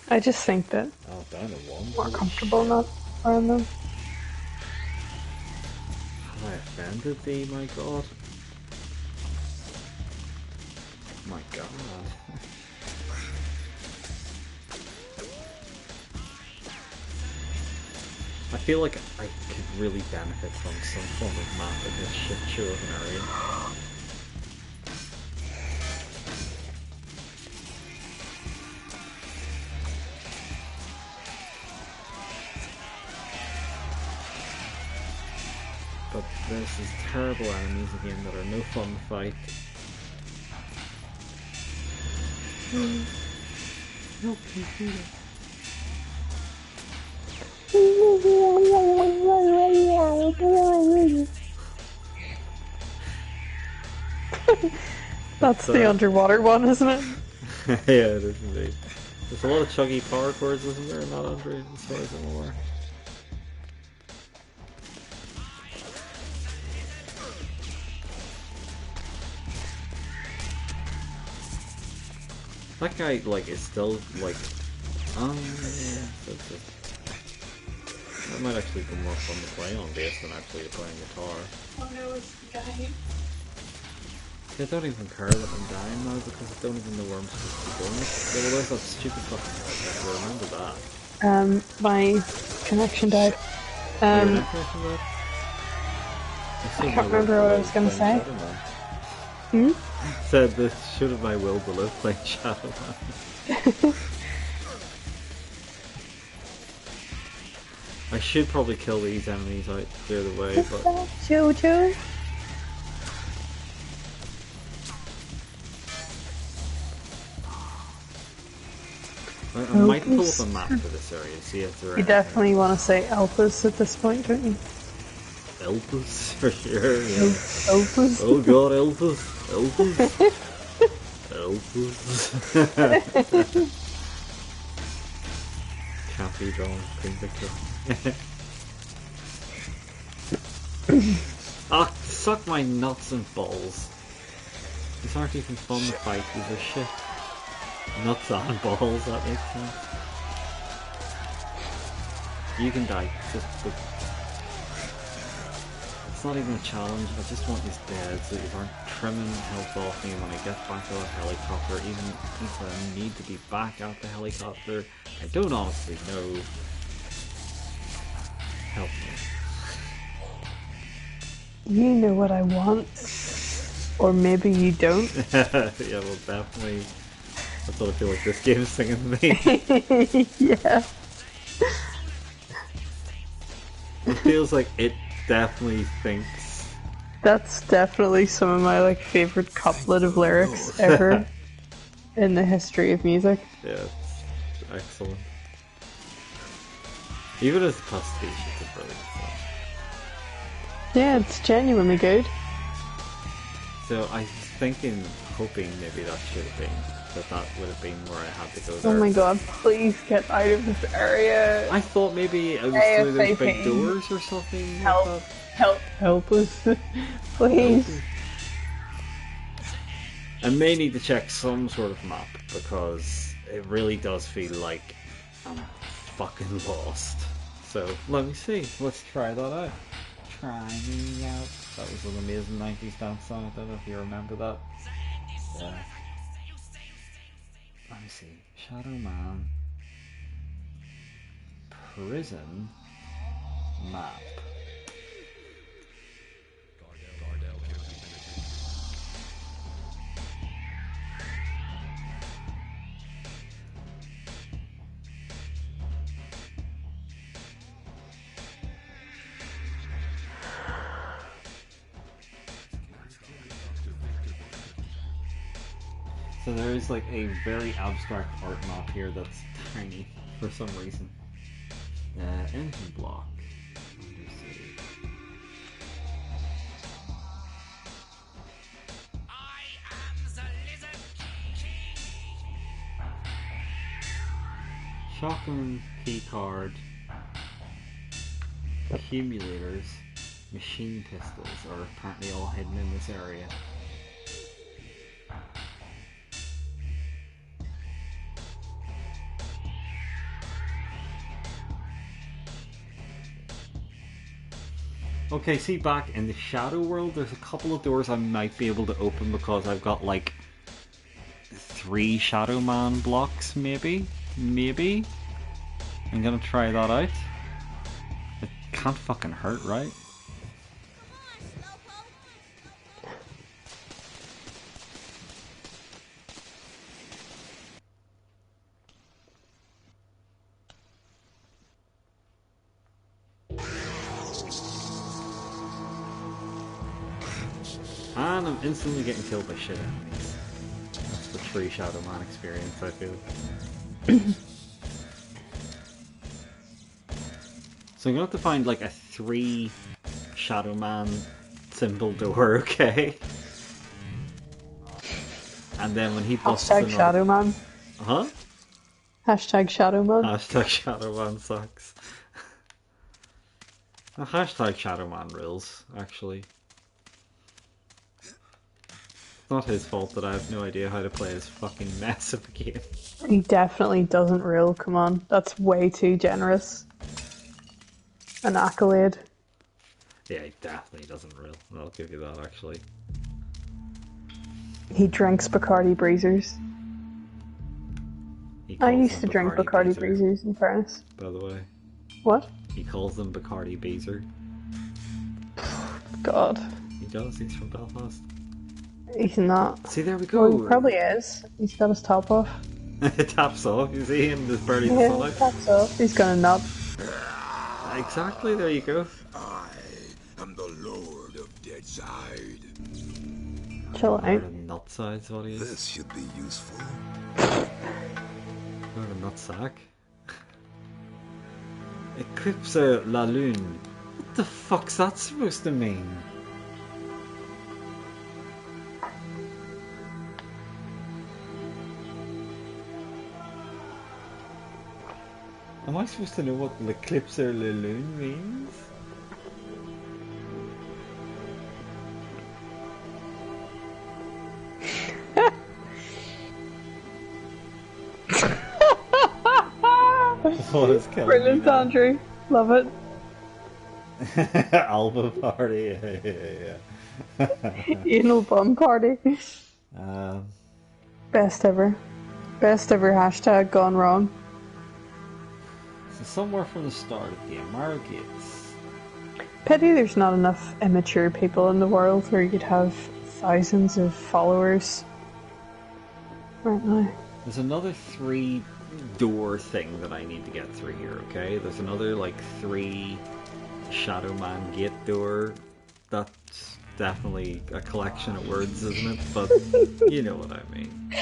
Speaker 1: I just think that
Speaker 2: Oh, down to one.
Speaker 1: more comfortable not wearing them.
Speaker 2: Have I offended thee, my god? My god. I feel like I could really benefit from some form of map in this shit show of an area. But there's these terrible enemies again that are no fun to fight. No, please do that.
Speaker 1: That's the underwater one, isn't it?
Speaker 2: Yeah, it is indeed. There's a lot of chuggy power chords, isn't there, not Andre, as far as I'm aware. That guy, like, is still, like... That might actually be more fun to play on bass than actually playing guitar.
Speaker 1: Oh no, it's the guy.
Speaker 2: I don't even care that I'm dying now because I don't even know where I'm supposed to be going. Well, there's that stupid fucking helicopter, I remember that.
Speaker 1: My connection died.
Speaker 2: Your neck connection died?
Speaker 1: I can't remember what I was going to say.
Speaker 2: Said this should have my will to live playing Shadow Man. I should probably kill these enemies out, clear the way, but...
Speaker 1: Jojo?
Speaker 2: I might pull up a map for this area, see if there are...
Speaker 1: You definitely want to say Elpis at this point, don't you?
Speaker 2: Elpis? For sure, yeah.
Speaker 1: Elpis?
Speaker 2: Oh god, Elpis! Elpis! Elpis! Can't be drawn, convicted. Ah, suck my nuts and balls. These aren't even fun to fight, these are shit. Nuts and balls, that makes sense. You can die, it's not even a challenge, I just want these dead so these aren't trimming health off me when I get back to the helicopter, even if I need to be back at the helicopter. I don't honestly know. Help me.
Speaker 1: You know what I want. Or maybe you don't.
Speaker 2: Yeah, well definitely. That's what I feel like this game is singing to me.
Speaker 1: Yeah.
Speaker 2: It feels like it definitely thinks.
Speaker 1: That's definitely some of my like favorite couplet of lyrics ever in the history of music.
Speaker 2: Yeah, it's excellent. Even as pastiche, it's a brilliant song.
Speaker 1: Yeah, it's genuinely good.
Speaker 2: So I was thinking, hoping maybe that should have been, that would have been where I had to go there.
Speaker 1: Oh my god, please get out of this area.
Speaker 2: I thought maybe it was through those big doors or something.
Speaker 1: Help,
Speaker 2: like that.
Speaker 1: help us. Please.
Speaker 2: I may need to check some sort of map because it really does feel like I'm fucking lost. So let me see. Let's try that out. Try me out. That was an amazing 90s dance song. I don't know if you remember that. Yeah. Let me see. Shadow Man. Prison map. So there is like a very abstract art map here that's tiny for some reason. Engine block. Let me see.
Speaker 7: I am the Lizard King.
Speaker 2: Shotgun, key card, accumulators, machine pistols are apparently all hidden in this area. Okay, see, back in the Shadow World, there's a couple of doors I might be able to open because I've got like 3 Shadow Man blocks, maybe? Maybe? I'm gonna try that out. It can't fucking hurt, right? And I'm instantly getting killed by shit enemies. That's the true Shadow Man experience, I feel. So I'm gonna have to find like a 3 Shadow Man symbol door, okay? And then when he busts
Speaker 1: Hashtag Shadow Man.
Speaker 2: Huh?
Speaker 1: Hashtag Shadow Man.
Speaker 2: Hashtag Shadow Man sucks. Hashtag Shadow Man rules, actually. It's not his fault that I have no idea how to play this fucking mess of a game.
Speaker 1: He definitely doesn't rule, come on. That's way too generous. An accolade.
Speaker 2: Yeah, he definitely doesn't rule. I'll give you that, actually.
Speaker 1: He drinks Bacardi Breezers.
Speaker 2: He
Speaker 1: I
Speaker 2: calls
Speaker 1: used
Speaker 2: them
Speaker 1: to drink Bacardi
Speaker 2: Beezer,
Speaker 1: Breezers, in fairness.
Speaker 2: by the way.
Speaker 1: What?
Speaker 2: He calls them Bacardi Beezer.
Speaker 1: God.
Speaker 2: He does, he's from Belfast.
Speaker 1: He's not.
Speaker 2: See, there we go.
Speaker 1: Well, he probably is. He's got his top off.
Speaker 2: It taps off, you see, and there's barely the
Speaker 1: Yeah,
Speaker 2: sunlight.
Speaker 1: tops off. He's gonna nut.
Speaker 2: Exactly, there you go.
Speaker 4: I am the Lord of Deadside.
Speaker 1: Chill out.
Speaker 2: The nut side's what he is.
Speaker 4: This should be useful.
Speaker 2: Or the nut sack. Eclipse la lune. What the fuck's that supposed to mean? Am I supposed to know what l'eclipse or la lune means? What is killing
Speaker 1: Brilliant,
Speaker 2: me now?
Speaker 1: Andrew. Love it.
Speaker 2: Alba party, yeah.
Speaker 1: Anal bum party.
Speaker 2: Um,
Speaker 1: Best ever. Best ever hashtag gone wrong.
Speaker 2: so somewhere from the start of the Amaro Gates.
Speaker 1: Pity there's not enough immature people in the world where you could have thousands of followers right now.
Speaker 2: There's another 3-door thing that I need to get through here, okay? There's another, like, 3 Shadow Man gate door. That's definitely a collection of words, isn't it? But you know what I mean.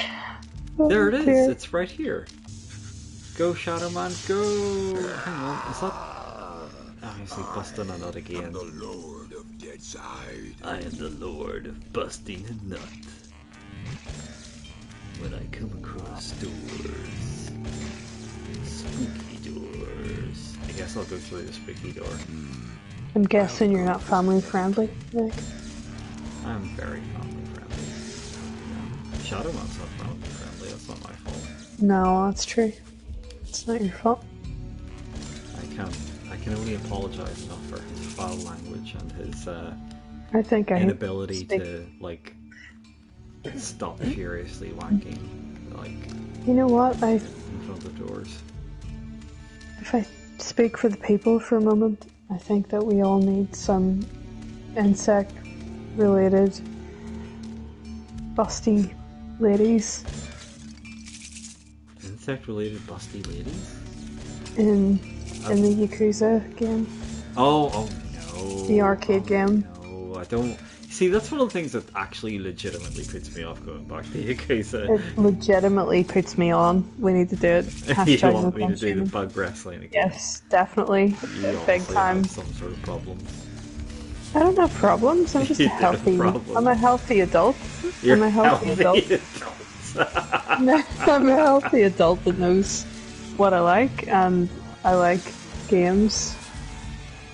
Speaker 2: There it is!
Speaker 1: dear.
Speaker 2: It's right here. Go, Shadow Man, go! Hang on, is that... Obviously busting a nut again.
Speaker 4: The Lord of Deadside.
Speaker 3: I am the Lord of busting a nut. When I come across doors, spooky doors.
Speaker 2: I guess I'll go through the spooky door.
Speaker 1: I'm guessing you're not family friendly, Nick.
Speaker 2: I'm very family friendly. Shadow Man's not family friendly, that's not my fault.
Speaker 1: No, that's true. It's not your fault.
Speaker 2: I can only apologise enough for his foul language and his
Speaker 1: I think I
Speaker 2: inability
Speaker 1: speak-
Speaker 2: to, like, stop furiously wanking, like,
Speaker 1: You know what?
Speaker 2: in front of doors.
Speaker 1: If I speak for the people for a moment, I think that we all need some insect-related busty ladies
Speaker 2: Insect-related busty ladies?
Speaker 1: in the Yakuza game,
Speaker 2: Oh no.
Speaker 1: the arcade game.
Speaker 2: No, I don't... See, that's one of the things that actually legitimately puts me off going back to Yakuza.
Speaker 1: It legitimately puts me on. We need to do it.
Speaker 2: You
Speaker 1: Hashtag
Speaker 2: want me to
Speaker 1: no
Speaker 2: do the
Speaker 1: punching.
Speaker 2: bug wrestling again?
Speaker 1: Yes, definitely.
Speaker 2: You
Speaker 1: Big
Speaker 2: obviously
Speaker 1: time.
Speaker 2: have some sort of problems.
Speaker 1: I don't have problems. I'm just
Speaker 2: You
Speaker 1: a
Speaker 2: have
Speaker 1: healthy.
Speaker 2: problems.
Speaker 1: I'm a healthy adult.
Speaker 2: You're
Speaker 1: I'm a healthy adult. I'm a healthy adult that knows what I like, and I like games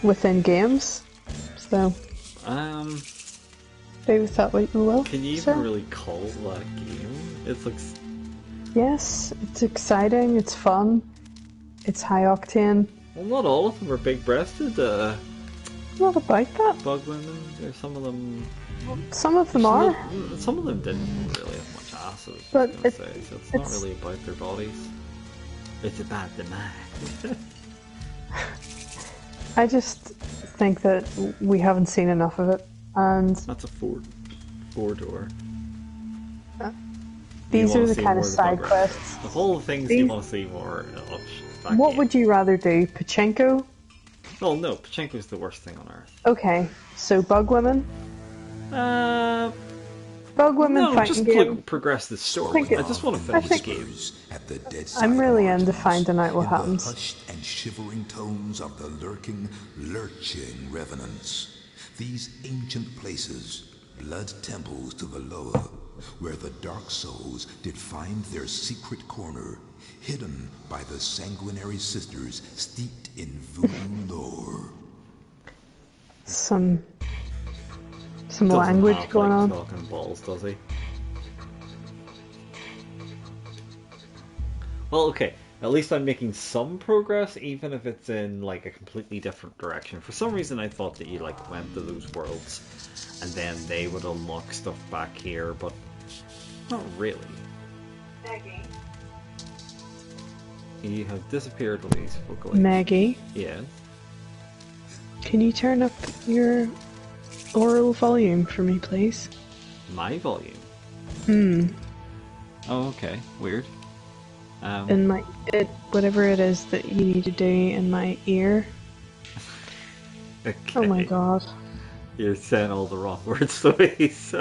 Speaker 1: within games. So, do with that what you will.
Speaker 2: Can you
Speaker 1: sir.
Speaker 2: even really call that a game? It's like...
Speaker 1: Yes, it's exciting. It's fun. It's high octane.
Speaker 2: Well, not all of them are big-breasted,
Speaker 1: Not about that.
Speaker 2: bug women. There's some of them...
Speaker 1: Some of them are.
Speaker 2: Some of them didn't really have much ass, I was
Speaker 1: But
Speaker 2: gonna
Speaker 1: it's-
Speaker 2: say, so it's not
Speaker 1: it's-
Speaker 2: really about their bodies. It's about the mind.
Speaker 1: I just think that we haven't seen enough of it, and
Speaker 2: That's a four-door.
Speaker 1: these
Speaker 2: You
Speaker 1: are
Speaker 2: wanna
Speaker 1: the
Speaker 2: see
Speaker 1: kind
Speaker 2: more
Speaker 1: of
Speaker 2: the
Speaker 1: side
Speaker 2: bug wrestling.
Speaker 1: quests.
Speaker 2: The whole things you
Speaker 1: These-
Speaker 2: want to see more of. That
Speaker 1: What
Speaker 2: game.
Speaker 1: would you rather do, Pachinko?
Speaker 2: Well, no, Pachinko's the worst thing on earth.
Speaker 1: Okay, so bug women. Bug women
Speaker 2: No,
Speaker 1: fighting
Speaker 2: just
Speaker 1: game.
Speaker 2: progress the story.
Speaker 1: think it-
Speaker 2: I just want to
Speaker 1: I
Speaker 2: finish the
Speaker 1: think-
Speaker 2: game.
Speaker 4: At the Deadside
Speaker 1: I'm really into
Speaker 4: Mountains,
Speaker 1: finding out what
Speaker 4: in
Speaker 1: happens.
Speaker 4: The hushed and shivering tones of the lurking, lurching revenants. These ancient places, blood temples to the lower, where the dark souls did find their secret corner, hidden by the sanguinary sisters steeped in voodoo lore.
Speaker 1: Some
Speaker 2: Doesn't
Speaker 1: language
Speaker 2: have,
Speaker 1: going
Speaker 2: like,
Speaker 1: on.
Speaker 2: talking balls, does he? Well, okay. At least I'm making some progress, even if it's in like a completely different direction. For some reason, I thought that you like went to those worlds, and then they would unlock stuff back here, but not really.
Speaker 1: Maggie.
Speaker 2: You have disappeared, Louise.
Speaker 1: Maggie,
Speaker 2: Yes.
Speaker 1: can you turn up your oral volume for me, please?
Speaker 2: My volume. Oh, okay. Weird.
Speaker 1: In my whatever it is that you need to do in my ear.
Speaker 2: Okay.
Speaker 1: Oh my god.
Speaker 2: You're saying all the wrong words, Louise.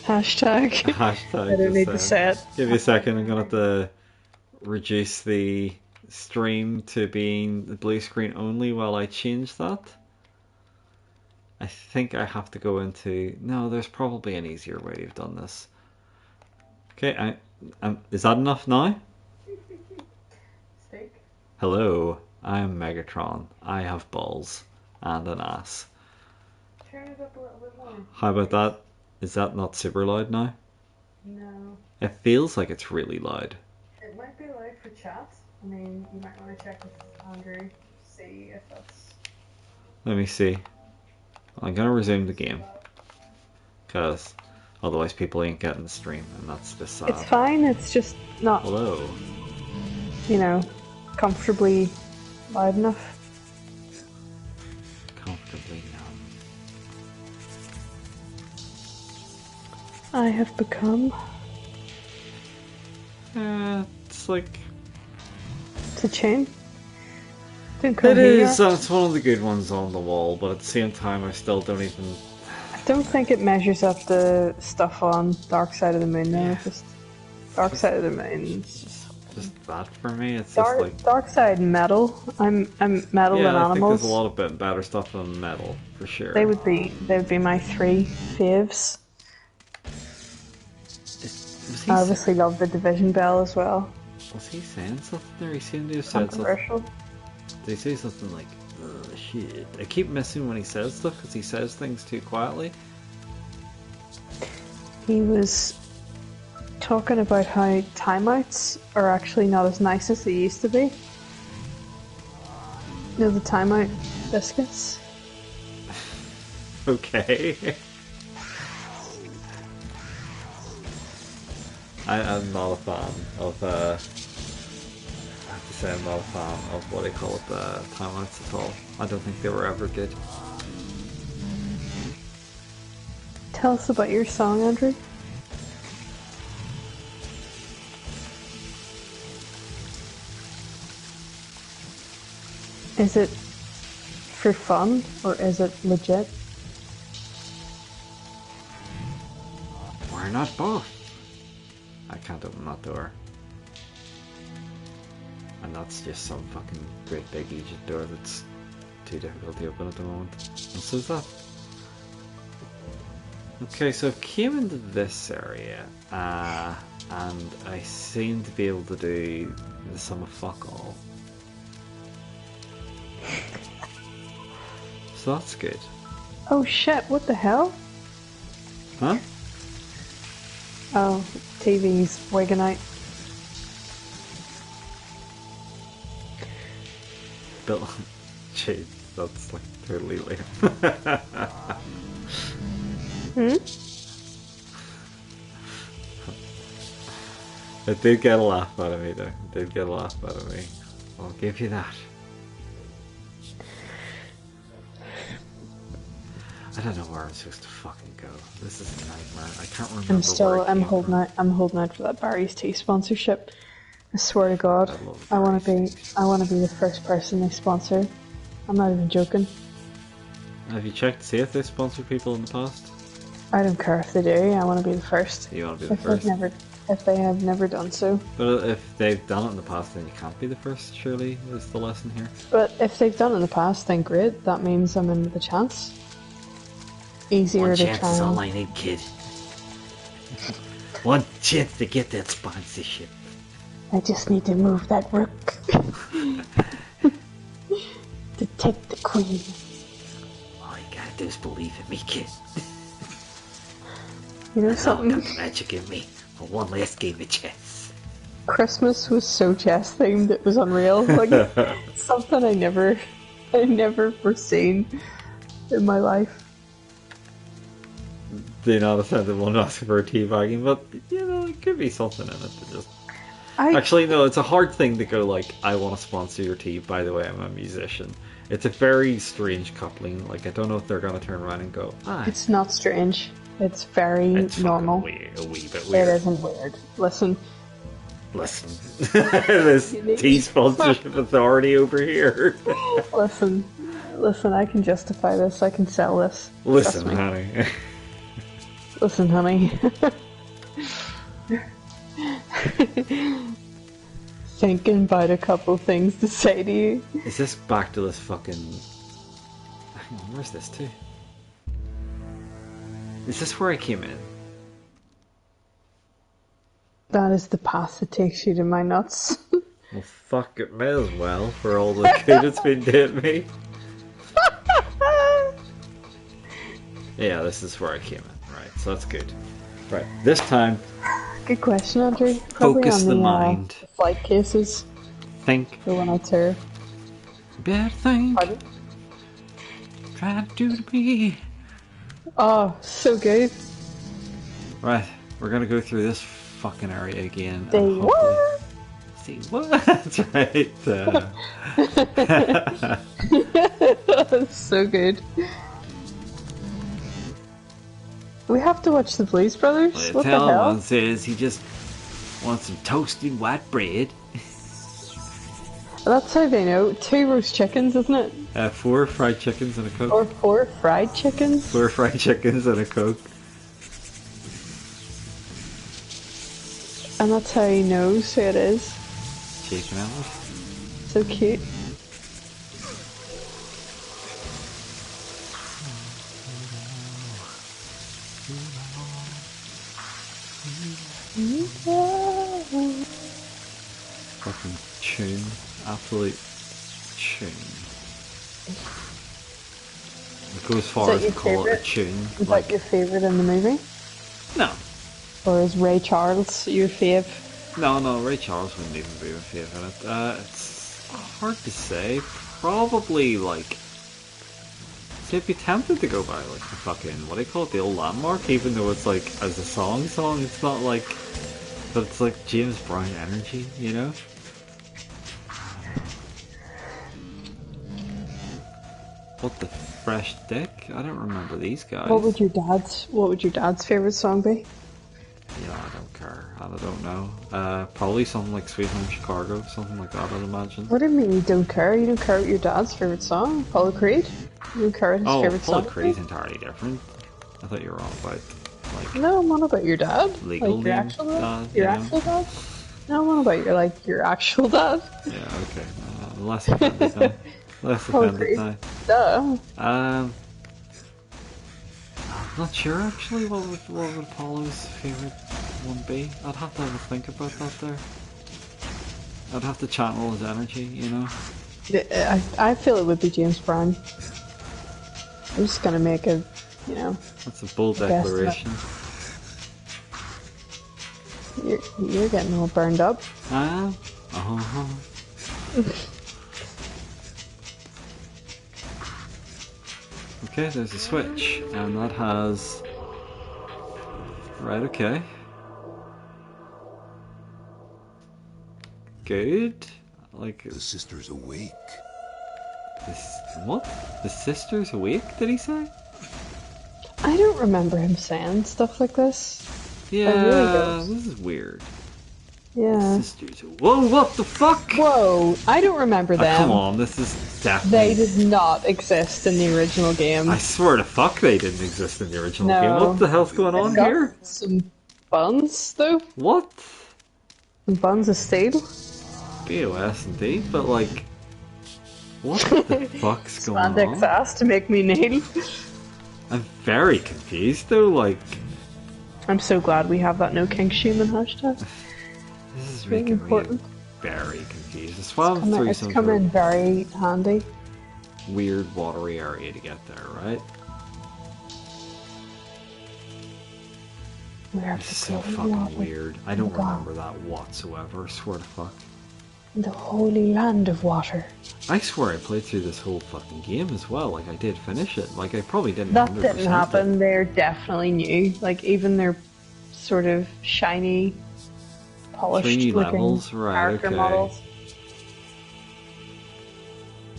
Speaker 1: Hashtag.
Speaker 2: Hashtag.
Speaker 1: I don't need to say it.
Speaker 2: Give me a second. I'm gonna have to reduce the stream to being the blue screen only while I change that. I think I have to go into... No, there's probably an easier way to have done this. Okay, is that enough now?
Speaker 1: Steak.
Speaker 2: Hello, I am Megatron. I have balls and an ass.
Speaker 1: Turn it up a little bit more.
Speaker 2: How about that? Is that not super loud now?
Speaker 1: No.
Speaker 2: It feels like it's really loud.
Speaker 1: It might be loud for chat. I mean, you might want to check with Andrew, see if that's...
Speaker 2: Let me see. I'm gonna resume the game. Because otherwise people ain't getting the stream, and that's just sad.
Speaker 1: It's fine, it's just not,
Speaker 2: Hello.
Speaker 1: you know, comfortably loud enough.
Speaker 2: Comfortably
Speaker 1: I have become...
Speaker 2: it's like...
Speaker 1: It's a chain. Don't come
Speaker 2: It
Speaker 1: here.
Speaker 2: is, it's one of the good ones on the wall, but at the same time I still don't even...
Speaker 1: I don't think it measures up the stuff on Dark Side of the Moon though.
Speaker 2: Yeah.
Speaker 1: Just Dark Side of the Moon. It's
Speaker 2: Just that for me, it's
Speaker 1: Dark,
Speaker 2: just like...
Speaker 1: Dark Side metal. I'm metal
Speaker 2: Yeah,
Speaker 1: and
Speaker 2: I think
Speaker 1: animals.
Speaker 2: there's a lot of better stuff than metal, for sure.
Speaker 1: They would be my three faves.
Speaker 2: Was he,
Speaker 1: I obviously love the Division Bell as well.
Speaker 2: was he saying something there? He seemed to have said something.
Speaker 1: Controversial.
Speaker 2: Did he say something like, "Oh shit"? I keep missing when he says stuff because he says things too quietly.
Speaker 1: He was talking about how timeouts are actually not as nice as they used to be. You know, the timeout biscuits.
Speaker 2: Okay. I'm not a fan of, I have to say I'm not a fan of what they call it, timeouts at all. I don't think they were ever good.
Speaker 1: Tell us about your song, Andrew. Is it for fun or is it legit?
Speaker 2: Why not both? I can't open that door. And that's just some fucking great big Egypt door that's too difficult to open at the moment. And so is that. Okay, so I came into this area, and I seem to be able to do the sum of fuck all. So that's good.
Speaker 1: Oh shit, what the hell?
Speaker 2: Huh?
Speaker 1: Oh, TV's wigging out.
Speaker 2: Bill, jeez, that's like totally lame. It did get a laugh out of me though. It did get a laugh out of me. I'll give you that. I don't know where I'm supposed to fucking go. This is a nightmare. I can't remember.
Speaker 1: I'm holding out for that Barry's Tea sponsorship. I swear to God,
Speaker 2: I love
Speaker 1: I want
Speaker 2: Barry's
Speaker 1: to be the first person they sponsor. I'm not even joking.
Speaker 2: Have you checked to see if they sponsored people in the past?
Speaker 1: I don't care if they do. I want to be the first.
Speaker 2: You want to be the first?
Speaker 1: If they have never done so.
Speaker 2: But if they've done it in the past, then you can't be the first. Surely is the lesson here.
Speaker 1: But if they've done it in the past, then great. That means I'm in with a chance. Easier
Speaker 3: One
Speaker 1: to
Speaker 3: chance
Speaker 1: try.
Speaker 3: is all I need, kid. One chance to get that sponsorship.
Speaker 1: I just need to move that rook. To take the queen.
Speaker 3: All you gotta do is believe in me, kid.
Speaker 1: You know
Speaker 3: Now
Speaker 1: something?
Speaker 3: come the magic in me for one last game of chess.
Speaker 1: Christmas was so chess themed, it was unreal. Like, something I never foreseen in my life.
Speaker 2: Do not offend the one asking for a teabagging, but you know, it could be something in it to just. Actually, no, it's a hard thing to go like, I want to sponsor your tea, by the way, I'm a musician. It's a very strange coupling. Like, I don't know if they're going to turn around and go,
Speaker 1: It's not strange. It's very normal.
Speaker 2: A wee bit weird.
Speaker 1: It isn't weird. Listen.
Speaker 2: This tea sponsorship authority over here.
Speaker 1: Listen, I can justify this. I can sell this.
Speaker 2: Listen, honey.
Speaker 1: Listen, honey. Thinking about a couple things to say to you.
Speaker 2: Is this back to this fucking... Hang on, where's this to? Is this where I came in?
Speaker 1: That is the path that takes you to my nuts.
Speaker 2: Well, fuck, it may as well, for all the good it's been doing me. Yeah, this is where I came in. Right, so that's good. Right, this time...
Speaker 1: Good question, Andrew. Probably
Speaker 2: focus
Speaker 1: on
Speaker 2: the mind.
Speaker 1: Flight cases.
Speaker 2: Think.
Speaker 1: The one I tear.
Speaker 2: Better think.
Speaker 1: Pardon?
Speaker 2: Try to do to me.
Speaker 1: Oh, so good.
Speaker 2: Right, we're gonna go through this fucking area again.
Speaker 1: Say what?
Speaker 2: See what? That's right.
Speaker 1: That's so good. We have to watch the Blues Brothers?
Speaker 2: Well,
Speaker 1: What the hell?
Speaker 2: One says he just wants some toasted white bread.
Speaker 1: That's how they know. 2 roast chickens, isn't it?
Speaker 2: 4 fried chickens and a Coke.
Speaker 1: Or 4 fried chickens?
Speaker 2: 4 fried chickens and a Coke.
Speaker 1: And that's how he knows who it is.
Speaker 2: Chicken hours.
Speaker 1: So cute.
Speaker 2: Fucking tune. Absolute tune. It goes far as to call it a tune.
Speaker 1: Is that your favourite in the movie?
Speaker 2: No.
Speaker 1: Or is Ray Charles your fave?
Speaker 2: No, Ray Charles wouldn't even be my favourite in it. It's hard to say. Probably, like... See, I'd be tempted to go by, like, the fucking... What do you call it? The old landmark? Even though it's, like, as a song, it's not, like... But it's, like, James Brown energy, you know? What the fresh dick? I don't remember these guys.
Speaker 1: What would your dad's favourite song be?
Speaker 2: Yeah, I don't care. I don't know. Probably something like Sweet Home Chicago, something like that, I'd imagine.
Speaker 1: What do you mean you don't care? You don't care what your dad's favourite song? Apollo Creed? You don't care what his favourite song?
Speaker 2: Apollo Creed's entirely different. I thought you were on about, like...
Speaker 1: No, I'm on about your dad.
Speaker 2: Legal
Speaker 1: like your
Speaker 2: name,
Speaker 1: actual dad?
Speaker 2: you
Speaker 1: Your
Speaker 2: know?
Speaker 1: actual dad? No, I'm on about your actual dad.
Speaker 2: Yeah, okay. Less offended now. Less offended now.
Speaker 1: Duh.
Speaker 2: I'm not sure actually what would Apollo's favourite one be. I'd have to have a think about that there. I'd have to channel his energy, you know?
Speaker 1: I feel it would be James Brown. I'm just gonna make a, you know...
Speaker 2: That's a bold declaration.
Speaker 1: You're getting all burned up.
Speaker 2: Okay, there's a switch, and that has... Right, okay. Good. Like...
Speaker 4: The sister's awake.
Speaker 2: What? The sister's awake, did he say?
Speaker 1: I don't remember him saying stuff like this.
Speaker 2: Yeah,
Speaker 1: I really don't.
Speaker 2: this is weird.
Speaker 1: Yeah.
Speaker 2: Sisters. Whoa, what the fuck?
Speaker 1: Whoa, I don't remember them.
Speaker 2: Come on, this is definitely...
Speaker 1: They did not exist in the original game.
Speaker 2: I swear to fuck they didn't exist in the original
Speaker 1: No.
Speaker 2: game. What the hell's going on
Speaker 1: Got
Speaker 2: here?
Speaker 1: some buns, though.
Speaker 2: What?
Speaker 1: Some buns of steel.
Speaker 2: BOS indeed, but like... What the fuck's going on?
Speaker 1: Spandex ass to make me kneel.
Speaker 2: I'm very confused though, like...
Speaker 1: I'm so glad we have that no kink shaming hashtag.
Speaker 2: This is
Speaker 1: Really
Speaker 2: making me
Speaker 1: important.
Speaker 2: very confused. It's swam through
Speaker 1: It's
Speaker 2: some
Speaker 1: come
Speaker 2: sort
Speaker 1: in
Speaker 2: of
Speaker 1: very handy.
Speaker 2: weird watery area to get there, right?
Speaker 1: Where
Speaker 2: This is
Speaker 1: the
Speaker 2: so
Speaker 1: glory
Speaker 2: fucking
Speaker 1: water,
Speaker 2: weird. I don't
Speaker 1: God.
Speaker 2: remember that whatsoever, swear to fuck.
Speaker 1: The holy land of water.
Speaker 2: I swear I played through this whole fucking game as well, like I did finish it. Like I probably didn't
Speaker 1: That
Speaker 2: 100%
Speaker 1: didn't happen.
Speaker 2: it.
Speaker 1: They're definitely new. Like even their sort of shiny, polished
Speaker 2: 3 new
Speaker 1: looking
Speaker 2: levels, right,
Speaker 1: character
Speaker 2: okay.
Speaker 1: models.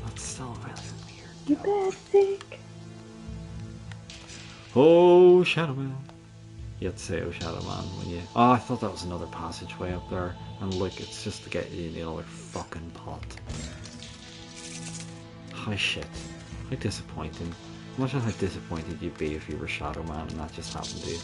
Speaker 2: That's still really weird.
Speaker 1: You bet, Dick.
Speaker 2: Oh, Shadow Man. You have to say, oh, Shadow Man, when you... Oh, I thought that was another passageway up there. And look, it's just to get you in the other fucking pot. How shit. How disappointing. Imagine how disappointed you'd be if you were Shadow Man and that just happened to you.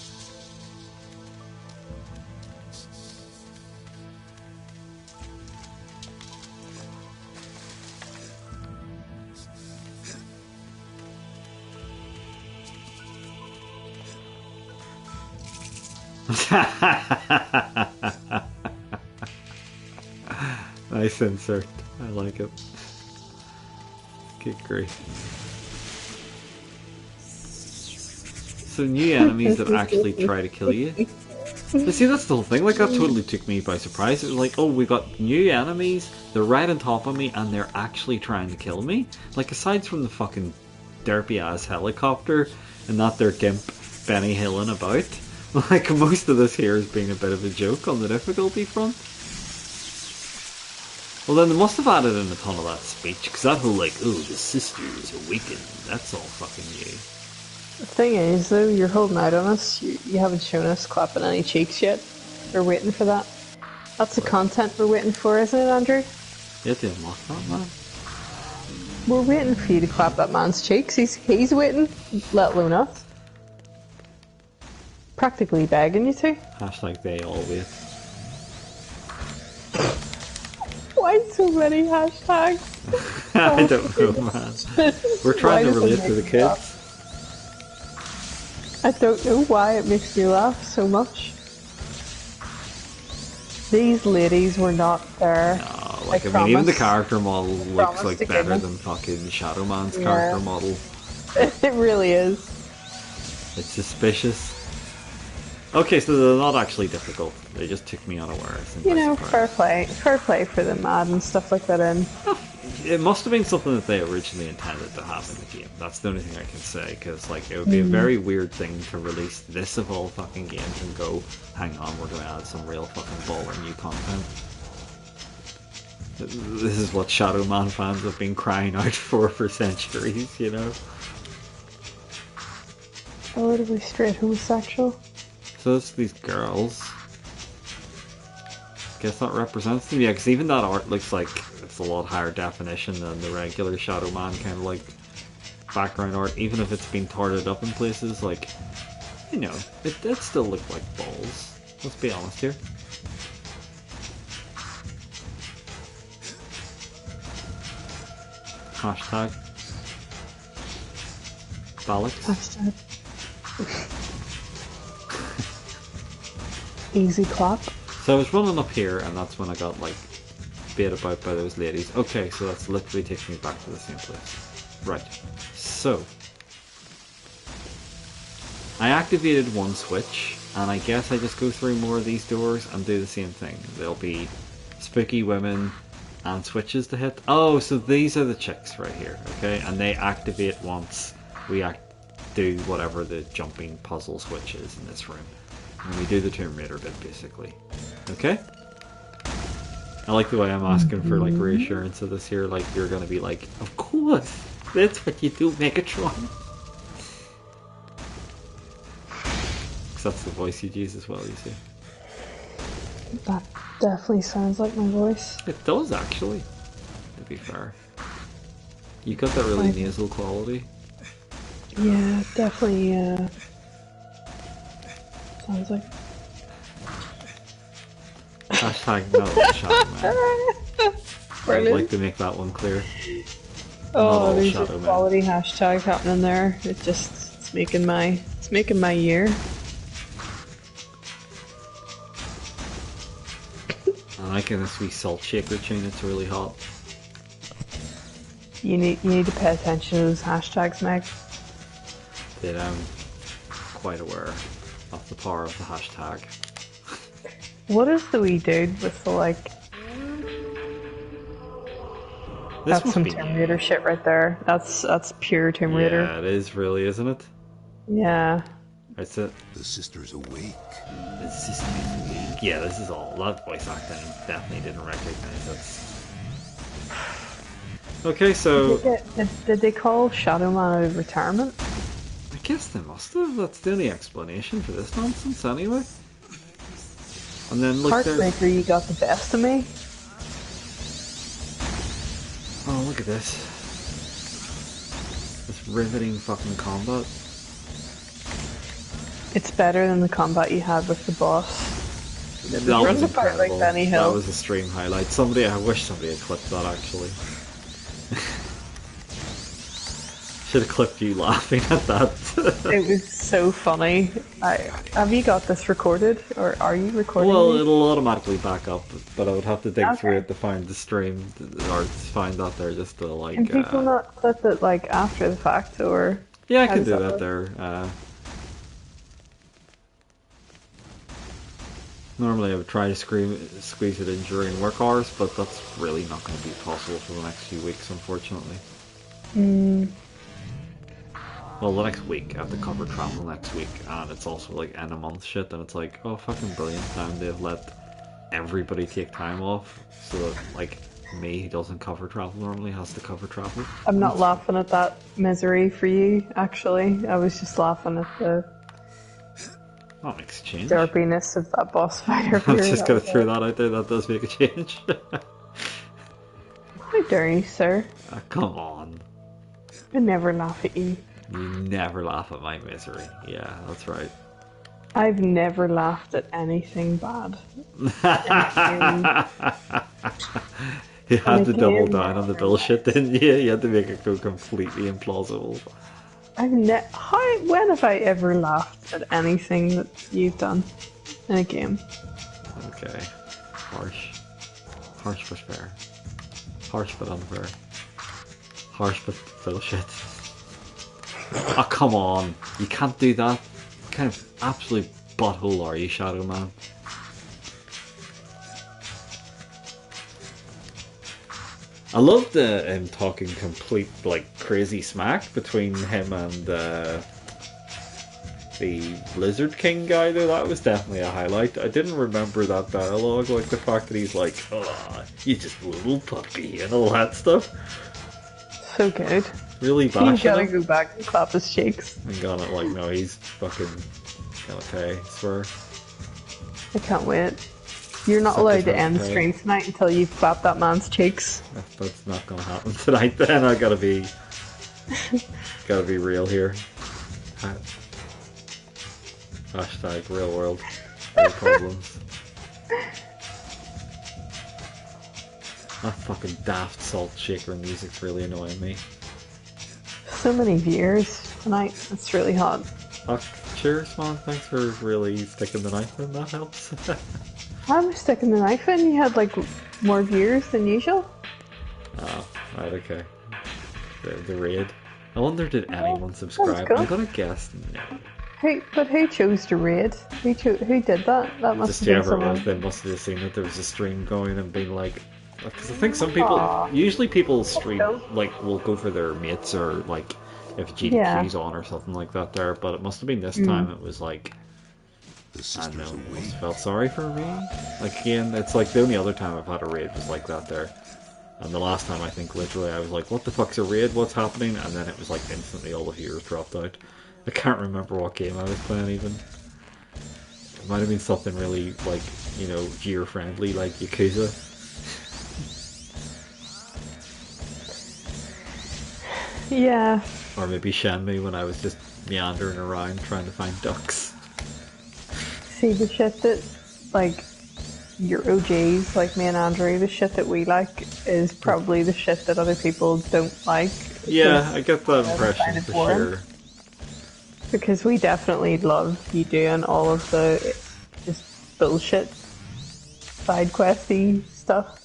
Speaker 2: Nice insert. I like it. Good grief. So new enemies that actually try to kill you. But see, that's the whole thing. Like, that totally took me by surprise. It was like, oh, we got new enemies. They're right on top of me, and they're actually trying to kill me. Like, aside from the fucking derpy ass helicopter and not their gimp Benny Hillen about. Like, most of this here has been a bit of a joke on the difficulty front. Well, then they must have added in a ton of that speech, because that whole, like, oh, the sister is awakened, that's all fucking new.
Speaker 1: The thing is, though, you're holding out on us. You haven't shown us clapping any cheeks yet. We're waiting for that. That's the content we're waiting for, isn't it, Andrew?
Speaker 2: You have to unlock that, man.
Speaker 1: We're waiting for you to clap that man's cheeks. He's waiting, let alone us. Practically begging you to.
Speaker 2: Hashtag they all wait.
Speaker 1: Why so many hashtags?
Speaker 2: I don't know, man. We're trying to relate to the kids.
Speaker 1: I don't know why it makes me laugh so much. These ladies were not there.
Speaker 2: No, like, I mean, even the character model looks like better than fucking Shadow Man's character model.
Speaker 1: It really is.
Speaker 2: It's suspicious. Okay, so they're not actually difficult. They just took me unawares.
Speaker 1: You know, fair play for them adding stuff like that in.
Speaker 2: It must have been something that they originally intended to have in the game. That's the only thing I can say, because like it would be a very weird thing to release this of all fucking games and go, hang on, we're going to add some real fucking baller new content. This is what Shadow Man fans have been crying out for centuries, you know?
Speaker 1: Oh, are we straight homosexual?
Speaker 2: So it's these girls. Guess that represents them. Yeah, because even that art looks like it's a lot higher definition than the regular Shadow Man kind of like background art. Even if it's been tarted up in places, like, you know, it still looked like balls. Let's be honest here. Hashtag Ballots.
Speaker 1: Hashtag. Easy clap.
Speaker 2: So I was running up here, and that's when I got like bait about by those ladies. Okay, so that's literally taking me back to the same place. Right. So I activated one switch, and I guess I just go through more of these doors and do the same thing. There'll be spooky women and switches to hit. Oh, so these are the chicks right here, okay? And they activate once we do whatever the jumping puzzle switch is in this room. And we do the Tomb Raider bit, basically. Okay? I like the way I'm asking for, like, reassurance of this here. Like, you're gonna be like, of course! That's what you do, Megatron! Because that's the voice you use as well, you see.
Speaker 1: That definitely sounds like my voice.
Speaker 2: It does, actually. To be fair. You got that really nasal quality.
Speaker 1: Yeah, definitely, sounds like...
Speaker 2: Hashtag not Shadow Man. I'd like to make that one clear.
Speaker 1: Oh, there's a quality hashtag happening there. It's making my year.
Speaker 2: I like this wee salt shaker tune, it's really hot.
Speaker 1: You need to pay attention to those hashtags, Meg.
Speaker 2: That I'm quite aware. of the power of the hashtag.
Speaker 1: What is the wee dude with the like?
Speaker 2: This
Speaker 1: That's
Speaker 2: must
Speaker 1: some
Speaker 2: be
Speaker 1: Tomb
Speaker 2: new.
Speaker 1: Raider shit right there. That's pure Tomb Raider.
Speaker 2: Yeah, it is really, isn't it?
Speaker 1: Yeah.
Speaker 2: That's it.
Speaker 4: The sisters awake.
Speaker 2: It's just, yeah, this is all. That voice acting definitely didn't recognize it. Okay, so
Speaker 1: Did they call Shadow Man out of retirement?
Speaker 2: I guess they must have. That's the only explanation for this nonsense, anyway. And then look, there's.
Speaker 1: Heartbreaker, you got the best of me.
Speaker 2: Oh, look at this. This riveting fucking combat.
Speaker 1: It's better than the combat you had with the boss.
Speaker 2: That
Speaker 1: runs
Speaker 2: was
Speaker 1: apart like
Speaker 2: incredible.
Speaker 1: Benny Hill.
Speaker 2: That was a stream highlight. I wish somebody had clipped that actually. Should have clipped you laughing at that.
Speaker 1: It was so funny. Have you got this recorded, or are you recording?
Speaker 2: Well,
Speaker 1: these?
Speaker 2: it'll automatically back up, but I would have to dig through
Speaker 1: Okay.
Speaker 2: it to find the stream, or to find that there just to like.
Speaker 1: Can people not clip it like after the fact, or?
Speaker 2: Yeah, I
Speaker 1: how
Speaker 2: can
Speaker 1: does
Speaker 2: do
Speaker 1: that
Speaker 2: that
Speaker 1: work?
Speaker 2: there. Normally I would try to squeeze it in during work hours, but that's really not going to be possible for the next few weeks, unfortunately. Well, the next week, I have to cover travel next week, and it's also like end of month shit, and it's like, oh, fucking brilliant time they've let everybody take time off, so that, like, me, who doesn't cover travel normally, has to cover travel.
Speaker 1: I'm not laughing at that misery for you. Actually, I was just laughing at the
Speaker 2: That makes a change.
Speaker 1: derpiness of that boss fight.
Speaker 2: I was just going to throw that out there, that does make a change.
Speaker 1: How dare you, sir?
Speaker 2: Come on.
Speaker 1: I never laugh at you.
Speaker 2: You never laugh at my misery. Yeah, that's right.
Speaker 1: I've never laughed at anything bad.
Speaker 2: You had to double
Speaker 1: Again,
Speaker 2: down on the bullshit, didn't you? You had to make it go completely implausible.
Speaker 1: When have I ever laughed at anything that you've done in a game?
Speaker 2: Okay. Harsh. Harsh but fair. Harsh but unfair. Harsh but bullshit. Oh, come on. You can't do that. What kind of absolute butthole are you, Shadow Man? I loved him talking complete, like, crazy smack between him and the Lizard King guy, though. That was definitely a highlight. I didn't remember that dialogue, like the fact that he's like, oh, you just little puppy, and all that stuff.
Speaker 1: So good.
Speaker 2: Really
Speaker 1: You
Speaker 2: bashing
Speaker 1: gotta
Speaker 2: him.
Speaker 1: go back and clap his cheeks.
Speaker 2: And gone it like, no, he's fucking gonna pay, I swear.
Speaker 1: I can't wait. You're not
Speaker 2: Suckers
Speaker 1: allowed to
Speaker 2: have
Speaker 1: end
Speaker 2: to pay.
Speaker 1: stream tonight until you've clapped that man's cheeks.
Speaker 2: That's not gonna happen tonight then. I gotta be real here. Hashtag real world. Real problems. That fucking daft salt shaker music's really annoying me.
Speaker 1: So many viewers tonight. It's really hot.
Speaker 2: Fuck, cheers man, thanks for really sticking the knife in, that helps.
Speaker 1: I'm sticking the knife in. You had like more viewers than usual.
Speaker 2: Oh, right, okay. The raid. I wonder, did anyone subscribe?
Speaker 1: cool.
Speaker 2: I'm gonna guess no.
Speaker 1: Who chose to raid? Who did that? That must
Speaker 2: Just
Speaker 1: have been
Speaker 2: whoever it was,
Speaker 1: someone.
Speaker 2: they must have seen that there was a stream going and been like, because I think some people,
Speaker 1: Aw.
Speaker 2: usually people stream,
Speaker 1: Cool.
Speaker 2: like, will go for their mates or like if GDQ's on or something like that there, but it must have been this time it was like,
Speaker 4: The
Speaker 2: I
Speaker 4: sisters
Speaker 2: don't know, must
Speaker 4: awake.
Speaker 2: have felt sorry for me. Like, again, it's like the only other time I've had a raid was like that there. And the last time, I think, literally, I was like, what the fuck's a raid? What's happening? And then it was like instantly all the viewers dropped out. I can't remember what game I was playing even. It might have been something really, like, you know, gear-friendly, like Yakuza.
Speaker 1: Yeah.
Speaker 2: Or maybe Shenmue when I was just meandering around trying to find ducks.
Speaker 1: See the shit that like your OGs, like me and Andrew, the shit that we like is probably the shit that other people don't like.
Speaker 2: Yeah, I get that
Speaker 1: find
Speaker 2: impression
Speaker 1: it
Speaker 2: for
Speaker 1: boring.
Speaker 2: sure.
Speaker 1: Because we definitely love you doing all of the just bullshit side questy stuff.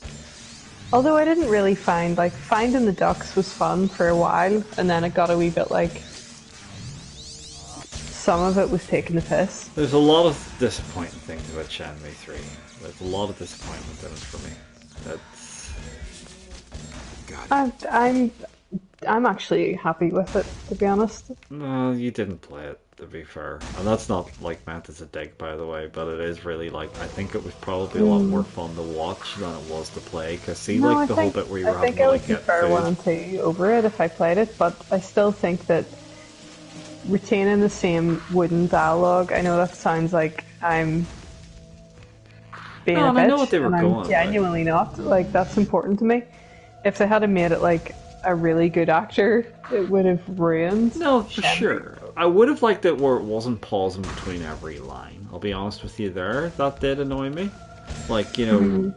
Speaker 1: Although I didn't really find, like, finding the ducks was fun for a while, and then it got a wee bit, like, some of it was taking the piss.
Speaker 2: There's a lot of disappointing things about Shenmue 3. There's a lot of disappointment in it for me.
Speaker 1: I'm actually happy with it, to be honest.
Speaker 2: No, you didn't play it, to be fair. And that's not like meant as a dig, by the way, but it is really like, I think it was probably a lot more fun to watch than it was to play. Because see,
Speaker 1: No,
Speaker 2: like the whole bit where you were having to
Speaker 1: I
Speaker 2: like
Speaker 1: would
Speaker 2: get
Speaker 1: prefer
Speaker 2: food.
Speaker 1: 1 and 2 over it if I played it, but I still think that retaining the same wooden dialogue, I know that sounds like I'm being
Speaker 2: No,
Speaker 1: a
Speaker 2: and
Speaker 1: bitch,
Speaker 2: I know what they were
Speaker 1: and I'm
Speaker 2: going with.
Speaker 1: genuinely not. Like, that's important to me. If they had made it like a really good actor, it would have ruined.
Speaker 2: No, for sure. I would have liked it where it wasn't pausing between every line. I'll be honest with you there. That did annoy me. Like, you know,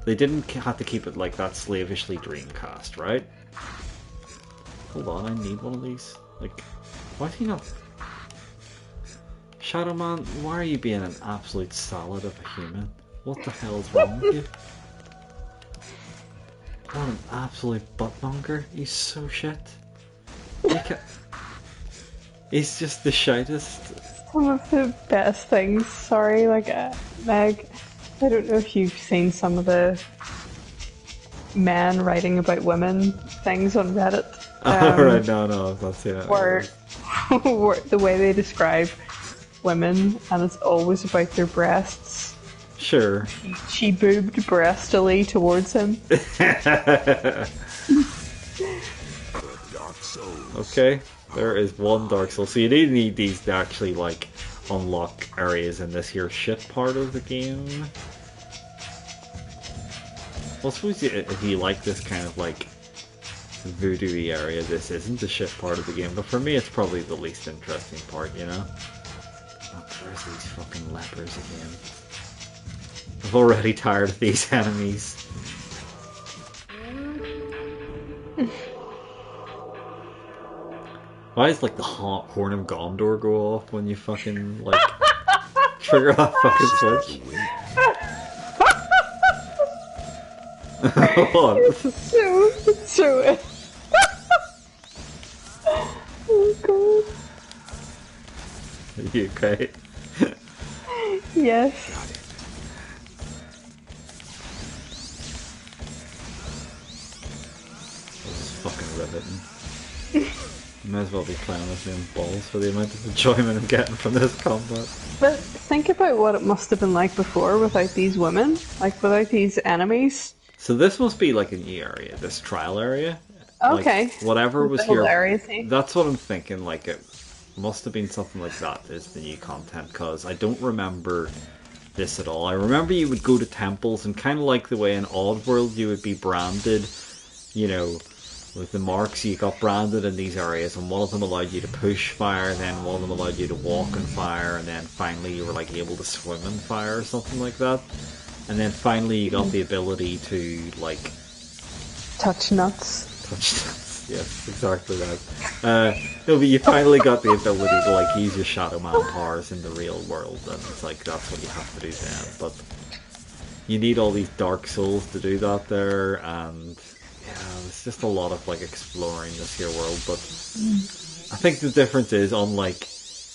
Speaker 2: they didn't have to keep it like that slavishly Dreamcast, right? Hold on, I need one of these. Like, why do you not... Shadow Man, why are you being an absolute salad of a human? What the hell is wrong with you? What an absolute buttmonger. He's so shit. He's just the shitest.
Speaker 1: Some of the best things, sorry, like, Meg, I don't know if you've seen some of the men writing about women things on Reddit.
Speaker 2: Right, no, I've not seen it.
Speaker 1: Where the way they describe women, and it's always about their breasts.
Speaker 2: Sure.
Speaker 1: She boobed breastily towards him.
Speaker 2: Okay, there is one Dark Souls. So you do need these to actually like unlock areas in this here shit part of the game. Well, I suppose if you like this kind of like voodoo-y area, this isn't the shit part of the game. But for me, it's probably the least interesting part, you know? Oh, there's these fucking lepers again. I'm already tired of these enemies. Why does like the horn of Gondor go off when you fucking like trigger that fucking switch? What?
Speaker 1: It's so oh god.
Speaker 2: Are you okay?
Speaker 1: Yes.
Speaker 2: This is fucking riveting. You might as well be playing with them balls for the amount of enjoyment I'm getting from this combat.
Speaker 1: But think about what it must have been like before without these women, like without these enemies.
Speaker 2: So this must be like a new area, this trial area.
Speaker 1: Okay.
Speaker 2: Like, whatever was
Speaker 1: The whole
Speaker 2: here.
Speaker 1: area thing.
Speaker 2: That's what I'm thinking. Like it must have been something like that is the new content, because I don't remember this at all. I remember you would go to temples and kind of like the way in Oddworld you would be branded, you know, with the marks. You got branded in these areas, and one of them allowed you to push fire, then one of them allowed you to walk in fire, and then finally you were like able to swim in fire or something like that. And then finally you got the ability to like
Speaker 1: Touch nuts.
Speaker 2: Yes, exactly that. No, but you finally got the ability to like use your Shadow Man powers in the real world, and it's like that's what you have to do then. But you need all these Dark Souls to do that there, and yeah, it's just a lot of like exploring this here world. But I think the difference is, unlike,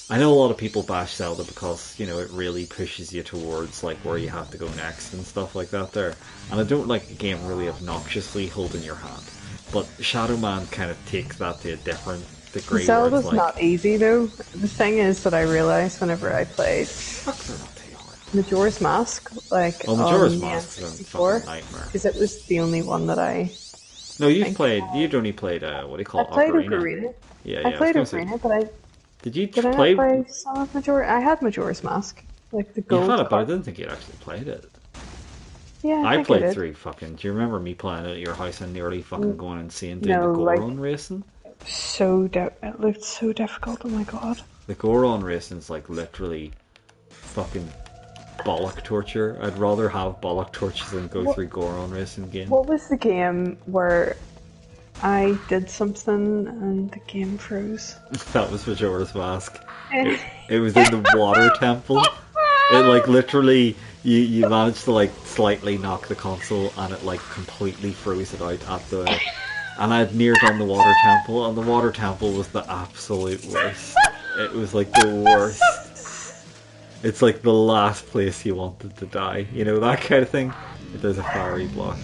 Speaker 2: I know a lot of people bash Zelda because, you know, it really pushes you towards like where you have to go next and stuff like that there. And I don't like a game really obnoxiously holding your hand. But Shadow Man kind of takes that to a different degree.
Speaker 1: Zelda's
Speaker 2: where it's like,
Speaker 1: not easy though. The thing is that I realised whenever I played
Speaker 2: they're not too hard.
Speaker 1: Majora's Mask, like
Speaker 2: Majora's
Speaker 1: on the
Speaker 2: Mask is a
Speaker 1: N64,
Speaker 2: fucking nightmare.
Speaker 1: because it was the only one that I
Speaker 2: No, you'd only played, what do you call
Speaker 1: I
Speaker 2: it?
Speaker 1: played
Speaker 2: Ocarina.
Speaker 1: Ocarina.
Speaker 2: Yeah,
Speaker 1: I played
Speaker 2: was gonna say,
Speaker 1: Ocarina, but
Speaker 2: did you
Speaker 1: did I
Speaker 2: play?
Speaker 1: not play some of Majora? I had Majora's Mask, like the
Speaker 2: You
Speaker 1: gold.
Speaker 2: had it, but I
Speaker 1: card.
Speaker 2: didn't think you'd actually played it.
Speaker 1: Yeah,
Speaker 2: I
Speaker 1: think
Speaker 2: played
Speaker 1: did.
Speaker 2: through fucking. Do you remember me playing it at your house and nearly fucking going insane doing
Speaker 1: No,
Speaker 2: the
Speaker 1: like-
Speaker 2: Goron racing?
Speaker 1: It looked so difficult. Oh my god.
Speaker 2: The Goron racing's like literally fucking bollock torture. I'd rather have bollock torture than go through Goron racing again.
Speaker 1: What was the game where I did something and the game froze?
Speaker 2: That was Majora's Mask. It was in the water temple. It like literally, you managed to like slightly knock the console and it like completely froze it out at the. And I'd near done the water temple, and the water temple was the absolute worst. It was like the worst. It's like the last place you wanted to die. You know, that kind of thing. If there's a fiery block.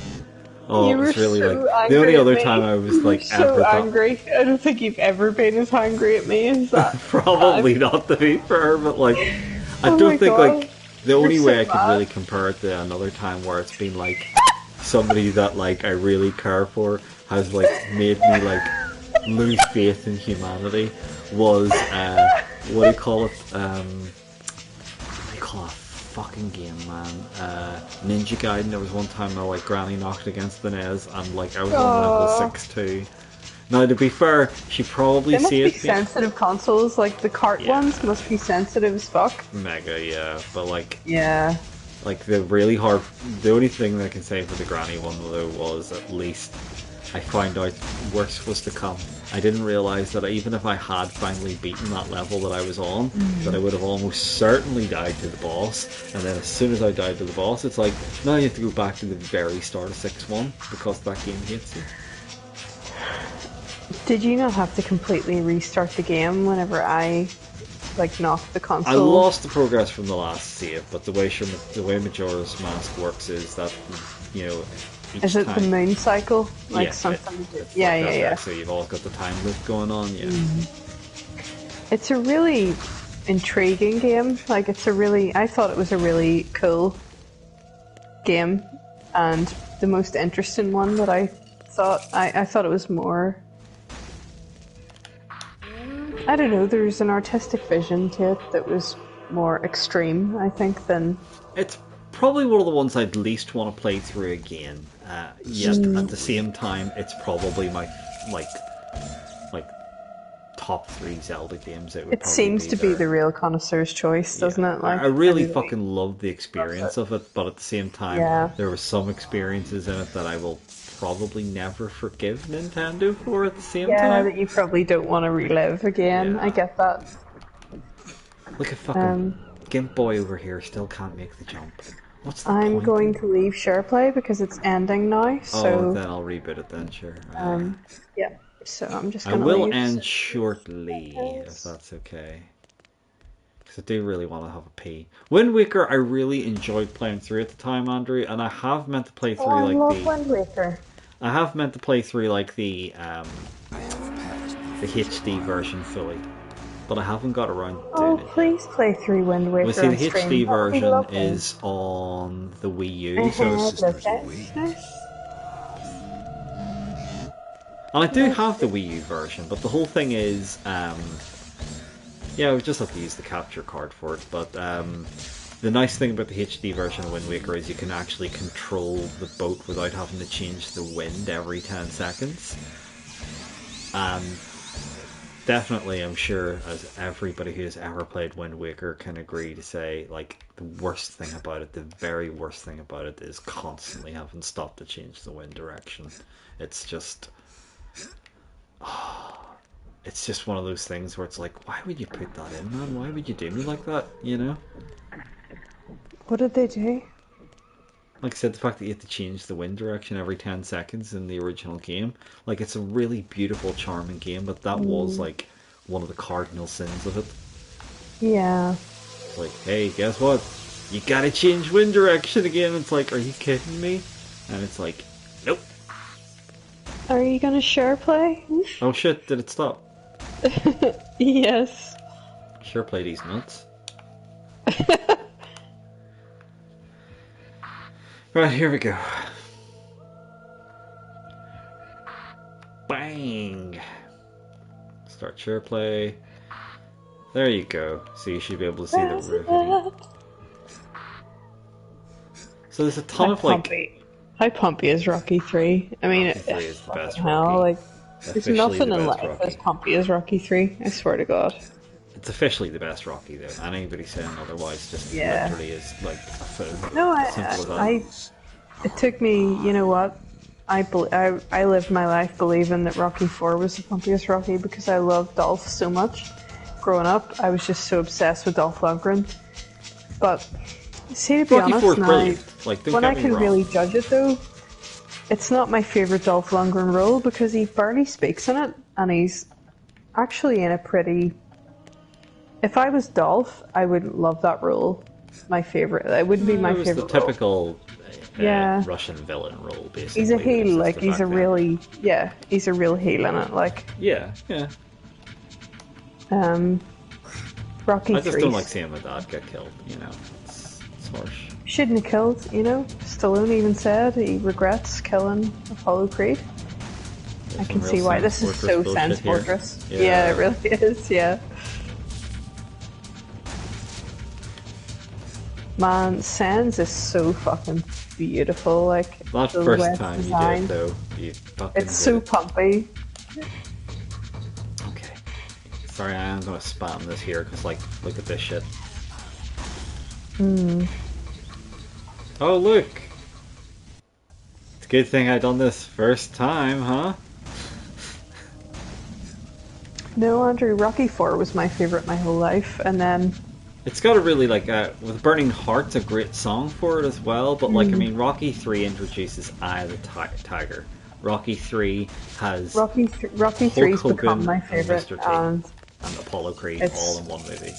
Speaker 2: Oh,
Speaker 1: You
Speaker 2: it was
Speaker 1: were
Speaker 2: really
Speaker 1: so
Speaker 2: like... The
Speaker 1: angry
Speaker 2: only
Speaker 1: at
Speaker 2: other
Speaker 1: me.
Speaker 2: time I was
Speaker 1: You were
Speaker 2: like
Speaker 1: so
Speaker 2: ever thought...
Speaker 1: angry. I don't think you've ever been as angry at me as that.
Speaker 2: Probably not, to be fair, but like... I
Speaker 1: Oh
Speaker 2: don't
Speaker 1: my
Speaker 2: think
Speaker 1: God.
Speaker 2: like... The
Speaker 1: You're
Speaker 2: only
Speaker 1: so
Speaker 2: way I could
Speaker 1: mad.
Speaker 2: really compare it to another time where it's been like... Somebody that like I really care for has like made me like lose faith in humanity was what do you call it? What do you call a fucking game, man? Ninja Gaiden. There was one time my like granny knocked against the NES and like I was on level 6 too. Now to be fair, she probably
Speaker 1: They must be
Speaker 2: saved me.
Speaker 1: sensitive consoles, like the cart
Speaker 2: Yeah.
Speaker 1: ones must be sensitive as fuck.
Speaker 2: Mega, yeah, but like
Speaker 1: Yeah.
Speaker 2: Like the really hard. The only thing that I can say for the granny one though was at least I found out worse was to come. I didn't realise that even if I had finally beaten that level that I was on, that I would have almost certainly died to the boss. And then as soon as I died to the boss, it's like now you have to go back to the very start of 6-1 because that game hates you.
Speaker 1: Did you not have to completely restart the game whenever I like knocked the console?
Speaker 2: I lost the progress from the last save, but the way Majora's Mask works is that you know. Each
Speaker 1: Is it
Speaker 2: time,
Speaker 1: the moon cycle? Like
Speaker 2: yeah,
Speaker 1: something?
Speaker 2: it's
Speaker 1: Yeah,
Speaker 2: like
Speaker 1: yeah,
Speaker 2: that,
Speaker 1: yeah.
Speaker 2: So you've always got the time loop going on, yeah.
Speaker 1: It's a really intriguing game. Like I thought it was a really cool game, and the most interesting one that I thought. I thought it was more. I don't know. There's an artistic vision to it that was more extreme, I think, than.
Speaker 2: It's probably one of the ones I'd least want to play through again. Yet at the same time, it's probably my like top 3 Zelda games.
Speaker 1: It seems to be the real connoisseur's choice, doesn't it? Like
Speaker 2: I really
Speaker 1: anyway.
Speaker 2: fucking loved the experience of it, but at the same time,
Speaker 1: Yeah.
Speaker 2: there were some experiences in it that I will probably never forgive Nintendo for at the same
Speaker 1: Yeah,
Speaker 2: time.
Speaker 1: that you probably don't want to relive again.
Speaker 2: Yeah.
Speaker 1: I get that.
Speaker 2: Look at fucking Gimp Boy over here, still can't make the jump. What's the
Speaker 1: I'm
Speaker 2: point?
Speaker 1: going to leave SharePlay because it's ending now.
Speaker 2: Oh,
Speaker 1: So
Speaker 2: then I'll reboot it then, sure.
Speaker 1: yeah. So I'm just
Speaker 2: I
Speaker 1: gonna
Speaker 2: will
Speaker 1: leave.
Speaker 2: end shortly, if that's okay. Because I do really want to have a pee. Wind Waker, I really enjoyed playing through at the time, Andrew, and I have meant to play through
Speaker 1: I
Speaker 2: like
Speaker 1: love Wind Waker.
Speaker 2: I have meant to play through like the HD version fully, but I haven't got around to
Speaker 1: Oh,
Speaker 2: doing it.
Speaker 1: please play through Wind Waker.
Speaker 2: Well, see, the
Speaker 1: on stream.
Speaker 2: HD
Speaker 1: That would be
Speaker 2: version
Speaker 1: lovely.
Speaker 2: is on the Wii U, so it's, and I do have the Wii U version, but the whole thing is, yeah, we just have to use the capture card for it. But the nice thing about the HD version of Wind Waker is you can actually control the boat without having to change the wind every 10 seconds. And definitely, I'm sure, as everybody who has ever played Wind Waker can agree to say, like, the worst thing about it, the very worst thing about it, is constantly having stopped to change the wind direction. It's just... it's just one of those things where it's like, why would you put that in, man? Why would you do me like that, you know?
Speaker 1: What did they do?
Speaker 2: Like I said, the fact that you have to change the wind direction every 10 seconds in the original game, like, it's a really beautiful, charming game, but that was, like, one of the cardinal sins of it.
Speaker 1: Yeah.
Speaker 2: It's like, hey, guess what? You gotta change wind direction again. It's like, are you kidding me? And it's like, nope.
Speaker 1: Are you gonna SharePlay?
Speaker 2: Oh shit, did it stop?
Speaker 1: Yes.
Speaker 2: Sure play these nuts. Right, here we go. Bang! Start share play. There you go. So you should be able to see the riveting. So there's a ton of like...
Speaker 1: How pumpy is Rocky 3? I mean,
Speaker 2: Rocky 3 is the best
Speaker 1: hell,
Speaker 2: Rocky.
Speaker 1: like, there's
Speaker 2: Officially
Speaker 1: nothing
Speaker 2: the
Speaker 1: in
Speaker 2: best
Speaker 1: life
Speaker 2: Rocky.
Speaker 1: as pumpy as Rocky 3, I swear to God.
Speaker 2: It's officially the best Rocky though. Anybody saying otherwise just
Speaker 1: Yeah.
Speaker 2: literally is like a fool.
Speaker 1: No,
Speaker 2: Simple as that.
Speaker 1: it took me, you know what? I lived my life believing that Rocky 4 was the pumpiest Rocky because I loved Dolph so much. Growing up, I was just so obsessed with Dolph Lundgren. But, see, to be
Speaker 2: Rocky 4
Speaker 1: honest,
Speaker 2: is
Speaker 1: now,
Speaker 2: brilliant. Like, don't
Speaker 1: when
Speaker 2: get
Speaker 1: I
Speaker 2: me
Speaker 1: can
Speaker 2: wrong.
Speaker 1: really judge it though, it's not my favourite Dolph Lundgren role because he barely speaks in it, and he's actually in a pretty If I was Dolph, I would love that role. My favorite. It would be my
Speaker 2: It was
Speaker 1: favorite
Speaker 2: the
Speaker 1: role.
Speaker 2: typical
Speaker 1: Yeah.
Speaker 2: Russian villain role, basically.
Speaker 1: He's a
Speaker 2: that
Speaker 1: heel,
Speaker 2: existed
Speaker 1: like he's
Speaker 2: back
Speaker 1: a
Speaker 2: then.
Speaker 1: really he's a real heel in it. Like
Speaker 2: Yeah.
Speaker 1: Rocky
Speaker 2: I just
Speaker 1: 3
Speaker 2: don't like seeing my dad get killed. You know, it's harsh.
Speaker 1: shouldn't have killed. You know, Stallone even said he regrets killing Apollo Creed. I can see why this is so Sense Fortress. Yeah, it really is. Yeah. Man, Sans is so fucking beautiful. Like
Speaker 2: That
Speaker 1: the
Speaker 2: first
Speaker 1: web
Speaker 2: time
Speaker 1: design.
Speaker 2: you did, though, you fucking
Speaker 1: It's so
Speaker 2: did it.
Speaker 1: pumpy.
Speaker 2: Okay. Sorry, I am gonna spam this here, because, like, look at this shit. Oh, look! It's a good thing I done this first time, huh?
Speaker 1: No, Andrew, Rocky 4 was my favorite my whole life, and then
Speaker 2: It's got a really, like, with Burning Heart's a great song for it as well, but, like, I mean, Rocky 3 introduces Eye of the Tiger. Rocky 3 has
Speaker 1: Rocky 3's
Speaker 2: Hogan
Speaker 1: become my
Speaker 2: and
Speaker 1: favorite,
Speaker 2: Mr. T
Speaker 1: and
Speaker 2: and Apollo Creed
Speaker 1: it's-
Speaker 2: all in one movie.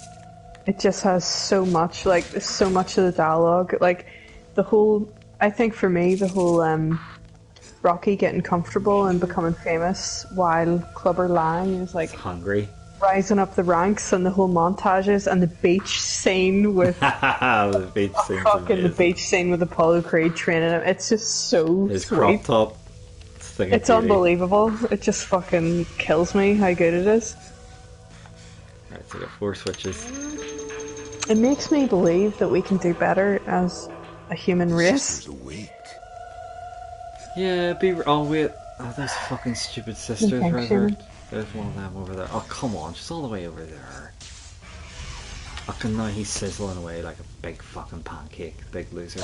Speaker 1: it just has so much, like, so much of the dialogue. Like, the whole, I think for me, the whole Rocky getting comfortable and becoming famous while Clubber Lang is, like,
Speaker 2: Hungry.
Speaker 1: rising up the ranks, and the whole montages and the beach scene with
Speaker 2: The beach scene's
Speaker 1: fucking the
Speaker 2: amazing.
Speaker 1: beach scene with Apollo Creed training him. It's just so
Speaker 2: His crop
Speaker 1: sweet.
Speaker 2: top. Thing of
Speaker 1: It's
Speaker 2: beauty.
Speaker 1: unbelievable. It just fucking kills me how good it is.
Speaker 2: Right, so we got 4 switches.
Speaker 1: It makes me believe that we can do better as a human race.
Speaker 4: Sisters awake.
Speaker 2: Yeah, oh wait. Oh, those fucking stupid sisters
Speaker 1: Thanks,
Speaker 2: right there.
Speaker 1: Shannon.
Speaker 2: There's one of them over there. Oh, come on, she's all the way over there. Fucking now he's sizzling away like a big fucking pancake, big loser.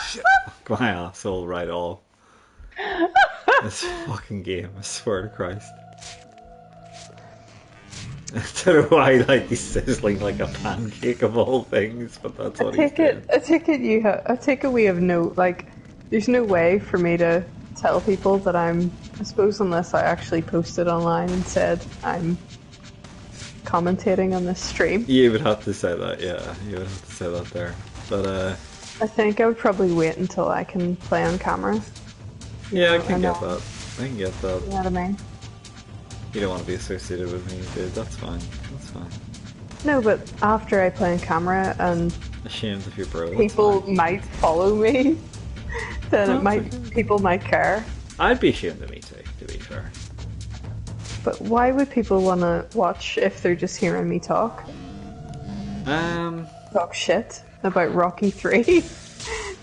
Speaker 4: Shit.
Speaker 2: My asshole right off. This fucking game, I swear to Christ. I don't know why like he's sizzling like a pancake of all things, but that's what he's doing.
Speaker 1: I take it we have no, like, there's no way for me to tell people that I suppose unless I actually posted online and said I'm commentating on this stream.
Speaker 2: You would have to say that, yeah. You would have to say that there. But
Speaker 1: I think I would probably wait until I can play on camera.
Speaker 2: yeah, I can
Speaker 1: I
Speaker 2: get
Speaker 1: know.
Speaker 2: that. I can get that.
Speaker 1: You know what I mean?
Speaker 2: You don't want to be associated with me, dude. That's fine. That's fine.
Speaker 1: No, but after I play on camera and
Speaker 2: Ashamed of your bro. that's
Speaker 1: people
Speaker 2: fine.
Speaker 1: might follow me, then
Speaker 2: That's okay.
Speaker 1: people might care.
Speaker 2: I'd be ashamed of me too, to be fair.
Speaker 1: But why would people want to watch if they're just hearing me talk shit about Rocky 3?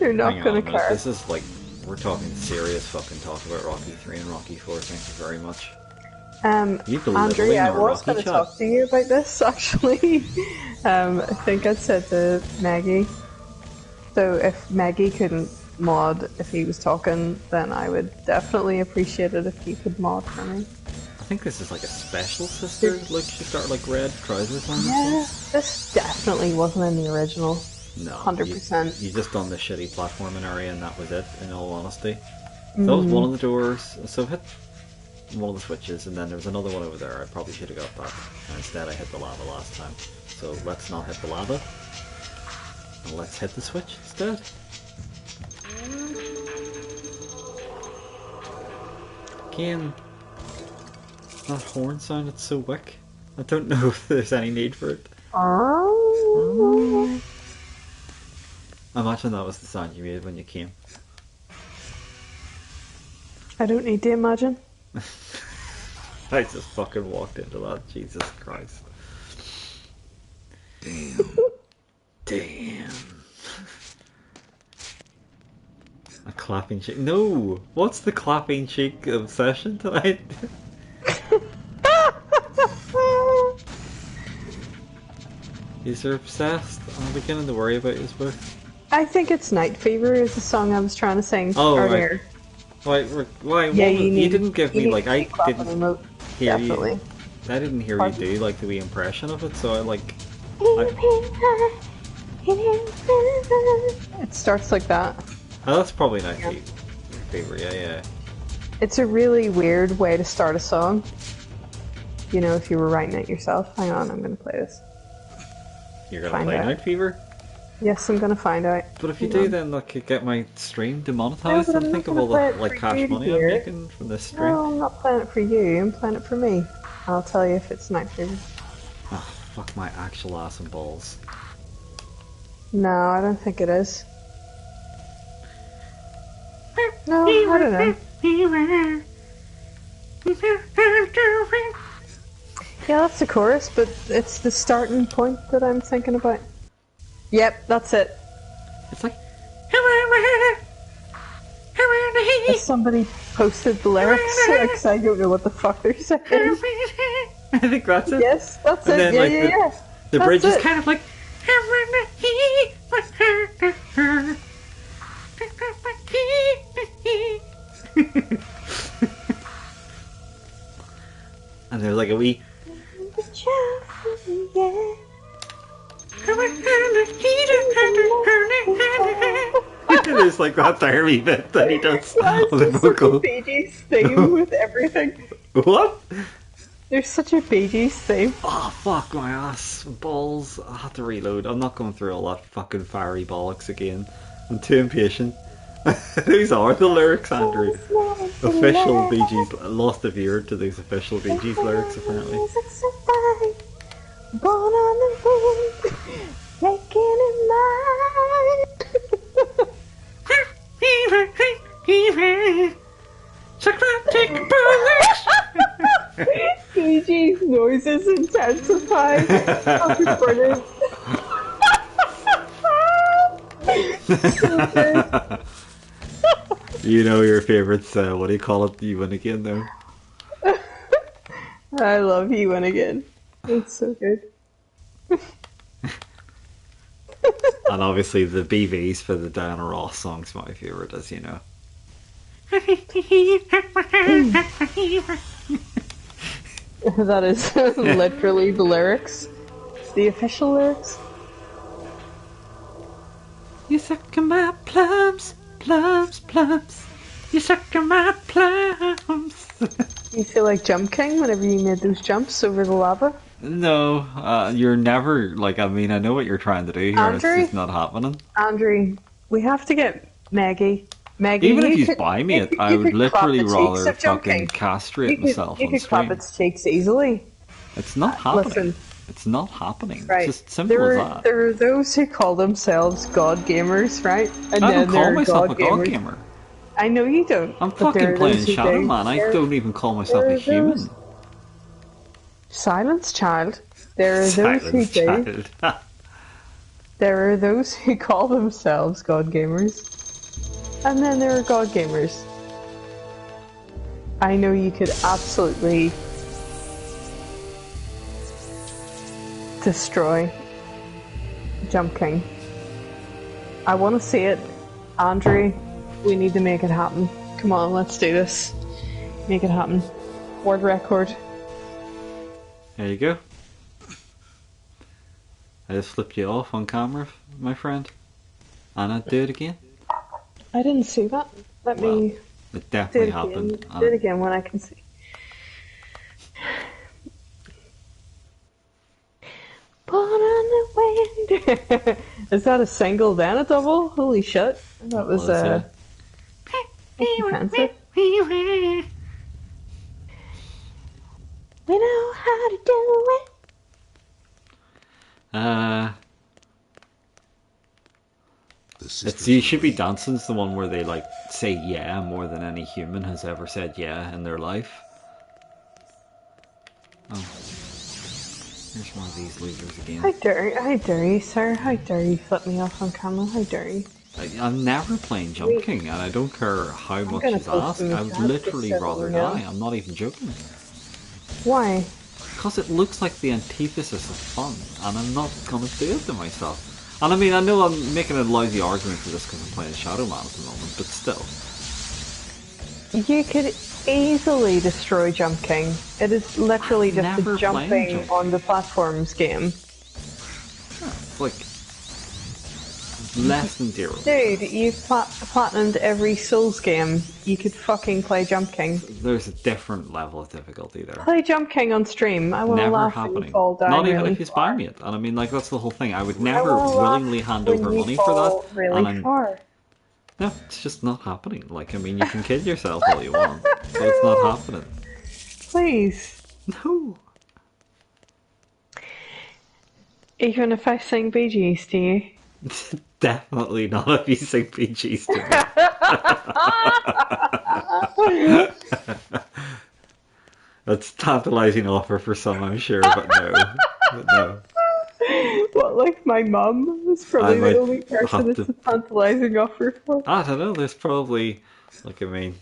Speaker 1: They're not
Speaker 2: Hang
Speaker 1: going
Speaker 2: on
Speaker 1: to
Speaker 2: a minute.
Speaker 1: care.
Speaker 2: This is like, we're talking serious fucking talk about Rocky 3 and Rocky 4. Thank you very much. You belittling
Speaker 1: Andrew, I
Speaker 2: our
Speaker 1: was
Speaker 2: Rocky
Speaker 1: going to
Speaker 2: chat.
Speaker 1: talk to you about this actually. I think I said to Maggie. So if Maggie couldn't mod if he was talking, then I would definitely appreciate it if you could mod for me.
Speaker 2: I think this is like a special sister. Like she's got like red trousers on.
Speaker 1: Yeah, this definitely wasn't in the original.
Speaker 2: No,
Speaker 1: 100%.
Speaker 2: You just done the shitty platforming area and that was it, in all honesty. That was one of the doors, so hit one of the switches and then there was another one over there. I probably should have got that. And instead I hit the lava last time. So let's not hit the lava. And let's hit the switch instead. Again, that horn sounded so wick. I don't know if there's any need for it.
Speaker 1: Oh.
Speaker 2: Imagine that was the sound you made when you came.
Speaker 1: I don't need to imagine.
Speaker 2: I just fucking walked into that. Jesus Christ.
Speaker 4: Damn.
Speaker 2: Damn. A clapping cheek. No! What's the clapping cheek obsession tonight? You're obsessed. I'm beginning to worry about you both.
Speaker 1: I think it's Night Fever is the song I was trying to sing
Speaker 2: Oh,
Speaker 1: earlier.
Speaker 2: Why?
Speaker 1: Yeah,
Speaker 2: You didn't give me like I didn't hear
Speaker 1: definitely.
Speaker 2: you. I didn't hear
Speaker 1: Pardon?
Speaker 2: you do like the wee impression of it, so I like.
Speaker 1: It starts like that.
Speaker 2: Oh, that's probably not your favorite. Yeah, yeah.
Speaker 1: It's a really weird way to start a song. You know, if you were writing it yourself. Hang on, I'm going to play this.
Speaker 2: You're gonna
Speaker 1: Find
Speaker 2: play
Speaker 1: out.
Speaker 2: Night Fever?
Speaker 1: Yes, I'm going to find out.
Speaker 2: But if you
Speaker 1: Hang
Speaker 2: do,
Speaker 1: on.
Speaker 2: then I could get my stream
Speaker 1: No,
Speaker 2: demonetized
Speaker 1: but
Speaker 2: and
Speaker 1: I'm
Speaker 2: think
Speaker 1: not
Speaker 2: of all
Speaker 1: gonna play
Speaker 2: the
Speaker 1: it
Speaker 2: like
Speaker 1: for
Speaker 2: cash
Speaker 1: you to
Speaker 2: money I'm
Speaker 1: hear.
Speaker 2: making from this stream.
Speaker 1: No, I'm not playing it for you. I'm playing it for me. I'll tell you if it's Night Fever.
Speaker 2: Oh, fuck my actual ass and balls.
Speaker 1: No, I don't think it is. No, I don't know. Yeah, that's the chorus, but it's the starting point that I'm thinking about. Yep, that's it.
Speaker 2: It's like
Speaker 1: Has somebody posted the lyrics? Because I don't know what the fuck they're saying.
Speaker 2: I think that's it.
Speaker 1: Yes, that's
Speaker 2: And
Speaker 1: it.
Speaker 2: then,
Speaker 1: Yeah,
Speaker 2: like,
Speaker 1: yeah,
Speaker 2: the-
Speaker 1: yeah.
Speaker 2: The
Speaker 1: That's
Speaker 2: bridge is
Speaker 1: it.
Speaker 2: kind of like and there's like a wee there's like that there wee bit that he does
Speaker 1: Why
Speaker 2: on
Speaker 1: is
Speaker 2: the
Speaker 1: there such a
Speaker 2: vocal.
Speaker 1: Bee Gees theme with everything?
Speaker 2: What?
Speaker 1: There's such a Bee Gees theme.
Speaker 2: Oh fuck my ass balls! I had to reload. I'm not going through all that fucking fiery bollocks again. I'm too impatient. These are the lyrics, Andrew. Official Bee Gees. Lost a viewer to these official Bee Gees lyrics, apparently.
Speaker 1: Born on the wind, taking in Bee Gees noises intensified. Fucking brilliant. So good.
Speaker 2: You know your favourites, what do you call it? You win again, though.
Speaker 1: I love you and again. It's so good.
Speaker 2: And obviously the BVs for the Diana Ross song's my favourite, as you know.
Speaker 1: That is literally the lyrics. The official lyrics.
Speaker 2: You suck on my plums, plums, plums. You suck on my plums.
Speaker 1: You feel like Jump King whenever you made those jumps over the lava?
Speaker 2: No, you're never, like, I mean, I know what you're trying to do here, and it's
Speaker 1: Andrew?
Speaker 2: just not happening.
Speaker 1: Andrew, we have to get Maggie. Maggie,
Speaker 2: Even if you
Speaker 1: could-
Speaker 2: buy me it,
Speaker 1: you
Speaker 2: I would
Speaker 1: could clap
Speaker 2: literally
Speaker 1: the cheeks
Speaker 2: rather
Speaker 1: of Jump
Speaker 2: fucking
Speaker 1: King.
Speaker 2: castrate myself
Speaker 1: You
Speaker 2: on
Speaker 1: could clap
Speaker 2: screen.
Speaker 1: its cheeks easily.
Speaker 2: It's not happening.
Speaker 1: Listen.
Speaker 2: It's not happening.
Speaker 1: Right.
Speaker 2: It's just simple as that.
Speaker 1: There are those who call themselves God gamers, right? And
Speaker 2: I
Speaker 1: then
Speaker 2: don't call
Speaker 1: there are
Speaker 2: myself
Speaker 1: God
Speaker 2: a god
Speaker 1: gamers.
Speaker 2: gamer.
Speaker 1: I know you don't.
Speaker 2: I'm
Speaker 1: but there
Speaker 2: fucking
Speaker 1: are
Speaker 2: playing
Speaker 1: those who
Speaker 2: Shadow
Speaker 1: do.
Speaker 2: Man. I
Speaker 1: There-
Speaker 2: don't even call myself
Speaker 1: there
Speaker 2: a
Speaker 1: are
Speaker 2: human.
Speaker 1: those- Silence, child. There are those who
Speaker 2: Silence,
Speaker 1: do.
Speaker 2: child.
Speaker 1: There are those who call themselves God gamers. And then there are God gamers. I know you could absolutely destroy Jump King. I want to see it. Andrew, we need to make it happen. Come on, let's do this. Make it happen. World record.
Speaker 2: There you go. I just flipped you off on camera, my friend. And I'd do it again.
Speaker 1: I didn't see that. Let me
Speaker 2: It
Speaker 1: do it
Speaker 2: definitely
Speaker 1: again.
Speaker 2: happened.
Speaker 1: Do it again when I can see. Born on the wind. Is that a single then a double? Holy shit. That was
Speaker 2: yeah.
Speaker 1: offensive. We know how to do it.
Speaker 2: It's You Should Be Dancing's the one where they like say yeah more than any human has ever said yeah in their life. Oh. Here's one of these losers again.
Speaker 1: How dare you, sir? How dare you flip me off on camera? How dare you?
Speaker 2: I'm never playing Jump King, and I don't care how much
Speaker 1: gonna
Speaker 2: is
Speaker 1: post
Speaker 2: asked.
Speaker 1: in the
Speaker 2: I would
Speaker 1: chat
Speaker 2: literally
Speaker 1: just so
Speaker 2: rather
Speaker 1: you know.
Speaker 2: die. I'm not even joking.
Speaker 1: Why?
Speaker 2: Because it looks like the antithesis of fun, and I'm not going to do it to myself. And I mean, I know I'm making a lousy argument for this because I'm playing Shadow Man at the moment, but still.
Speaker 1: You could easily destroy Jump King. It is literally just
Speaker 2: never
Speaker 1: a
Speaker 2: played
Speaker 1: jumping
Speaker 2: Jump
Speaker 1: on the platforms game.
Speaker 2: Yeah, it's like Less than 0.
Speaker 1: Dude, you've platinumed every Souls game. You could fucking play Jump King.
Speaker 2: There's a different level of difficulty there.
Speaker 1: Play Jump King on stream. I want to
Speaker 2: Never
Speaker 1: laugh when you
Speaker 2: happening.
Speaker 1: fall down
Speaker 2: Not even
Speaker 1: really
Speaker 2: if you
Speaker 1: far.
Speaker 2: spy me it. And I mean, like, that's the whole thing. I would
Speaker 1: I
Speaker 2: never
Speaker 1: wanna laugh
Speaker 2: willingly hand
Speaker 1: when
Speaker 2: over
Speaker 1: you
Speaker 2: money for
Speaker 1: fall
Speaker 2: that.
Speaker 1: really
Speaker 2: And I'm,
Speaker 1: far.
Speaker 2: no, it's just not happening. Like, I mean, you can kid yourself all you want, but it's not happening.
Speaker 1: Please.
Speaker 2: No.
Speaker 1: Even if I sing Bee Gees to you.
Speaker 2: Definitely not if you sing PGs to me. That's a tantalising offer for some, I'm sure, but no. But no.
Speaker 1: What, like my mum is probably
Speaker 2: might
Speaker 1: the only person
Speaker 2: have
Speaker 1: it's
Speaker 2: to-
Speaker 1: a tantalising offer for.
Speaker 2: I don't know, there's probably, like, I mean,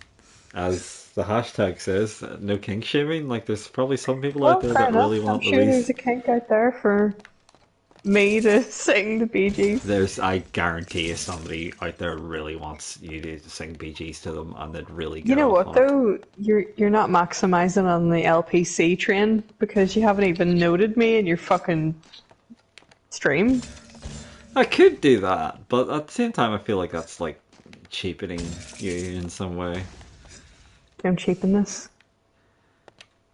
Speaker 2: as the hashtag says, no kink shaming, like, there's probably some people out there
Speaker 1: fair
Speaker 2: that
Speaker 1: enough.
Speaker 2: really want
Speaker 1: I'm sure there's
Speaker 2: Louise.
Speaker 1: a kink out there for me to sing the Bee Gees.
Speaker 2: I guarantee you somebody out there really wants you to sing BGs to them and they'd really get
Speaker 1: You know
Speaker 2: off
Speaker 1: what
Speaker 2: on it.
Speaker 1: though? You're not maximising on the LPC train because you haven't even noted me in your fucking stream.
Speaker 2: I could do that, but at the same time I feel like that's like cheapening you in some way.
Speaker 1: Don't cheapen this.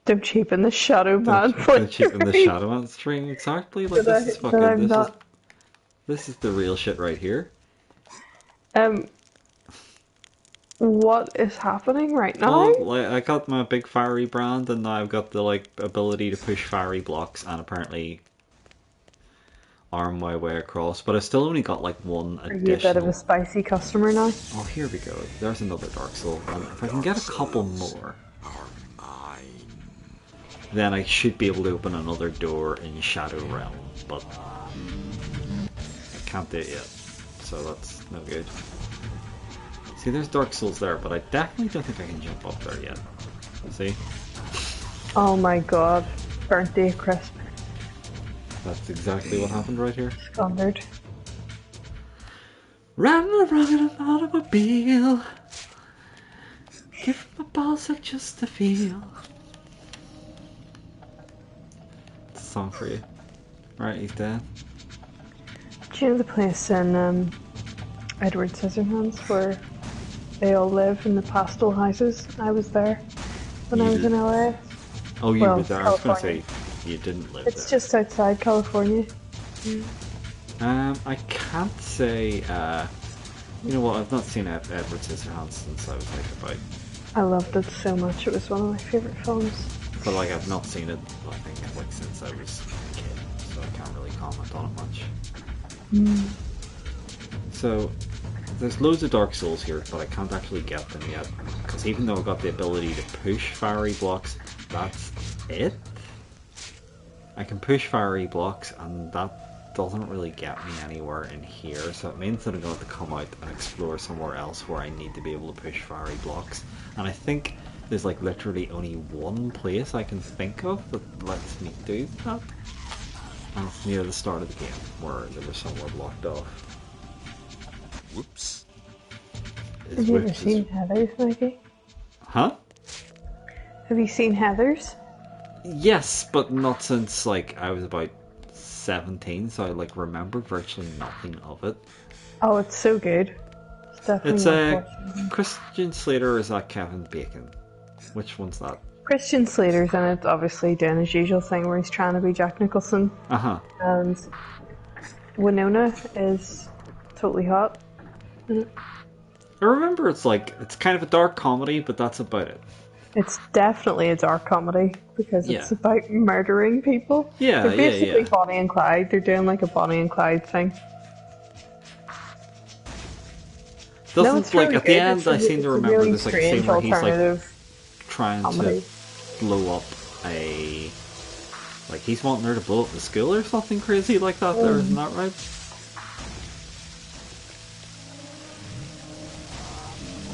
Speaker 1: Don't cheapen the Shadow Man.
Speaker 2: Don't cheapen the Shadow Man stream, exactly. Like
Speaker 1: That
Speaker 2: this is
Speaker 1: I- that I'm
Speaker 2: fucking
Speaker 1: not-
Speaker 2: this is the real shit right here.
Speaker 1: What is happening right now?
Speaker 2: Well, like, I got my big fiery brand and now I've got the like ability to push fiery blocks and apparently arm my way across, but I still only got like one
Speaker 1: Are you a bit of
Speaker 2: additional.
Speaker 1: a spicy customer now?
Speaker 2: Oh, here we go. There's another Dark Soul. And if I can get a couple more, then I should be able to open another door in Shadow Realm, but I can't do it yet, so that's no good. See, there's Dark Souls there, but I definitely don't think I can jump up there yet. See?
Speaker 1: Oh my god. Burnt day crisp.
Speaker 2: That's exactly what happened right here.
Speaker 1: Squandered.
Speaker 2: Riding around in an automobile, give my balls up just to feel. It's a song for you. Right, he's dead.
Speaker 1: Do you know the place in Edward Scissorhands where they all live in the pastel houses? I was there when I was in LA.
Speaker 2: Oh, you
Speaker 1: Well,
Speaker 2: were there. I was going to
Speaker 1: California.
Speaker 2: say you didn't live
Speaker 1: It's
Speaker 2: there.
Speaker 1: just outside California.
Speaker 2: I can't say. You know what? I've not seen Edward Scissorhands since I was like about.
Speaker 1: I loved it so much. It was one of my favourite films.
Speaker 2: But like I've not seen it. I think like since I was a kid, so I can't really comment on it much. So there's loads of Dark Souls here, but I can't actually get them yet because even though I've got the ability to push fiery blocks, that's it. I can push fiery blocks, and that doesn't really get me anywhere in here. So it means that I'm going to have to come out and explore somewhere else where I need to be able to push fiery blocks. And I think there's like literally only one place I can think of that lets me do that. And it's near the start of the game, where there was somewhere blocked off.
Speaker 4: Whoops.
Speaker 1: Have you ever seen Heathers, Mikey?
Speaker 2: Huh?
Speaker 1: Have you seen Heathers?
Speaker 2: Yes, but not since like I was about 17, so I like remember virtually nothing of it.
Speaker 1: Oh, it's so good. It's definitely
Speaker 2: It's
Speaker 1: worth watching.
Speaker 2: Christian Slater, or is that Kevin Bacon? Which one's that?
Speaker 1: Christian Slater's in it, obviously doing his usual thing where he's trying to be Jack Nicholson,
Speaker 2: Uh-huh.
Speaker 1: and Winona is totally hot.
Speaker 2: I remember it's like, it's kind of a dark comedy, but that's about it.
Speaker 1: It's definitely a dark comedy because it's
Speaker 2: Yeah.
Speaker 1: about murdering people.
Speaker 2: Yeah,
Speaker 1: They're basically
Speaker 2: yeah.
Speaker 1: Bonnie and Clyde. They're doing like a Bonnie and Clyde thing.
Speaker 2: Doesn't,
Speaker 1: it's
Speaker 2: like,
Speaker 1: really
Speaker 2: at the
Speaker 1: good.
Speaker 2: end,
Speaker 1: It's a
Speaker 2: I seem
Speaker 1: it's
Speaker 2: to
Speaker 1: a
Speaker 2: remember
Speaker 1: really
Speaker 2: there's like a
Speaker 1: strange
Speaker 2: scene where he's like
Speaker 1: alternative
Speaker 2: trying
Speaker 1: comedy.
Speaker 2: to blow up a... Like, he's wanting her to blow up the school or something crazy like that there, isn't that right?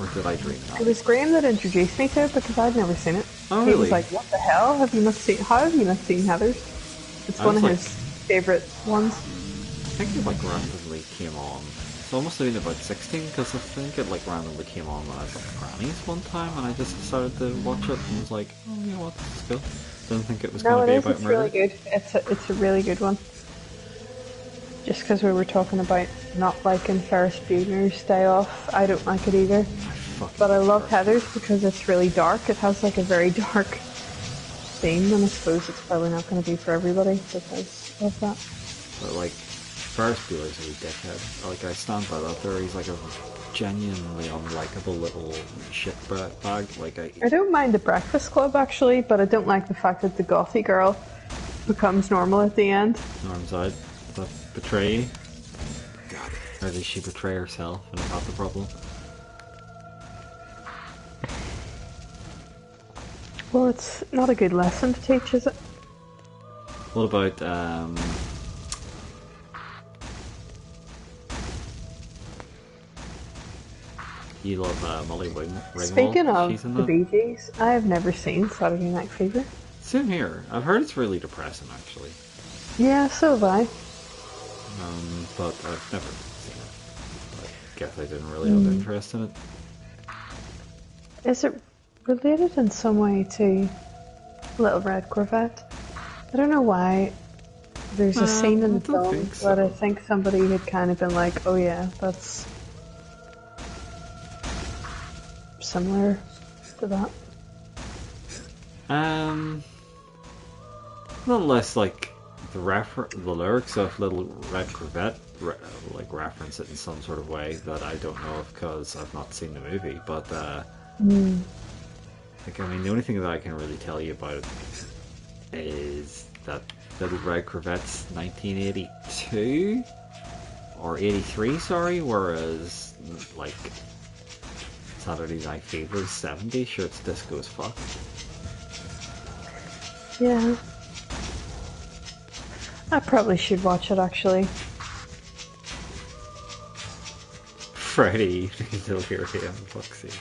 Speaker 2: Or did I dream that?
Speaker 1: It was Graham that introduced me to it because I'd never seen it.
Speaker 2: Oh,
Speaker 1: He
Speaker 2: really?
Speaker 1: was like, "What the hell? Have you not seen? How have you not seen Heathers?" It's
Speaker 2: I
Speaker 1: one
Speaker 2: was
Speaker 1: of
Speaker 2: like-
Speaker 1: his favorite ones.
Speaker 2: I think it like randomly came on. So I must have been about 16 because I think it like randomly came on when I was at Granny's one time and I just decided to watch it and was like, oh, you know what, this is cool. Didn't think it was
Speaker 1: No,
Speaker 2: going
Speaker 1: it
Speaker 2: to be
Speaker 1: is.
Speaker 2: about
Speaker 1: It's
Speaker 2: murder.
Speaker 1: really good. It's a really good one. Just because we were talking about not liking Ferris Bueller's Day Off, I don't like it either. But I love Heather's because it's really dark. It has like a very dark theme, and I suppose it's probably not going to be for everybody because of that.
Speaker 2: But like, Ferris Bueller's a dickhead. Like, I stand by that there. He's like a genuinely unlikable little shitbag. Like,
Speaker 1: I don't mind the Breakfast Club actually, but I don't like the fact that the gothy girl becomes normal at the end.
Speaker 2: Norm's out. That betray you? Or does she betray herself, and is that the problem?
Speaker 1: Well, it's not a good lesson to teach, is it?
Speaker 2: What about, you love Molly Ringwald?
Speaker 1: Speaking of
Speaker 2: She's in
Speaker 1: the
Speaker 2: that?
Speaker 1: Bee Gees, I have never seen Saturday Night Fever.
Speaker 2: Same here. I've heard it's really depressing, actually.
Speaker 1: Yeah, so have I.
Speaker 2: But I've never seen it. I guess I didn't really have interest in it.
Speaker 1: Is it related in some way to Little Red Corvette? I don't know why there's a scene in the film that I think somebody had kind of been like, oh yeah, that's similar to that.
Speaker 2: Nonetheless, like, the lyrics of Little Red Corvette like reference it in some sort of way that I don't know of because I've not seen the movie. But like, I mean, the only thing that I can really tell you about it is that Little Red Corvette's 1982 or 83, sorry, whereas like Saturday Night Fever's 70. Sure, it's disco as fuck.
Speaker 1: Yeah. I probably should watch it actually.
Speaker 2: Friday evening till here, for fuck's sake.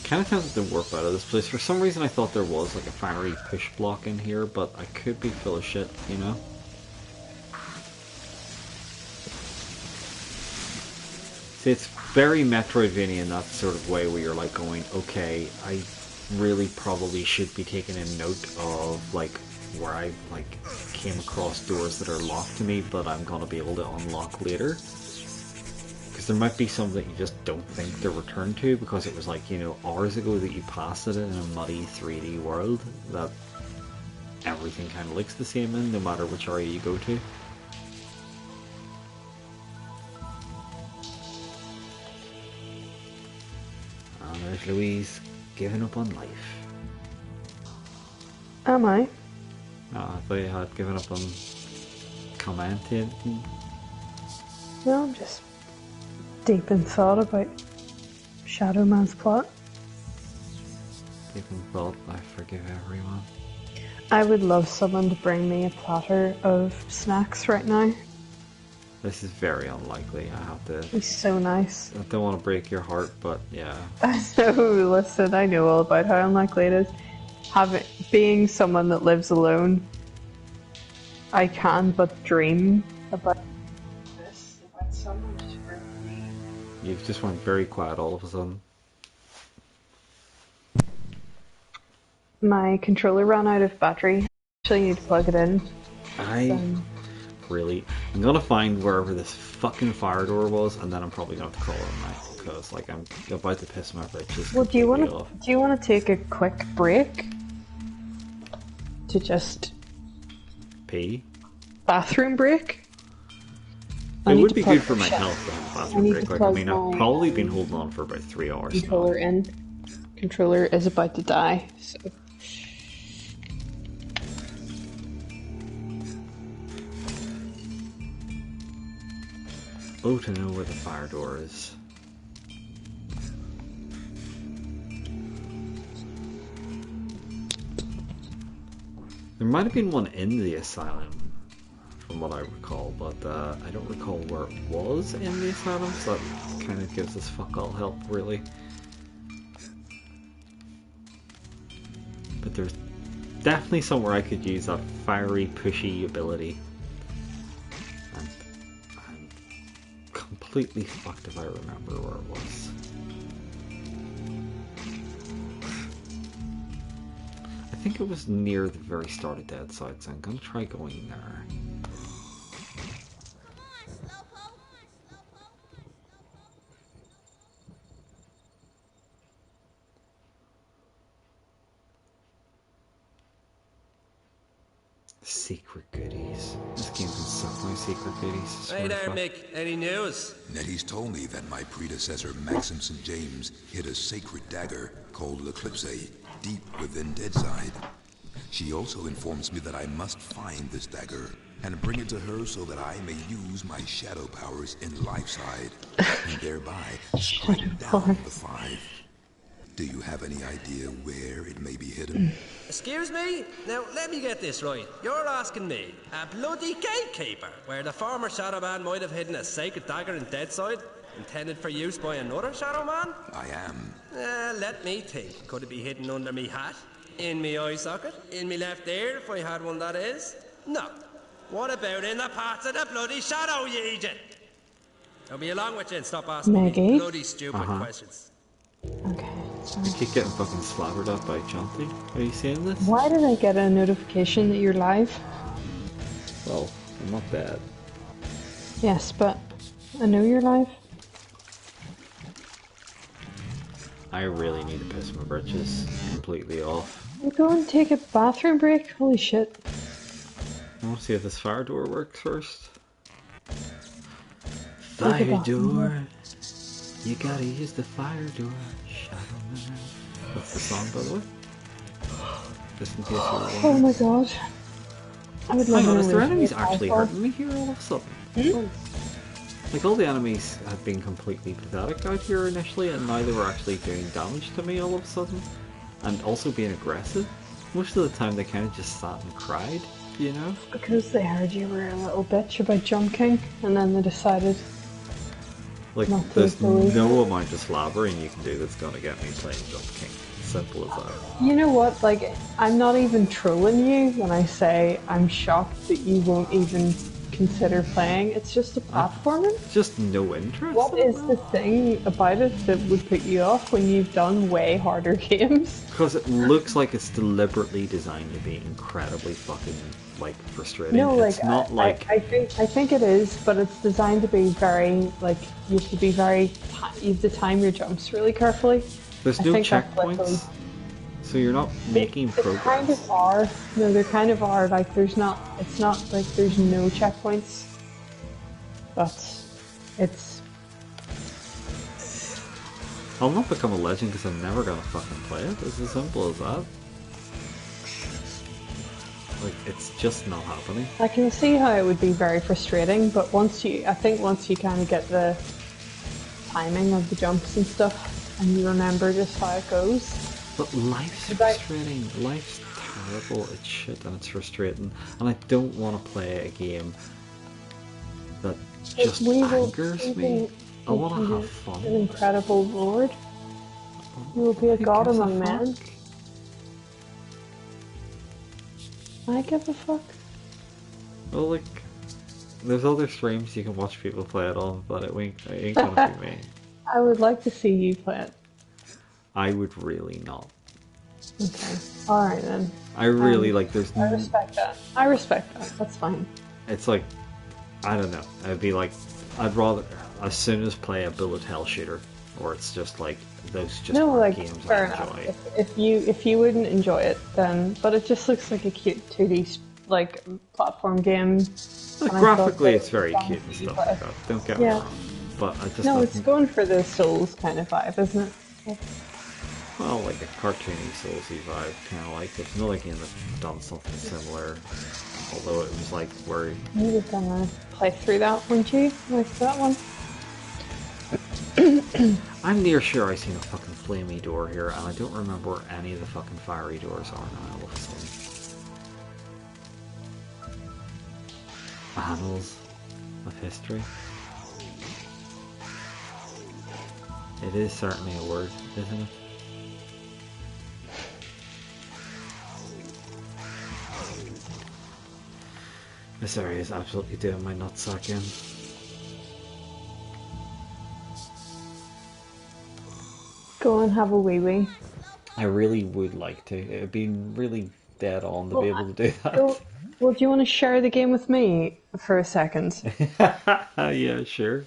Speaker 2: Kind of tempted to warp out of this place. For some reason I thought there was like a fiery push block in here, but I could be full of shit, you know? See, it's very Metroidvania in that sort of way where you're like going, okay, I really probably should be taking a note of like where I like came across doors that are locked to me, but I'm gonna be able to unlock later. Because there might be some that you just don't think to return to because it was like, you know, hours ago that you passed it in a muddy 3D world that everything kind of looks the same in, no matter which area you go to. And there's Louise giving up on life.
Speaker 1: Am I?
Speaker 2: I thought you had given up on commenting.
Speaker 1: No, I'm just deep in thought about Shadow Man's plot.
Speaker 2: Deep in thought, I forgive everyone.
Speaker 1: I would love someone to bring me a platter of snacks right now.
Speaker 2: This is very unlikely, I have to...
Speaker 1: He's so nice.
Speaker 2: I don't want to break your heart, but yeah.
Speaker 1: So, listen, I know all about how unlikely it is. Being someone that lives alone, I can but dream about this, about someone to bring me.
Speaker 2: You've just went very quiet all of a sudden.
Speaker 1: My controller ran out of battery. Actually, need to plug it in.
Speaker 2: I'm gonna find wherever this fucking fire door was, and then I'm probably gonna have to call it a night because, like, I'm about to piss my britches.
Speaker 1: Well, do you want to take a quick break to just
Speaker 2: pee?
Speaker 1: Bathroom break?
Speaker 2: It would be good for my health to have a bathroom break. Like, I mean, I've probably been holding on for about 3 hours
Speaker 1: controller
Speaker 2: now.
Speaker 1: in. Controller is about to die, so.
Speaker 2: Oh, to know where the fire door is. There might have been one in the asylum, from what I recall, but I don't recall where it was in the asylum, so that kind of gives us fuck all help, really. But there's definitely somewhere I could use that fiery, pushy ability. And I'm completely fucked if I remember where it was. think it was near the very start of Dead Side, so I'm gonna try going there. Secret goodies. This game can suck my secret goodies.
Speaker 5: Hey there, Mick. Any news?
Speaker 4: Nettie's told me that my predecessor, Maxim St. James, hid a sacred dagger called L'Eclipse deep within Deadside. She also informs me that I must find this dagger and bring it to her so that I may use my shadow powers in Lifeside and thereby strike down the Five. Do you have any idea where it may be hidden?
Speaker 5: Excuse me? Now, let me get this right. You're asking me, a bloody gatekeeper, where the former Shadow Man might have hidden a sacred dagger in Deadside, intended for use by another Shadow Man?
Speaker 4: I am.
Speaker 5: Let me think. Could it be hidden under me hat? In me eye socket? In me left ear, if I had one, that is? No. What about in the parts of the bloody shadow, you idiot? I'll be along with you and stop asking me these bloody stupid questions.
Speaker 1: Okay.
Speaker 2: I keep getting fucking slaughtered up by Chauncey. Are you seeing this?
Speaker 1: Why did I get a notification that you're live?
Speaker 2: Well, I'm not bad.
Speaker 1: Yes, but I know you're live.
Speaker 2: I really need to piss my britches completely off.
Speaker 1: You go and take a bathroom break? Holy shit.
Speaker 2: I want to see if this fire door works first.
Speaker 1: Take a
Speaker 2: Fire
Speaker 1: bathroom
Speaker 2: door. You gotta use the fire door. Shadow Man. What's the song, by the way? Just in case you were wondering.
Speaker 1: Oh my god. I would love
Speaker 2: Hang on,
Speaker 1: to
Speaker 2: is
Speaker 1: know
Speaker 2: there
Speaker 1: where
Speaker 2: enemies
Speaker 1: the
Speaker 2: actually
Speaker 1: are.
Speaker 2: hurting me here all of a sudden? Like, all the enemies have been completely pathetic out here initially, and now they were actually doing damage to me all of a sudden. And also being aggressive. Most of the time they kind of just sat and cried, you know?
Speaker 1: Because they heard you were a little bitch about Jump King, and then they decided...
Speaker 2: Like,
Speaker 1: not to
Speaker 2: there's
Speaker 1: go easy.
Speaker 2: no amount of slabbering you can do that's gonna get me playing Jump King. Simple as that.
Speaker 1: You know what, like, I'm not even trolling you when I say I'm shocked that you won't even consider playing. It's just a platformer.
Speaker 2: Just no interest.
Speaker 1: What is the thing about it that would put you off when you've done way harder games?
Speaker 2: Because it looks like it's deliberately designed to be incredibly fucking, like, frustrating.
Speaker 1: No, like,
Speaker 2: it's not like...
Speaker 1: I think it is, but it's designed to be very, like, you have to be very, you have to time your jumps really carefully.
Speaker 2: There's
Speaker 1: I
Speaker 2: no
Speaker 1: think that's
Speaker 2: checkpoints, so you're not making progress.
Speaker 1: They kind of are. No, there kind of are. Like, there's not, it's not like there's no checkpoints. But it's...
Speaker 2: I'll not become a legend because I'm never gonna fucking play it. It's as simple as that. Like, it's just not happening.
Speaker 1: I can see how it would be very frustrating, but once you, I think once you kind of get the timing of the jumps and stuff, and you remember just how it goes.
Speaker 2: But life's frustrating. Life's terrible. It's shit and it's frustrating. And I don't want to play a game that just angers me. I want to have fun.
Speaker 1: An incredible lord. You will be a god among men. I give a fuck.
Speaker 2: Well, like, there's other streams you can watch people play it on, but it ain't gonna be me.
Speaker 1: I would like to see you play it.
Speaker 2: I would really not.
Speaker 1: Okay. Alright then.
Speaker 2: I really, like, there's...
Speaker 1: I respect that. I respect that. That's fine.
Speaker 2: It's like, I don't know. I'd be like, I'd rather, as soon as play a bullet hell shooter, or it's just like, those just
Speaker 1: no, like,
Speaker 2: games
Speaker 1: fair
Speaker 2: I
Speaker 1: enough.
Speaker 2: enjoy.
Speaker 1: If you wouldn't enjoy it, then... But it just looks like a cute 2D, like, platform game.
Speaker 2: Like, graphically, it's very cute and stuff like that. Don't get me wrong. But I just...
Speaker 1: No, it's going for the Souls kind of vibe, isn't it?
Speaker 2: Well, like a cartoony Soulsy vibe, kind of like. There's another game that's done something similar, although it was like where...
Speaker 1: You were gonna play through that, weren't you? Like that one?
Speaker 2: I'm near sure I've seen a fucking flamey door here, and I don't remember where any of the fucking fiery doors are now all of a sudden. Annals of history. It is certainly a word, isn't it? This area is absolutely doing my nutsack in.
Speaker 1: Go and have a wee wee.
Speaker 2: I really would like to. It would be really dead on to be able to do that.
Speaker 1: Well, do you want to share the game with me for a second?
Speaker 2: Yeah, sure.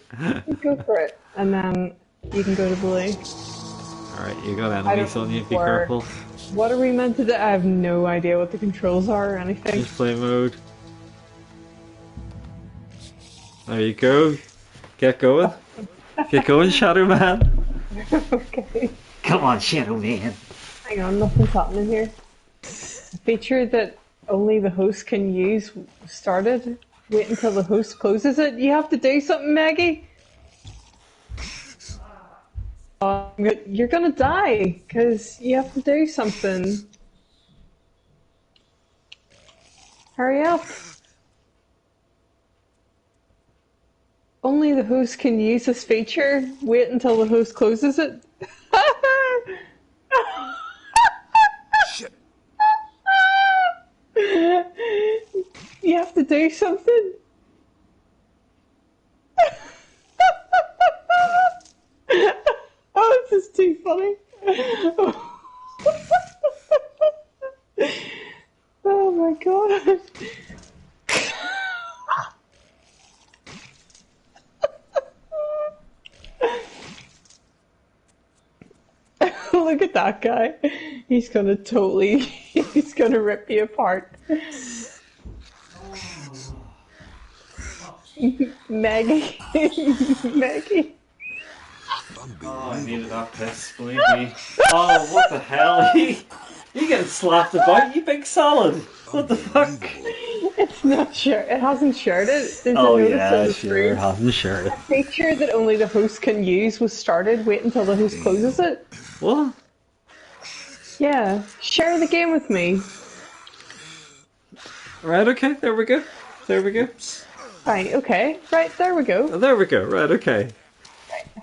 Speaker 1: Go for it, and then you can go to Blue.
Speaker 2: Alright, you got
Speaker 1: I
Speaker 2: enemies
Speaker 1: don't
Speaker 2: on you,
Speaker 1: know
Speaker 2: be careful.
Speaker 1: What are we meant to do? I have no idea what the controls are or anything.
Speaker 2: Just play mode. There you go. Get going. Get going, Shadow Man.
Speaker 1: Okay.
Speaker 3: Come on, Shadow Man.
Speaker 1: Hang on, nothing's happening here. A feature that only the host can use started. Wait until the host closes it. You have to do something, Maggie. You're gonna die because you have to do something. Hurry up. Only the host can use this feature. Wait until the host closes it.
Speaker 4: Shit.
Speaker 1: You have to do something. Oh, this is too funny. Oh my god. Look at that guy. He's gonna he's gonna rip you apart. Maggie. Maggie.
Speaker 2: Oh, I needed that piss, believe me. Oh, what the hell? You getting slapped about, you big salad. What the fuck?
Speaker 1: It's not sure. It hasn't shared it. There's
Speaker 2: Oh
Speaker 1: a notice
Speaker 2: yeah,
Speaker 1: on the
Speaker 2: sure,
Speaker 1: screen.
Speaker 2: it hasn't shared it.
Speaker 1: A feature that only the host can use was started. Wait until the host closes it.
Speaker 2: What?
Speaker 1: Yeah. Share the game with me.
Speaker 2: Right, okay, there we go. There we go.
Speaker 1: Right, okay. Right, there we go.
Speaker 2: Oh, there we go, right, okay.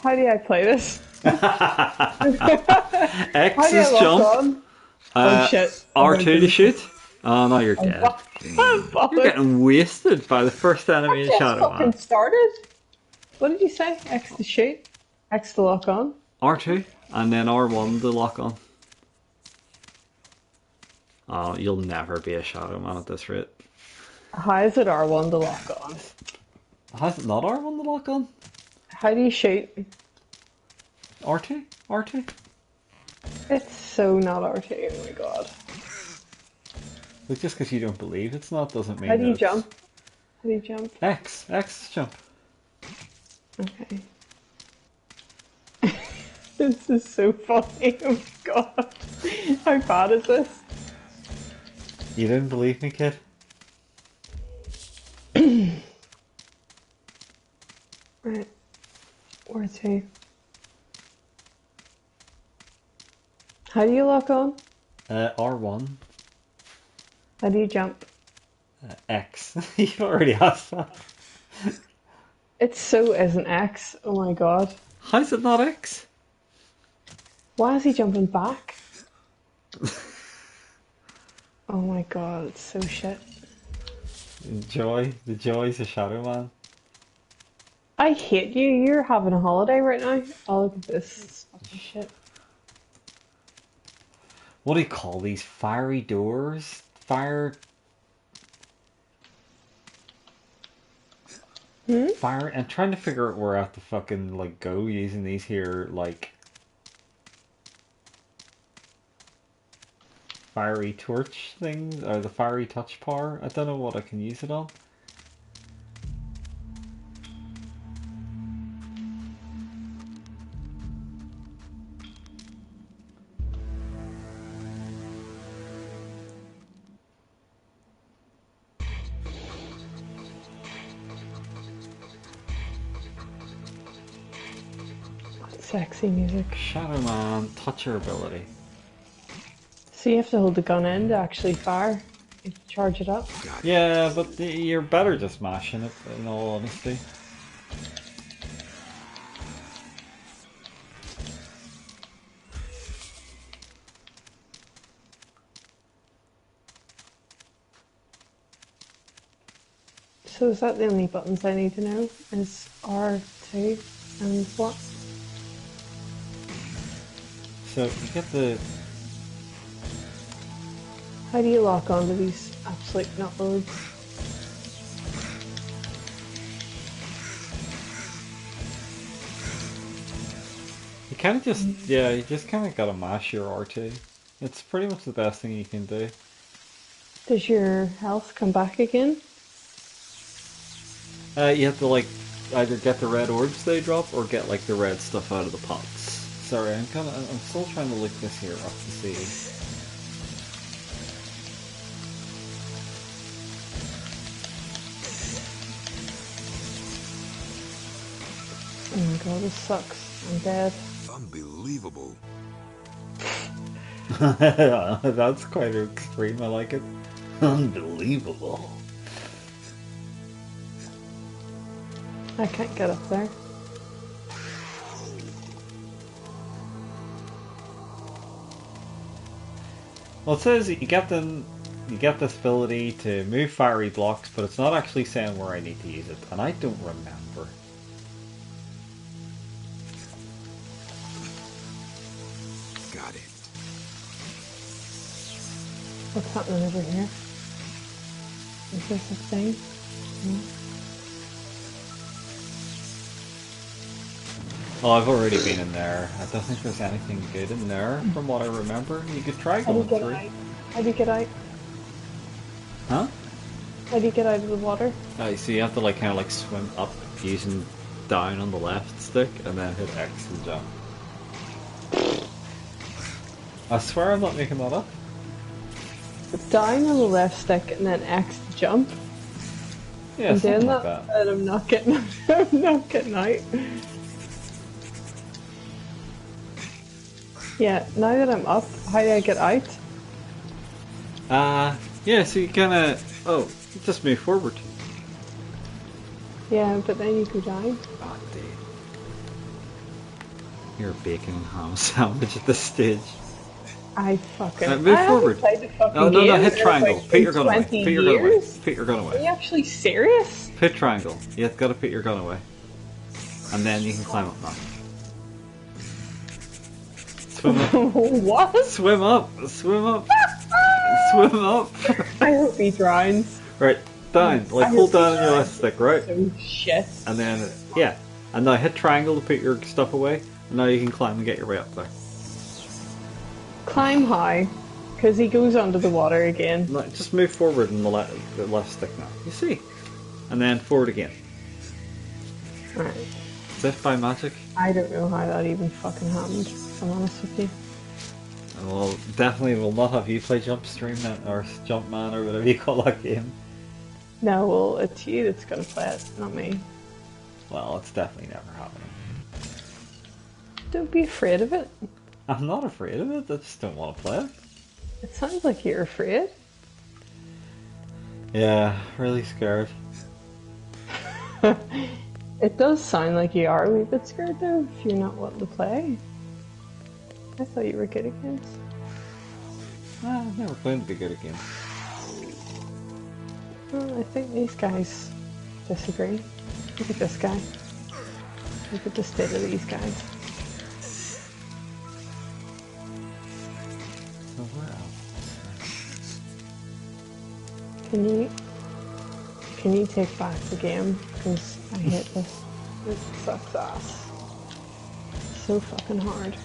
Speaker 1: How do I play this?
Speaker 2: X
Speaker 1: How do I
Speaker 2: is
Speaker 1: lock
Speaker 2: jump.
Speaker 1: on? Oh shit.
Speaker 2: R2 to shoot. Oh no, you're dead.
Speaker 1: You're
Speaker 2: You're getting wasted by the first enemy in
Speaker 1: just
Speaker 2: Shadow
Speaker 1: fucking
Speaker 2: Man.
Speaker 1: started. What did you say? X to shoot? X to lock on?
Speaker 2: R2 and then R1 to lock on. Oh, you'll never be a Shadow Man at this rate.
Speaker 1: How is it R1 to lock on?
Speaker 2: Has it not R1 to lock on?
Speaker 1: How do you shoot?
Speaker 2: R2? R2?
Speaker 1: It's so not R2, oh my god.
Speaker 2: But just because you don't believe it's not doesn't mean
Speaker 1: How do you
Speaker 2: that
Speaker 1: jump? How do you jump?
Speaker 2: X is jump.
Speaker 1: Okay. This is so funny, oh my god. How bad is this?
Speaker 2: You didn't believe me, kid?
Speaker 1: Right. Where to? How do you lock on?
Speaker 2: R1.
Speaker 1: How do you jump?
Speaker 2: X. You've already asked that.
Speaker 1: It so isn't X. Oh my god.
Speaker 2: How's it not X?
Speaker 1: Why is he jumping back? Oh my god, it's so shit.
Speaker 2: The joys of Shadow Man.
Speaker 1: I hate you. You're having a holiday right now. Oh, look at this. It's fucking shit.
Speaker 2: What do you call these? Fiery doors? Fire... Fire... I'm trying to figure out where I have to fucking, like, go using these here, like... fiery torch things, or the fiery touch power. I don't know what I can use it on.
Speaker 1: Sexy music.
Speaker 2: Shadow Man, toucher ability.
Speaker 1: So you have to hold the gun in to actually fire. You have to charge it up.
Speaker 2: Yeah, but you're better just mashing it, in all honesty.
Speaker 1: So is that the only buttons I need to know? Is R2 and what?
Speaker 2: So you get the
Speaker 1: How do you lock onto these absolute nutloads?
Speaker 2: You kind of just, yeah, you just kind of gotta mash your R2. It's pretty much the best thing you can do.
Speaker 1: Does your health come back again?
Speaker 2: You have to like either get the red orbs they drop or get like the red stuff out of the pots. Sorry, I'm still trying to look this here up to see.
Speaker 1: Oh my god, this sucks. I'm dead.
Speaker 4: Unbelievable.
Speaker 2: That's quite extreme, I like it. Unbelievable.
Speaker 1: I can't get up there.
Speaker 2: Well, it says you get this ability to move fiery blocks, but it's not actually saying where I need to use it, and I don't remember.
Speaker 4: Got it.
Speaker 1: What's happening over here? Is this a thing? No?
Speaker 2: Oh, I've already been in there. I don't think there's anything good in there, from what I remember. You could try
Speaker 1: How do you
Speaker 2: going
Speaker 1: get
Speaker 2: through.
Speaker 1: out? How do you get out?
Speaker 2: Huh?
Speaker 1: How do you get out of the water?
Speaker 2: So you have to like kind of like swim up using down on the left stick, and then hit X and jump. I swear I'm not making that up.
Speaker 1: Down on the left stick and then X to jump.
Speaker 2: Yeah,
Speaker 1: I'm
Speaker 2: something
Speaker 1: doing
Speaker 2: like
Speaker 1: that,
Speaker 2: that.
Speaker 1: and I'm not getting I'm not getting out. Yeah, now that I'm up, how do I get out?
Speaker 2: Yeah, so you kind of... Oh, you just move forward.
Speaker 1: Yeah, but then you go down.
Speaker 2: Oh, dude. You're a bacon and ham sandwich at this stage.
Speaker 1: I fucking...
Speaker 2: Move
Speaker 1: I haven't
Speaker 2: forward.
Speaker 1: played the fucking
Speaker 2: No,
Speaker 1: game
Speaker 2: hit
Speaker 1: in
Speaker 2: triangle.
Speaker 1: about
Speaker 2: Put your gun away.
Speaker 1: 20
Speaker 2: Put your gun away.
Speaker 1: years.
Speaker 2: Put your gun
Speaker 1: Are you
Speaker 2: away.
Speaker 1: actually serious?
Speaker 2: Put triangle. You've got to put your gun away. And then you can climb up now. Swim up.
Speaker 1: What?
Speaker 2: Swim up. Swim up. Swim up.
Speaker 1: I hope he drowns.
Speaker 2: Right, down. Like, hold down on your left stick, right?
Speaker 1: Oh shit.
Speaker 2: And then, yeah. And now hit triangle to put your stuff away. And now you can climb and get your way up there.
Speaker 1: Climb high, because he goes under the water again.
Speaker 2: No, just move forward in the left stick now. You see? And then forward again.
Speaker 1: Alright.
Speaker 2: As if by magic.
Speaker 1: I don't know how that even fucking happened, if I'm honest with you.
Speaker 2: Well, definitely will not have you play Jump Stream then, or Jumpman, or whatever you call that game.
Speaker 1: No, well, it's you that's gonna play it, not me.
Speaker 2: Well, it's definitely never happening.
Speaker 1: Don't be afraid of it.
Speaker 2: I'm not afraid of it, I just don't want to play it.
Speaker 1: It sounds like you're afraid.
Speaker 2: Yeah, really scared.
Speaker 1: It does sound like you are a wee bit scared though, if you're not wanting to play. I thought you were good at games.
Speaker 2: I've never claimed to be good at games.
Speaker 1: Well, I think these guys disagree. Look at this guy. Look at the state of these guys.
Speaker 2: So where else?
Speaker 1: Can you take back the game? Because I hate this. This sucks ass. So fucking hard.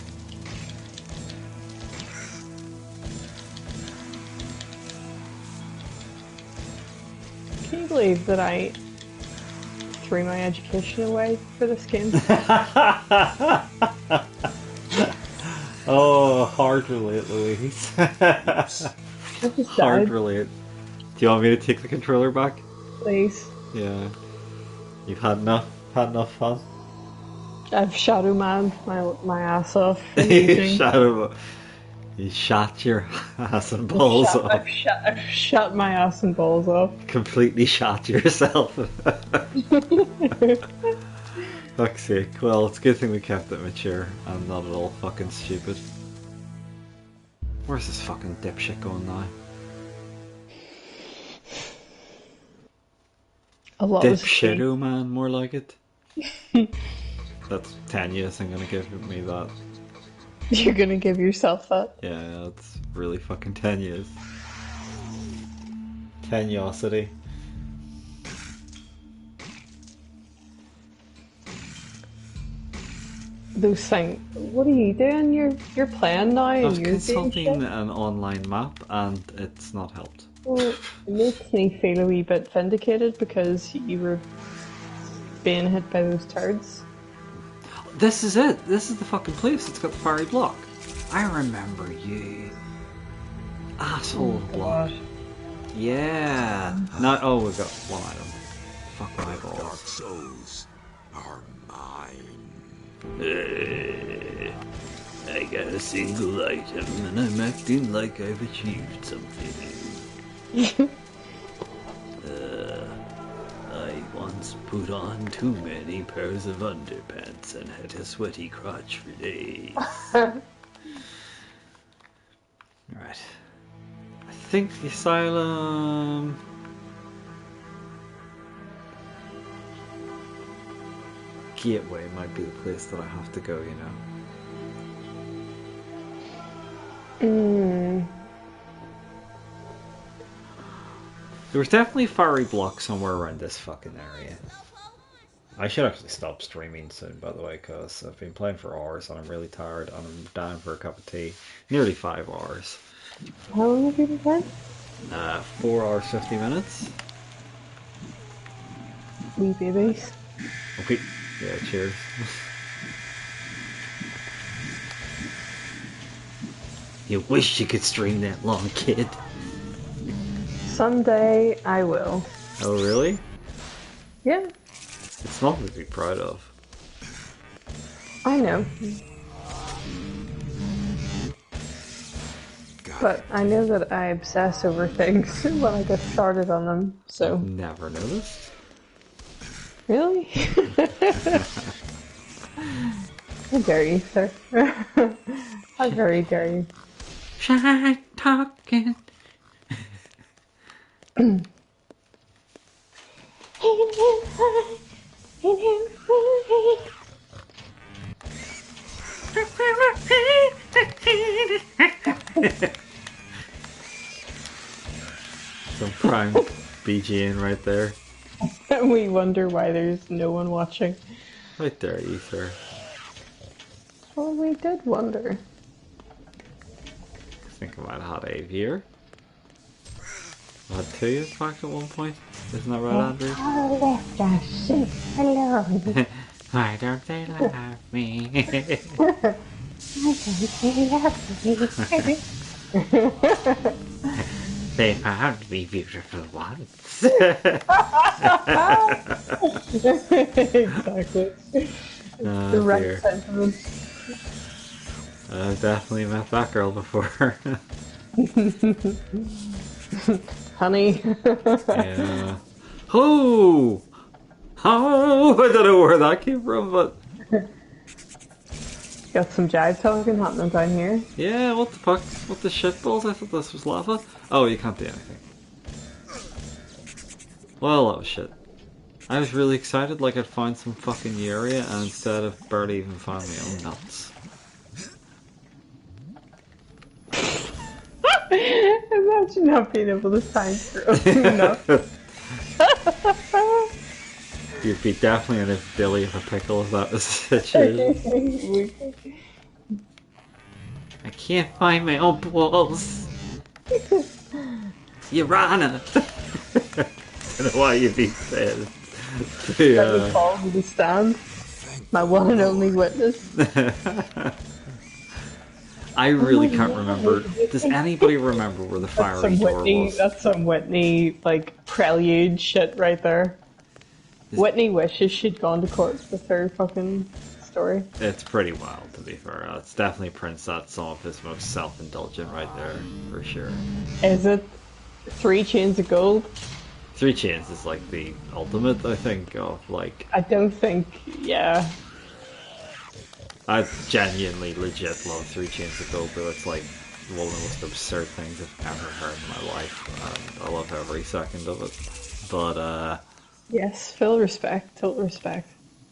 Speaker 1: Can you believe that I threw my education away for this game?
Speaker 2: Oh, hard relate, Louise.
Speaker 1: I just
Speaker 2: Hard
Speaker 1: died.
Speaker 2: relate. Do you want me to take the controller back?
Speaker 1: Please.
Speaker 2: Yeah. You've had enough fun.
Speaker 1: I've shadow manned my ass off in the evening.
Speaker 2: You shot your ass and balls off.
Speaker 1: I've shut my ass and balls off.
Speaker 2: Completely shot yourself. Fuck's sake. Well, it's a good thing we kept it mature and not at all fucking stupid. Where's this fucking dipshit going now?
Speaker 1: A lot of
Speaker 2: Dipshitto man, more like it. That's tenuous, I'm gonna give me that.
Speaker 1: You're gonna give yourself that.
Speaker 2: Yeah, it's really fucking tenuous. Curiosity.
Speaker 1: Those things. What are you doing? You're playing now
Speaker 2: I
Speaker 1: and
Speaker 2: was
Speaker 1: you're doing
Speaker 2: consulting
Speaker 1: shit?
Speaker 2: an online map and it's not helped.
Speaker 1: Well, it makes me feel a wee bit vindicated because you were being hit by those turds.
Speaker 2: This is it. This is the fucking place. It's got the fiery block. I remember you. Asshole block. Yeah. No, oh, we got one item. Fuck my
Speaker 4: Dark
Speaker 2: balls.
Speaker 4: souls are mine.
Speaker 3: I got a single item and I'm acting like I've achieved something. I once put on too many pairs of underpants and had a sweaty crotch for days.
Speaker 2: Right. I think the asylum... Gateway might be the place that I have to go, you know. There was definitely a fiery block somewhere around this fucking area. I should actually stop streaming soon, by the way, because I've been playing for hours and I'm really tired and I'm down for a cup of tea. Nearly 5 hours.
Speaker 1: How long have you been playing?
Speaker 2: 4 hours, 50 minutes.
Speaker 1: Wee babies.
Speaker 2: Okay. Yeah, cheers.
Speaker 3: You wish you could stream that long, kid.
Speaker 1: Someday I will.
Speaker 2: Oh, really?
Speaker 1: Yeah,
Speaker 2: It's nothing to be proud of.
Speaker 1: I know. But I know that I obsess over things when I get started on them, so...
Speaker 2: Never noticed.
Speaker 1: Really? How dare you, sir? How very dare you?
Speaker 2: Shy talking. Some prime BGN right there.
Speaker 1: We wonder why there's no one watching.
Speaker 2: Right there, Ether.
Speaker 1: Well, we did wonder.
Speaker 2: I think I might have had Ave here. I had 2 in fact at one point. Isn't that right, Andrew?
Speaker 1: Oh, left us alone.
Speaker 2: Why don't they love me? They found me beautiful once.
Speaker 1: Exactly.
Speaker 2: Oh,
Speaker 1: The right
Speaker 2: dear.
Speaker 1: sentiment.
Speaker 2: I've definitely met that girl before.
Speaker 1: Honey.
Speaker 2: Yeah. Oh! Oh! I don't know where that came from, but...
Speaker 1: Got some jive talking happening down here.
Speaker 2: Yeah, what the fuck? What the shitballs? I thought this was lava. Oh, you can't do anything. Well, that was shit. I was really excited, like I'd found some fucking new area, and instead I've barely even found my own nuts.
Speaker 1: Imagine not being able to find your own nuts.
Speaker 2: You'd be definitely in a billy of a pickle if that was the situation. I can't find my own balls. Your Honor. I don't know why you'd be saying
Speaker 1: Let me call to the stand. My one and only witness.
Speaker 2: I really can't remember. Does anybody remember where the fiery door was?
Speaker 1: That's some Whitney, like, prelude shit right there. Whitney wishes she'd gone to court with her fucking story.
Speaker 2: It's pretty wild, to be fair. It's definitely Prince at some of his most self-indulgent right there, for sure.
Speaker 1: Is it 3 chains of gold?
Speaker 2: 3 Chains is like the ultimate, I think, of like...
Speaker 1: I don't think, yeah.
Speaker 2: I genuinely legit love 3 Chains of Gold, but it's like one of the most absurd things I've ever heard in my life. And I love every second of it. But,
Speaker 1: Yes, full respect, total respect.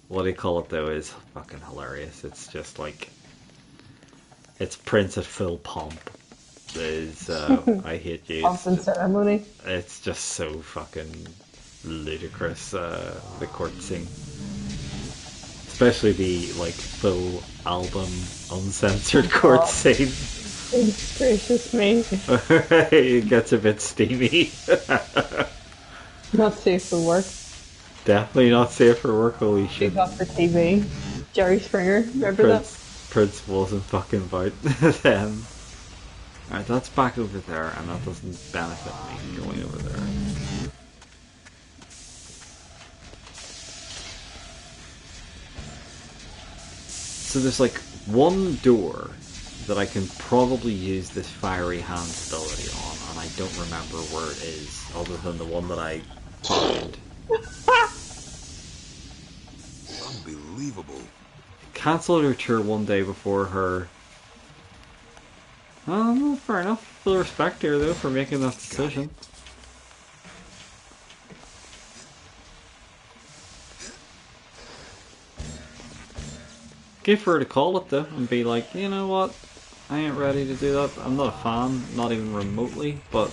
Speaker 2: what do you call it though is fucking hilarious. It's just like... It's Prince at full pomp. is I Hate You.
Speaker 1: Pomp and ceremony.
Speaker 2: It's just so fucking ludicrous, the court scene. Especially the like full album uncensored court scene.
Speaker 1: Goodness gracious me.
Speaker 2: It gets a bit steamy.
Speaker 1: Not safe for work.
Speaker 2: Definitely not safe for work, holy shit.
Speaker 1: Too hot for TV. Jerry Springer, remember
Speaker 2: Prince wasn't fucking about then. Alright, that's back over there, and that doesn't benefit me going over there. So there's like one door that I can probably use this fiery hand ability on, and I don't remember where it is, other than the one that I found.
Speaker 4: Unbelievable.
Speaker 2: Cancelled her tour one day before her. Oh, fair enough. Full respect here, though, for making that decision. Give her to call it, though, and be like, you know what? I ain't ready to do that. I'm not a fan, not even remotely, but...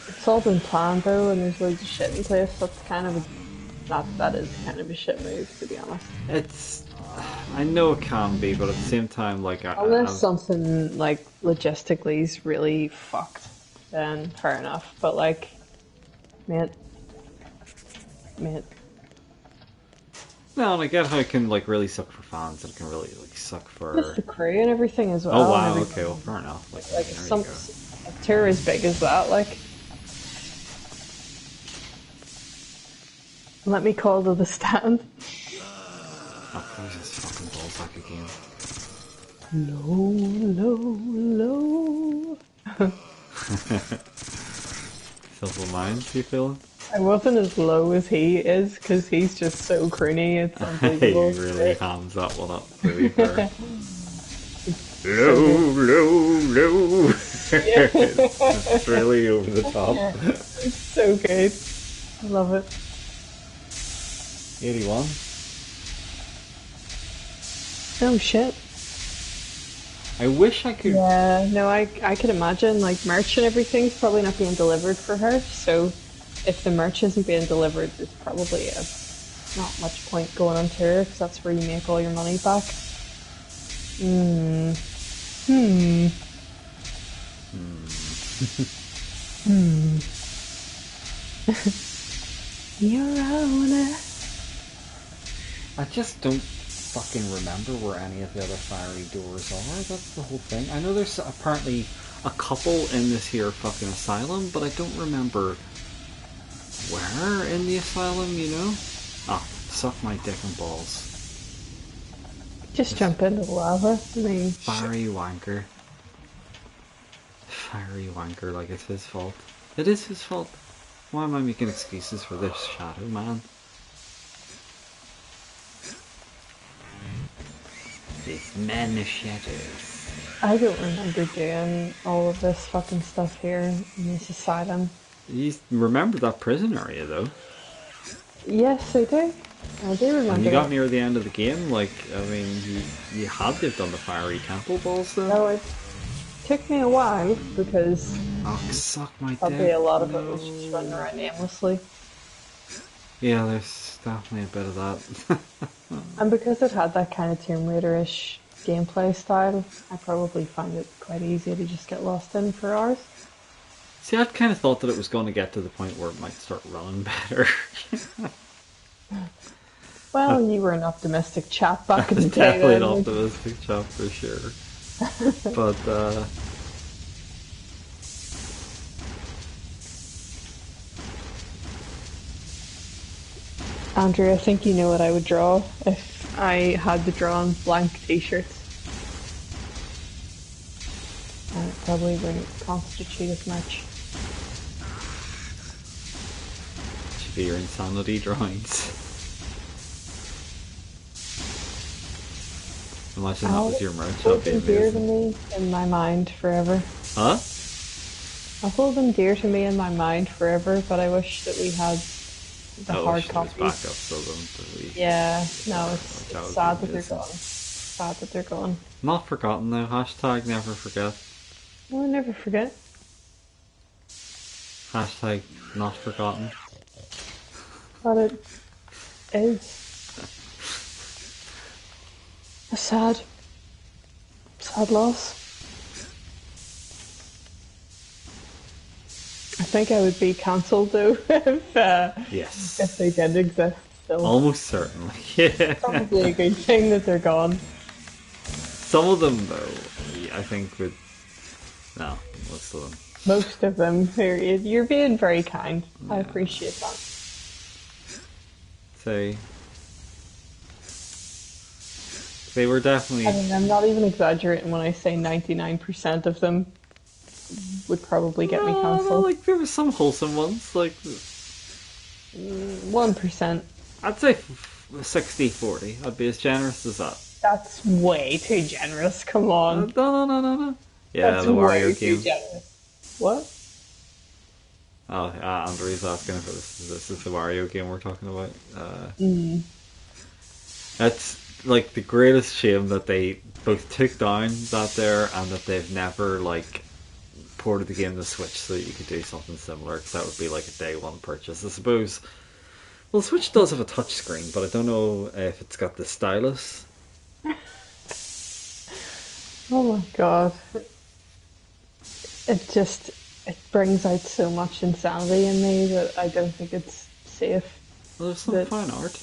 Speaker 1: It's all been planned, though, and there's loads of shit in place. That's kind of a... That is kind of a shit move, to be honest.
Speaker 2: It's... I know it can be, but at the same time, like...
Speaker 1: Unless something, like, logistically is really fucked, then fair enough. But, like... Mate...
Speaker 2: No, and I get how it can, like, really suck for fans, and it can really, like, suck for...
Speaker 1: Just the crew and everything as well.
Speaker 2: Oh, wow, okay, well, fair enough. Like
Speaker 1: a tour as big as that, like... Let me call to the stand.
Speaker 2: Oh, there's this fucking ball back again.
Speaker 1: Low.
Speaker 2: Simple Minds, you feeling?
Speaker 1: I wasn't as low as he is, because he's just so croony, it's unbelievable.
Speaker 2: He really hams that one up, to be fair. Low. It's really over the top.
Speaker 1: It's so good. I love it.
Speaker 2: 81.
Speaker 1: Oh shit.
Speaker 2: I wish I could...
Speaker 1: Yeah, no, I could imagine, like, merch and everything's probably not being delivered for her, so if the merch isn't being delivered, there's probably not much point going on tour, because that's where you make all your money back. Your owner.
Speaker 2: I just don't fucking remember where any of the other fiery doors are. That's the whole thing. I know there's apparently a couple in this here fucking asylum, but I don't remember where in the asylum, you know? Ah, suck my dick and balls.
Speaker 1: Just jump into the lava. I mean,
Speaker 2: Fiery wanker. Fiery wanker, like it's his fault. It is his fault. Why am I making excuses for this shadow man? This man of shadows.
Speaker 1: I don't remember doing all of this fucking stuff here in this asylum.
Speaker 2: You remember that prison area though?
Speaker 1: Yes, I do. I do remember.
Speaker 2: And you got
Speaker 1: that.
Speaker 2: near the end of the game, like, I mean, you had to have done the fiery temple balls though.
Speaker 1: No, it took me a while because
Speaker 2: Oh, suck my dick.
Speaker 1: probably a lot of it was just running around aimlessly.
Speaker 2: Yeah, there's definitely a bit of that.
Speaker 1: And because it had that kind of Tomb Raider-ish gameplay style, I probably found it quite easy to just get lost in for hours.
Speaker 2: See, I'd kind of thought that it was going to get to the point where it might start running better.
Speaker 1: Well, you were an optimistic chap back in the day.
Speaker 2: Definitely an
Speaker 1: then.
Speaker 2: optimistic chap for sure. But,
Speaker 1: Andrew, I think you know what I would draw if I had to draw on blank t-shirts. And it probably wouldn't constitute as much.
Speaker 2: should be your insanity drawings. Imagine that was your merch, that'd
Speaker 1: hold
Speaker 2: be
Speaker 1: them dear to
Speaker 2: amazing.
Speaker 1: me in my mind forever.
Speaker 2: Huh?
Speaker 1: I'll hold them dear to me in my mind forever, but I wish that we had the hard
Speaker 2: there's
Speaker 1: copies.
Speaker 2: backups of them. That we...
Speaker 1: Yeah, no, it's
Speaker 2: That would
Speaker 1: sad
Speaker 2: be
Speaker 1: that they're
Speaker 2: amazing.
Speaker 1: gone. Sad that they're gone.
Speaker 2: Not forgotten though, hashtag never forget.
Speaker 1: I'll never forget.
Speaker 2: Hashtag not forgotten.
Speaker 1: But it is a sad loss. I think I would be cancelled though
Speaker 2: Yes.
Speaker 1: if they did exist still.
Speaker 2: Almost certainly. Yeah.
Speaker 1: Probably a good thing that they're gone.
Speaker 2: Some of them, though, I think would. No, most of them.
Speaker 1: Most of them, period. You're being very kind. I appreciate that.
Speaker 2: Say. They were definitely.
Speaker 1: I mean, I'm not even exaggerating when I say 99% of them would probably get me cancelled.
Speaker 2: Like, there were some wholesome ones, like.
Speaker 1: 1%.
Speaker 2: I'd say 60-40. I'd be as generous as that.
Speaker 1: That's way too generous. Come on.
Speaker 2: No. Yeah,
Speaker 1: That's
Speaker 2: the
Speaker 1: way
Speaker 2: Wario
Speaker 1: too
Speaker 2: game.
Speaker 1: generous. What?
Speaker 2: Oh, Andre's asking if this is the Wario game we're talking about. That's like the greatest shame that they both took down that there and that they've never like ported the game to Switch so that you could do something similar, because that would be like a day one purchase, I suppose. Well, the Switch does have a touch screen, but I don't know if it's got the stylus.
Speaker 1: Oh my god. It brings out so much insanity in me that I don't think it's safe.
Speaker 2: Well, there's some fine art.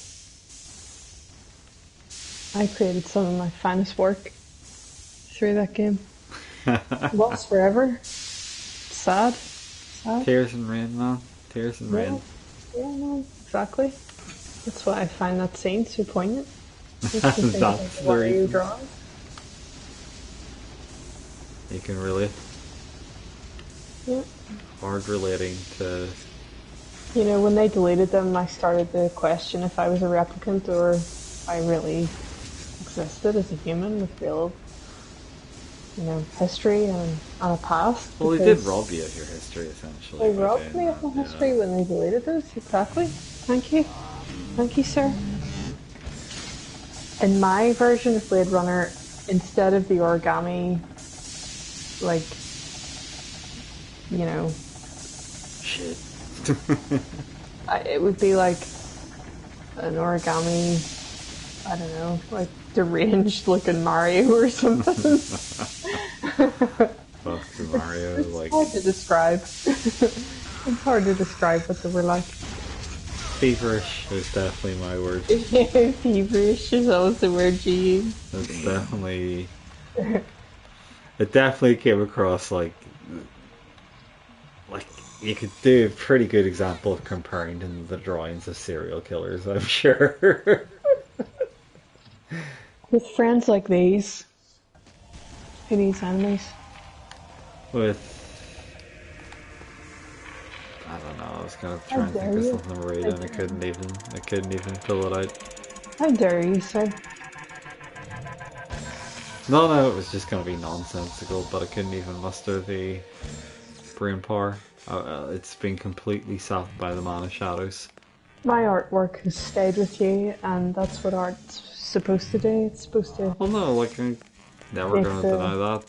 Speaker 1: I created some of my finest work through that game. Lost forever. Sad.
Speaker 2: Tears and rain, man. Tears and rain.
Speaker 1: Yeah, no, exactly. That's why I find that scene so poignant.
Speaker 2: That's the reason.
Speaker 1: Drawing.
Speaker 2: You can relate.
Speaker 1: Yeah.
Speaker 2: Hard relating to.
Speaker 1: You know, when they deleted them, I started to question if I was a replicant or if I really existed as a human with real, history and a past.
Speaker 2: Well, they did rob you of your history, essentially.
Speaker 1: They robbed me of my history when they deleted those, exactly. Thank you. Thank you, sir. In my version of Blade Runner, instead of the origami,
Speaker 2: shit.
Speaker 1: It would be like an origami, I don't know, like deranged looking Mario or something.
Speaker 2: Fuck Mario, like.
Speaker 1: It's hard to describe. It's hard to describe what they were like.
Speaker 2: Feverish is definitely my word.
Speaker 1: Feverish is always the word you use.
Speaker 2: It's definitely. It definitely came across like you could do a pretty good example of comparing to the drawings of serial killers, I'm sure.
Speaker 1: With friends like these, who needs enemies?
Speaker 2: With I don't know, I was kind of trying to think of something to read and I couldn't even pull it out.
Speaker 1: How dare you, sir?
Speaker 2: No, it was just going to be nonsensical, but I couldn't even muster the brain power. It's been completely sapped by the Man of Shadows.
Speaker 1: My artwork has stayed with you, and that's what art's supposed to do. It's supposed to.
Speaker 2: Well, no, I'm never going to deny that.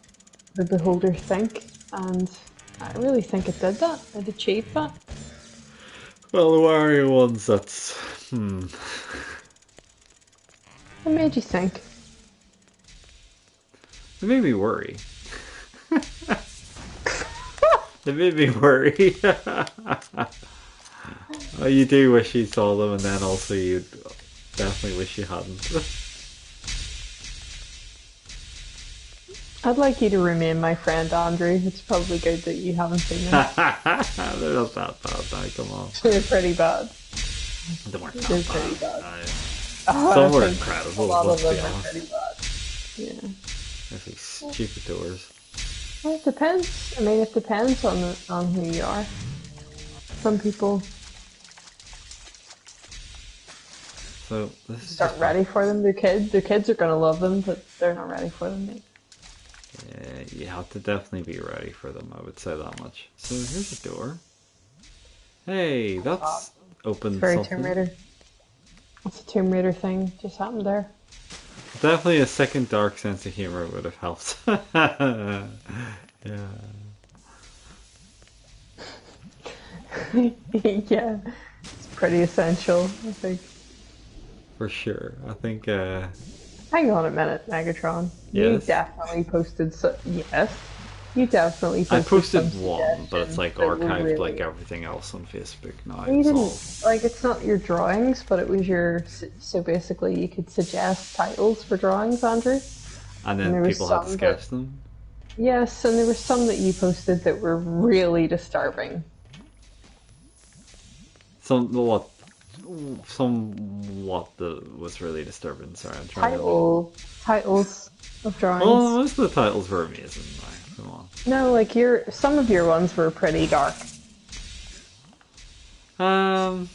Speaker 1: The beholder think, and I really think it did that. It achieved that.
Speaker 2: Well, the Wario ones, that's.
Speaker 1: What made you think?
Speaker 2: It made me worry. It made me worry. You do wish you saw them, and then also you definitely wish you hadn't.
Speaker 1: I'd like you to remain my friend, Andrew. It's probably good that you haven't seen them.
Speaker 2: They're not that bad now, come on.
Speaker 1: They're pretty bad.
Speaker 2: They weren't
Speaker 1: They're
Speaker 2: that
Speaker 1: pretty
Speaker 2: bad.
Speaker 1: bad.
Speaker 2: Some were incredible,
Speaker 1: A lot of
Speaker 2: let's be
Speaker 1: them are
Speaker 2: honest.
Speaker 1: pretty bad. Yeah.
Speaker 2: There's these stupid doors.
Speaker 1: Well, it depends. I mean, it depends on who you are. Some people
Speaker 2: So this is
Speaker 1: just aren't ready for them. Their kids are gonna love them, but they're not ready for them.
Speaker 2: Yeah, you have to definitely be ready for them, I would say that much. So here's a door. Hey, that's open
Speaker 1: Very
Speaker 2: something.
Speaker 1: Tomb Raider. What's a Tomb Raider thing just happened there?
Speaker 2: Definitely a second dark sense of humor would have helped. Yeah.
Speaker 1: Yeah, it's pretty essential, I think.
Speaker 2: For sure. I think,
Speaker 1: Hang on a minute, Megatron. You
Speaker 2: yes.
Speaker 1: definitely posted yes. You definitely
Speaker 2: I
Speaker 1: posted some
Speaker 2: posted one, but it's
Speaker 1: suggestions
Speaker 2: like
Speaker 1: that were
Speaker 2: archived like
Speaker 1: really.
Speaker 2: everything else on Facebook now.
Speaker 1: You
Speaker 2: It's
Speaker 1: didn't
Speaker 2: all.
Speaker 1: like it's not your drawings, but it was your. So basically, you could suggest titles for drawings, Andrew.
Speaker 2: And
Speaker 1: And
Speaker 2: then
Speaker 1: there was
Speaker 2: people had to
Speaker 1: some that
Speaker 2: sketch them.
Speaker 1: yes, and there were some that you posted that were really disturbing.
Speaker 2: Somewhat that was really disturbing. Sorry, I'm trying to.
Speaker 1: Titles of drawings.
Speaker 2: Oh, most of the titles were amazing. Like, come on.
Speaker 1: No, like some of your ones were pretty dark. What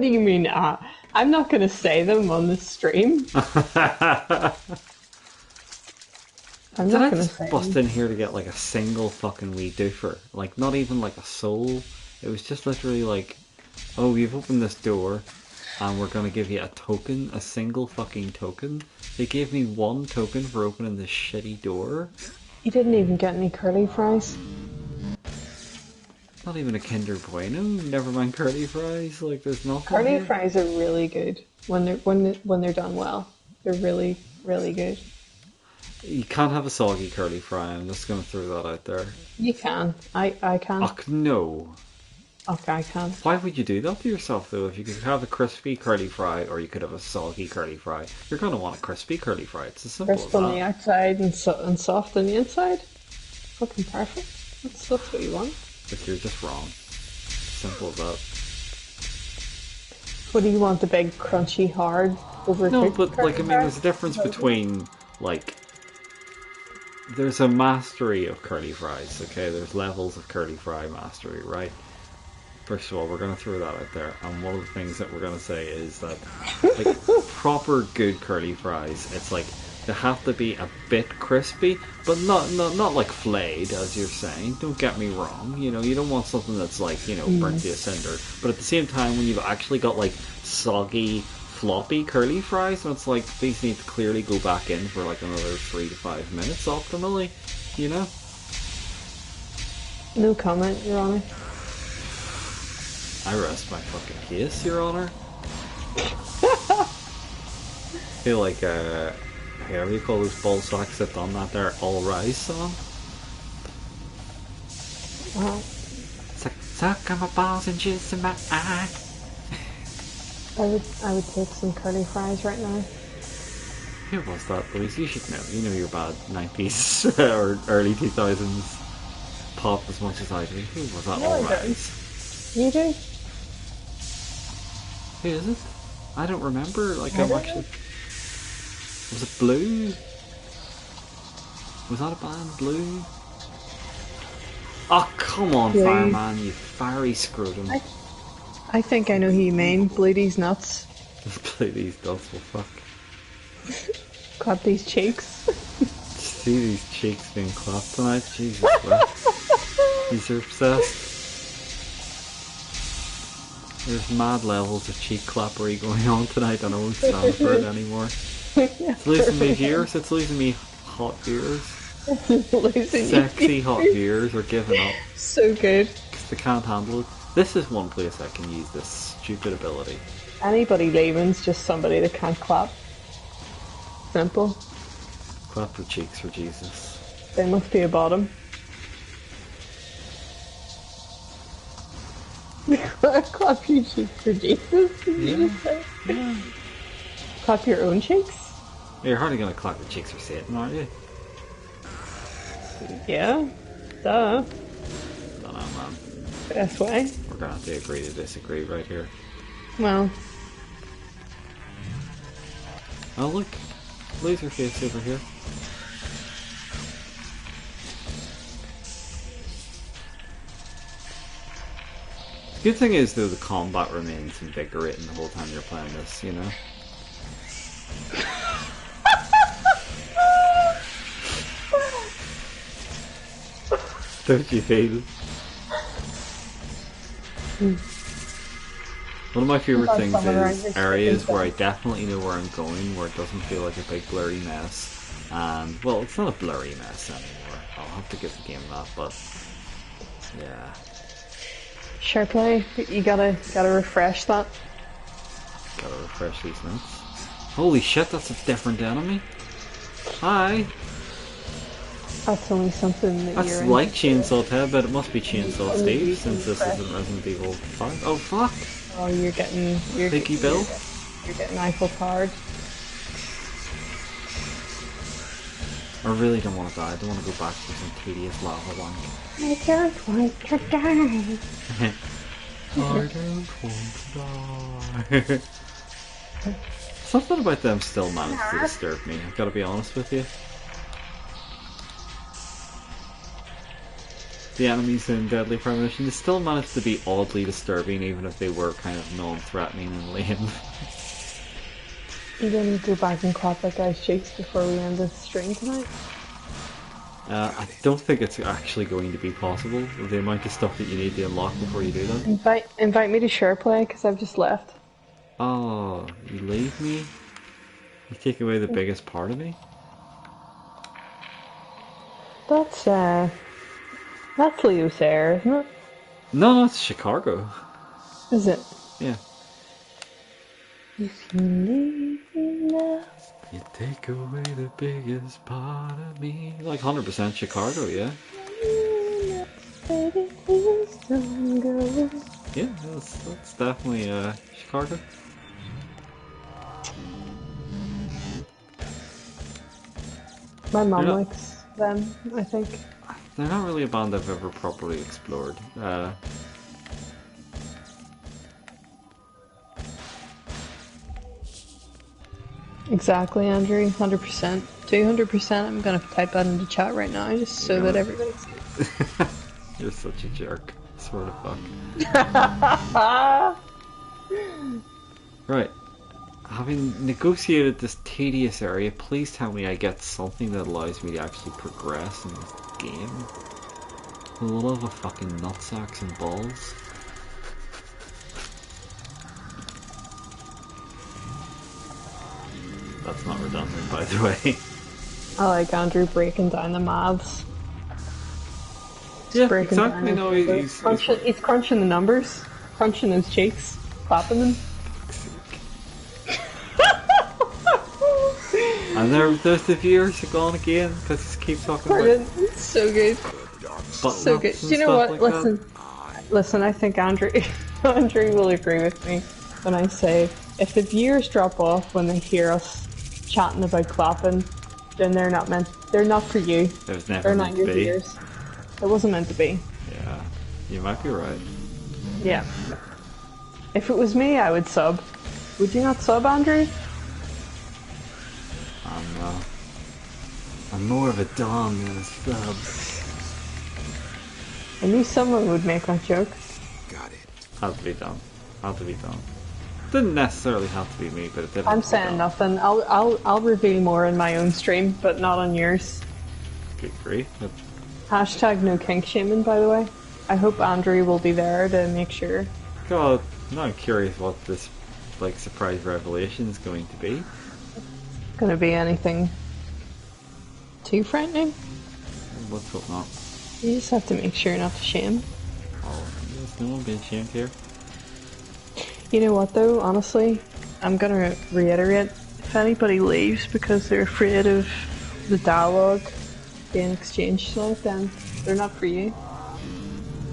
Speaker 1: do you mean? I'm not going to say them on the stream. I'm
Speaker 2: Did
Speaker 1: not
Speaker 2: I
Speaker 1: going to
Speaker 2: just
Speaker 1: say
Speaker 2: bust
Speaker 1: them.
Speaker 2: in here to get like a single fucking wee doofer? Like, not even like a soul. It was just literally like, oh, you've opened this door, and we're gonna give you a token, a single fucking token. They gave me one token for opening this shitty door.
Speaker 1: You didn't even get any curly fries.
Speaker 2: Not even a Kinder Bueno. Never mind curly fries. Like, there's nothing
Speaker 1: Curly
Speaker 2: here.
Speaker 1: fries are really good when they're done well. They're really really good.
Speaker 2: You can't have a soggy curly fry. I'm just gonna throw that out there.
Speaker 1: You can. I can.
Speaker 2: Ugh, no.
Speaker 1: Okay, I can.
Speaker 2: Why would you do that to yourself, though? If you could have a crispy curly fry or you could have a soggy curly fry, you're going to want a crispy curly fry. It's as simple as
Speaker 1: Crisp on the
Speaker 2: that.
Speaker 1: outside and soft on the inside. Fucking perfect. That's what you want.
Speaker 2: But you're just wrong. Simple as that.
Speaker 1: What do you want? The big crunchy hard overcooked?
Speaker 2: No, but,
Speaker 1: curly
Speaker 2: like, I mean,
Speaker 1: fries?
Speaker 2: there's a difference between, like... There's a mastery of curly fries, okay? There's levels of curly fry mastery, right? First of all, we're going to throw that out there, and one of the things that we're going to say is that, like, proper good curly fries, it's like, they have to be a bit crispy, but not like flayed, as you're saying. Don't get me wrong. You know, you don't want something that's like, you know, burnt to a cinder. But at the same time, when you've actually got like soggy, floppy curly fries, and it's like these need to clearly go back in for like another 3 to 5 minutes optimally. You know.
Speaker 1: No comment, Your Honor.
Speaker 2: I rest my fucking case, Your Honor. I feel like whatever you call those ball sacks that done that there All Rise song.
Speaker 1: Wow.
Speaker 2: Suck on my balls and jizz in my eye.
Speaker 1: I would take some curly fries right now.
Speaker 2: Who was that, Louise? You should know. You know your bad 90s or early 2000s pop as much as I do. Who was that?
Speaker 1: No,
Speaker 2: All
Speaker 1: I don't.
Speaker 2: Rise.
Speaker 1: You do?
Speaker 2: Who is it? I don't remember. Like,
Speaker 1: I
Speaker 2: I'm
Speaker 1: don't
Speaker 2: actually... Was it Blue? Was that a band, Blue? Oh, come on,
Speaker 1: Blue.
Speaker 2: Fireman, you fiery scrotum.
Speaker 1: I think I know who you mean. Bleedy's nuts.
Speaker 2: Play these dots, well, fuck.
Speaker 1: Clap these cheeks.
Speaker 2: See these cheeks being clapped tonight? Jesus Christ. These are obsessed. There's mad levels of cheek clappery going on tonight, and I won't stand for it anymore. It's losing me viewers, it's losing me hot viewers. Sexy hot viewers are giving up.
Speaker 1: So good.
Speaker 2: Because they can't handle it. This is one place I can use this stupid ability.
Speaker 1: Anybody leaving's just somebody that can't clap. Simple.
Speaker 2: Clap your cheeks for Jesus.
Speaker 1: There must be a bottom. Clap your cheeks for Jesus. Did you just say?
Speaker 2: Yeah.
Speaker 1: Clap your own cheeks?
Speaker 2: You're hardly going to clap your cheeks for Satan, are you?
Speaker 1: Yeah. Duh.
Speaker 2: Don't know, man.
Speaker 1: Best way.
Speaker 2: We're going to have to agree to disagree right here.
Speaker 1: Well,
Speaker 2: Oh, look. Laserface over here. Good thing is, though, the combat remains invigorating the whole time you're playing this, you know? Don't you feel? One of my favourite
Speaker 1: About
Speaker 2: things
Speaker 1: someone around
Speaker 2: is
Speaker 1: this
Speaker 2: areas
Speaker 1: fucking
Speaker 2: where I
Speaker 1: thing.
Speaker 2: definitely know where I'm going, where it doesn't feel like a big blurry mess, And, well, it's not a blurry mess anymore. I'll have to give the game that, but yeah.
Speaker 1: Sure play. You gotta refresh that.
Speaker 2: Gotta refresh these notes. Holy shit, that's a different enemy. Hi.
Speaker 1: That's only something that
Speaker 2: That's
Speaker 1: you're
Speaker 2: like
Speaker 1: interested in.
Speaker 2: Chainsaw Ted, but it must be Chainsaw
Speaker 1: Oh,
Speaker 2: Steve
Speaker 1: you
Speaker 2: since this
Speaker 1: refresh.
Speaker 2: isn't Resident Evil 5. Oh fuck!
Speaker 1: Oh, you're getting
Speaker 2: Piggy Bill?
Speaker 1: You're getting Eiffel Towered.
Speaker 2: I really don't want to die. I don't want to go back to some tedious lava wank.
Speaker 1: I just want to die.
Speaker 2: I don't want to die. Something about them still managed to disturb me, I've got to be honest with you. The enemies in Deadly Premonition, they still managed to be oddly disturbing even if they were kind of non-threatening and lame.
Speaker 1: You gonna go back and clap that guy's cheeks before we end the stream tonight?
Speaker 2: I don't think it's actually going to be possible with the amount of stuff that you need to unlock before you do that.
Speaker 1: Invite me to share play because I've just left.
Speaker 2: Oh, you leave me? You take away the biggest part of me?
Speaker 1: That's Leo Sayre, isn't it?
Speaker 2: No, it's Chicago.
Speaker 1: Is it?
Speaker 2: Yeah.
Speaker 1: If you leave me now.
Speaker 2: You take away the biggest part of me. Like 100% Chicago, yeah?
Speaker 1: Baby, please don't go.
Speaker 2: Yeah, that's definitely Chicago.
Speaker 1: My mum
Speaker 2: Yeah.
Speaker 1: likes them, I think.
Speaker 2: They're not really a band I've ever properly explored.
Speaker 1: Exactly, Andrew. 100%. 200%. I'm gonna type that into chat right now just so that everybody sees.
Speaker 2: You're such a jerk. I swear to fuck. Right. Having negotiated this tedious area, please tell me I get something that allows me to actually progress in this game. For the love of fucking nutsacks and balls. That's not redundant, by the way.
Speaker 1: I like Andrew breaking down the maths.
Speaker 2: Yeah,
Speaker 1: Breaking
Speaker 2: exactly.
Speaker 1: down
Speaker 2: No,
Speaker 1: the numbers. He's crunching the numbers, crunching those cheeks, clapping them.
Speaker 2: And there's the viewers are gone again because he keeps talking
Speaker 1: Brilliant.
Speaker 2: about
Speaker 1: It's so good. So good. Do you know what? Listen. I think Andrew will agree with me when I say if the viewers drop off when they hear us chatting about clapping, then they're not for you.
Speaker 2: It was never
Speaker 1: They're
Speaker 2: meant
Speaker 1: not
Speaker 2: to
Speaker 1: your
Speaker 2: be.
Speaker 1: viewers. It wasn't meant to be.
Speaker 2: Yeah, you might be right.
Speaker 1: Yeah. If it was me, I would sub. Would you not sub, Andrew?
Speaker 2: I'm more of a dom than a sub.
Speaker 1: I knew someone would make that joke.
Speaker 4: Got it.
Speaker 2: Had to be done. Didn't necessarily have to be me, but it did.
Speaker 1: I'm saying nothing. I'll reveal more in my own stream, but not on yours.
Speaker 2: Good grief.
Speaker 1: Hashtag no kink shaming, by the way. I hope Andrew will be there to make sure.
Speaker 2: God, now I'm curious what this surprise revelation is going to be.
Speaker 1: Gonna be anything too frightening?
Speaker 2: Let's hope not.
Speaker 1: You just have to make sure not to shame.
Speaker 2: Oh, there's no one being shamed here.
Speaker 1: You know what though, honestly, I'm gonna reiterate, if anybody leaves because they're afraid of the dialogue being exchanged tonight, then they're not for you.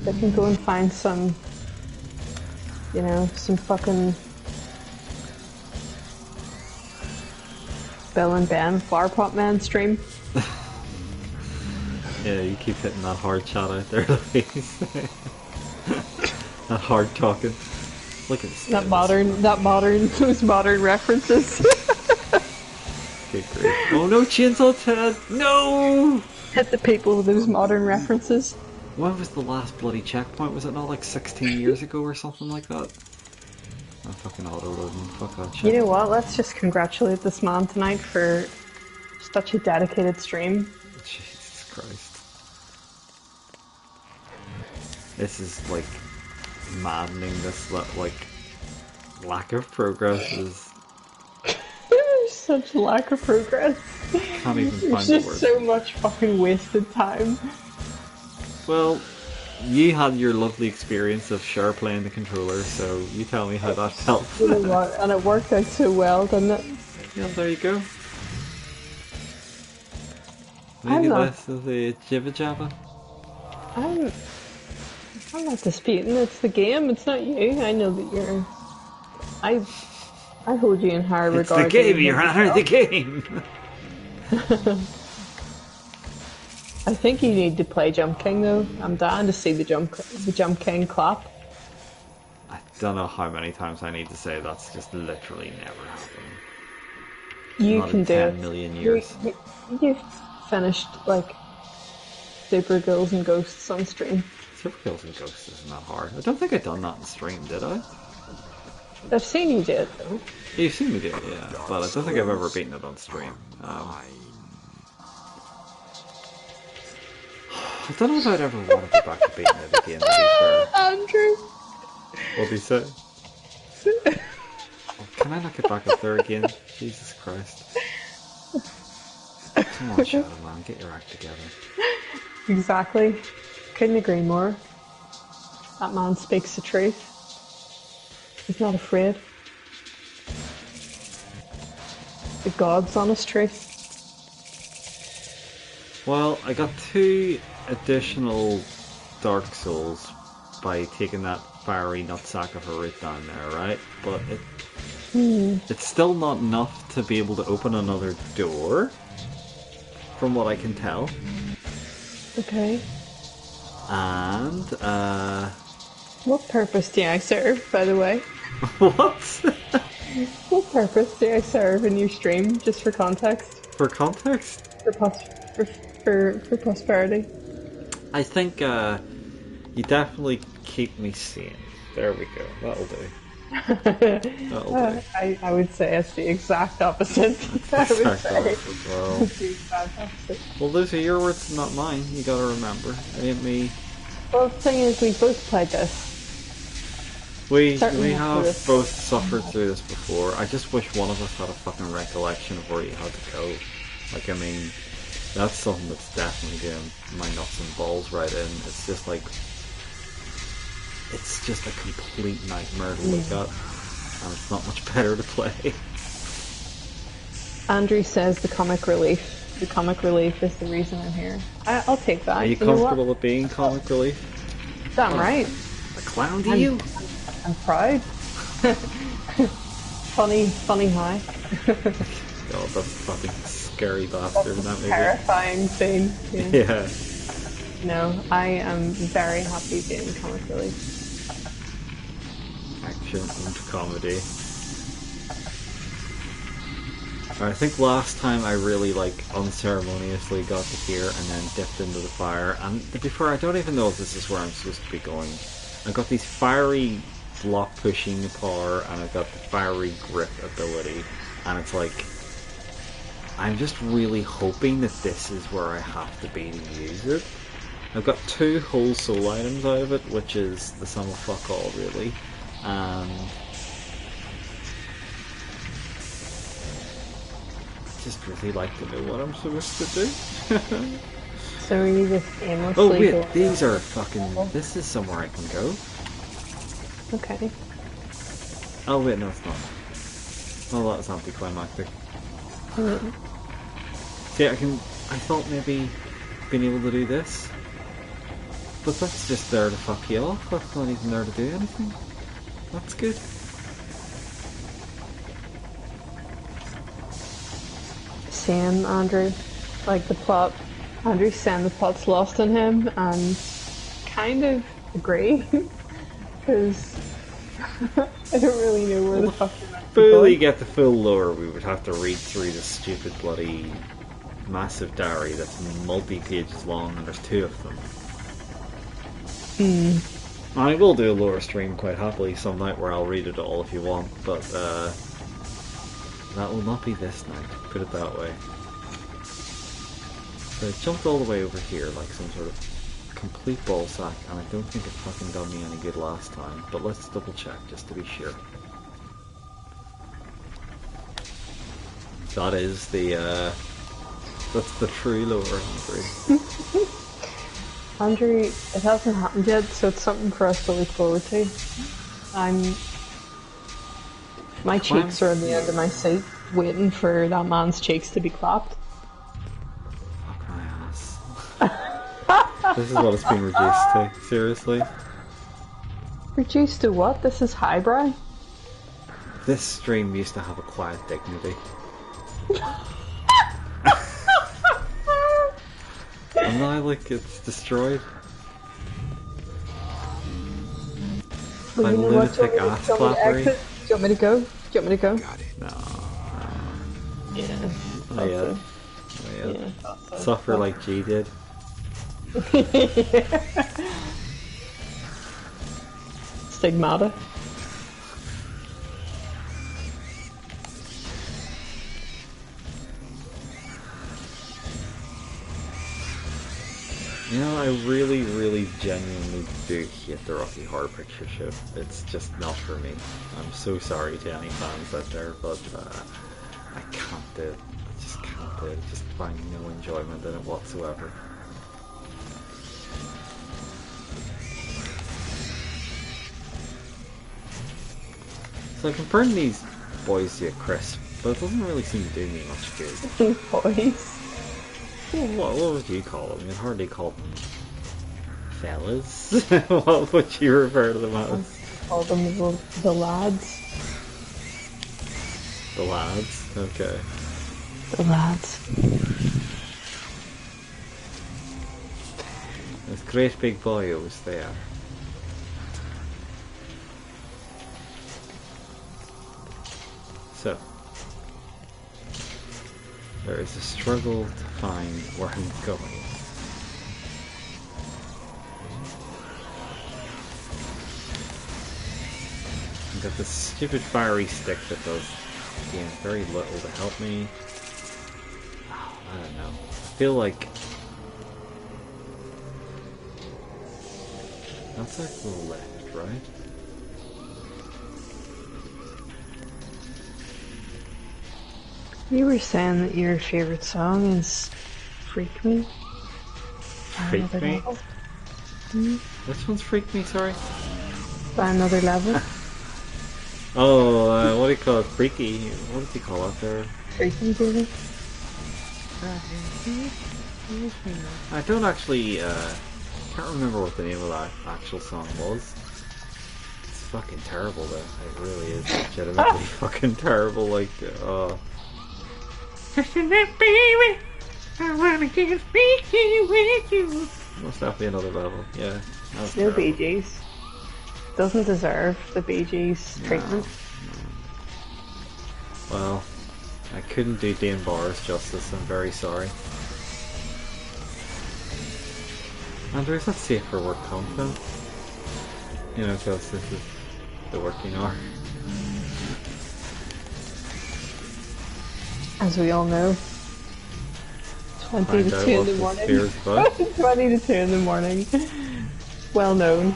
Speaker 1: They can go and find some fucking Bill and Ben Flower Pot Man stream.
Speaker 2: Yeah, you keep hitting that hard shot out there, Louise. That hard talking. Look at this.
Speaker 1: Those modern references.
Speaker 2: Good grief. Oh no, Chainsaw Ted! No!
Speaker 1: Hit the people with those modern references.
Speaker 2: When was the last bloody checkpoint? Was it not like 16 years ago or something like that? I'm fucking auto-loading. Fuck that shit.
Speaker 1: You know what? Let's just congratulate this man tonight for such a dedicated stream.
Speaker 2: Jesus Christ. This is maddening. This lack of progress is.
Speaker 1: There's such lack of progress.
Speaker 2: Can't even
Speaker 1: There's
Speaker 2: find the
Speaker 1: just
Speaker 2: word.
Speaker 1: so much fucking wasted time.
Speaker 2: Well, you had your lovely experience of Cher playing the controller, so you tell me how that felt.
Speaker 1: You know what? And it worked out so well, didn't it?
Speaker 2: Yeah, there you go.
Speaker 1: I'm
Speaker 2: Maybe
Speaker 1: not-
Speaker 2: less of the jibba jabba.
Speaker 1: I'm not disputing it's the game, it's not you. I know that you're... I hold you in higher regard.
Speaker 3: It's the game,
Speaker 1: than
Speaker 3: Your Honor,
Speaker 1: yourself.
Speaker 3: the game.
Speaker 1: I think you need to play Jump King though. I'm dying to see the Jump King clap.
Speaker 2: I don't know how many times I need to say that's just literally never happened.
Speaker 1: You
Speaker 2: Not
Speaker 1: can
Speaker 2: in
Speaker 1: do
Speaker 2: 10
Speaker 1: it.
Speaker 2: million years.
Speaker 1: You've finished like Super Girls and Ghosts on stream.
Speaker 2: Super Kills and Ghosts isn't that hard. I don't think I'd done that in stream, did I?
Speaker 1: I've seen you do it though.
Speaker 2: You've seen me do it, yeah. But I don't think I've ever beaten it on stream. I don't know if I'd ever want to go back to beating it again, to be fair.
Speaker 1: Andrew!
Speaker 2: What did he say? Oh, can I not get back up there again? Jesus Christ. Come on, Shadow Man, get your act together.
Speaker 1: Exactly. Couldn't agree more. That man speaks the truth. He's not afraid. The God's honest truth.
Speaker 2: Well, I got 2 additional Dark Souls by taking that fiery nutsack of a route down there, right? But it's still not enough to be able to open another door, from what I can tell.
Speaker 1: Okay.
Speaker 2: And,
Speaker 1: What purpose do I serve, by the way?
Speaker 2: what?
Speaker 1: What purpose do I serve in your stream, just for context?
Speaker 2: For context?
Speaker 1: For prosperity.
Speaker 2: I think, you definitely keep me sane. There we go. That'll do. That'll do.
Speaker 1: I would say it's the exact opposite. I would
Speaker 2: Exact
Speaker 1: say
Speaker 2: opposite, well.
Speaker 1: it's the exact opposite.
Speaker 2: Well, those are your words, not mine. You gotta remember. It ain't me.
Speaker 1: Well, the thing is, we both played this.
Speaker 2: We
Speaker 1: Certainly
Speaker 2: have
Speaker 1: after this.
Speaker 2: both suffered through this before. I just wish one of us had a fucking recollection of where you had to go. Like, I mean, that's something that's definitely doing my nuts and balls right in. It's just like, it's just a complete nightmare to look at, and it's not much better to play.
Speaker 1: Andrew says the comic relief. The comic relief is the reason I'm here. I'll take that.
Speaker 2: Are you
Speaker 1: know what?
Speaker 2: comfortable with being comic relief?
Speaker 1: Damn right.
Speaker 2: A clown to you?
Speaker 1: I'm proud. funny high.
Speaker 2: God, that's a fucking scary bastard in that movie.
Speaker 1: Terrifying scene. Yeah.
Speaker 2: Yeah.
Speaker 1: No, I am very happy being comic relief.
Speaker 2: Action and comedy. I think last time I really unceremoniously got to here and then dipped into the fire, and to be fair, I don't even know if this is where I'm supposed to be going. I've got these fiery block pushing power, and I've got the fiery grip ability, and it's like, I'm just really hoping that this is where I have to be to use it. I've got 2 whole soul items out of it, which is the sum of fuck all, really. Just really like to know what I'm supposed to do.
Speaker 1: So are you just aimlessly
Speaker 2: Oh wait,
Speaker 1: going
Speaker 2: these are fucking... This is somewhere I can go.
Speaker 1: Okay.
Speaker 2: Oh wait, no it's not. Oh, that was anticlimactic. See, I thought maybe being able to do this. But that's just there to fuck you off. That's not even there to do anything. That's good.
Speaker 1: Same, Andrew. Like the plot. Andrew's saying the plot's lost on him, and kind of agree. Because I don't really know where the fuck you're at.
Speaker 2: Fully get the full lore, we would have to read through this stupid bloody massive diary that's multi-pages long, and there's 2 of them. I will do a lore stream quite happily some night where I'll read it all if you want, but that will not be this night, put it that way. So I jumped all the way over here like some sort of complete ballsack, and I don't think it fucking done me any good last time, but let's double check just to be sure. That is the, that's the true lower Andre.
Speaker 1: Andrew, it hasn't happened yet, so it's something for us to look forward to. My cheeks are on the end of my seat, waiting for that man's cheeks to be clapped.
Speaker 2: Fuck my ass. This is what it's been reduced to, seriously.
Speaker 1: Reduced to what? This is highbrow?
Speaker 2: This stream used to have a quiet dignity. And now, like, it's destroyed.
Speaker 1: Well,
Speaker 2: By
Speaker 1: you know what,
Speaker 2: lunatic ass clappery.
Speaker 1: Do you want me to go? Do you want me to go?
Speaker 4: Got it.
Speaker 2: No.
Speaker 1: Yeah.
Speaker 2: Not yet. Not yet. Suffer like G did.
Speaker 1: Stigmata.
Speaker 2: You know, I really, really genuinely do hate the Rocky Horror Picture Show. It's just not for me. I'm so sorry to any fans out there, but I can't do it. I just can't do it. I just find no enjoyment in it whatsoever. So I can burn these boys to a crisp, but it doesn't really seem to do me much good.
Speaker 1: Boys.
Speaker 2: What would you call them? You'd hardly call them fellas. What would you refer to them as?
Speaker 1: Call them the lads.
Speaker 2: The lads? Okay.
Speaker 1: The lads.
Speaker 2: There's great big boyos there. So, there is a struggle to find where I'm going. I've got this stupid fiery stick that does, again, very little to help me. Oh, I don't know. I feel like that's like the left, right?
Speaker 1: You were saying that your favourite song is Freak Me?
Speaker 2: Freak Me? Which one's Freak Me, sorry?
Speaker 1: By Another Level?
Speaker 2: Oh, what do you call it? Freaky. What do you call it there?
Speaker 1: Freak Me, baby?
Speaker 2: I don't actually, can't remember what the name of that actual song was. It's fucking terrible though. It really is legitimately fucking terrible, like, baby, I wanna get freaky with you. Must have to be Another Level, yeah.
Speaker 1: No Bee Gees. Doesn't deserve the Bee Gees treatment.
Speaker 2: Well, I couldn't do Dean Barr's justice, I'm very sorry. Andrew, is that safe for work content? You know, because this is the working hour.
Speaker 1: As we all know. 20 to 2 in the morning. 20 to 2 in the morning. Well known.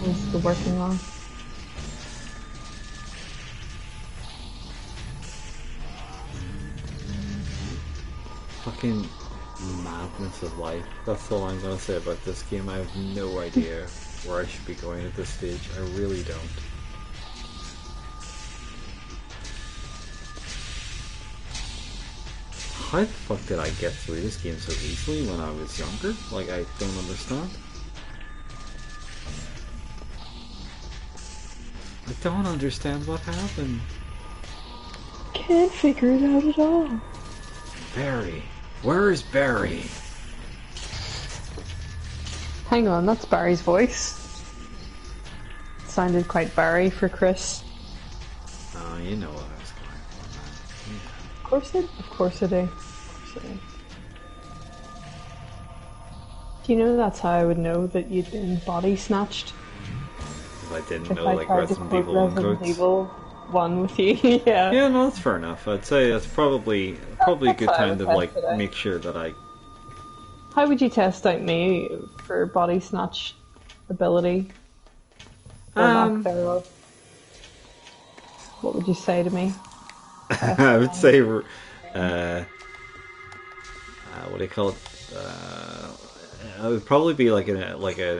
Speaker 1: Is the working hour.
Speaker 2: Fucking madness of life. That's all I'm gonna say about this game. I have no idea where I should be going at this stage. I really don't. How the fuck did I get through this game so easily when I was younger? Like, I don't understand. I don't understand what happened.
Speaker 1: Can't figure it out at all.
Speaker 2: Barry. Where is Barry?
Speaker 1: Hang on, that's Barry's voice. It sounded quite Barry for Chris.
Speaker 2: Oh, you know what I was going for, man. Yeah.
Speaker 1: Of course it. Of course I do. Of course I do. Do you know that's how I would know that you'd been body snatched?
Speaker 2: If I didn't
Speaker 1: If
Speaker 2: know,
Speaker 1: I
Speaker 2: like,
Speaker 1: tried to
Speaker 2: Resident
Speaker 1: quote
Speaker 2: Evil 1
Speaker 1: Resident
Speaker 2: quotes.
Speaker 1: Evil 1 with you, yeah.
Speaker 2: Yeah, no, that's fair enough. I'd say that's probably a good
Speaker 1: what I
Speaker 2: time
Speaker 1: would
Speaker 2: to, like,
Speaker 1: test today.
Speaker 2: make sure that I...
Speaker 1: How would you test out me for body snatch ability? Or lack thereof? What would you say to me?
Speaker 2: I would say, what do you call it? It would probably be like an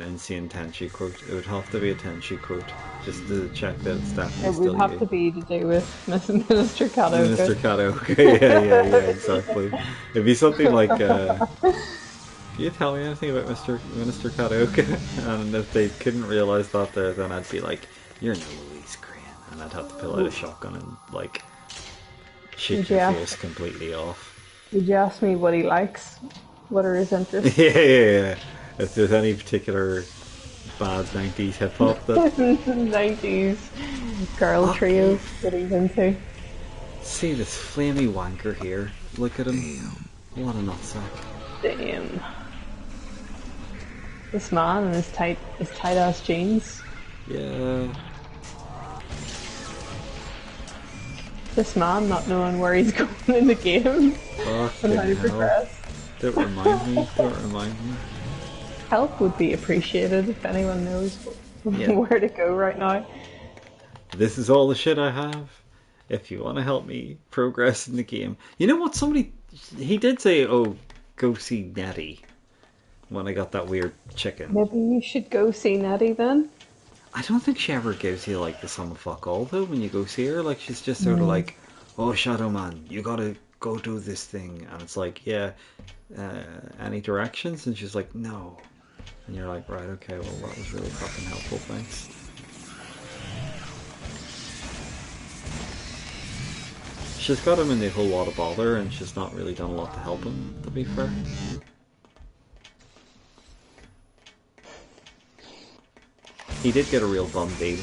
Speaker 2: insane Tenchi quote. It would have to be a Tenchi quote just to check that it's definitely
Speaker 1: It
Speaker 2: still
Speaker 1: would have
Speaker 2: you.
Speaker 1: to be to do with Minister Kadoka.
Speaker 2: Mr. Karaoke, yeah, exactly. It'd be something like, can you tell me anything about Minister Karaoke? And if they couldn't realise that there, then I'd be like, you're no Louise Crane. And I'd have to pull out a shotgun and, like, shoot your face completely off.
Speaker 1: Did you ask me what he likes? What are his interests?
Speaker 2: Yeah. If there's any particular bad 90s hip hop that
Speaker 1: 90s girl trios that he's into.
Speaker 2: see this flamey wanker here. Look at him. Damn. What a nutsack.
Speaker 1: Damn. This man and his tight ass jeans.
Speaker 2: Yeah.
Speaker 1: This man not knowing where he's going in the game and how to progress.
Speaker 2: Don't remind me.
Speaker 1: Help would be appreciated if anyone knows where to go right now.
Speaker 2: This is all the shit I have. If you want to help me progress in the game. You know what? He did say, oh, go see Nettie. When I got that weird chicken.
Speaker 1: Maybe you should go see Nettie then.
Speaker 2: I don't think she ever gives you like the sum of fuck all though when you go see her. Like she's just sort of like, oh Shadow Man, you gotta go do this thing, and it's like, yeah, any directions? And she's like, no. And you're like, right, okay, well that was really fucking helpful, thanks. She's got him in a whole lot of bother, and she's not really done a lot to help him, to be fair. He did get a real bum deal,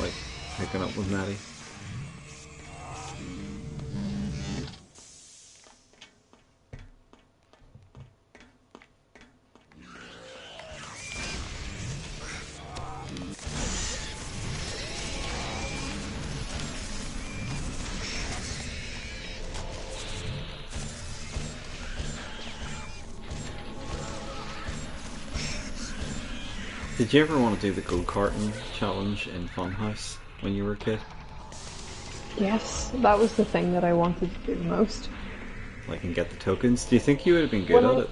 Speaker 2: like, hooking up with Nettie. Did you ever want to do the go-karting challenge in Funhouse when you were a kid?
Speaker 1: Yes, that was the thing that I wanted to do the most.
Speaker 2: Like, and get the tokens? Do you think you would have been good at it?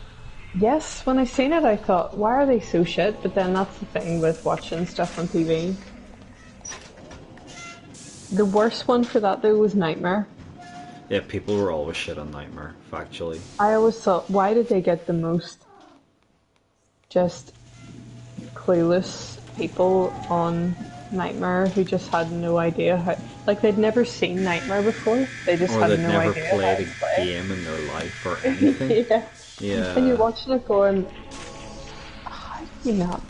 Speaker 1: Yes, when I seen it I thought, why are they so shit? But then that's the thing with watching stuff on TV. The worst one for that though was Nightmare.
Speaker 2: Yeah, people were always shit on Nightmare, factually.
Speaker 1: I always thought, why did they get the most just clueless people on Nightmare who just had no idea how, like they'd never seen Nightmare before, they just had no idea. Or they'd never
Speaker 2: played a game in their life or anything. Yeah.
Speaker 1: And you're watching it going, how do you not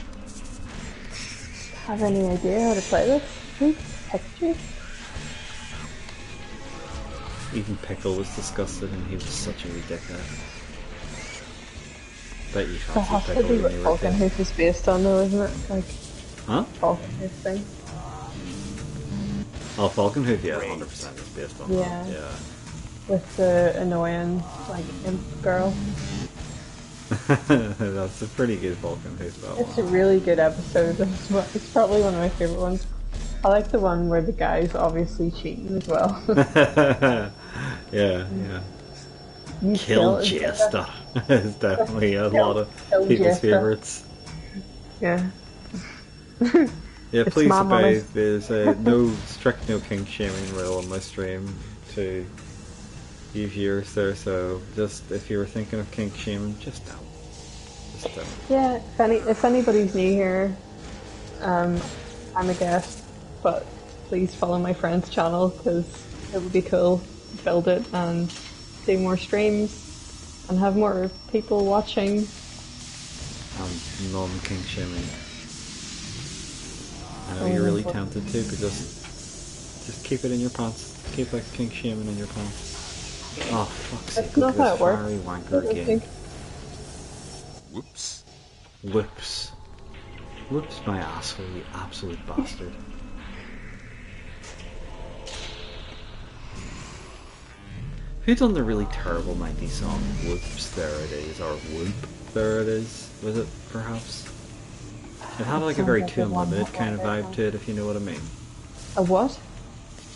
Speaker 1: have any idea how to play this? Who picked you?
Speaker 2: Even Pickle was disgusted and he was such a ridiculous. Bet you
Speaker 1: That has to be what Falconhoof is based on though, isn't it? Like,
Speaker 2: huh?
Speaker 1: Falconhoof thing.
Speaker 2: Oh, Falconhoof, yeah, 100% is based on that. Yeah.
Speaker 1: With the annoying, like, imp girl.
Speaker 2: That's a pretty good Falconhoof, that
Speaker 1: It's a really good episode. It's probably one of my favourite ones. I like the one where the guy's obviously cheating as well.
Speaker 2: Yeah. Kill Jester is definitely a lot of people's favourites.
Speaker 1: Yeah.
Speaker 2: Yeah, please obey. There's no kink shaming rule on my stream to you viewers there, so just if you were thinking of kink shaming, just don't.
Speaker 1: Yeah, if anybody's new here, I'm a guest, but please follow my friend's channel because it would be cool to build it and do more streams and have more people watching.
Speaker 2: Non-kink shaming. I know you're really tempted to, but just keep it in your pants. Keep that kink shaming in your pants. Oh, fuck's sake.
Speaker 1: That's not how it works.
Speaker 2: Wanker again.
Speaker 4: Whoops.
Speaker 2: Whoops, my asshole, you absolute bastard. Who done the really terrible 90s song, Whoops, There It Is, or Whoop, There It Is, was it, perhaps? It had like a very Too Unlimited kind of vibe to it, if you know what I mean.
Speaker 1: A what?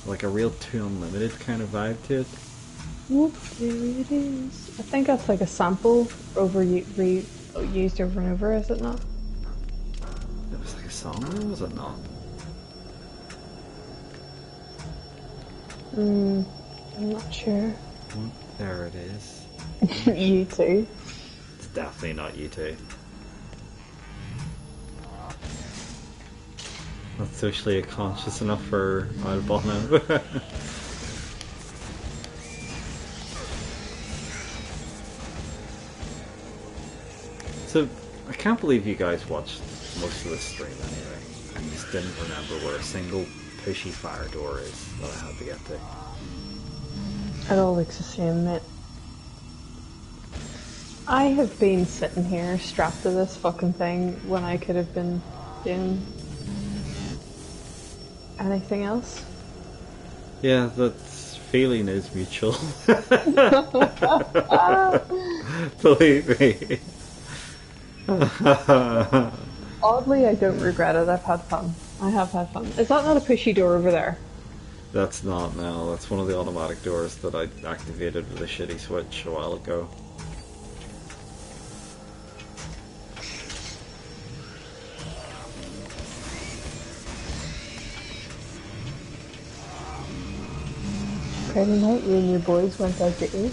Speaker 2: Like a real 2 Unlimited kind of vibe to it.
Speaker 1: Whoop, there it is. I think that's like a sample used over and over, is it not?
Speaker 2: It was like a song, or was it not?
Speaker 1: I'm not sure.
Speaker 2: There it is.
Speaker 1: You too.
Speaker 2: It's definitely not you two. Not socially conscious enough for Albano. So, I can't believe you guys watched most of the stream anyway, and just didn't remember where a single pushy fire door is that I had to get to.
Speaker 1: It all looks the same, mate. I have been sitting here strapped to this fucking thing when I could have been doing anything else.
Speaker 2: Yeah, that feeling is mutual. Believe me.
Speaker 1: Oddly, I don't regret it. I've had fun. I have had fun. Is that not a pushy door over there?
Speaker 2: That's not, no. That's one of the automatic doors that I activated with a shitty switch a while ago.
Speaker 1: Friday night, you and your boys went out to eat.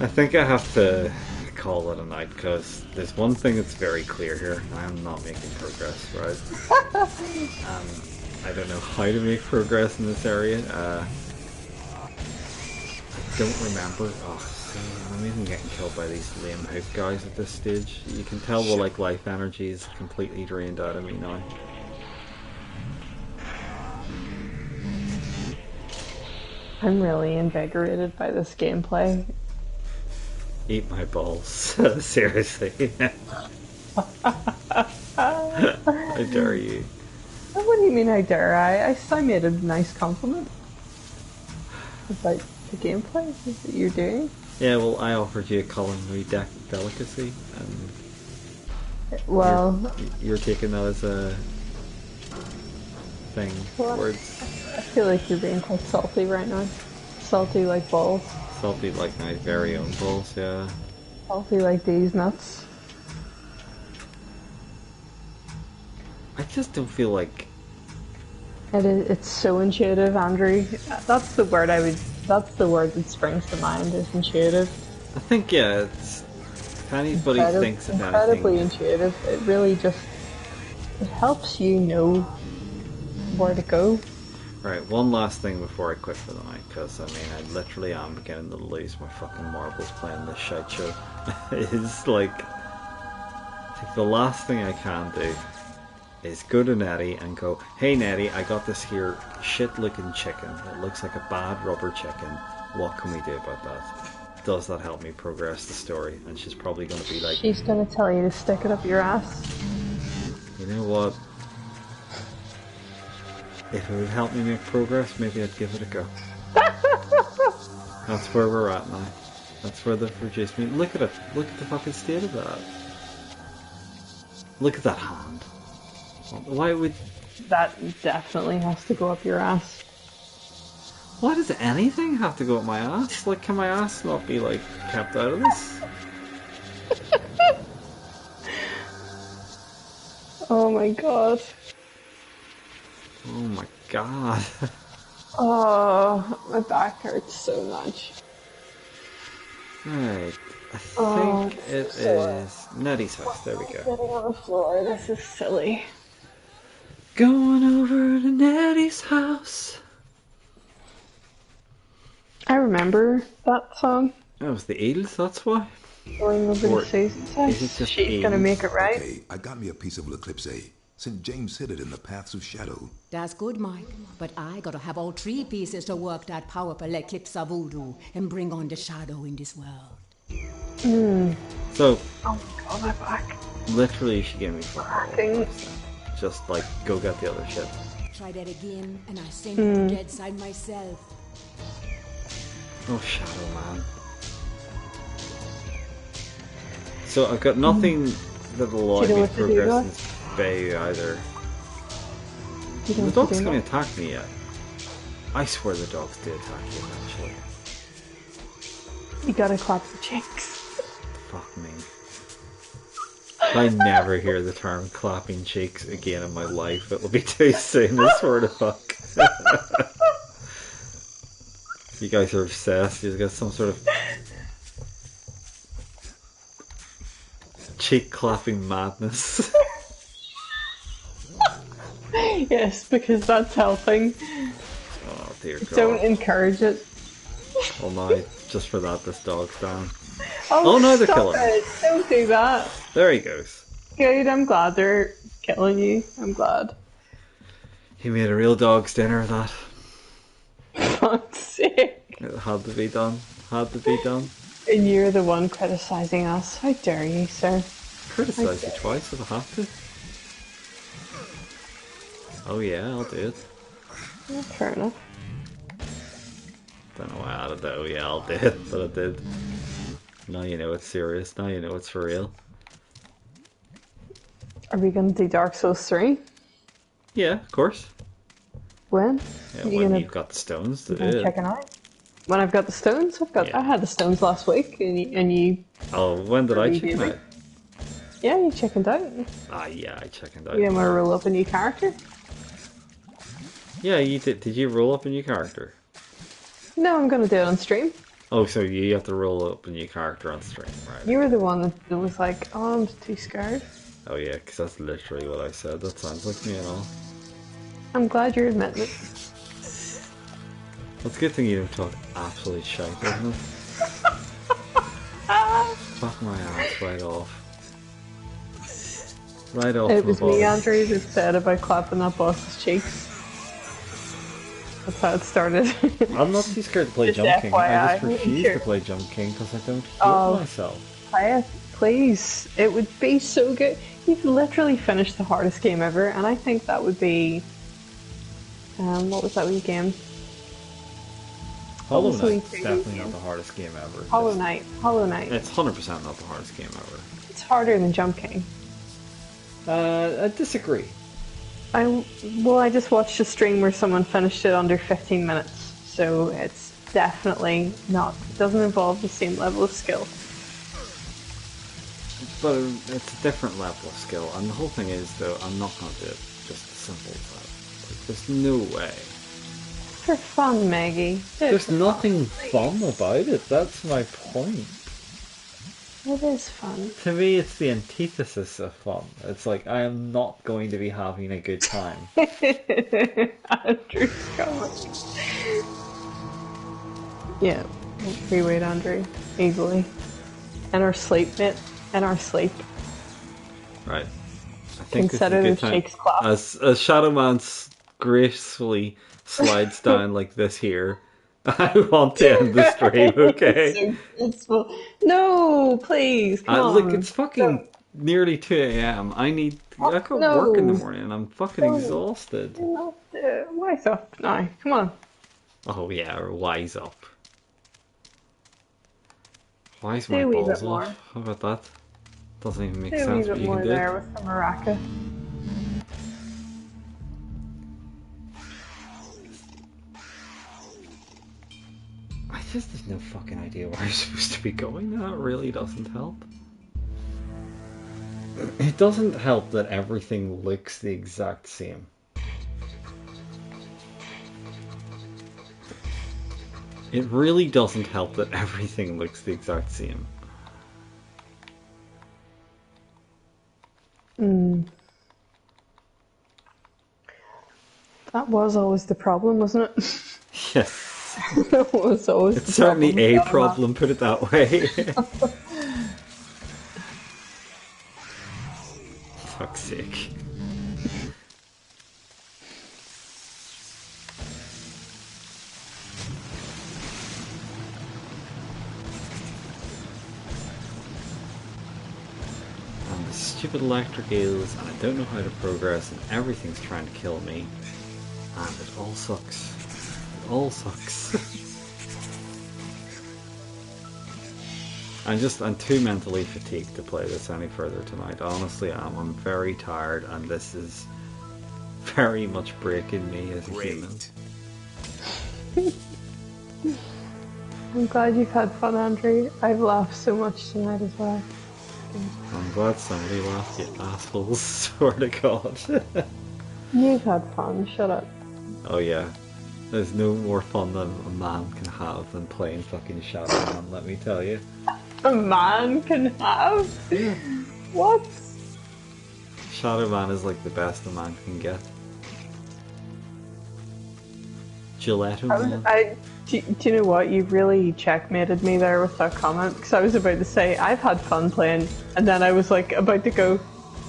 Speaker 2: I think I have to call it a night because there's one thing that's very clear here. I am not making progress, right? I don't know how to make progress in this area. I don't remember. Oh, see, I'm even getting killed by these lame hoop guys at this stage. You can tell the like life energy is completely drained out of me now.
Speaker 1: I'm really invigorated by this gameplay.
Speaker 2: Eat my balls. Seriously. I dare you.
Speaker 1: What do you mean I dare? I made a nice compliment about the gameplay that you're doing.
Speaker 2: Yeah, well, I offered you a culinary delicacy, and
Speaker 1: well,
Speaker 2: you're taking that as a thing.
Speaker 1: Well,
Speaker 2: Words.
Speaker 1: I feel like you're being quite salty right now. Salty like balls.
Speaker 2: Salty like my very own balls, yeah.
Speaker 1: Salty like these nuts.
Speaker 2: I just don't feel like...
Speaker 1: It's so intuitive, Andrew. That's the word that's the word that springs to mind, is intuitive.
Speaker 2: I think, yeah, it's... If anybody thinks of
Speaker 1: incredibly
Speaker 2: anything...
Speaker 1: intuitive. It really just... It helps you know where to go.
Speaker 2: Right, one last thing before I quit for the night, because, I mean, I literally am beginning to lose my fucking marbles playing this shite show. It's like... I think the last thing I can do is go to Nettie and go, hey Nettie, I got this here shit-looking chicken. It looks like a bad rubber chicken. What can we do about that? Does that help me progress the story? And she's probably going to be like...
Speaker 1: She's going to tell you to stick it up your ass.
Speaker 2: You know what? If it would help me make progress, maybe I'd give it a go. That's where we're at now. That's where they've reduced me. Look at it. Look at the fucking state of that. Look at that hand. Why would...
Speaker 1: That definitely has to go up your ass.
Speaker 2: Why does anything have to go up my ass? Like, can my ass not be, like, kept out of this?
Speaker 1: Oh my god.
Speaker 2: Oh my god.
Speaker 1: Oh, my back hurts so much.
Speaker 2: Right. I think it is Nettie's house. There we go.
Speaker 1: Getting on the floor, this is silly.
Speaker 2: Going over to Nettie's house.
Speaker 1: I remember that song.
Speaker 2: That was the Eels, that's why.
Speaker 1: Going over to Susan's house.
Speaker 2: Is it just
Speaker 1: She's gonna make it right.
Speaker 4: Okay, I got me a piece of L'Eclipse. St. James hid it in the paths of shadow.
Speaker 6: That's good, Mike. But I gotta have all 3 pieces to work that powerful eclipse of voodoo and bring on the shadow in this world.
Speaker 2: So,
Speaker 1: Oh my god, my back.
Speaker 2: literally she gave me fuck all.
Speaker 1: Fucking-
Speaker 2: Just, like, go get the other shit.
Speaker 6: Try that again, and I send you to dead side myself.
Speaker 2: Oh, Shadow Man. So I've got nothing that'll allow
Speaker 1: Do you know
Speaker 2: me
Speaker 1: what
Speaker 2: to
Speaker 1: to do,
Speaker 2: progress. bay you either.
Speaker 1: You
Speaker 2: The
Speaker 1: don't
Speaker 2: dog's
Speaker 1: do
Speaker 2: going
Speaker 1: that.
Speaker 2: to attack me yet. I swear the dogs do attack you eventually.
Speaker 1: You gotta clap the cheeks.
Speaker 2: Fuck me. I never hear the term clapping cheeks again in my life. It will be too soon, I swear to fuck. You guys are obsessed. You've got some sort of cheek clapping madness.
Speaker 1: Yes, because that's helping.
Speaker 2: Oh dear God.
Speaker 1: Don't encourage it.
Speaker 2: Well no, just for that this dog's down.
Speaker 1: Oh,
Speaker 2: no, they're
Speaker 1: stop
Speaker 2: killing him.
Speaker 1: it. Don't do that.
Speaker 2: There he goes.
Speaker 1: Good, I'm glad they're killing you. I'm glad.
Speaker 2: He made a real dog's dinner of that.
Speaker 1: Fuck's sake.
Speaker 2: It had to be done. Had to be done.
Speaker 1: And you're the one criticising us. How dare you, sir?
Speaker 2: Criticise you twice if I have to. Oh yeah, I'll do it.
Speaker 1: Yeah, fair enough.
Speaker 2: Don't know why I added that. Oh yeah, I'll do it, but I did. Now you know it's serious. Now you know it's for real.
Speaker 1: Are we going to do Dark Souls 3?
Speaker 2: Yeah, of course.
Speaker 1: When?
Speaker 2: Yeah,
Speaker 1: You
Speaker 2: when
Speaker 1: gonna-
Speaker 2: you've got the stones to
Speaker 1: You
Speaker 2: do
Speaker 1: gonna
Speaker 2: it.
Speaker 1: check it out? When I've got the stones?
Speaker 2: Yeah.
Speaker 1: I had the stones last week, and you
Speaker 2: Oh, when did I
Speaker 1: Really,
Speaker 2: check them
Speaker 1: really?
Speaker 2: out?
Speaker 1: yeah, you checkened out.
Speaker 2: Ah, yeah, I checked out.
Speaker 1: You didn't want to roll up a new character?
Speaker 2: Yeah, you did. Did you roll up a new character?
Speaker 1: No, I'm going to do it on stream.
Speaker 2: Oh, so you have to roll up a new character on stream, right?
Speaker 1: You were the one that was like, oh, I'm too scared.
Speaker 2: Oh yeah, because that's literally what I said. That sounds like me and all.
Speaker 1: I'm glad you're admitting it.
Speaker 2: That's a good thing you don't talk absolute shite, isn't it? Fuck my ass right off. Right off
Speaker 1: It
Speaker 2: my
Speaker 1: was me,
Speaker 2: balls.
Speaker 1: Andrew, that said about clapping that boss's cheeks. That's how it started.
Speaker 2: I'm not too scared to play
Speaker 1: Just
Speaker 2: Jump King. I
Speaker 1: FYI,
Speaker 2: just refuse
Speaker 1: sure.
Speaker 2: to play Jump King because I don't
Speaker 1: Oh.
Speaker 2: love myself.
Speaker 1: Play it, please. It would be so good. You've literally finished the hardest game ever, and I think that would be... what was that wee game?
Speaker 2: Hollow
Speaker 1: was the
Speaker 2: Knight's
Speaker 1: wee
Speaker 2: definitely
Speaker 1: game?
Speaker 2: not the hardest game ever.
Speaker 1: Hollow Knight. Hollow Knight.
Speaker 2: It's 100% not the hardest game ever.
Speaker 1: It's harder than Jump King.
Speaker 2: I disagree.
Speaker 1: I just watched a stream where someone finished it under 15 minutes, so it's definitely not. It doesn't involve the same level of skill.
Speaker 2: But it's a different level of skill, and the whole thing is, though, I'm not going to do it just as simple as that. Like, there's no way.
Speaker 1: For fun, Maggie. Do it
Speaker 2: There's
Speaker 1: for
Speaker 2: nothing
Speaker 1: fun.
Speaker 2: fun about it, that's my point.
Speaker 1: It is fun.
Speaker 2: To me, it's the antithesis of fun. It's like, I am not going to be having a good time.
Speaker 1: Andrew's coming. Yeah, free weight, Andrew. Easily. In our sleep, mate. In our sleep.
Speaker 2: Right. I think
Speaker 1: Consider
Speaker 2: this
Speaker 1: the
Speaker 2: is a good time.
Speaker 1: shakes clap.
Speaker 2: As Shadow Man gracefully slides down like this here, I want to end the stream, okay?
Speaker 1: No, please, come on.
Speaker 2: Look, it's fucking nearly 2 a.m. I got work in the morning and I'm fucking exhausted.
Speaker 1: Wise up now. Come on.
Speaker 2: Oh yeah, or wise up. Wise my
Speaker 1: Do a wee
Speaker 2: balls
Speaker 1: bit more.
Speaker 2: off. How about that? Doesn't even make
Speaker 1: Do a wee
Speaker 2: sense, but
Speaker 1: bit
Speaker 2: you
Speaker 1: more
Speaker 2: can do
Speaker 1: there
Speaker 2: it.
Speaker 1: with the maraca.
Speaker 2: I just have no fucking idea where I'm supposed to be going. That really doesn't help. It doesn't help that everything looks the exact same. It really doesn't help that everything looks the exact same.
Speaker 1: That was always the problem, wasn't it?
Speaker 2: Yes.
Speaker 1: That was always
Speaker 2: It's
Speaker 1: the
Speaker 2: certainly
Speaker 1: problem.
Speaker 2: a problem, put it that way. Fuck's sake. And the stupid electric eels, and I don't know how to progress, and everything's trying to kill me. And it all sucks. It all sucks. I'm too mentally fatigued to play this any further tonight. Honestly, I'm very tired, and this is very much breaking me as a human.
Speaker 1: I'm glad you've had fun, Andrew. I've laughed so much tonight as well.
Speaker 2: I'm glad somebody laughed, you assholes. Swear to God.
Speaker 1: You've had fun. Shut up.
Speaker 2: Oh yeah. There's no more fun than a man can have than playing fucking Shadowman, let me tell you.
Speaker 1: A man can have? What?
Speaker 2: Shadowman is like the best a man can get. Gillette Man.
Speaker 1: Do you know what? You really checkmated me there with that comment, because I was about to say I've had fun playing, and then I was like about to go,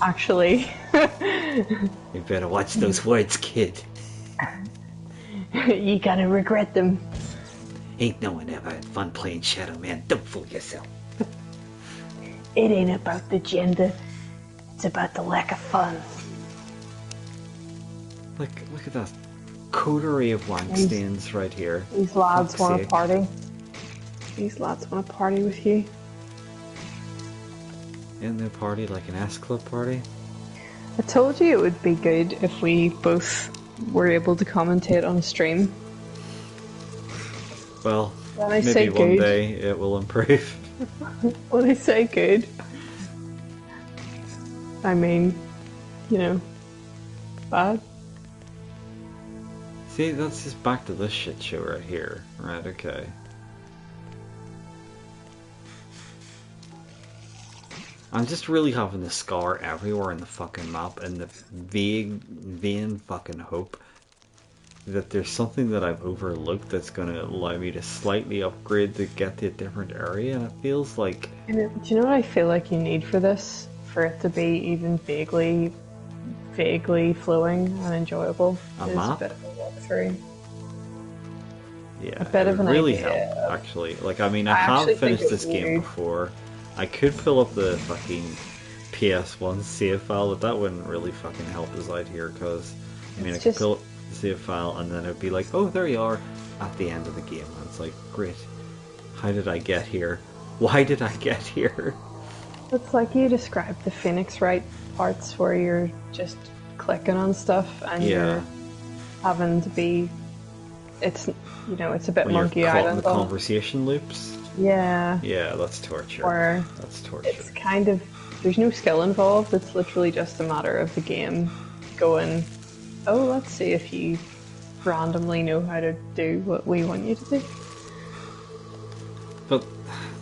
Speaker 1: actually.
Speaker 3: You better watch those words, kid.
Speaker 1: You gotta regret them.
Speaker 3: Ain't no one ever had fun playing Shadow Man. Don't fool yourself.
Speaker 1: It ain't about the gender, it's about the lack of fun.
Speaker 2: Look at that coterie of wank stains right here.
Speaker 1: These lads want to party. These lads want to party with you.
Speaker 2: In their party like an S-Club party.
Speaker 1: I told you it would be good if we both were able to commentate on stream.
Speaker 2: Well,
Speaker 1: When I
Speaker 2: maybe
Speaker 1: say
Speaker 2: one
Speaker 1: good,
Speaker 2: day it will improve.
Speaker 1: when I say good, I mean, you know, bad.
Speaker 2: See, that's just back to this shit show right here. Right, okay. I'm just really having to scar everywhere in the fucking map in the vain fucking hope that there's something that I've overlooked that's going to allow me to slightly upgrade to get to a different area, and it feels like...
Speaker 1: Do you know what I feel like you need for this? For it to be even vaguely flowing and enjoyable?
Speaker 2: A
Speaker 1: is
Speaker 2: map?
Speaker 1: a bit of a walkthrough.
Speaker 2: Yeah,
Speaker 1: A bit
Speaker 2: it
Speaker 1: of an
Speaker 2: would really
Speaker 1: idea
Speaker 2: help,
Speaker 1: of-
Speaker 2: actually. Like, I mean, I
Speaker 1: actually
Speaker 2: have
Speaker 1: think
Speaker 2: finished
Speaker 1: it
Speaker 2: this game
Speaker 1: would.
Speaker 2: before. I could pull up the fucking PS1 save file, but that wouldn't really fucking help us out here, because, I mean, I could pull up the save file, and then it would be like, oh, there you are, at the end of the game. And it's like, great. How did I get here? Why did I get here?
Speaker 1: It's like you described the Phoenix Wright parts where you're just clicking on stuff and you're having to be... It's, you know, it's a bit
Speaker 2: When
Speaker 1: Monkey
Speaker 2: you're caught in
Speaker 1: Island.
Speaker 2: the conversation loops.
Speaker 1: Yeah.
Speaker 2: Yeah, that's torture.
Speaker 1: Or
Speaker 2: That's torture.
Speaker 1: it's kind of... There's no skill involved, it's literally just a matter of the game going, oh, let's see if you randomly know how to do what we want you to do.
Speaker 2: But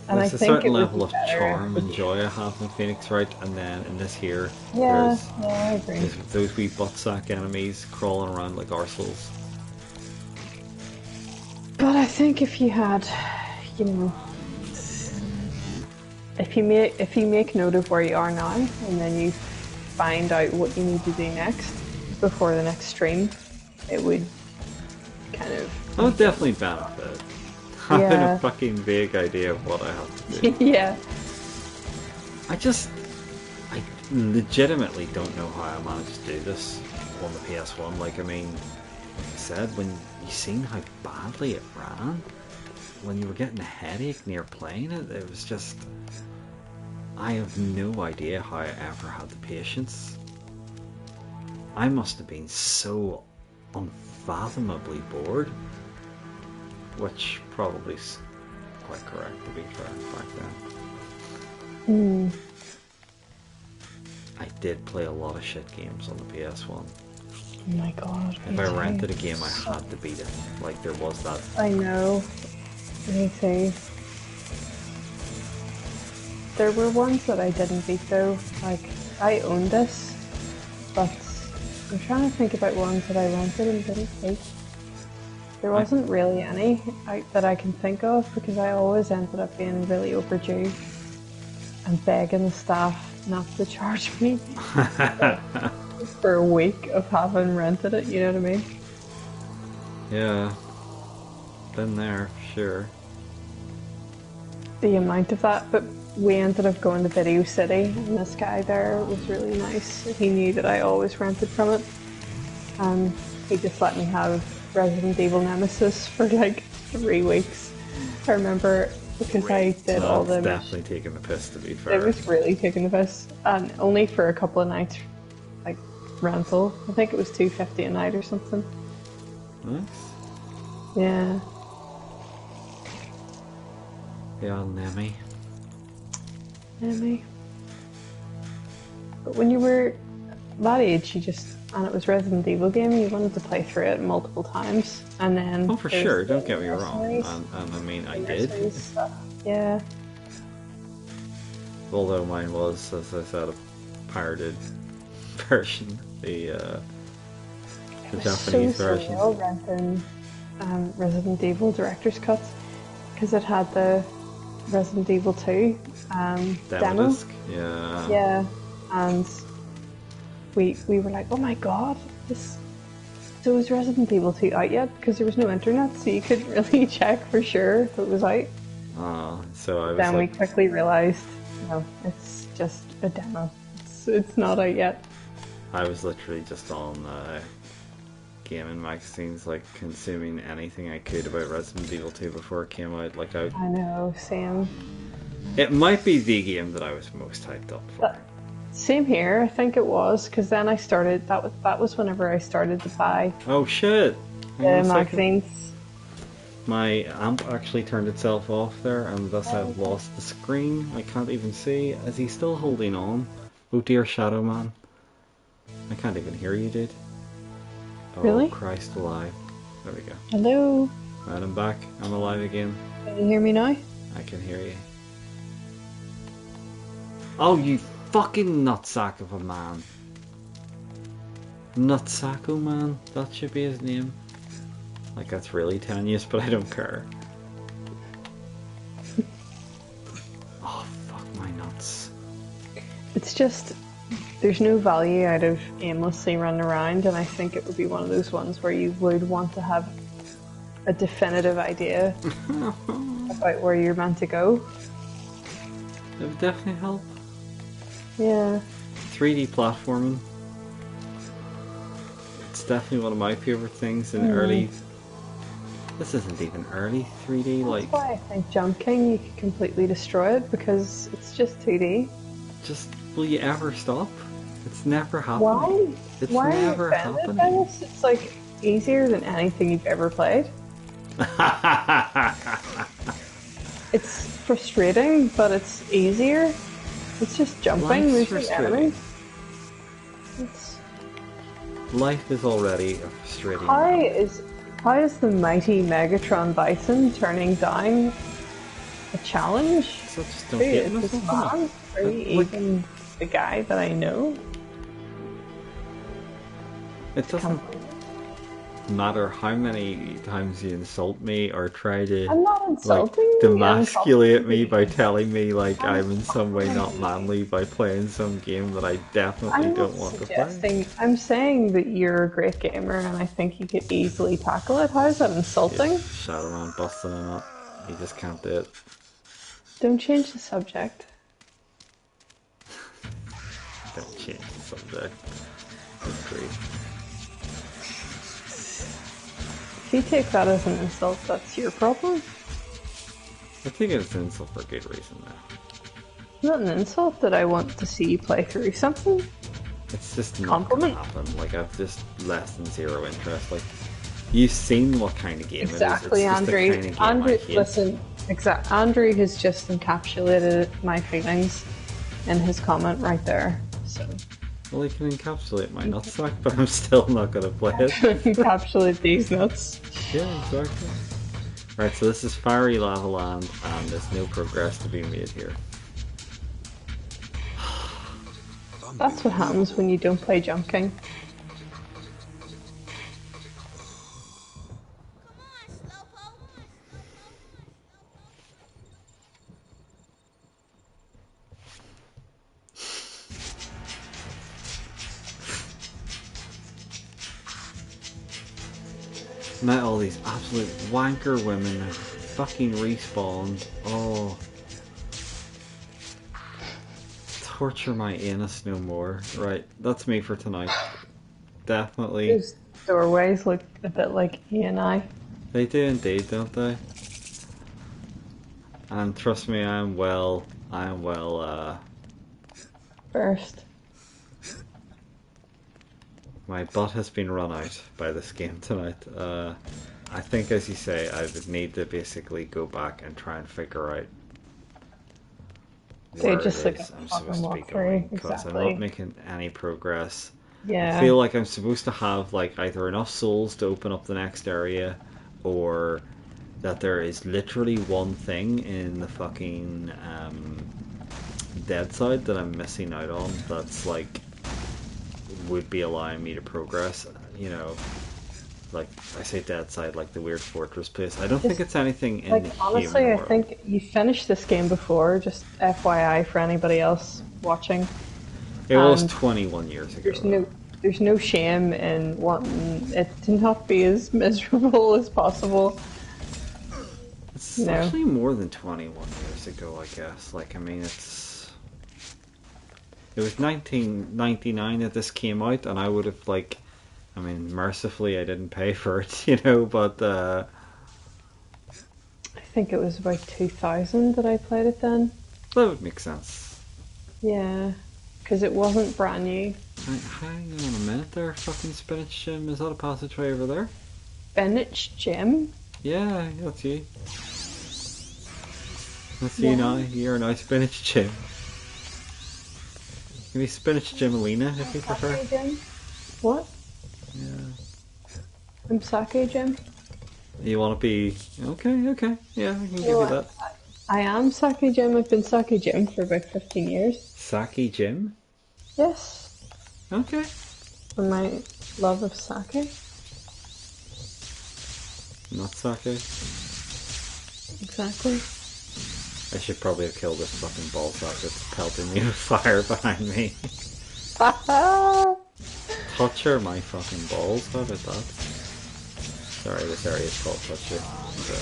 Speaker 1: And
Speaker 2: there's
Speaker 1: I
Speaker 2: a
Speaker 1: think it
Speaker 2: certain
Speaker 1: would
Speaker 2: level
Speaker 1: be
Speaker 2: of
Speaker 1: better
Speaker 2: charm
Speaker 1: if-
Speaker 2: and joy I have in Phoenix Wright, and then in this here,
Speaker 1: Yeah, I agree.
Speaker 2: there's those wee buttsack enemies crawling around like arseholes.
Speaker 1: But I think if you had, you know, if you make note of where you are now, and then you find out what you need to do next before the next stream, it would kind of...
Speaker 2: That would definitely benefit. Having
Speaker 1: Yeah.
Speaker 2: a fucking vague idea of what I have to do.
Speaker 1: Yeah.
Speaker 2: I legitimately don't know how I managed to do this on the PS1. Like, I mean, like I said, when you seen how badly it ran, when you were getting a headache near playing it, it was just... I have no idea how I ever had the patience. I must have been so unfathomably bored. Which probably is quite correct, to be fair, back then. I did play a lot of shit games on the PS1.
Speaker 1: Oh my god.
Speaker 2: If I rented a game, I had to beat it. Like, there was that.
Speaker 1: I know. Let me see. There were ones that I didn't beat though. Like, I owned this, but I'm trying to think about ones that I rented and didn't beat. There wasn't really any that I can think of, because I always ended up being really overdue and begging the staff not to charge me for a week of having rented it, you know what I mean?
Speaker 2: Yeah. Been there, sure.
Speaker 1: The amount of that, but we ended up going to Video City, and this guy there was really nice. He knew that I always rented from it, and he just let me have Resident Evil Nemesis for like 3 weeks. I remember because I did all
Speaker 2: That's
Speaker 1: the.
Speaker 2: definitely taking the piss, to be fair.
Speaker 1: It was really taking the piss, and only for a couple of nights, like rental. I think it was $2.50 a night or something.
Speaker 2: Nice.
Speaker 1: Yeah.
Speaker 2: Yeah, Nemi.
Speaker 1: Maybe. But when you were that age, and it was Resident Evil game, you wanted to play through it multiple times, and then.
Speaker 2: Oh, for
Speaker 1: there's
Speaker 2: sure,
Speaker 1: the
Speaker 2: don't get me wrong.
Speaker 1: mercenaries-
Speaker 2: And I mean, I
Speaker 1: the
Speaker 2: did.
Speaker 1: mercenaries stuff. Yeah.
Speaker 2: Although mine was, as I said, a pirated version. The Japanese
Speaker 1: so
Speaker 2: version.
Speaker 1: surreal renting Resident Evil director's cuts because it had the Resident Evil 2 demo.
Speaker 2: disc? Yeah.
Speaker 1: Yeah, and we were like, oh my god, so is Resident Evil 2 out yet? Because there was no internet, so you couldn't really check for sure if it was out.
Speaker 2: So I was
Speaker 1: Then we
Speaker 2: like,
Speaker 1: quickly realised, no, it's just a demo. It's not out yet.
Speaker 2: I was literally just on gaming magazines, like consuming anything I could about Resident Evil 2 before it came out. Like
Speaker 1: I know, same.
Speaker 2: it might be the game that I was most hyped up for.
Speaker 1: Same here, I think it was, because then I started, that was whenever I started to buy
Speaker 2: Oh shit!
Speaker 1: the
Speaker 2: Hang on a second.
Speaker 1: magazines.
Speaker 2: My amp actually turned itself off there, and thus I've lost the screen. I can't even see. Is he still holding on? Oh dear, Shadow Man. I can't even hear you, dude. Oh,
Speaker 1: Really?
Speaker 2: Christ alive. There we go.
Speaker 1: Hello?
Speaker 2: Right, I'm back. I'm alive again.
Speaker 1: Can you hear me now?
Speaker 2: I can hear you. Oh, you fucking nutsack of a man. Nutsacko Man? That should be his name. Like, that's really tenuous, but I don't care. Oh, fuck my nuts.
Speaker 1: It's just, there's no value out of aimlessly running around, and I think it would be one of those ones where you would want to have a definitive idea about where you're meant to go.
Speaker 2: It would definitely help.
Speaker 1: Yeah.
Speaker 2: 3D platforming. It's definitely one of my favorite things in early. This isn't even early 3D. Like,
Speaker 1: That's why I think Jump King, you could completely destroy it, because it's just 2D.
Speaker 2: just will you ever stop? It's never happening.
Speaker 1: Why?
Speaker 2: It's
Speaker 1: Why
Speaker 2: never
Speaker 1: are you offended by
Speaker 2: happening.
Speaker 1: this? It's like easier than anything you've ever played. It's frustrating, but it's easier. It's just jumping,
Speaker 2: Life's
Speaker 1: moving
Speaker 2: frustrating.
Speaker 1: enemies. It's,
Speaker 2: Life is already a frustrating.
Speaker 1: how is the mighty Megatron Bison turning down a challenge?
Speaker 2: So just don't
Speaker 1: Who
Speaker 2: hit
Speaker 1: is
Speaker 2: me
Speaker 1: this
Speaker 2: with something.
Speaker 1: man? Are you
Speaker 2: Like-
Speaker 1: even the guy that I know?
Speaker 2: It doesn't matter how many times you insult me or try to
Speaker 1: I'm not insulting
Speaker 2: like
Speaker 1: you. I'm
Speaker 2: demasculate me
Speaker 1: complimenting
Speaker 2: by
Speaker 1: you.
Speaker 2: telling me like I'm in some way not manly by playing some game that I definitely
Speaker 1: I'm
Speaker 2: don't
Speaker 1: not
Speaker 2: want to play.
Speaker 1: suggesting. I'm saying that you're a great gamer, and I think you could easily tackle it. How is that insulting?
Speaker 2: Shadow Man busting a nut. He just can't do it.
Speaker 1: Don't change the subject.
Speaker 2: Don't change the subject. Good grief.
Speaker 1: If you take that as an insult, that's your problem.
Speaker 2: I think it's an insult for a good reason though.
Speaker 1: It's not an insult that I want to see you play through something.
Speaker 2: It's just not
Speaker 1: Compliment.
Speaker 2: gonna happen. Like I've just less than zero interest. Like you've seen what kind of game
Speaker 1: Exactly,
Speaker 2: it is. It's
Speaker 1: Andrew.
Speaker 2: just the kind of game
Speaker 1: Andrew,
Speaker 2: I hate.
Speaker 1: listen. Andrew has just encapsulated my feelings in his comment right there. So
Speaker 2: Well, he can encapsulate my nutsack, but I'm still not gonna play it.
Speaker 1: encapsulate these nuts.
Speaker 2: Yeah, exactly. Right, so this is Fiery Lava Land, and there's no progress to be made here.
Speaker 1: That's what happens when you don't play Jump King.
Speaker 2: Met all these absolute wanker women who fucking respawned. Oh. Torture my anus no more. Right, that's me for tonight. Definitely.
Speaker 1: Those doorways look a bit like E and I.
Speaker 2: They do indeed, don't they? And trust me, I am well,
Speaker 1: First.
Speaker 2: my butt has been run out by this game tonight. I think, as you say, I would need to basically go back and try and figure out
Speaker 1: They
Speaker 2: where
Speaker 1: just
Speaker 2: it
Speaker 1: like
Speaker 2: is
Speaker 1: a
Speaker 2: I'm
Speaker 1: fucking
Speaker 2: supposed to be
Speaker 1: walkthrough,
Speaker 2: going, because I'm not
Speaker 1: exactly.
Speaker 2: making any progress.
Speaker 1: Yeah.
Speaker 2: I feel like I'm supposed to have like either enough souls to open up the next area, or that there is literally one thing in the fucking dead side that I'm missing out on that's like would be allowing me to progress, you know. Like, I say dead side, like the weird fortress place. I don't think it's anything in
Speaker 1: Like,
Speaker 2: the
Speaker 1: honestly,
Speaker 2: human
Speaker 1: I
Speaker 2: world.
Speaker 1: think you finished this game before, just FYI for anybody else watching.
Speaker 2: It was
Speaker 1: And
Speaker 2: 21 years ago.
Speaker 1: there's no shame in wanting it to not be as miserable as possible.
Speaker 2: It's
Speaker 1: You know.
Speaker 2: actually more than 21 years ago, I guess. Like, I mean, it was 1999 that this came out, and I would have, like, I mean, mercifully I didn't pay for it, you know, but
Speaker 1: I think it was about 2000 that I played it then.
Speaker 2: that would make sense.
Speaker 1: Yeah, because it wasn't brand new.
Speaker 2: Hang on a minute there, fucking Spinach Jim. Is that a passageway over there?
Speaker 1: Spinach Jim?
Speaker 2: Yeah, that's you. That's you now. You're now Spinach Jim. Give me Spinach Jimalina if you prefer.
Speaker 1: Sake Jim? What?
Speaker 2: Yeah.
Speaker 1: I'm Sake Jim?
Speaker 2: You want to be... Okay, yeah, I can give you that.
Speaker 1: I am Sake Jim. I've been Sake Jim for about 15 years.
Speaker 2: Sake Jim?
Speaker 1: Yes.
Speaker 2: Okay.
Speaker 1: For my love of sake.
Speaker 2: Not sake.
Speaker 1: Exactly.
Speaker 2: I should probably have killed this fucking ball sack that's pelting me with fire behind me. Toucher my fucking balls, how about that? Sorry, this area is called Toucher. Okay.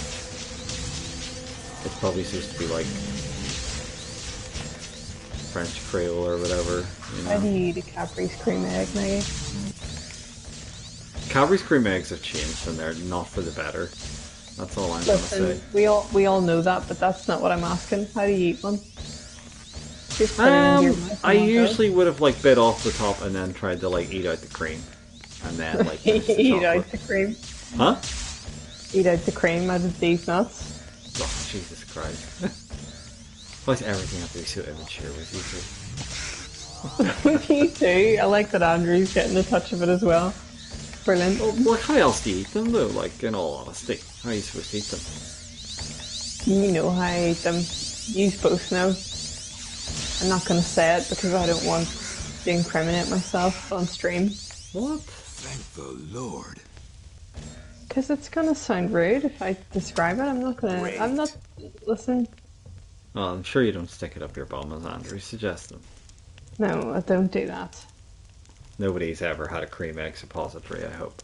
Speaker 2: It's probably supposed to be like French Creole or whatever, you
Speaker 1: How do
Speaker 2: know.
Speaker 1: you eat a Cadbury's cream egg, Maggie?
Speaker 2: Cadbury's cream eggs have changed and they're not for the better. That's all I'm gonna
Speaker 1: Listen,
Speaker 2: say.
Speaker 1: we all know that, but that's not what I'm asking. How do you eat one? Just put it into your mouth
Speaker 2: I
Speaker 1: and let it go.
Speaker 2: usually would have like bit off the top and then tried to like eat out the cream, and then like use the
Speaker 1: Eat out
Speaker 2: chocolate.
Speaker 1: the cream.
Speaker 2: Huh?
Speaker 1: Eat out the cream out of these nuts.
Speaker 2: Oh, Jesus Christ! Why does everything have to be so immature with you two?
Speaker 1: Me too. I like that Andrew's getting a touch of it as well. Brilliant.
Speaker 2: Well, how else do you eat them though? Like, in all honesty, how are you supposed to eat them?
Speaker 1: You know how I eat them. You both know. I'm not going to say it because I don't want to incriminate myself on stream.
Speaker 2: What?
Speaker 4: Thank the Lord.
Speaker 1: Because it's going to sound rude if I describe it. I'm not going to... I'm not... Listen.
Speaker 2: Well, I'm sure you don't stick it up your bum as Andrew suggested.
Speaker 1: No, I don't do that.
Speaker 2: Nobody's ever had a cream egg suppository, I hope.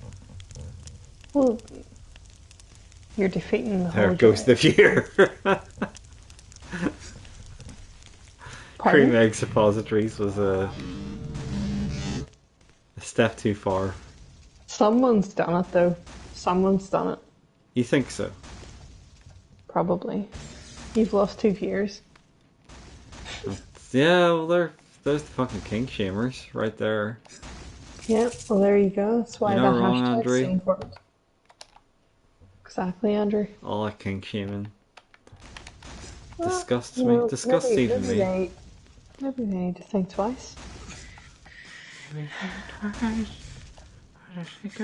Speaker 1: Well, you're defeating the
Speaker 2: There
Speaker 1: whole
Speaker 2: goes the viewer.
Speaker 1: Pardon?
Speaker 2: Cream egg suppositories was a step too far.
Speaker 1: Someone's done it, though. Someone's done it.
Speaker 2: You think so?
Speaker 1: Probably. You've lost 2 viewers.
Speaker 2: Yeah, well, there's the fucking kink shamers right there.
Speaker 1: Yeah, well, there you go. That's why
Speaker 2: You're
Speaker 1: that
Speaker 2: not wrong,
Speaker 1: hashtag's
Speaker 2: Andrew.
Speaker 1: so important. Exactly, Andrew.
Speaker 2: All that kink shaming
Speaker 1: Well,
Speaker 2: disgusts
Speaker 1: you
Speaker 2: me.
Speaker 1: know,
Speaker 2: Disgusts
Speaker 1: maybe
Speaker 2: even me.
Speaker 1: Maybe they need to think twice.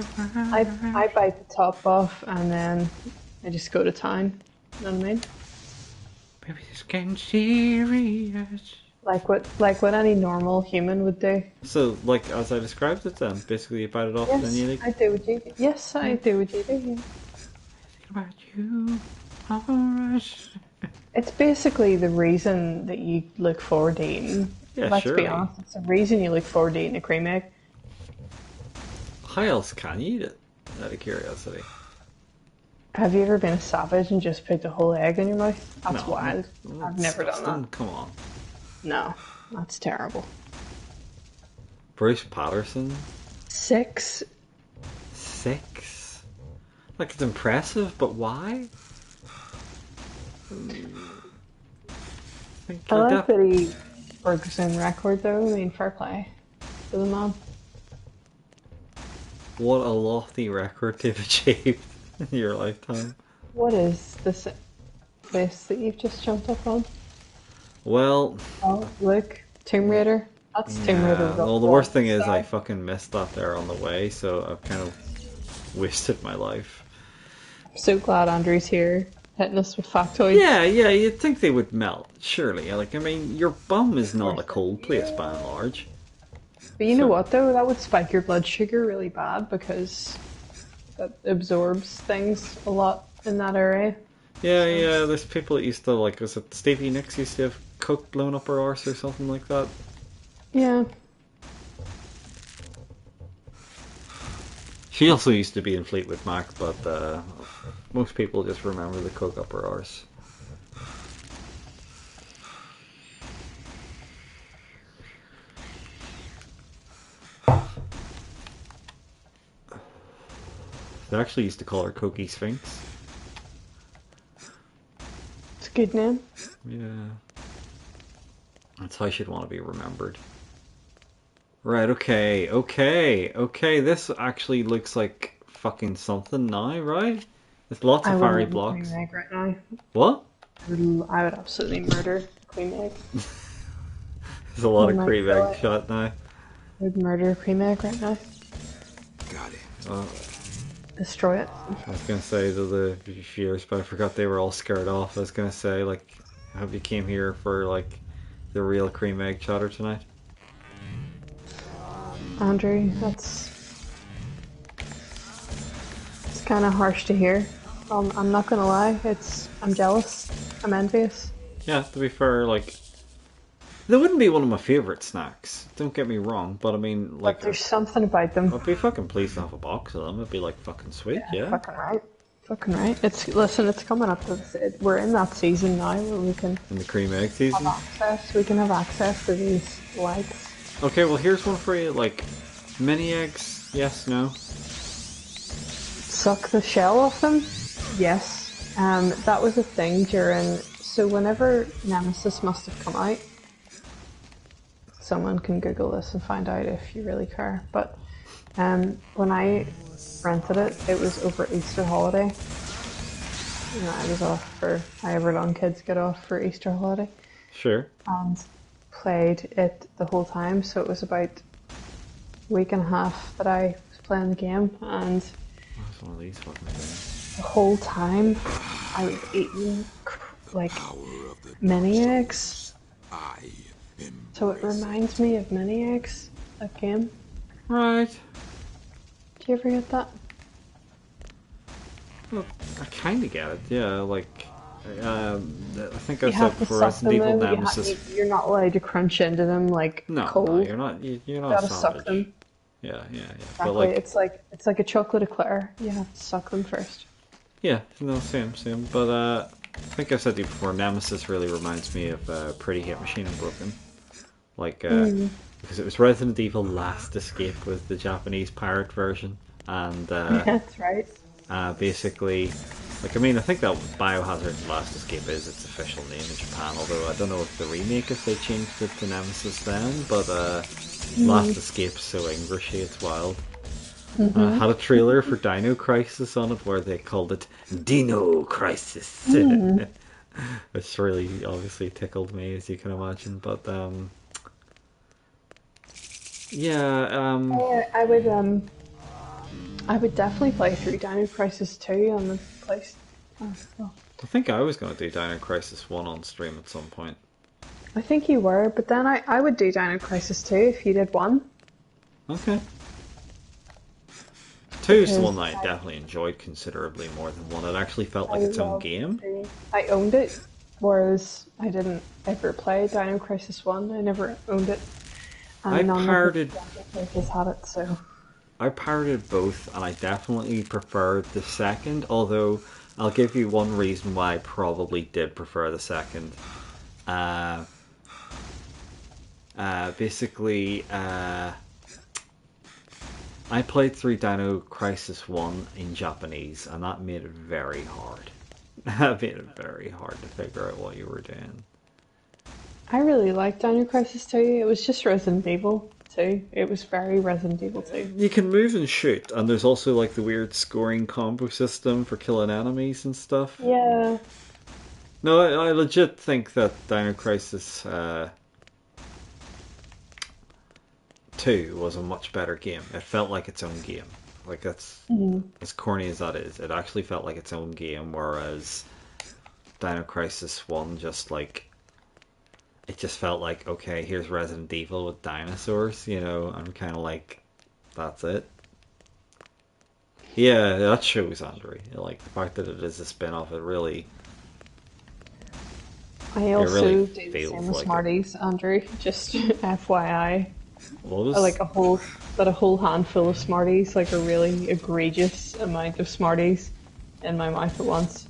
Speaker 1: I bite the top off and then I just go to town. You know what I mean?
Speaker 2: Maybe it's getting serious.
Speaker 1: Like what any normal human would do.
Speaker 2: So, like, as I described it then, basically you bite it off and then you
Speaker 1: Yes,
Speaker 2: like,
Speaker 1: I do what you do. Yes, I do what you do. Yeah.
Speaker 2: think about you, alright.
Speaker 1: It's basically the reason that you look forward to eating.
Speaker 2: Yeah,
Speaker 1: Let's
Speaker 2: sure.
Speaker 1: be honest, it's the reason you look forward to eating a cream egg.
Speaker 2: How else can you eat it? Out of curiosity.
Speaker 1: Have you ever been a savage and just put the whole egg in your mouth? That's
Speaker 2: No,
Speaker 1: wild.
Speaker 2: that's
Speaker 1: I've never done
Speaker 2: disgusting.
Speaker 1: that.
Speaker 2: Come on.
Speaker 1: No, that's terrible.
Speaker 2: Bruce Patterson?
Speaker 1: 6?
Speaker 2: 6? Like, it's impressive, but why?
Speaker 1: I like that he broke his own record though. I mean, fair play to the man.
Speaker 2: What a lofty record to have achieved in your lifetime.
Speaker 1: What is this place that you've just jumped up on?
Speaker 2: Well,
Speaker 1: Oh, look, Tomb Raider. That's Tomb Raider.
Speaker 2: yeah, well, the worst thing is I fucking missed that there on the way, so I've kind of wasted my life.
Speaker 1: I'm so glad Andrew's here, hitting us with factoids.
Speaker 2: Yeah, you'd think they would melt, surely. Like, I mean, your bum is not a cold place by and large.
Speaker 1: But you know what though? That would spike your blood sugar really bad because that absorbs things a lot in that area.
Speaker 2: Yeah, there's people that used to, like, was it Stevie Nicks used to have coke blown up her arse or something like that?
Speaker 1: Yeah.
Speaker 2: She also used to be in Fleetwood Mac, but most people just remember the coke up her arse. They actually used to call her Cokey Sphinx.
Speaker 1: It's a good name.
Speaker 2: Yeah. That's how she'd want to be remembered. Right, okay. This actually looks like fucking something now, right? There's lots of fiery blocks.
Speaker 1: Queen Meg right now.
Speaker 2: What?
Speaker 1: I would absolutely murder Queen Meg.
Speaker 2: There's a lot of cream egg shot now.
Speaker 1: I would murder Queen Meg right now.
Speaker 4: Got it.
Speaker 1: Destroy it.
Speaker 2: I was gonna say to the viewers, but I forgot they were all scared off. I was gonna say, like, I hope you came here for, like, the real cream egg chatter tonight.
Speaker 1: Andrew, it's kind of harsh to hear. I'm not gonna lie. I'm jealous. I'm envious.
Speaker 2: Yeah, to be fair, like, they wouldn't be one of my favourite snacks. Don't get me wrong, but I mean, like,
Speaker 1: But there's something about them.
Speaker 2: I'd be fucking pleased to have a box of them. It'd be like fucking sweet, yeah.
Speaker 1: Fucking right. Fucking right. It's coming up to we're in that season now where we can
Speaker 2: In the cream egg season.
Speaker 1: have access. We can have access to these likes.
Speaker 2: Okay, well here's one for you. Like, mini eggs, yes, no.
Speaker 1: Suck the shell off them. Yes. That was a thing during. So whenever Nemesis must have come out, someone can Google this and find out if you really care. But when I rented it, it was over Easter holiday. You know, I was off for however long kids get off for Easter holiday.
Speaker 2: Sure.
Speaker 1: And played it the whole time. So it was about a week and a half that I was playing the game, and
Speaker 2: What's one of these fucking things?
Speaker 1: the whole time I was eating like mini eggs. So it reminds me of mini eggs, that game.
Speaker 2: Right.
Speaker 1: Do you ever get that?
Speaker 2: Well, I kind of get it, yeah. Like, I think I've
Speaker 1: You
Speaker 2: said
Speaker 1: have to
Speaker 2: before,
Speaker 1: suck
Speaker 2: Resident
Speaker 1: them
Speaker 2: Evil
Speaker 1: though.
Speaker 2: Nemesis.
Speaker 1: You're not allowed to crunch into them like
Speaker 2: No,
Speaker 1: cold.
Speaker 2: you're not. You're
Speaker 1: You
Speaker 2: not
Speaker 1: gotta
Speaker 2: savage.
Speaker 1: suck them.
Speaker 2: Yeah.
Speaker 1: Exactly.
Speaker 2: But like,
Speaker 1: It's like a chocolate eclair. You have to suck them first.
Speaker 2: yeah, no, same. But I think I've said to you before, Nemesis really reminds me of Pretty Hit Machine Unbroken. Like, because it was Resident Evil Last Escape with the Japanese pirate version, and
Speaker 1: That's right.
Speaker 2: basically, like, I mean, I think that Biohazard Last Escape is its official name in Japan, although I don't know if the remake, if they changed it to Nemesis then, but Last Escape's so Englishy, it's wild. Had a trailer for Dino Crisis on it where they called it Dino Crisis. Which really obviously tickled me, as you can imagine, but
Speaker 1: I would definitely play through Dino Crisis 2 on the place.
Speaker 2: I think I was going to do Dino Crisis 1 on stream at some point.
Speaker 1: I think you were, but then I would do Dino Crisis 2 if you did 1.
Speaker 2: Okay. 2 is the one that I definitely enjoyed considerably more than 1. It actually felt like its own game.
Speaker 1: I owned it, whereas I didn't ever play Dino Crisis 1. I never owned it. And
Speaker 2: I
Speaker 1: none
Speaker 2: pirated...
Speaker 1: of the places had it, so...
Speaker 2: I pirated both, and I definitely preferred the second, although I'll give you one reason why I probably did prefer the second. Basically, I played through Dino Crisis 1 in Japanese, and that made it very hard. That made it very hard to figure out what you were doing.
Speaker 1: I really liked Dino Crisis 2. It was just Resident Evil 2. It was very Resident Evil 2.
Speaker 2: You can move and shoot, and there's also like the weird scoring combo system for killing enemies and stuff.
Speaker 1: Yeah.
Speaker 2: No, I legit think that Dino Crisis 2 was a much better game. It felt like its own game. Like, that's as corny as that is. It actually felt like its own game, whereas Dino Crisis 1 just like, it just felt like, okay, here's Resident Evil with dinosaurs, you know, I'm kind of like, that's it. Yeah, that shows, Andre. Like, the fact that it is a spin-off, it really...
Speaker 1: I also
Speaker 2: really
Speaker 1: do the
Speaker 2: feels
Speaker 1: same with
Speaker 2: like
Speaker 1: Smarties, Andrew. Just FYI.
Speaker 2: What was...
Speaker 1: Like a whole handful of Smarties, like a really egregious amount of Smarties in my mouth at once.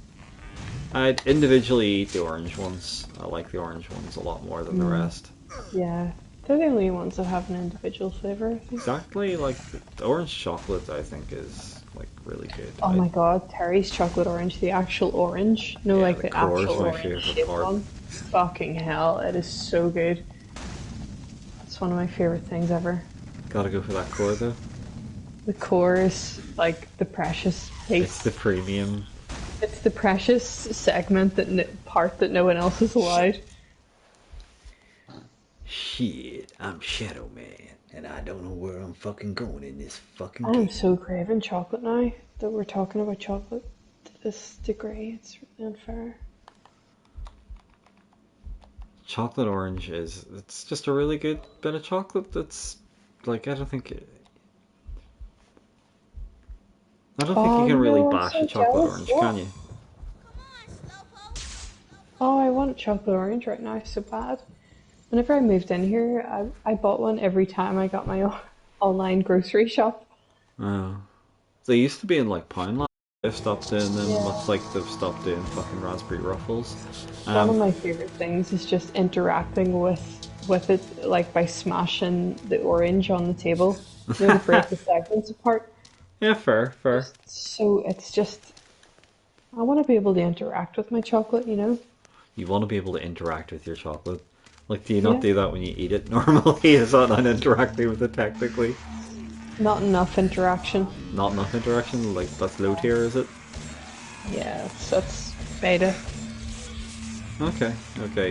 Speaker 2: I'd individually eat the orange ones. I like the orange ones a lot more than the rest.
Speaker 1: Yeah, they're the only ones that have an individual flavour, I think.
Speaker 2: Exactly, like the orange chocolate I think is like really good.
Speaker 1: Oh my god, Terry's chocolate orange, the actual orange. No,
Speaker 2: Yeah,
Speaker 1: like
Speaker 2: the
Speaker 1: the
Speaker 2: core is
Speaker 1: actual
Speaker 2: my
Speaker 1: orange
Speaker 2: favourite
Speaker 1: shaped
Speaker 2: part.
Speaker 1: one. Fucking hell, it is so good. It's one of my favourite things ever.
Speaker 2: Gotta go for that core though.
Speaker 1: The core is like the precious piece.
Speaker 2: It's the premium.
Speaker 1: It's the precious segment part that no one else is allowed.
Speaker 3: Shit, I'm Shadow Man, and I don't know where I'm fucking going in this fucking
Speaker 1: I am
Speaker 3: game.
Speaker 1: so craving chocolate now that we're talking about chocolate to this degree. It's really unfair.
Speaker 2: Chocolate orange it's just a really good bit of chocolate that's like I don't think you can really
Speaker 1: no, I'm
Speaker 2: bash
Speaker 1: so
Speaker 2: a chocolate
Speaker 1: jealous.
Speaker 2: orange,
Speaker 1: What?
Speaker 2: can you?
Speaker 1: Oh, I want chocolate orange right now so bad. Whenever I moved in here, I bought one every time I got my online grocery shop.
Speaker 2: Oh. They used to be in like Poundland. They've stopped doing them, much like they've stopped doing fucking raspberry ruffles.
Speaker 1: One of my favourite things is just interacting with it, like by smashing the orange on the table, you know, to break the segments apart.
Speaker 2: Yeah, fair.
Speaker 1: So it's just, I want to be able to interact with my chocolate, you know?
Speaker 2: You want to be able to interact with your chocolate. Like, do you not
Speaker 1: Yeah.
Speaker 2: do that when you eat it normally? Is that not interacting with it technically?
Speaker 1: Not enough interaction.
Speaker 2: Not enough interaction? Like, that's low tier, is it?
Speaker 1: Yeah, that's beta.
Speaker 2: Okay,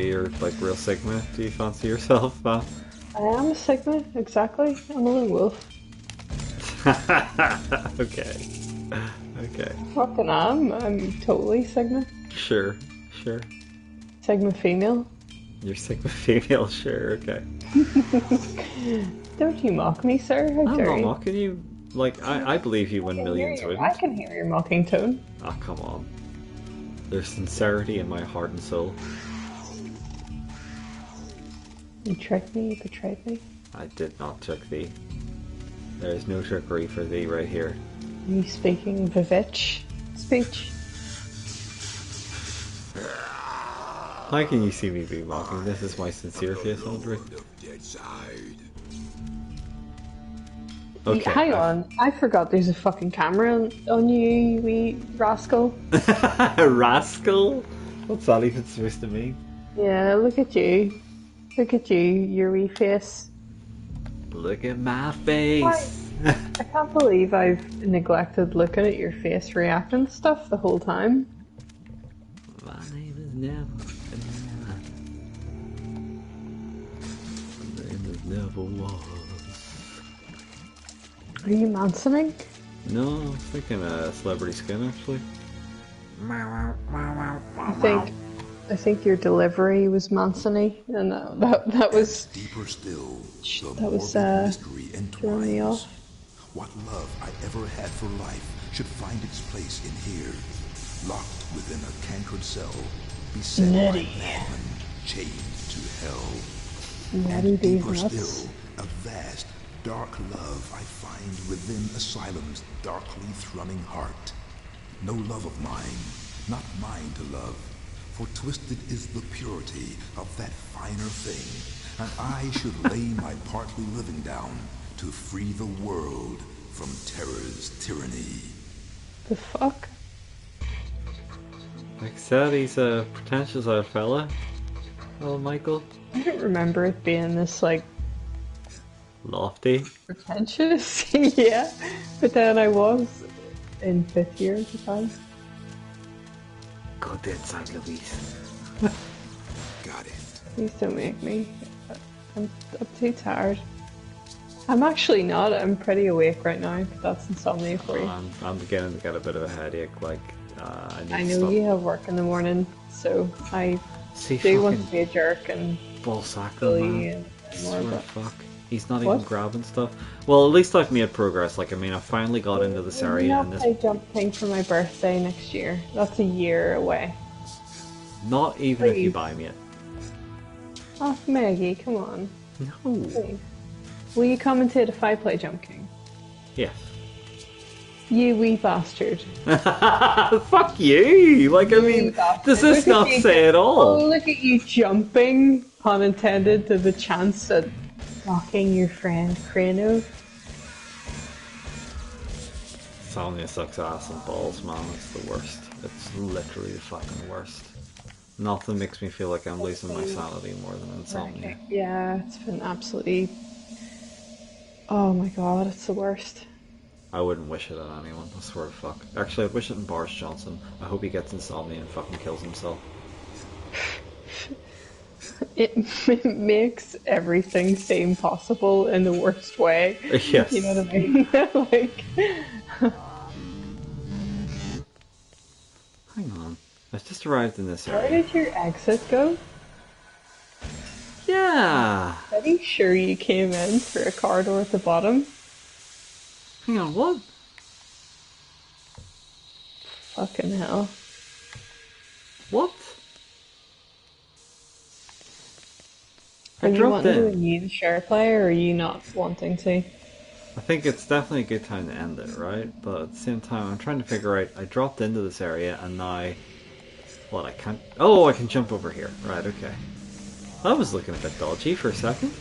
Speaker 2: you're like real Sigma. Do you fancy yourself, man?
Speaker 1: I am a Sigma, exactly. I'm a lone wolf.
Speaker 2: Okay.
Speaker 1: Fucking am. I'm totally Sigma.
Speaker 2: Sure.
Speaker 1: Sigma female.
Speaker 2: You're Sigma female, sure, okay.
Speaker 1: Don't you mock me, sir? How
Speaker 2: I'm
Speaker 1: dare
Speaker 2: not
Speaker 1: you?
Speaker 2: mocking you. Like, I believe you when millions
Speaker 1: I
Speaker 2: wouldn't.
Speaker 1: can hear your mocking tone.
Speaker 2: Ah, come on. There's sincerity in my heart and soul.
Speaker 1: You tricked me, you betrayed me.
Speaker 2: I did not trick thee. There is no trickery for thee right here.
Speaker 1: Are you speaking Vivitch speech?
Speaker 2: How can you see me be mocking? This is my sincere face, Andre. Okay.
Speaker 1: Hang on, I forgot there's a fucking camera on you, you wee rascal.
Speaker 2: Rascal? What's that even supposed to mean?
Speaker 1: Yeah, look at you. Look at you, your wee face.
Speaker 2: Look at my face.
Speaker 1: I can't believe I've neglected looking at your face reacting to stuff the whole time.
Speaker 2: My name is never. My name is never was.
Speaker 1: Are you mansoning?
Speaker 2: No, I was thinking celebrity skin actually.
Speaker 1: I think your delivery was Mansony, and that was
Speaker 4: Deeper still, the
Speaker 1: that was
Speaker 4: morbid mystery
Speaker 1: throwing me
Speaker 4: entwines.
Speaker 1: off.
Speaker 4: What love I ever had for life should find its place in here, locked within a cankered cell, beset
Speaker 1: Nutty.
Speaker 4: by madmen, chained to hell.
Speaker 1: Natty
Speaker 4: And
Speaker 1: Dave
Speaker 4: deeper
Speaker 1: nuts.
Speaker 4: still, a vast, dark love I find within Asylum's darkly thrumming heart. No love of mine, not mine to love, for twisted is the purity of that finer thing, and I should lay my partly living down to free the world from terror's tyranny.
Speaker 1: The fuck?
Speaker 2: Like I said, he's a pretentious old fella. Well, Michael.
Speaker 1: I don't remember it being this like
Speaker 2: Lofty.
Speaker 1: pretentious. Yeah, but then I was in 5th year at the time.
Speaker 3: Go dead side, Louise.
Speaker 4: Got it.
Speaker 1: Please don't make me. I'm too tired. I'm actually not. I'm pretty awake right now. But that's insomnia for you.
Speaker 2: I'm beginning to get a bit of a headache. Like,
Speaker 1: I know you have work in the morning, so I do want to be a jerk and
Speaker 2: ball sack
Speaker 1: bully
Speaker 2: man.
Speaker 1: and more.
Speaker 2: Swear to
Speaker 1: But
Speaker 2: fuck. He's not
Speaker 1: What?
Speaker 2: even grabbing stuff. Well, at least I've made progress. Like, I mean, I finally got into this
Speaker 1: I'm
Speaker 2: area
Speaker 1: not
Speaker 2: and this.
Speaker 1: play jump thing for my birthday next year. That's a year away.
Speaker 2: Not even if you
Speaker 1: Please.
Speaker 2: buy me it.
Speaker 1: Oh, Maggie, come on.
Speaker 2: No.
Speaker 1: Please. Will you commentate if I play Jump King?
Speaker 2: Yes.
Speaker 1: You wee bastard.
Speaker 2: Fuck you! Like, I mean, does this
Speaker 1: Look at
Speaker 2: not
Speaker 1: you
Speaker 2: say it
Speaker 1: Oh,
Speaker 2: all?
Speaker 1: look at you jumping, pun intended, to the chance at mocking your friend Krano.
Speaker 2: Insomnia sucks ass and balls, man. It's the worst. It's literally the fucking worst. Nothing makes me feel like I'm losing my sanity more than insomnia.
Speaker 1: Yeah, it's been absolutely... Oh my god, it's the worst.
Speaker 2: I wouldn't wish it on anyone, I swear to fuck. Actually, I'd wish it on Boris Johnson. I hope he gets insomnia and fucking kills himself.
Speaker 1: It makes everything seem possible in the worst way.
Speaker 2: Yes.
Speaker 1: You know what I mean? Like...
Speaker 2: Hang on. I've just arrived in this
Speaker 1: Where
Speaker 2: area.
Speaker 1: did your exit go?
Speaker 2: Yeah!
Speaker 1: Pretty sure you came in through a corridor at the bottom.
Speaker 2: Hang on, what?
Speaker 1: Fucking hell.
Speaker 2: What?
Speaker 1: Are you
Speaker 2: dropped
Speaker 1: wanting to
Speaker 2: in.
Speaker 1: renew the share play, or are you not wanting to?
Speaker 2: I think it's definitely a good time to end it, right? But at the same time, I'm trying to figure out, I dropped into this area and now... What, I can't... Oh, I can jump over here. Right, okay. That was looking a bit dodgy for a second.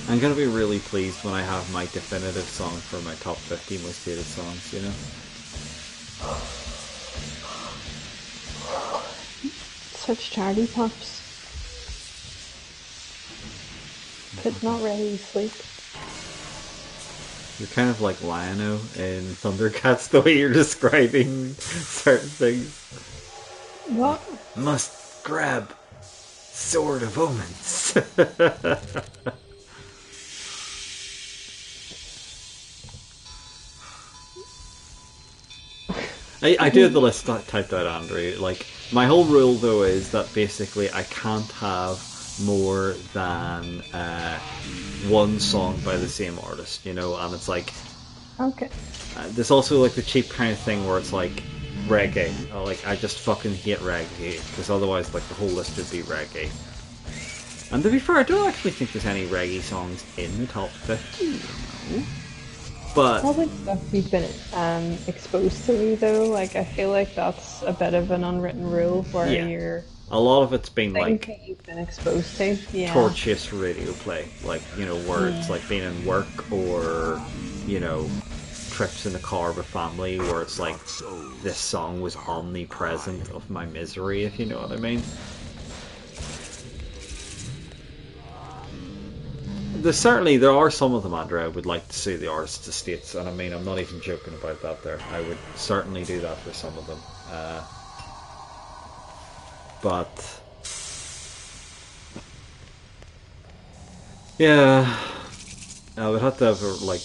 Speaker 2: I'm gonna be really pleased when I have my definitive song for my top 50 most hated songs, you know?
Speaker 1: Such charity pops. But not ready to sleep.
Speaker 2: You're kind of like Lion-O in Thundercats, the way you're describing certain things.
Speaker 1: What?
Speaker 2: Must grab Sword of Omens. I do have the list typed out, Andrew. Like, my whole rule, though, is that basically I can't have more than one song by the same artist, you know? And it's like...
Speaker 1: Okay.
Speaker 2: there's also, like, the cheap kind of thing where it's like reggae. Like, I just fucking hate reggae, because otherwise, like, the whole list would be reggae. And to be fair, I don't actually think there's any reggae songs in the top 50. No. But...
Speaker 1: Probably stuff you've been exposed to, though. Like, I feel like that's a bit of an unwritten rule where
Speaker 2: Yeah.
Speaker 1: you're...
Speaker 2: a lot of it's been,
Speaker 1: Things
Speaker 2: like...
Speaker 1: that you've been exposed to. Yeah.
Speaker 2: torturous radio play, like, you know, where it's like being in work or, you know, trips in the car with family where it's like this song was omnipresent of my misery, if you know what I mean. There are some of them, Andrew, I would like to see the artist's estates, and I mean, I'm not even joking about that there. I would certainly do that for some of them. But... yeah, I would have to have, like...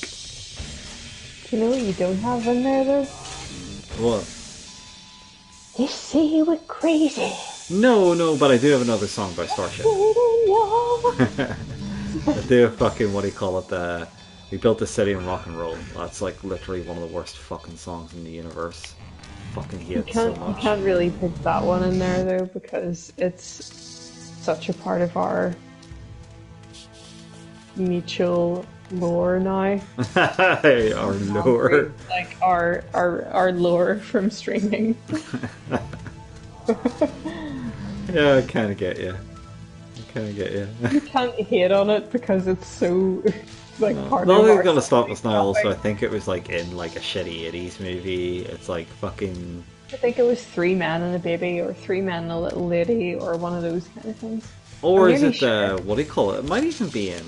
Speaker 1: Do you know what you don't have in there, though?
Speaker 2: What?
Speaker 1: They say you went crazy.
Speaker 2: No, but I do have another song by Starship. I do have fucking, what do you call it, We Built a City in Rock and Roll. That's like literally one of the worst fucking songs in the universe. Fucking hate it so
Speaker 1: You
Speaker 2: much.
Speaker 1: can't really put that one in there, though, because it's such a part of our mutual lore now.
Speaker 2: Our lore.
Speaker 1: Like, our lore from streaming.
Speaker 2: Yeah, I kinda get you.
Speaker 1: You can't hate on it because it's so, like, part of
Speaker 2: Nothing's
Speaker 1: our
Speaker 2: gonna stop us now. Also, I
Speaker 1: topic.
Speaker 2: think it was like in like a shitty 80s movie. It's like fucking
Speaker 1: I think it was 3 men and a baby, or 3 men and a little lady, or one of those kind of things.
Speaker 2: Or
Speaker 1: I'm
Speaker 2: is
Speaker 1: really
Speaker 2: it,
Speaker 1: sure.
Speaker 2: what do you call it? It might even be in...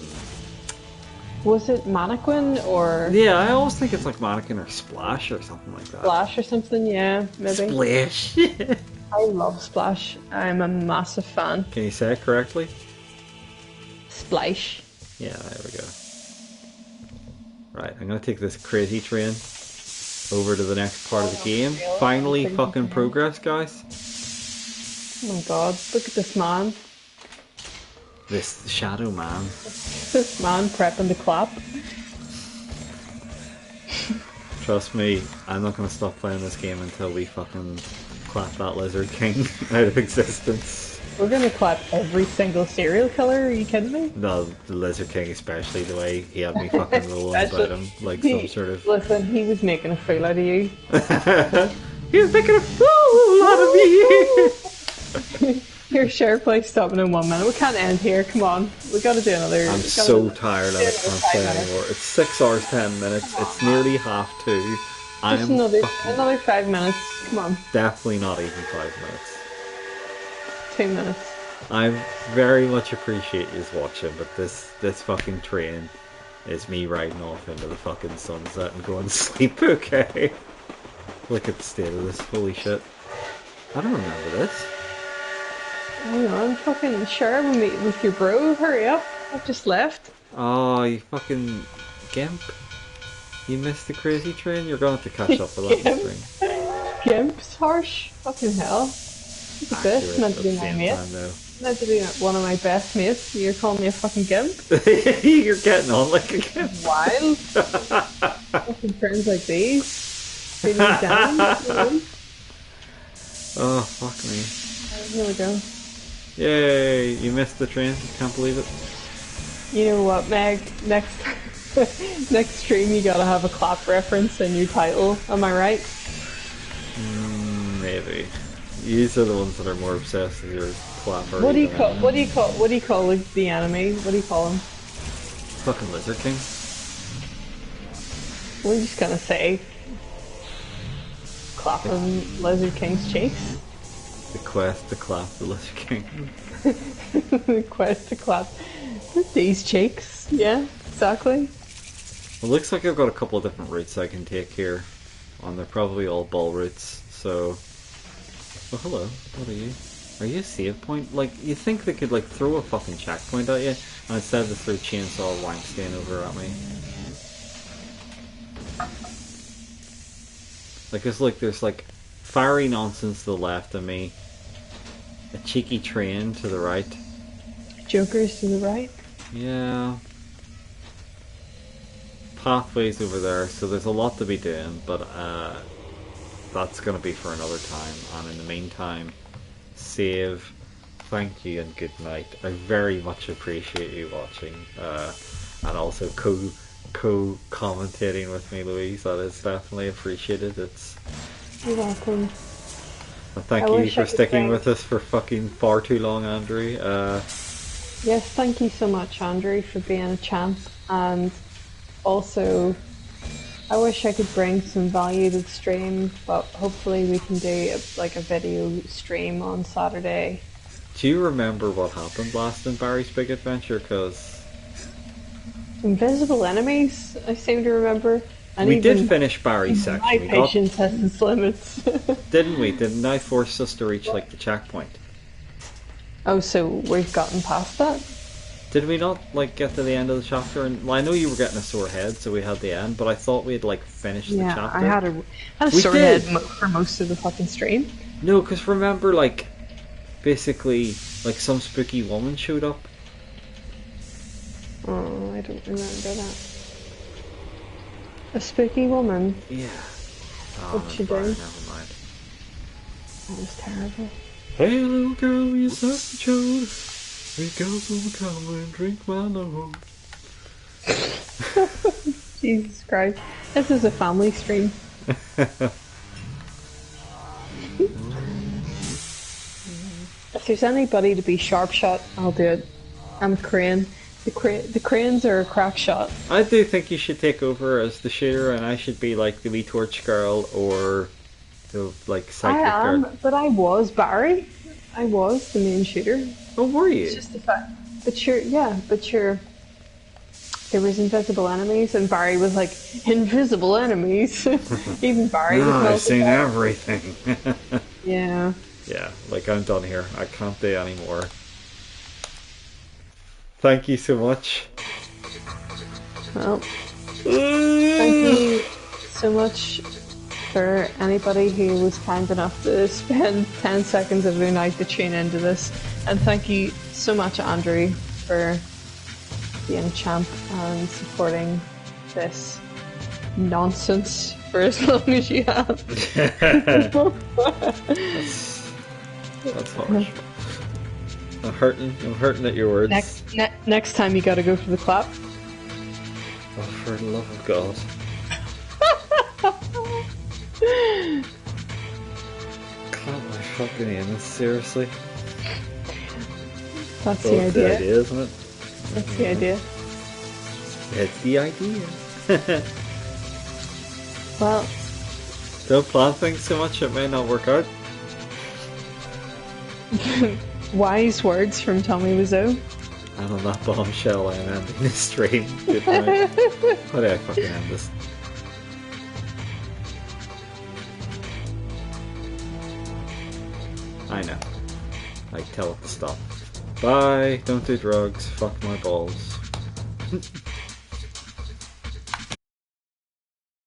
Speaker 1: Was it Mannequin or
Speaker 2: Yeah, I always think it's like Mannequin or Splash or something like that.
Speaker 1: Splash or something? Yeah, maybe.
Speaker 2: Splash!
Speaker 1: I love Splash. I'm a massive fan.
Speaker 2: Can you say it correctly?
Speaker 1: Splash.
Speaker 2: Yeah, there we go. Right, I'm gonna take this crazy train over to the next part of the game. Finally fucking progress, guys.
Speaker 1: Oh my god, look at this man.
Speaker 2: This Shadow Man.
Speaker 1: This man prepping to clap.
Speaker 2: Trust me, I'm not gonna stop playing this game until we fucking clap that Lizard King out of existence.
Speaker 1: We're gonna clap every single serial killer, are you kidding me?
Speaker 2: No, the Lizard King especially, the way he had me fucking rolling about him like some sort of...
Speaker 1: Listen, he was making a fool out of you.
Speaker 2: He was making a fool out of me!
Speaker 1: Your share play stopping in 1 minute. We can't end here, come on. We gotta do another...
Speaker 2: I'm so tired, I can't play anymore. It's 6 hours 10 minutes, it's nearly 2:30.
Speaker 1: Just another 5 minutes, come on.
Speaker 2: Definitely not even 5 minutes.
Speaker 1: 2 minutes.
Speaker 2: I very much appreciate you watching, but this fucking train is me riding off into the fucking sunset and going to sleep, okay? Look at the state of this, holy shit. I don't remember this.
Speaker 1: Hang on, fucking sure we're meeting with your bro, hurry up. I've just left.
Speaker 2: Oh, you fucking gimp. You missed the crazy train? You're going to have to catch up with that stream.
Speaker 1: Gimp's harsh. Fucking hell. Look at this, meant to be my mate. Meant to be one of my best mates. You're calling me a fucking gimp?
Speaker 2: You're getting on like a gimp.
Speaker 1: Wild. Fucking friends like these. Feeling down, you know?
Speaker 2: Oh, fuck me.
Speaker 1: Here we go.
Speaker 2: Yay, you missed the train. Can't believe it.
Speaker 1: You know what, Meg? Next stream you gotta have a clap reference in your title. Am I right?
Speaker 2: Maybe. These are the ones that are more obsessed with your clapper.
Speaker 1: What do you call the enemy? What do you call him?
Speaker 2: Fucking Lizard King.
Speaker 1: We're just gonna say clapping Lizard King's cheeks.
Speaker 2: The quest to clap the Lizard King.
Speaker 1: The quest to clap these cheeks. Yeah, exactly.
Speaker 2: It looks like I've got a couple of different routes I can take here. And they're probably all ball routes, so... Oh, hello. What are you? Are you a save point? Like, you think they could, like, throw a fucking checkpoint at you, and instead they throw Chainsaw Weinstein over at me. Like, there's, like, fiery nonsense to the left of me, a cheeky train to the right.
Speaker 1: Jokers to the right.
Speaker 2: Yeah. Pathways over there, so there's a lot to be doing, but that's going to be for another time. And in the meantime, save, thank you, and good night. I very much appreciate you watching, and also co-commentating with me, Louise. That is definitely appreciated.
Speaker 1: You're welcome.
Speaker 2: And thank you for sticking with us for fucking far too long, Andrew.
Speaker 1: Yes, thank you so much, Andrew, for being a champ, and also I wish I could bring some value to the stream, but hopefully we can do a video stream on Saturday.
Speaker 2: Do you remember what happened last in Barry's Big Adventure? Because
Speaker 1: invisible enemies, I seem to remember. And
Speaker 2: we did finish Barry's section.
Speaker 1: My patience has its limits.
Speaker 2: Didn't we? Didn't I force us to reach like the checkpoint?
Speaker 1: Oh, so we've gotten past that?
Speaker 2: Did we not like get to the end of the chapter? And well, I know you were getting a sore head, so we had the end. But I thought we'd like finished the chapter.
Speaker 1: Yeah, I had a sore head for most of the fucking stream.
Speaker 2: No, because remember, like, basically, like some spooky woman showed up.
Speaker 1: Oh, I don't remember that. A spooky woman?
Speaker 2: Yeah.
Speaker 1: What'd she do?
Speaker 2: Never mind.
Speaker 1: That was terrible.
Speaker 2: Hey, little girl, you such a child. Sweet girls will come and drink my love.
Speaker 1: Jesus Christ. This is a family stream. If there's anybody to be sharp shot, I'll do it. I'm a crane. The cranes are a crack shot.
Speaker 2: I do think you should take over as the shooter, and I should be like the wee torch girl or The like side
Speaker 1: I am,
Speaker 2: character.
Speaker 1: but I was Barry. I was the main shooter.
Speaker 2: Oh, were you?
Speaker 1: It's just the fact. But you're. There was invisible enemies, and Barry was like, invisible enemies. Even Barry was
Speaker 2: I've
Speaker 1: melted
Speaker 2: seen
Speaker 1: down.
Speaker 2: everything.
Speaker 1: Yeah.
Speaker 2: Yeah, like I'm done here. I can't do anymore. Thank you so much.
Speaker 1: Well, thank you so much for anybody who was kind enough to spend 10 seconds of their night to tune into this. And thank you so much, Andrew, for being a champ and supporting this nonsense for as long as you have.
Speaker 2: That's harsh. I'm hurting at your words.
Speaker 1: Next time you gotta go for the clap.
Speaker 2: Oh, for the love of God. Clap my fucking anus, seriously.
Speaker 1: That's
Speaker 2: Well,
Speaker 1: the
Speaker 2: that's
Speaker 1: idea.
Speaker 2: the idea, isn't it?
Speaker 1: That's the idea.
Speaker 2: It's the idea.
Speaker 1: Well,
Speaker 2: Don't plan things so much, it may not work out.
Speaker 1: wise words from Tommy Wiseau.
Speaker 2: And on that bombshell, I'm ending the stream. Good night. How do I fucking end this? I know. I tell it to stop. Bye, don't do drugs, fuck my balls.